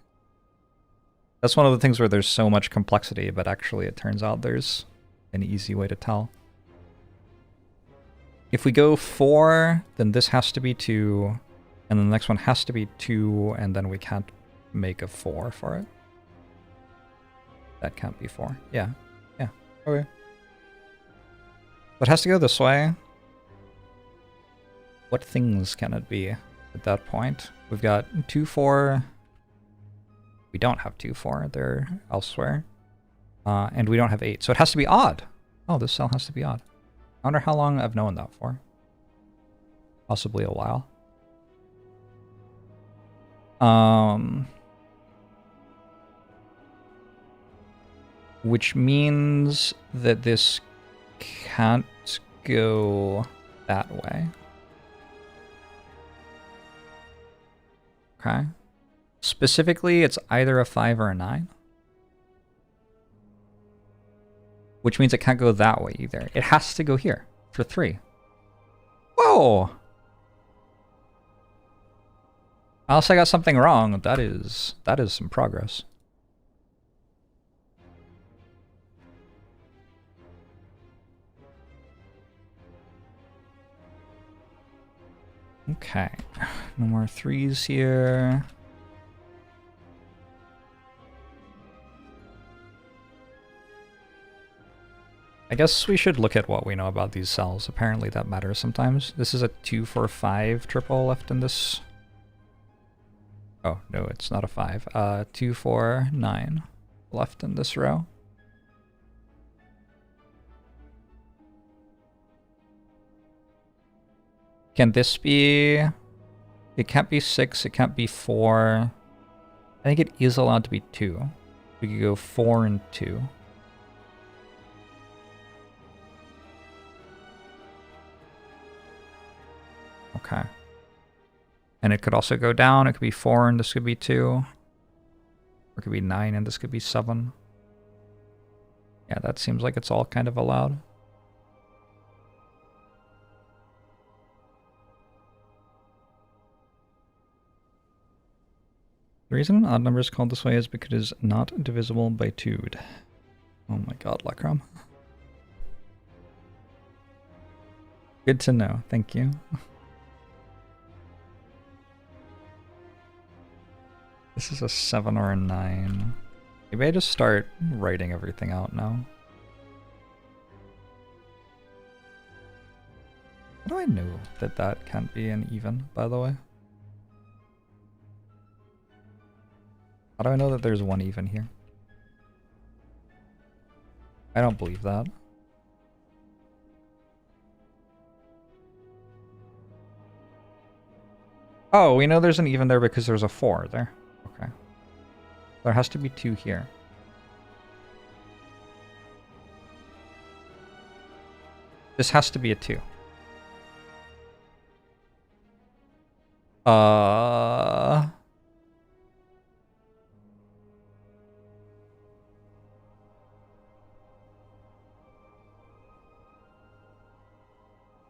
That's one of the things where there's so much complexity, but actually it turns out there's an easy way to tell. If we go 4, then this has to be 2, and then the next one has to be 2, and then we can't make a 4 for it. That can't be 4. Yeah. Yeah. Okay. But it has to go this way. What things can it be at that point? We've got 2, 4... We don't have 2, 4. They're elsewhere. And we don't have 8. So it has to be odd. Oh, this cell has to be odd. I wonder how long I've known that for. Possibly a while. Which means that this can't go that way. Okay. Specifically, it's either a 5 or a 9. Which means it can't go that way either. It has to go here for 3. Whoa! Unless I got something wrong, that is some progress. Okay. No more 3s here. I guess we should look at what we know about these cells. Apparently that matters sometimes. This is a 2, 4, 5 triple left in this. Oh, no, it's not a 5. 2, 4, 9 left in this row. Can this be... It can't be 6, it can't be 4. I think it is allowed to be 2. We could go 4 and 2. Okay. And it could also go down. It could be 4 and this could be 2. Or it could be 9 and this could be 7. Yeah, that seems like it's all kind of allowed. The reason an odd number is called this way is because it is not divisible by 2. Oh my god, Lekram. Good to know. Thank you. This is a 7 or a 9. Maybe I just start writing everything out now. How do I know that that can't be an even, by the way? How do I know that there's one even here? I don't believe that. Oh, we know there's an even there because there's a 4 there. Okay. There has to be 2 here. This has to be a 2.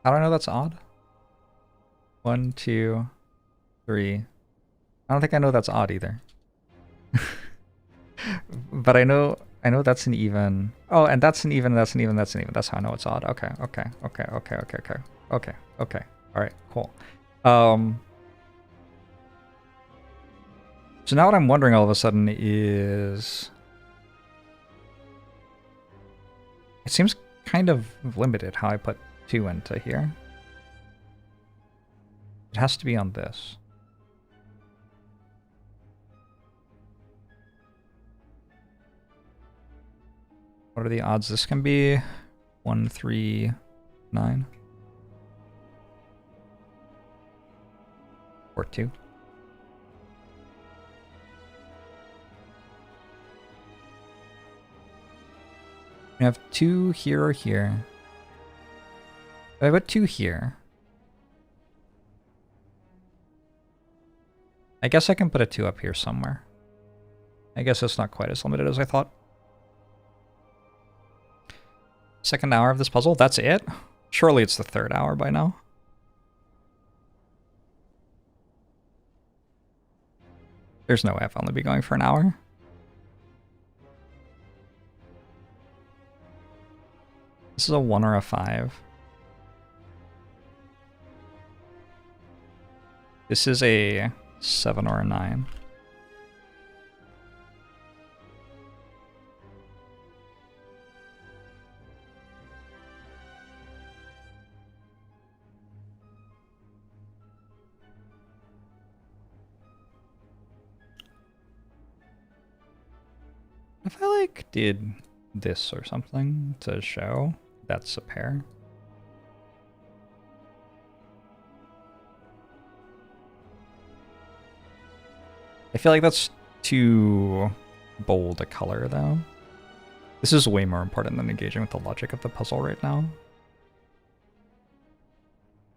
How do I know that's odd? 1, 2, 3. I don't think I know that's odd either. But I know that's an even. Oh, and that's an even, that's an even, that's an even. That's how I know it's odd. Okay. All right, cool. So now what I'm wondering all of a sudden is... It seems kind of limited how I put 2 into here. It has to be on this. What are the odds this can be? 1, 3, 9. Or 2. I have 2 here or here. I put 2 here. I guess I can put a 2 up here somewhere. I guess it's not quite as limited as I thought. Second hour of this puzzle? That's it? Surely it's the 3rd hour by now. There's no way I've only been going for an hour. This is a 1 or a 5. This is a 7 or a 9. If I like did this or something to show that's a pair. I feel like that's too bold a color though. This is way more important than engaging with the logic of the puzzle right now.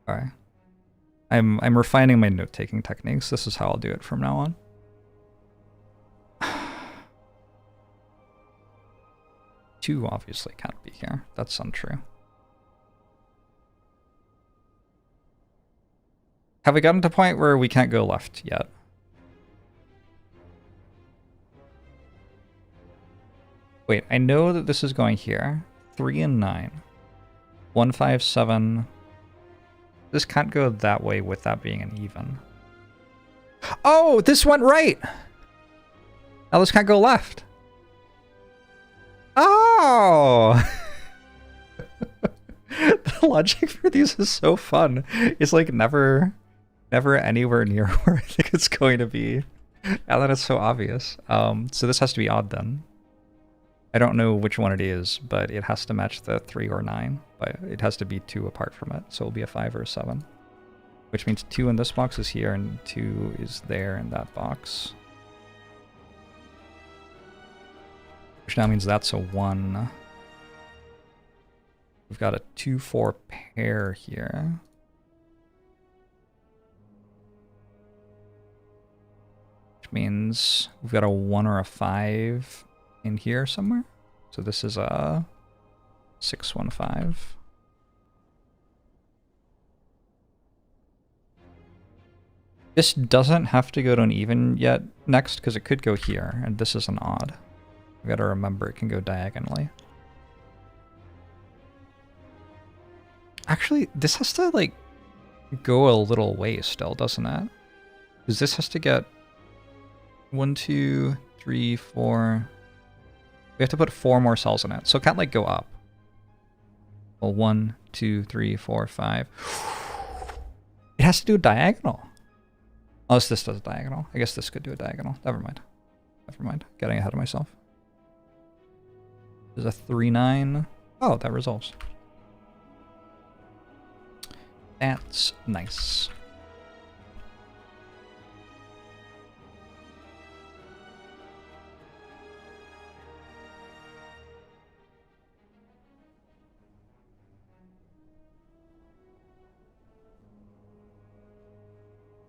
Alright. I'm refining my note-taking techniques. This is how I'll do it from now on. 2 obviously can't be here. That's untrue. Have we gotten to a point where we can't go left yet? Wait, I know that this is going here. 3 and 9. 1, 5, 7. This can't go that way with that being an even. Oh, this went right! Now this can't go left. Oh! The logic for these is so fun. It's like never anywhere near where I think it's going to be. And then it's so obvious. So this has to be odd then. I don't know which one it is, but it has to match the 3 or 9. But it has to be 2 apart from it. So it'll be a 5 or a 7. Which means 2 in this box is here and 2 is there in that box. Which now means that's a 1. We've got a 2-4 pair here. Which means we've got a 1 or a 5 in here somewhere. So this is a 6-1-5. This doesn't have to go to an even yet next, because it could go here, and this is an odd. We gotta remember it can go diagonally. Actually, this has to, like, go a little way still, doesn't it? Because this has to get 1, 2, 3, 4. We have to put 4 more cells in it, so it can't, like, go up. Well, 1, 2, 3, 4, 5. It has to do a diagonal. Unless this does a diagonal. I guess this could do a diagonal. Never mind. Never mind. Getting ahead of myself. There's a 3-9. Oh, that resolves. That's nice.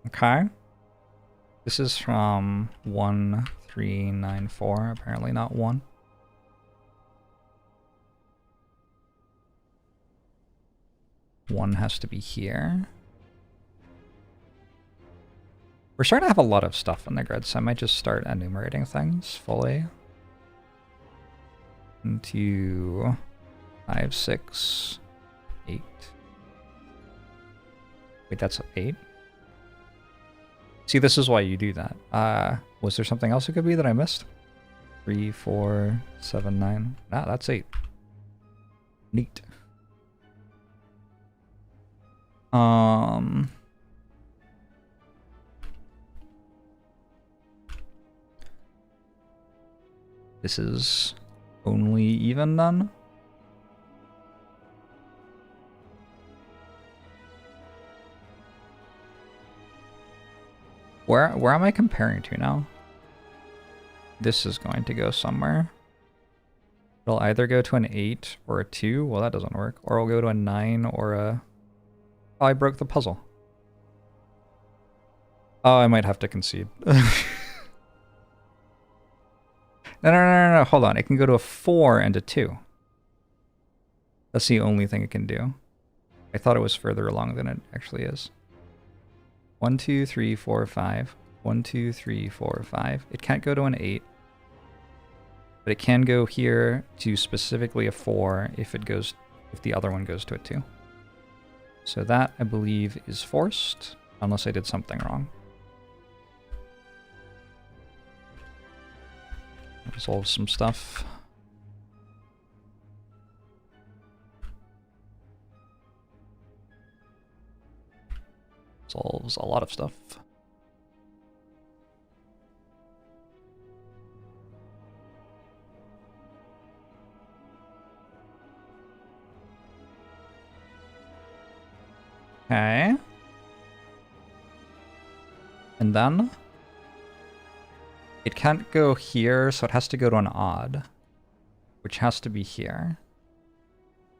Okay. This is from 1394, apparently not 1. One has to be here. We're starting to have a lot of stuff in the grid, so I might just start enumerating things fully. 1, 2, 5, 6, 8. Wait, that's 8? See, this is why you do that. Was there something else it could be that I missed? 3, 4, 7, 9. Ah, that's 8. Neat. This is only even then. Where am I comparing to now? This is going to go somewhere. It'll either go to an 8 or a 2. Well, that doesn't work. Or it'll go to a 9 or a... Oh, I broke the puzzle. Oh, I might have to concede. No, hold on. It can go to a 4 and a 2. That's the only thing it can do. I thought it was further along than it actually is. 1, 2, 3, 4, 5. 1, 2, 3, 4, 5. It can't go to an 8. But it can go here to specifically a 4 if the other one goes to a 2. So that, I believe, is forced, unless I did something wrong. Resolve some stuff. Solves a lot of stuff. Okay. And then it can't go here, so it has to go to an odd, which has to be here.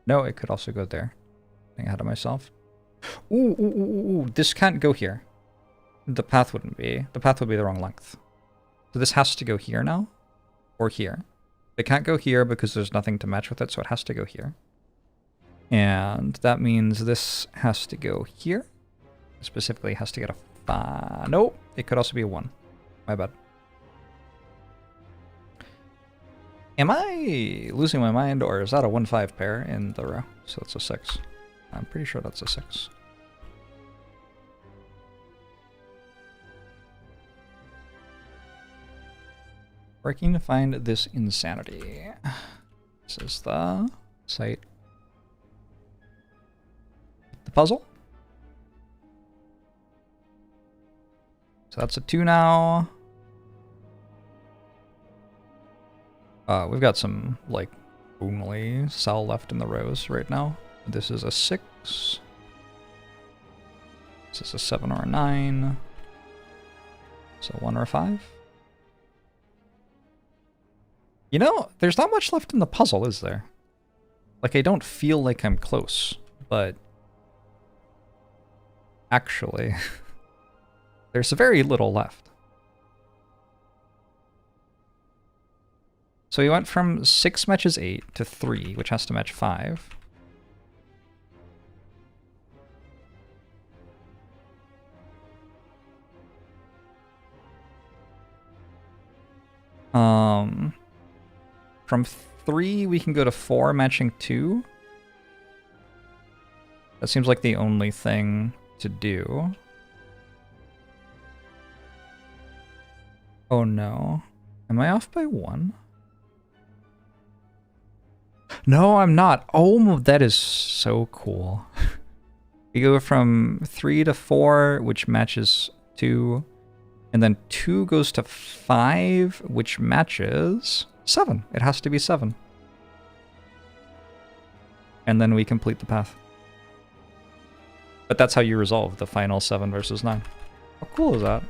No, it could also go there. Getting ahead of myself. Ooh, this can't go here. The path wouldn't be. The path would be the wrong length. So this has to go here now, or here. It can't go here because there's nothing to match with it, so it has to go here. And that means this has to go here. Specifically, it has to get a 5. Nope, it could also be a 1. My bad. Am I losing my mind, or is that a 1-5 pair in the row? So it's a 6. I'm pretty sure that's a 6. Working to find this insanity. This is the site. The puzzle. So that's a 2 now. We've got some, like, only cell left in the rows right now. This is a 6. This is a 7 or a 9. So 1 or a 5. You know, there's not much left in the puzzle, is there? Like, I don't feel like I'm close, but actually, there's very little left. So we went from 6 matches 8 to 3, which has to match 5. From 3 we can go to 4 matching 2. That seems like the only thing to do. Oh no. Am I off by 1? No, I'm not. Oh, that is so cool. We go from 3 to 4, which matches 2. And then 2 goes to 5, which matches 7. It has to be 7. And then we complete the path. But that's how you resolve the final 7 versus 9. How cool is that?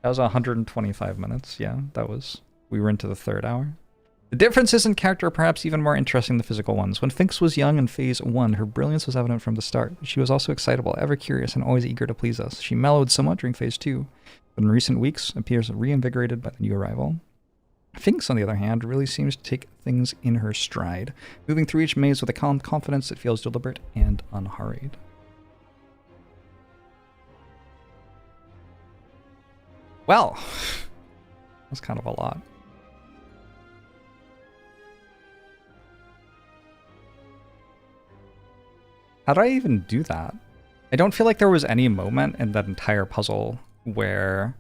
That was 125 minutes. Yeah, that was... We were into the 3rd hour. The differences in character are perhaps even more interesting than the physical ones. When Finks was young in Phase 1, her brilliance was evident from the start. She was also excitable, ever curious, and always eager to please us. She mellowed somewhat during Phase 2, but in recent weeks appears reinvigorated by the new arrival. Finks, on the other hand, really seems to take things in her stride, moving through each maze with a calm confidence that feels deliberate and unhurried. Well, that's kind of a lot. How do I even do that? I don't feel like there was any moment in that entire puzzle where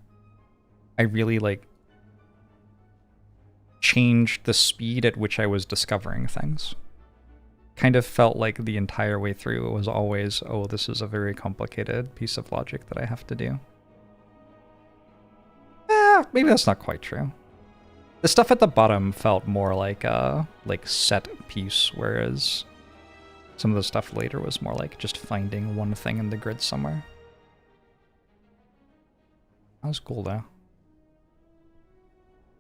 I really, like, changed the speed at which I was discovering things. Kind of felt like the entire way through it was always, oh, this is a very complicated piece of logic that I have to do. Maybe that's not quite true. The stuff at the bottom felt more like a set piece, whereas some of the stuff later was more like just finding one thing in the grid somewhere. That was cool though.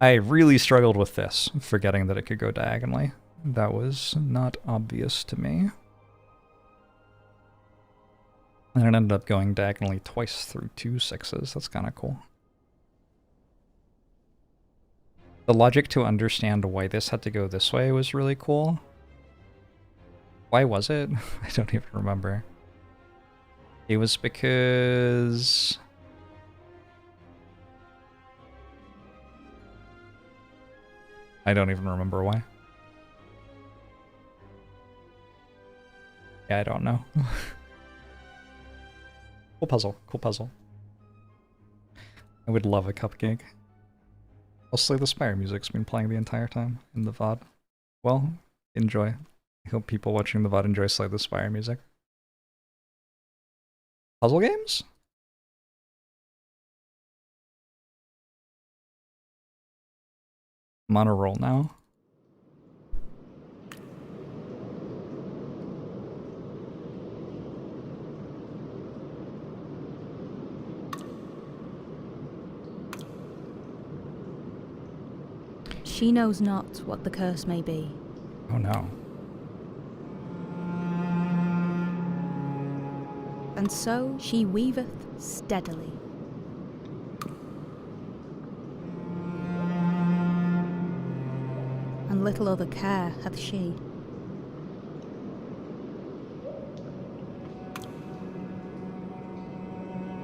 I really struggled with this, forgetting that it could go diagonally. That was not obvious to me. And it ended up going diagonally twice through 2 6s. That's kind of cool. The logic to understand why this had to go this way was really cool. Why was it? I don't even remember. It was because... I don't even remember why. Yeah, I don't know. Cool puzzle, cool puzzle. I would love a cupcake. Also, the Spire music's been playing the entire time in the VOD. Well, enjoy. I hope people watching the VOD enjoy Slay the Spire music. Puzzle games? I'm on a roll now.
She knows not what the curse may be.
Oh no.
And so she weaveth steadily. And little other care hath she.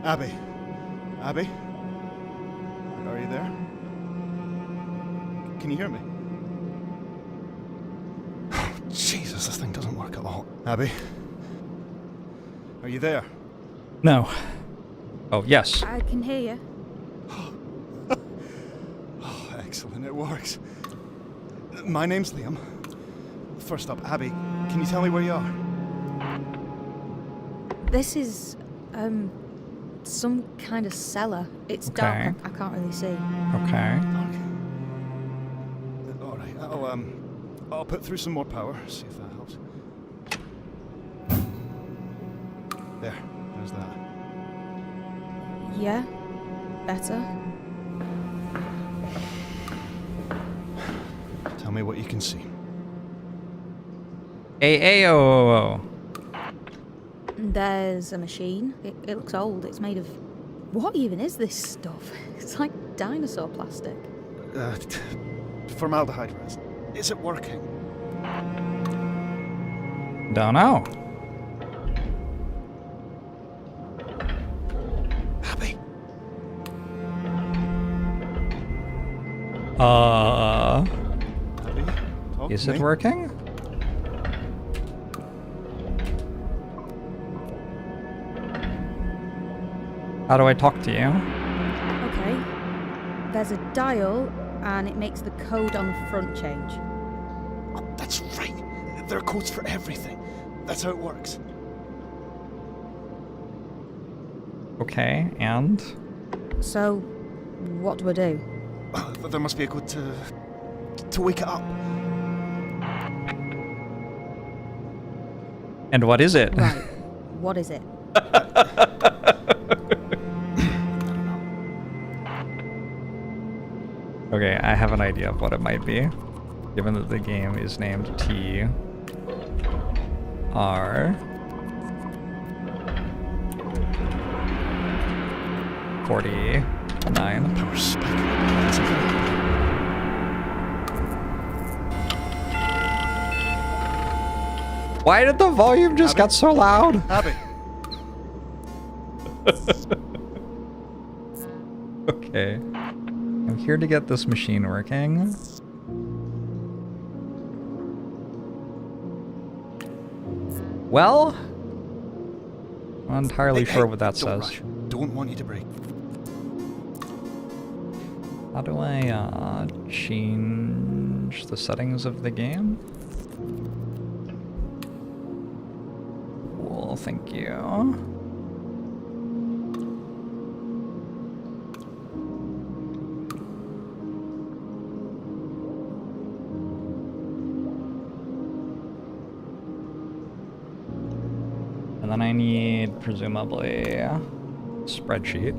Abby. Abby? Are you there? Can you hear me? Jesus, this thing doesn't work at all. Abby? Are you there?
No. Oh, yes.
I can hear you.
Oh, excellent, it works. My name's Liam. First up, Abby, can you tell me where you are?
This is, some kind of cellar. It's dark, I can't really see.
Okay.
Alright, I'll put through some more power, see if that helps. There's that.
Yeah, better.
Tell me what you can see.
Ayo.
There's a machine. It looks old. It's made of... What even is this stuff? It's like dinosaur plastic.
Formaldehyde resin. Is it working?
Don't know.
Abby. Abby, talk
Is
to
it
me.
working? How do I talk to you?
Okay. There's a dial, and it makes the code on the front change.
Oh, that's right. There are codes for everything. That's how it works.
Okay, and?
So, what do I do?
There must be a code to wake it up.
And what is it?
Right. What is it?
Okay, I have an idea of what it might be, given that the game is named TR 49.
Power spike.
Why did the volume just
Abby?
get so loud?
Abby.
Okay. I'm here to get this machine working. Well, I'm not entirely sure what that
don't
says.
rush. Don't want you to break.
How do I change the settings of the game? Cool, thank you. And then I need, presumably, a spreadsheet.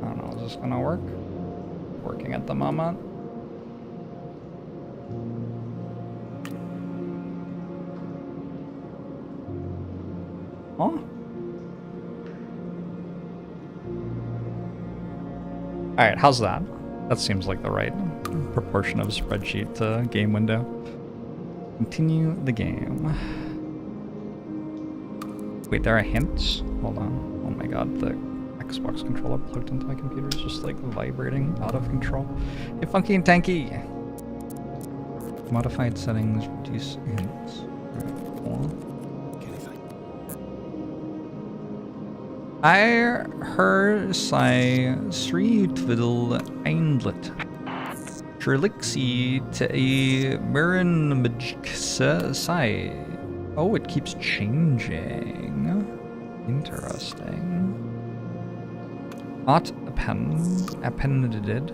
I don't know, is this gonna work? Working at the moment. Huh? Alright, how's that? That seems like the right proportion of spreadsheet to game window. Continue the game. Wait, there are hints? Hold on. Oh my god, the Xbox controller plugged into my computer is just like vibrating out of control. Hey, Funky and Tanky! Modified settings, reduce hints. Alright, cool.
Anything.
I heard say Sri Twiddle Eindlet. Trelixi to a Marin Magic Sai. Oh, it keeps changing. Interesting. Not appended.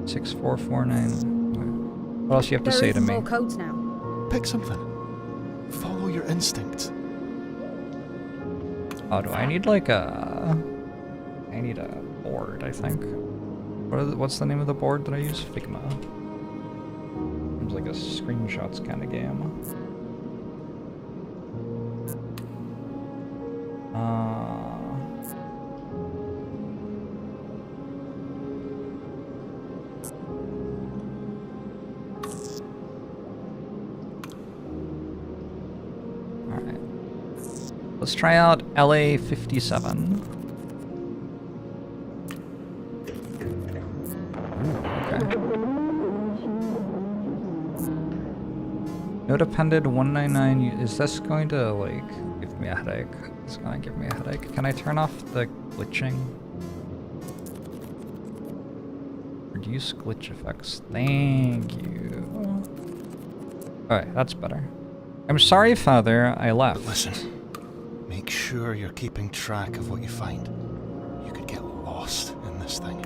6449. What else you have to say to me?
There are more codes now.
Pick something. Follow your instincts.
Oh, do I need like a... I need a board, I think. What's the name of the board that I use? Figma. Seems like a screenshots kind of game. Alright. Let's try out LA 57. Okay. Note appended 199. Is this going to, like, give me a headache? It's gonna give me a headache. Can I turn off the glitching? Reduce glitch effects. Thank you. Alright, that's better. I'm sorry, Father, I left.
But listen, make sure you're keeping track of what you find. You could get lost in this thing.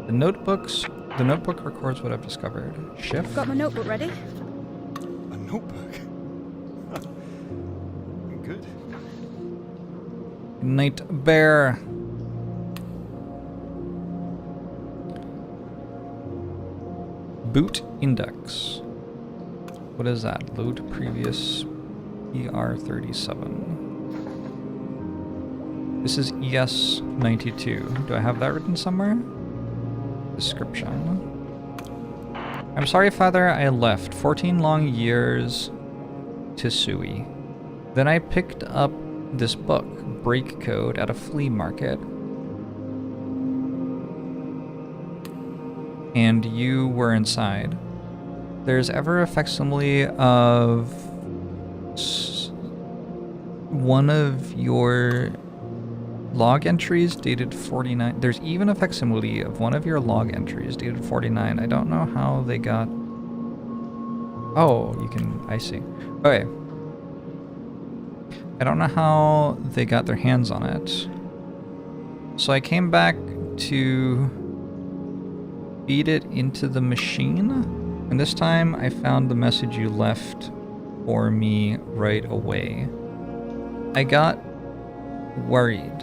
The notebook records what I've discovered. Shift.
Got my notebook ready?
A notebook? Good.
Night Bear. Boot index. What is that? Load previous ER37. This is ES92. Do I have that written somewhere? Description. I'm sorry, Father, I left. 14 long years to Sui. Then I picked up this book, Break Code, at a flea market. And you were inside. There's ever a facsimile of one of your log entries dated 49. There's even a facsimile of one of your log entries dated 49. I don't know how they got... Oh, you can... I see. Okay. I don't know how they got their hands on it. So I came back to feed it into the machine, and this time I found the message you left for me right away. I got worried.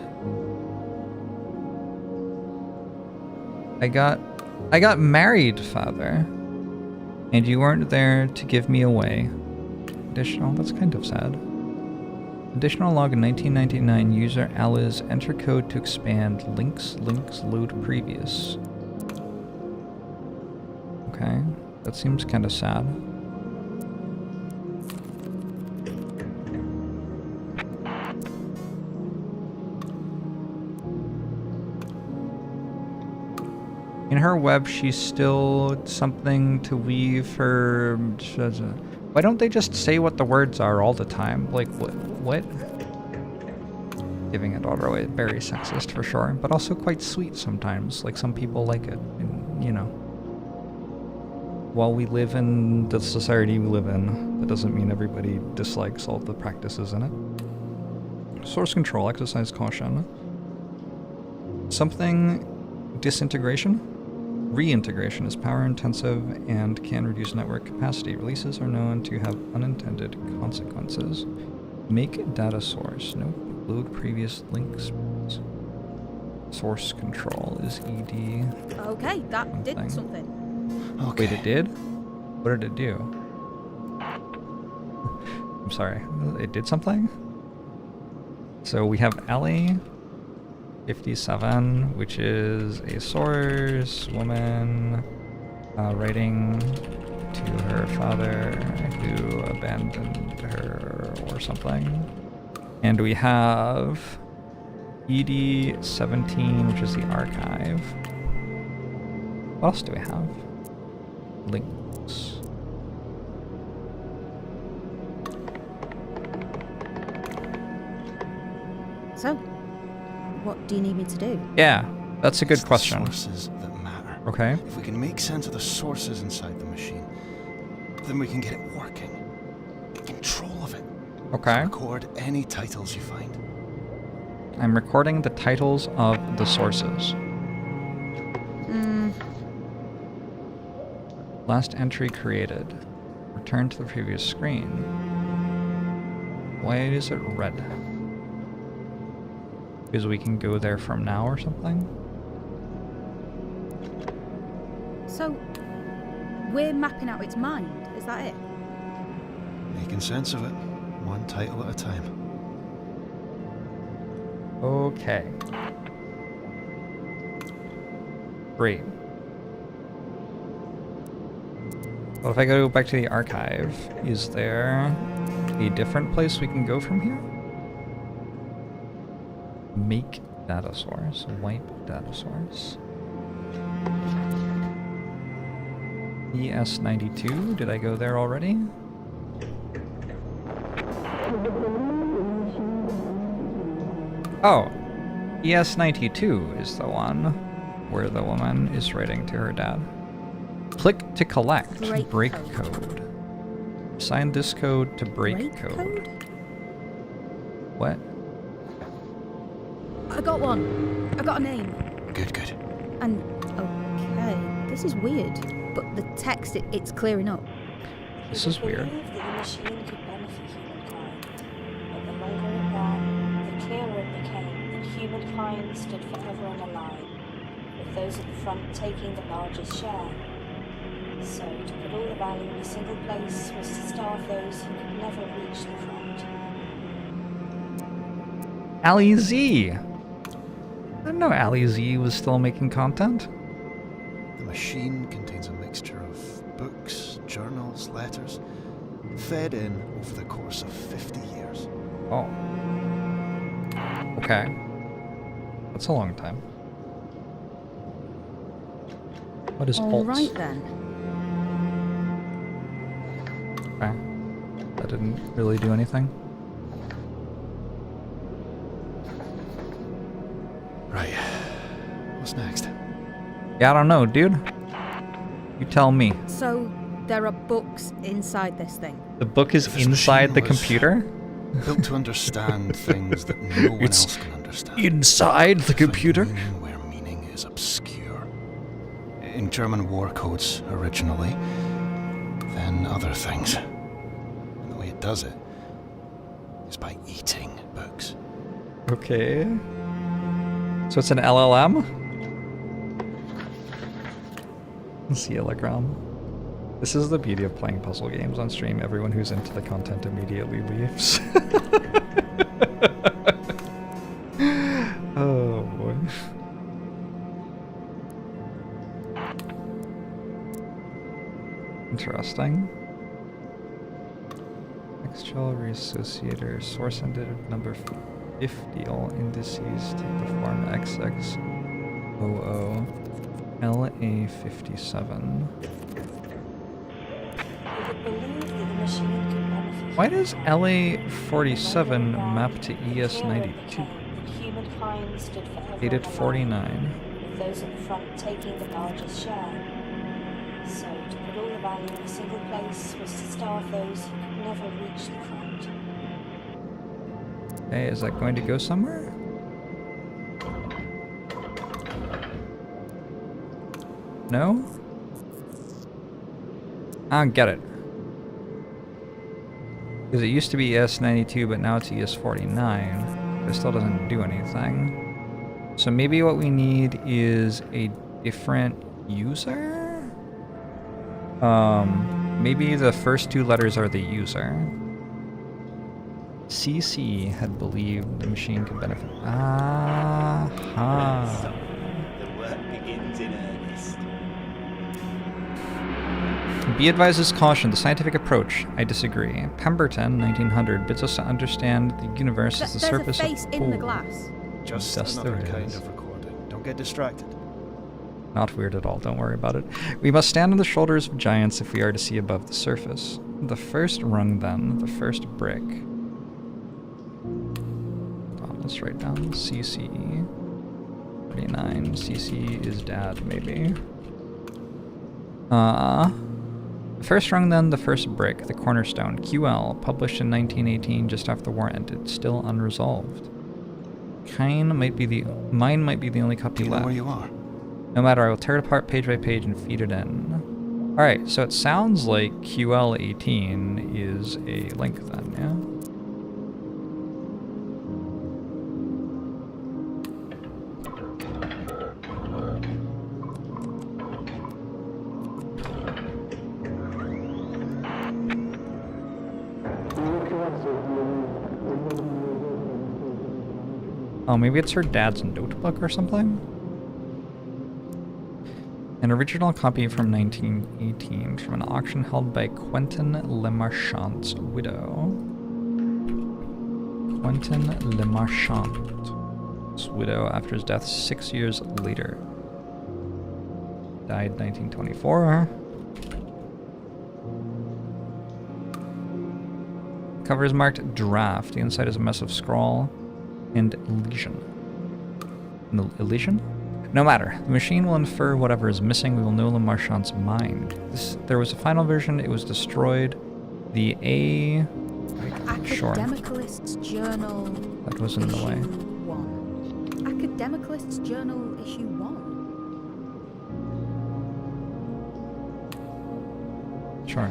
I got married, Father, and you weren't there to give me away. Additional, that's kind of sad. Additional log in 1999, user Alice, enter code to expand, links, load previous. Okay, that seems kind of sad. In her web, she's still something to weave her... Why don't they just say what the words are all the time? Like, what? Giving a daughter away, very sexist for sure, but also quite sweet sometimes. Like, some people like it, and, you know. While we live in the society we live in, that doesn't mean everybody dislikes all the practices in it. Source control, exercise caution. Something disintegration? Reintegration is power intensive and can reduce network capacity. Releases are known to have unintended consequences. Make data source. Nope. Load previous links. Source control is ED.
Okay, that did something.
Okay.
Wait, it did? What did it do? I'm sorry. It did something? So we have Ellie 57, which is a source woman writing to her father who abandoned her or something. And we have ED17, which is the archive. What else do we have? Links.
So, what do you need me to do?
Yeah, that's a good
It's
question.
the sources that matter.
Okay.
If we can make sense of the sources inside the machine, then we can get it working. Get control of it.
Okay.
Record any titles you find.
I'm recording the titles of the sources. Last entry created. Return to the previous screen. Why is it red? Because we can go there from now or something?
So, we're mapping out its mind, is that it?
Making sense of it, one title at a time.
Okay. Great. Well, if I go back to the archive, is there a different place we can go from here? Make data source. Wipe data source. ES92. Did I go there already? Oh. ES92 is the one. where the woman is writing to her dad. Click to collect.
Break
code. Assign this code to break code. What?
I got one. I got a name.
Good, good.
And, okay, this is weird. But the text, it's clearing up.
This is weird.
That the machine could benefit humankind, but the longer it ran, the clearer it became that humankind stood forever on a line, with those at the front taking the largest share. So, to put all the value in a single place was to starve those who could never reach the front.
Ali Z! I didn't know Ali Z was still making content.
The machine contains a mixture of books, journals, letters, fed in over the course of 50 years.
Oh. Okay. That's a long time. What is alt?
Alright then.
Okay. That didn't really do anything.
Right. What's next?
Yeah, I don't know, dude. You tell me.
So, there are books inside this thing.
The book is
This
inside the
machine was-
computer?
Built to understand things that no one
It's
else can understand.
Inside the
Find
computer?
meaning where meaning is obscure. In German war codes originally, then other things. And the way it does it is by eating books.
Okay. So it's an LLM? Cieligram. This is the beauty of playing puzzle games on stream. Everyone who's into the content immediately leaves. Oh boy. Interesting. Textual reassociator source ended number 50. All indices take the form XXOO LA57.
You would believe that the machine could benefit
Why does
humankind.
LA47 map to
The clearer it
ES92?
became that humankind stood forever
Dated
on a line,
49.
with those at the front taking the largest share. So, to put all the value in a single place was to starve those who could never reach the front.
Hey, is that going to go somewhere? No? I don't get it. Because it used to be ES92, but now it's ES49. It still doesn't do anything. So maybe what we need is a different user? Maybe the first two letters are the user. CC had believed the machine could benefit. Aha.
The work begins in earnest.
Be advised as caution, the scientific approach. I disagree. Pemberton, 1900, bids us to understand the universe as the
There's
surface
a face
of
in the
pool.
glass.
Just
Yes,
another
there
kind
is.
of recording. Don't get distracted.
Not weird at all, don't worry about it. We must stand on the shoulders of giants if we are to see above the surface. The first rung then, the first brick. Hold on, let's write down CC. 49. CC is dad, maybe. The first rung then, the first brick, the cornerstone. QL, published in 1918, just after the war ended, still unresolved. Mine might be the only
Do
copy
you know
left.
where you are?
No matter, I will tear it apart page by page and feed it in. Alright, so it sounds like QL18 is a link then, yeah? Oh, maybe it's her dad's notebook or something? An original copy from 1918 from an auction held by Quentin Lemarchant's widow. Quentin Lemarchant's widow after his death 6 years later. Died 1924. Cover is marked draft. The inside is a mess of scrawl and elision. Elision? No matter. The machine will infer whatever is missing. We will know Le Marchand's mind. There was a final version. It was destroyed. The A... Sure.
Academicalist's Journal.
That was in the way.
Issue 1. Academicalist's Journal Issue 1.
Sure.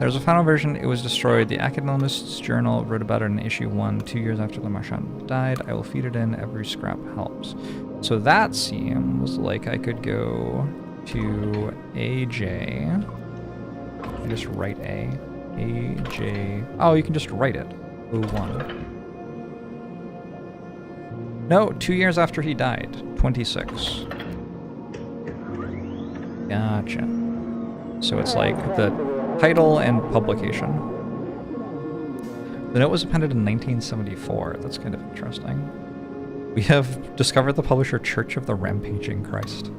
There's a final version. It was destroyed. The Academicalist's Journal wrote about it in issue 1, 2 years after Le Marchand died. I will feed it in. Every scrap helps. So that seems like I could go to AJ. I just write A. AJ. Oh, you can just write it. 01. No, 2 years after he died. 26. Gotcha. So it's like the title and publication. The note was appended in 1974. That's kind of interesting. We have discovered the publisher Church of the Rampaging Christ.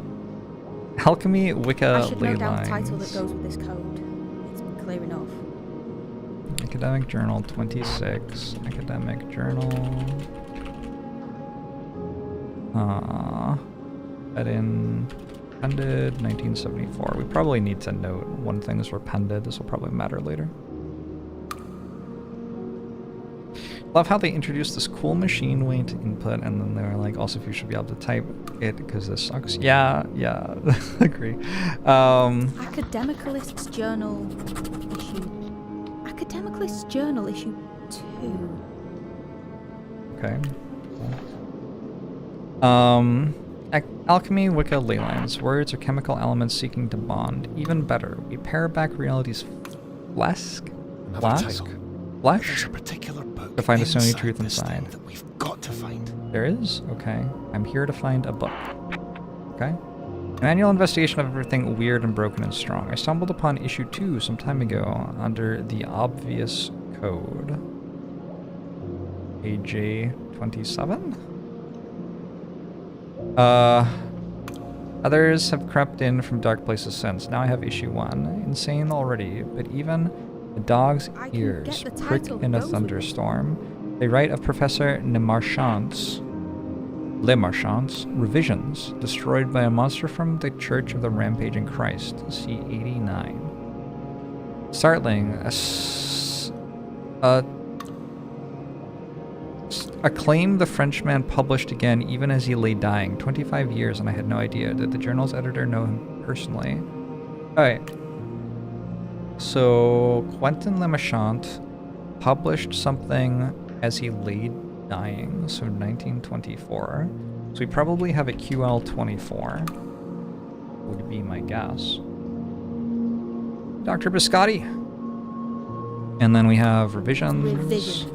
Alchemy, Wicca,
I should
ley
note down the title
lines.
that goes with this code. It's clear enough.
Academic Journal 26. Academic Journal. That in pended 1974. We probably need to note when things were pended. This will probably matter later. Love how they introduced this cool machine way to input, and then they were like, also if you should be able to type it because this sucks. Yeah, agree.
Academicalist's Journal Issue... Academicalist's Journal Issue 2.
Okay. Alchemy, Wicca, ley lines. Words are chemical elements seeking to bond. Even better, we pare back reality's flesh
There's a particular book
to find a stony
inside
truth
this thing
inside.
that we've got to find.
There is? Okay. I'm here to find a book. Okay. An annual investigation of everything weird and broken and strong. I stumbled upon issue 2 some time ago under the obvious code. AJ27? Others have crept in from dark places since. Now I have issue 1. Insane already, but even the dog's ears prick in a thunderstorm. They write of Professor Le Marchand's revisions, destroyed by a monster from the Church of the Rampaging Christ. See 89. Startling. A claim the Frenchman published again even as he lay dying. 25 years and I had no idea. Did the journal's editor know him personally? Alright. So, Quentin Le Marchand published something as he lay dying, so 1924. So we probably have a QL24, would be my guess. Dr. Biscotti. And then we have revisions.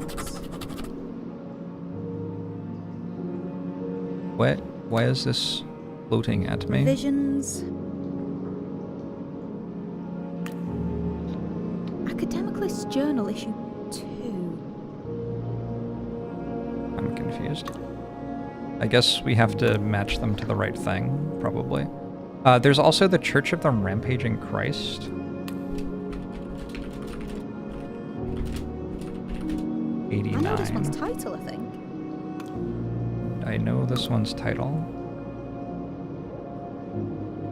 What? Why is this floating at me?
Revisions. Academicalist's Journal Issue 2.
I'm confused. I guess we have to match them to the right thing, probably. There's also the Church of the Rampaging Christ.
I know this one's title, I think.
I know this one's title.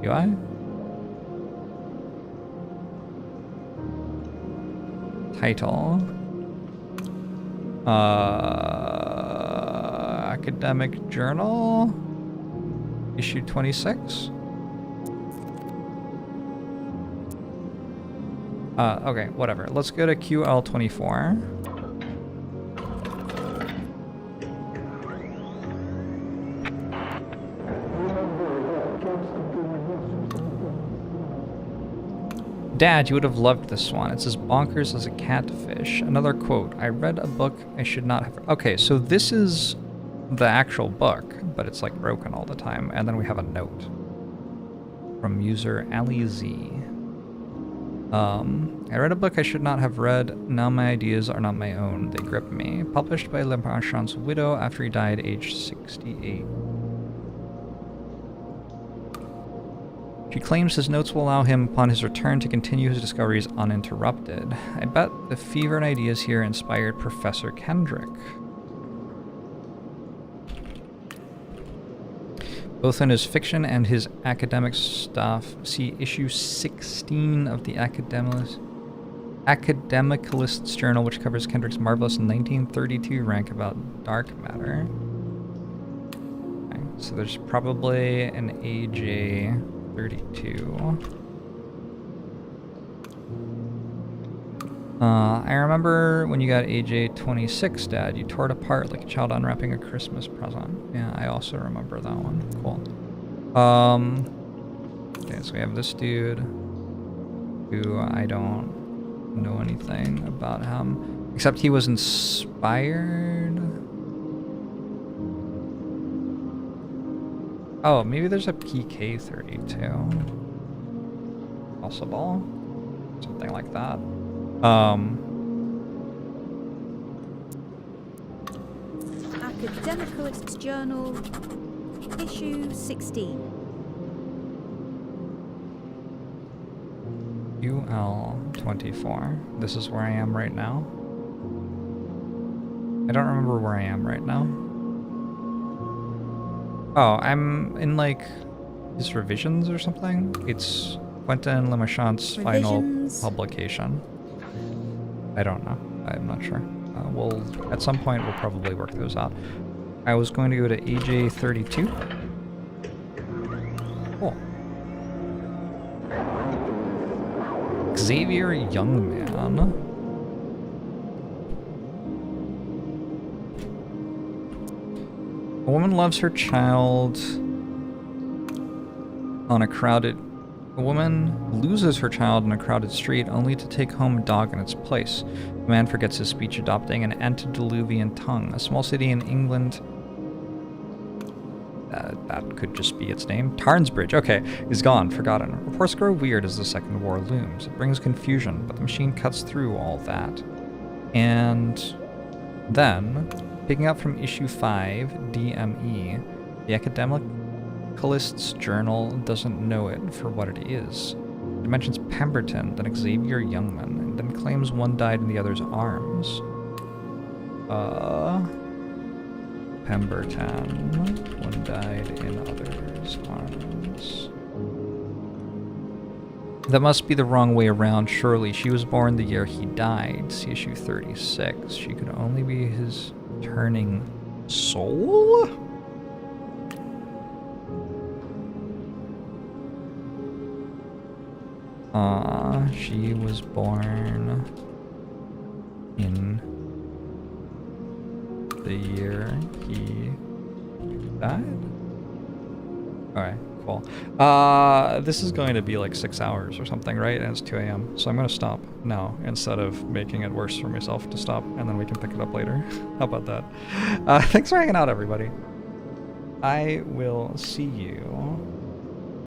Do I? Title. Academic Journal. Issue 26. Okay, whatever. Let's go to QL24. Dad, you would have loved this one. It's as bonkers as a catfish. Another quote. I read a book I should not have... Okay, so this is the actual book, but it's like broken all the time. And then we have a note from user Ali Z. I read a book I should not have read. Now my ideas are not my own. They grip me. Published by Le Marchand's widow after he died aged 68. She claims his notes will allow him, upon his return, to continue his discoveries uninterrupted. I bet the fever and ideas here inspired Professor Kendrick. both in his fiction and his academic stuff. See issue 16 of the Academicalist's Journal, which covers Kendrick's marvelous 1932 rank about dark matter. Okay, so there's probably an AJ32. I remember when you got AJ26, Dad, you tore it apart like a child unwrapping a Christmas present. Yeah, I also remember that one. Cool. Okay, so we have this dude who I don't know anything about him, except he was inspired. Oh, maybe there's a PK32. Possible. Something like that.
Academicalist's Journal, issue 16.
UL24. This is where I am right now. I don't remember where I am right now. Oh, I'm in like his revisions or something. It's Quentin Lemachant's final publication. I don't know. I'm not sure. We'll at some point we'll probably work those out. I was going to go to AJ32. Cool. Xavier Youngman. A woman loves her child on a crowded... A woman loses her child in a crowded street only to take home a dog in its place. The man forgets his speech, adopting an antediluvian tongue. A small city in England... that could just be its name. Tarnsbridge, okay, is gone, forgotten. Reports grow weird as the Second War looms. It brings confusion, but the machine cuts through all that. And then, picking up from issue 5, DME, the Academicalist's Journal doesn't know it for what it is. It mentions Pemberton, then Xavier Youngman, and then claims one died in the other's arms. Pemberton, one died in other's arms. That must be the wrong way around, surely. She was born the year he died. See issue 36. She could only be his turning soul? She was born in the year he died? Alright, cool. This is going to be like 6 hours or something, right? And it's 2 a.m. So I'm going to stop now instead of making it worse for myself to stop, and then we can pick it up later. How about that? Thanks for hanging out, everybody. I will see you